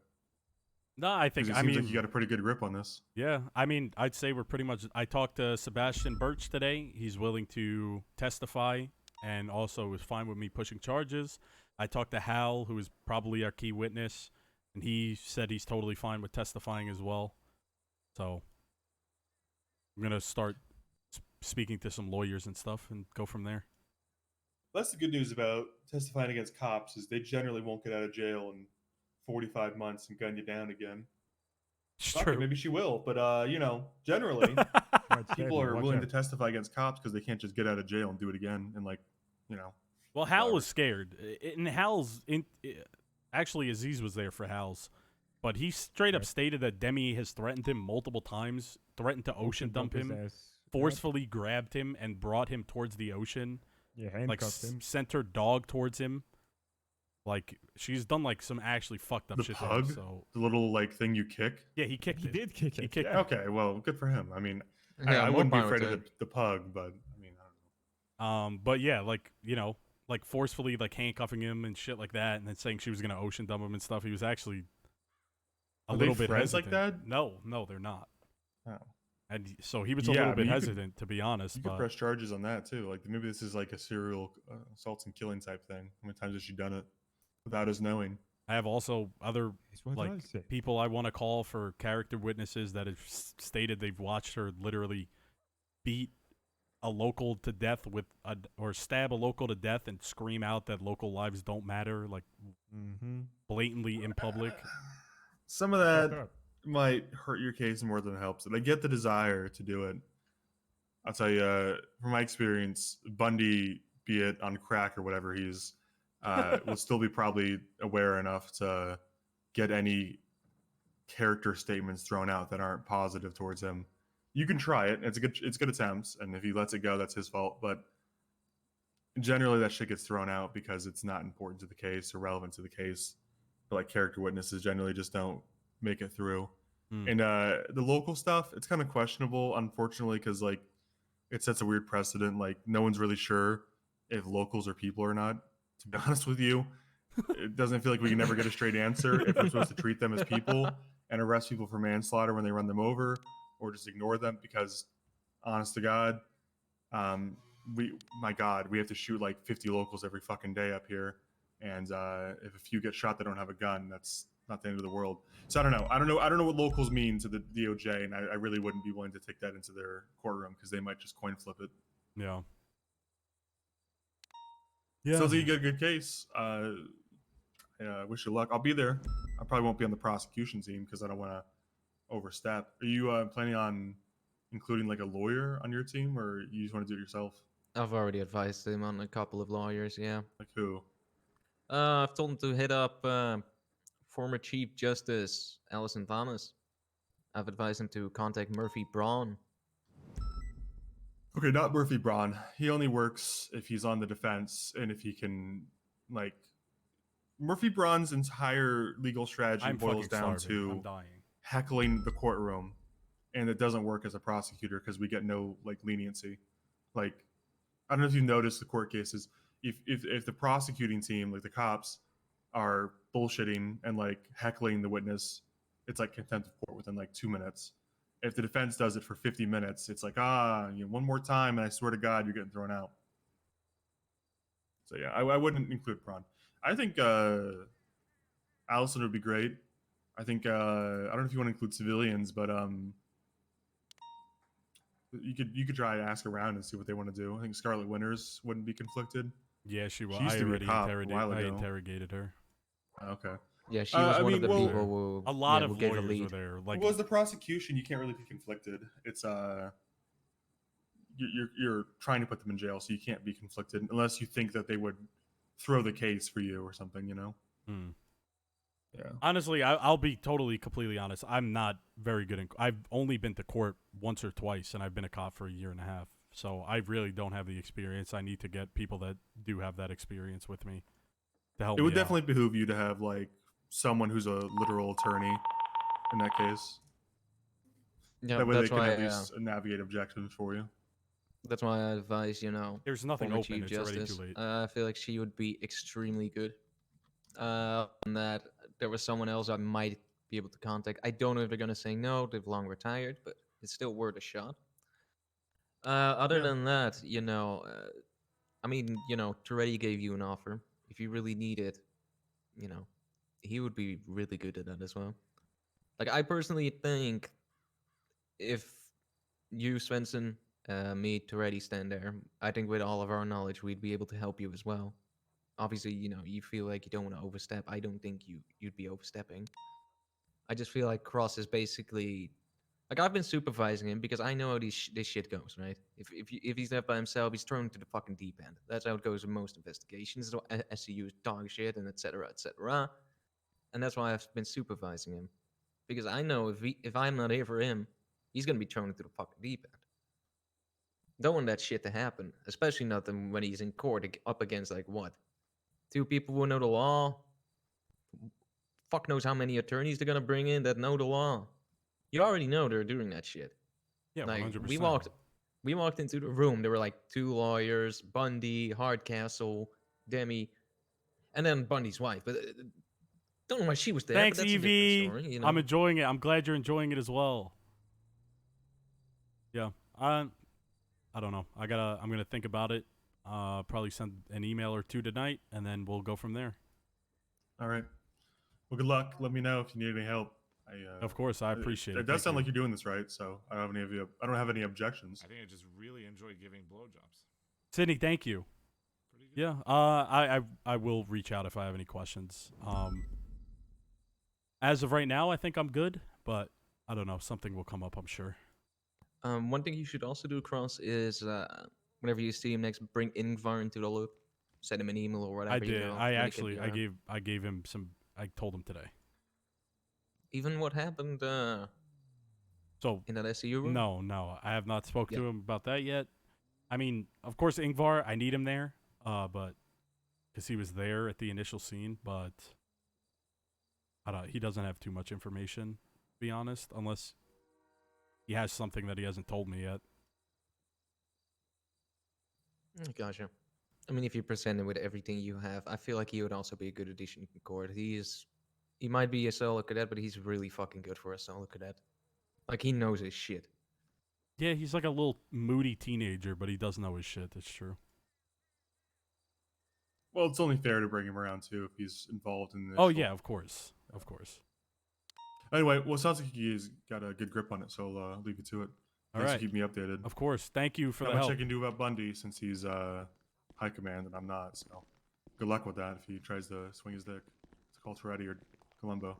No, I think it seems like you got a pretty good grip on this. Yeah, I mean, I'd say we're pretty much. I talked to Sebastian Birch today. He's willing to testify, and also was fine with me pushing charges. I talked to Hal, who is probably our key witness, and he said he's totally fine with testifying as well. So I'm gonna start speaking to some lawyers and stuff, and go from there. That's the good news about testifying against cops, is they generally won't get out of jail in 45 months and gun you down again. True. Maybe she will, but generally people are willing to testify against cops because they can't just get out of jail and do it again. And well, Hal was scared. And actually, Aziz was there for Hal's, but he straight up stated that Demi has threatened him multiple times, threatened to ocean dump him, forcefully grabbed him and brought him towards the ocean. Yeah, like sent her dog towards him. Like, she's done like some actually fucked up the shit. Pug, there, so the little like thing you kick. Yeah, he kicked it. He did kick it. He kicked it. Okay, well, good for him. I mean, yeah, I wouldn't be afraid of the Pug, but I mean, I don't know. But yeah, like, like forcefully like handcuffing him and shit like that, and then saying she was gonna ocean dump him and stuff. He was actually a little bit friends hesitant. like that. No, they're not. Oh. And so he was a little bit hesitant, to be honest. You could press charges on that too. Like, maybe this is like a serial assaults and killing type thing. How many times has she done it without us knowing? I have also other people I want to call for character witnesses that have stated they've watched her literally beat a local to death or stab a local to death and scream out that local lives don't matter, like blatantly in public. Some of that might hurt your case more than it helps it. I get the desire to do it. I'll tell you, from my experience, Bundy, be it on crack or whatever, he's will still be probably aware enough to get any character statements thrown out that aren't positive towards him. You can try it. It's good attempts, and if he lets it go, that's his fault. But generally, that shit gets thrown out because it's not important to the case or relevant to the case. But like character witnesses generally just don't make it through. And the local stuff, it's kind of questionable, unfortunately, because like it sets a weird precedent. Like no one's really sure if locals are people or not. To be honest with you, it doesn't feel like we can never get a straight answer if we're supposed to treat them as people and arrest people for manslaughter when they run them over, or just ignore them because, honest to God, we have to shoot like 50 locals every fucking day up here, and if a few get shot that don't have a gun, that's not the end of the world. So I don't know what locals mean to the DOJ, and I really wouldn't be willing to take that into their courtroom because they might just coin flip it. Yeah. Sounds like you got a good case. Wish you luck. I'll be there. I probably won't be on the prosecution team because I don't want to overstep. Are you planning on including like a lawyer on your team, or you just want to do it yourself? I've already advised him on a couple of lawyers. Yeah. Like who? I've told him to hit up former Chief Justice Alison Thomas. I've advised him to contact Murphy Braun. Okay, not Murphy Braun. He only works if he's on the defense and if he can, like, Murphy Braun's entire legal strategy boils down to heckling the courtroom, and it doesn't work as a prosecutor because we get no like leniency. Like, I don't know if you noticed the court cases. If the prosecuting team, like the cops, are bullshitting and like heckling the witness, it's like contempt of court within like 2 minutes. If the defense does it for 50 minutes, it's like, one more time, and I swear to God, you're getting thrown out. So yeah, I wouldn't include Braun. I think Allison would be great. I think I don't know if you want to include civilians, but you could try to ask around and see what they want to do. I think Scarlet Winters wouldn't be conflicted. Yeah, she was. She used I to be a already cop a while I ago. interrogated her. Okay. Yeah, she was one of the people who a lot who of gave a lawyers lead. were there. Like, Well, as the prosecution, you can't really be conflicted. It's you're trying to put them in jail, so you can't be conflicted unless you think that they would throw the case for you or something, you know? Yeah. Honestly, I'll be completely honest. I'm not very good I've only been to court once or twice, and I've been a cop for a year and a half. So I really don't have the experience. I need to get people that do have that experience with me to help me. It would definitely behoove you to have like someone who's a literal attorney in that case. Yeah, that way they that's can why, at least navigate objections for you. That's why I advise, There's nothing former open. Chief It's already Justice. too late. I feel like she would be extremely good. And that there was someone else I might be able to contact. I don't know if they're gonna say no. They've long retired, but it's still worth a shot. Other than that, I mean, Toretti gave you an offer. If you really need it, he would be really good at that as well. Like, I personally think if you, Svensson, me, Toretti stand there, I think with all of our knowledge, we'd be able to help you as well. Obviously, you feel like you don't want to overstep. I don't think you'd be overstepping. I just feel like Cross is basically like, I've been supervising him because I know how this shit goes, right? If he's left by himself, he's thrown into the fucking deep end. That's how it goes in most investigations. SCU is dog shit and etc. etc. And that's why I've been supervising him, because I know if I'm not here for him, he's gonna be thrown into the fucking deep end. Don't want that shit to happen, especially not when he's in court up against like what, 2 people who know the law. Fuck knows how many attorneys they're gonna bring in that know the law. You already know they're doing that shit. Yeah, like 100%. we walked into the room. There were like 2 lawyers: Bundy, Hardcastle, Demi, and then Bundy's wife. But don't know why she was there. Thanks, but that's Evie. a different story, I'm enjoying it. I'm glad you're enjoying it as well. Yeah, I don't know. I'm gonna think about it. Probably send an email or 2 tonight, and then we'll go from there. All right. Well, good luck. Let me know if you need any help. Of course, I appreciate it. It does Thank sound you. like you're doing this right, so I don't have any objections. I think I just really enjoy giving blowjobs. Sydney, thank you. Yeah, I will reach out if I have any questions. As of right now, I think I'm good, but I don't know. Something will come up, I'm sure. One thing you should also do, Cross, is whenever you see him next, bring Ingvar into the loop. send him an email or whatever. I did. You know, I when he actually, can be around. I gave him some. I told him today. Even what happened So in that SCU room? no, I have not spoke Yeah. to him about that yet. I mean, of course, Ingvar, I need him there, but because he was there at the initial scene, but I don't. He doesn't have too much information, to be honest, unless he has something that he hasn't told me yet. Gotcha. I mean, if you present him with everything you have, I feel like he would also be a good addition to Court. He might be a solo cadet, but he's really fucking good for a solo cadet. Like, he knows his shit. Yeah, he's like a little moody teenager, but he does know his shit. That's true. Well, it's only fair to bring him around too if he's involved in this. Oh yeah, of course, of course. Anyway, well, it sounds like he's got a good grip on it, so I'll leave you to it. All Thanks right. for keeping me updated. Of course. Thank you for Not the much help. I can do about Bundy since he's high command and I'm not. So good luck with that if he tries to swing his dick. It's called Toretti or Columbo.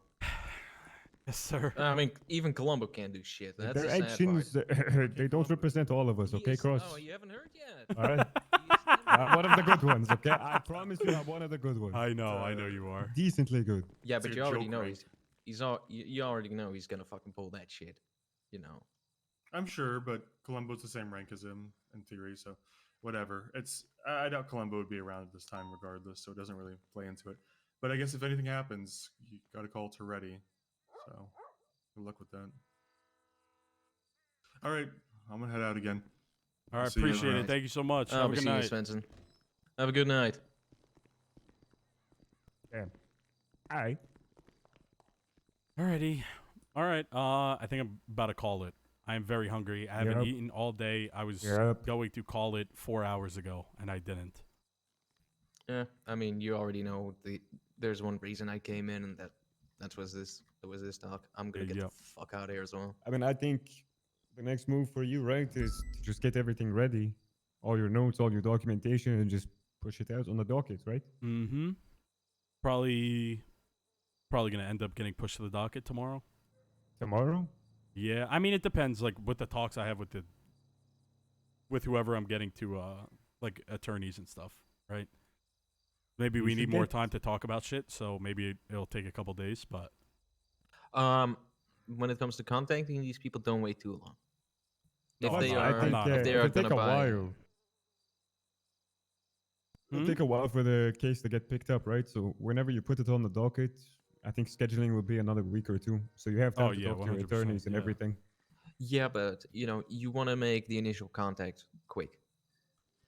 Yes, sir. I mean, even Columbo can't do shit. That's Their the sad actions, part. they don't represent all of us, okay, Cross? Oh, you haven't heard yet? All right. One of the good ones, okay? I promise you I'm one of the good ones. I know you are. Decently good. Yeah, It's but like you a already joke, know right? you already know he's gonna fucking pull that shit. You know. I'm sure, but Columbo's the same rank as him in theory, so whatever. I doubt Columbo would be around at this time regardless, so it doesn't really play into it. But I guess if anything happens, you gotta call Toretti. So good luck with that. All right, I'm gonna head out again. All I'll right, see you appreciate around. it. Thank you so much. I'll Have a be good seeing you, night. Svensson. Have a good night. Yeah. All right. Alrighty. All right. I think I'm about to call it. I am very hungry. I haven't Yep. eaten all day. I was Yep. going to call it 4 hours ago, and I didn't. Yeah, I mean, you already know there's one reason I came in, and that was this talk. I'm gonna get Yep. the fuck out of here as well. I mean, I think the next move for you, right, is to just get everything ready. All your notes, all your documentation, and just push it out on the docket, right? Mm-hmm. Probably gonna end up getting pushed to the docket tomorrow. Tomorrow? Yeah, I mean it depends. Like with the talks I have with whoever I'm getting to, like attorneys and stuff, right? Maybe You we should need more get- time to talk about shit, so maybe it'll take a couple days. But When it comes to contacting these people, don't wait too long. If No, they I'm are, not. if they it'll are take gonna a buy, while. It'll Hmm? take a while for the case to get picked up, right? So whenever you put it on the docket, I think scheduling will be another week or two. So you have time Oh, to yeah, talk to your 100%, attorneys and yeah. everything. yeah, but you want to make the initial contact quick.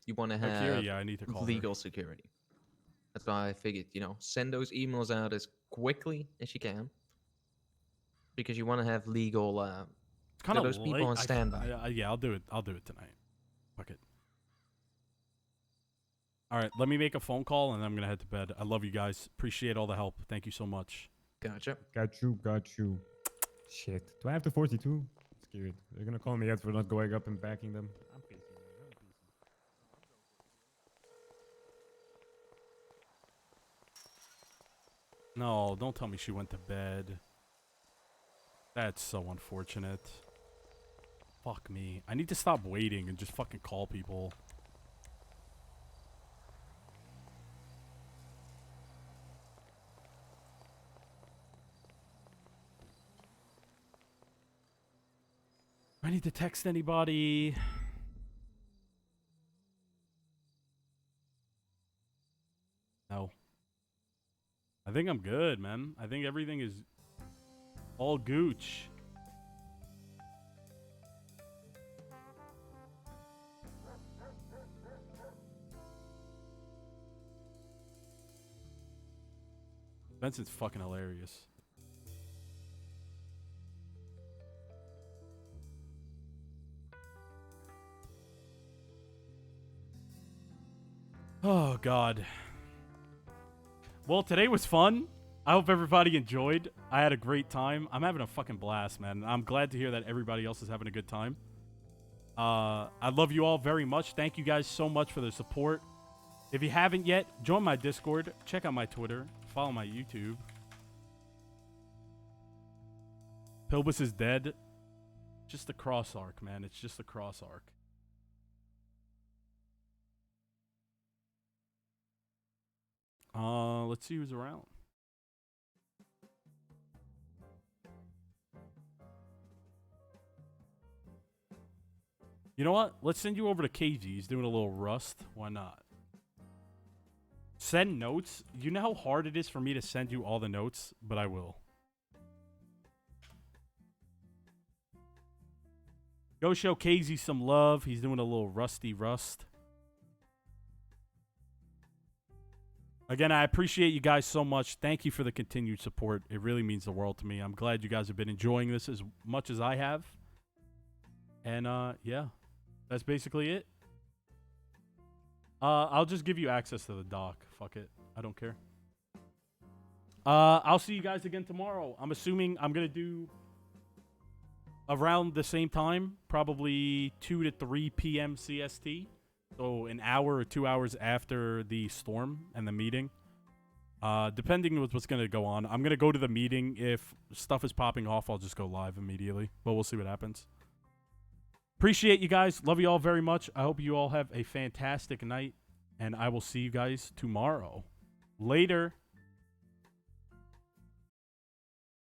You want to Like have here, yeah, I need to call her. legal security. That's why I figured, send those emails out as quickly as you can, because you want to have legal. It's kind of those people late. on standby. Yeah, I'll do it. I'll do it tonight. Fuck it. All right, let me make a phone call and I'm gonna head to bed. I love you guys. Appreciate all the help. Thank you so much. Gotcha. Got you. Shit. Do I have the 42? Scared. They're gonna call me out for not going up and backing them. I'm facing them. No, don't tell me she went to bed. That's so unfortunate. Fuck me. I need to stop waiting and just fucking call people. I need to text anybody. No. I think I'm good, man. I think everything is all gooch. Benson's fucking hilarious. Oh, God. Well, today was fun. I hope everybody enjoyed. I had a great time. I'm having a fucking blast, man. I'm glad to hear that everybody else is having a good time. I love you all very much. Thank you guys so much for the support. If you haven't yet, join my Discord. Check out my Twitter. Follow my YouTube. Pilbus is dead. Just the cross arc, man. It's just the cross arc. Let's see who's around. You know what? Let's send you over to KG. He's doing a little Rust. Why not? Send notes. You know how hard it is for me to send you all the notes, but I will. Go show KZ some love. He's doing a little rusty rust. Again, I appreciate you guys so much. Thank you for the continued support. It really means the world to me. I'm glad you guys have been enjoying this as much as I have. And yeah, that's basically it. I'll just give you access to the doc. Fuck it. I don't care. I'll see you guys again tomorrow. I'm assuming I'm going to do around the same time, probably 2 to 3 p.m. CST. So an hour or 2 hours after the storm and the meeting. Depending on what's going to go on. I'm going to go to the meeting. If stuff is popping off, I'll just go live immediately. But we'll see what happens. Appreciate you guys. Love you all very much. I hope you all have a fantastic night. And I will see you guys tomorrow. Later.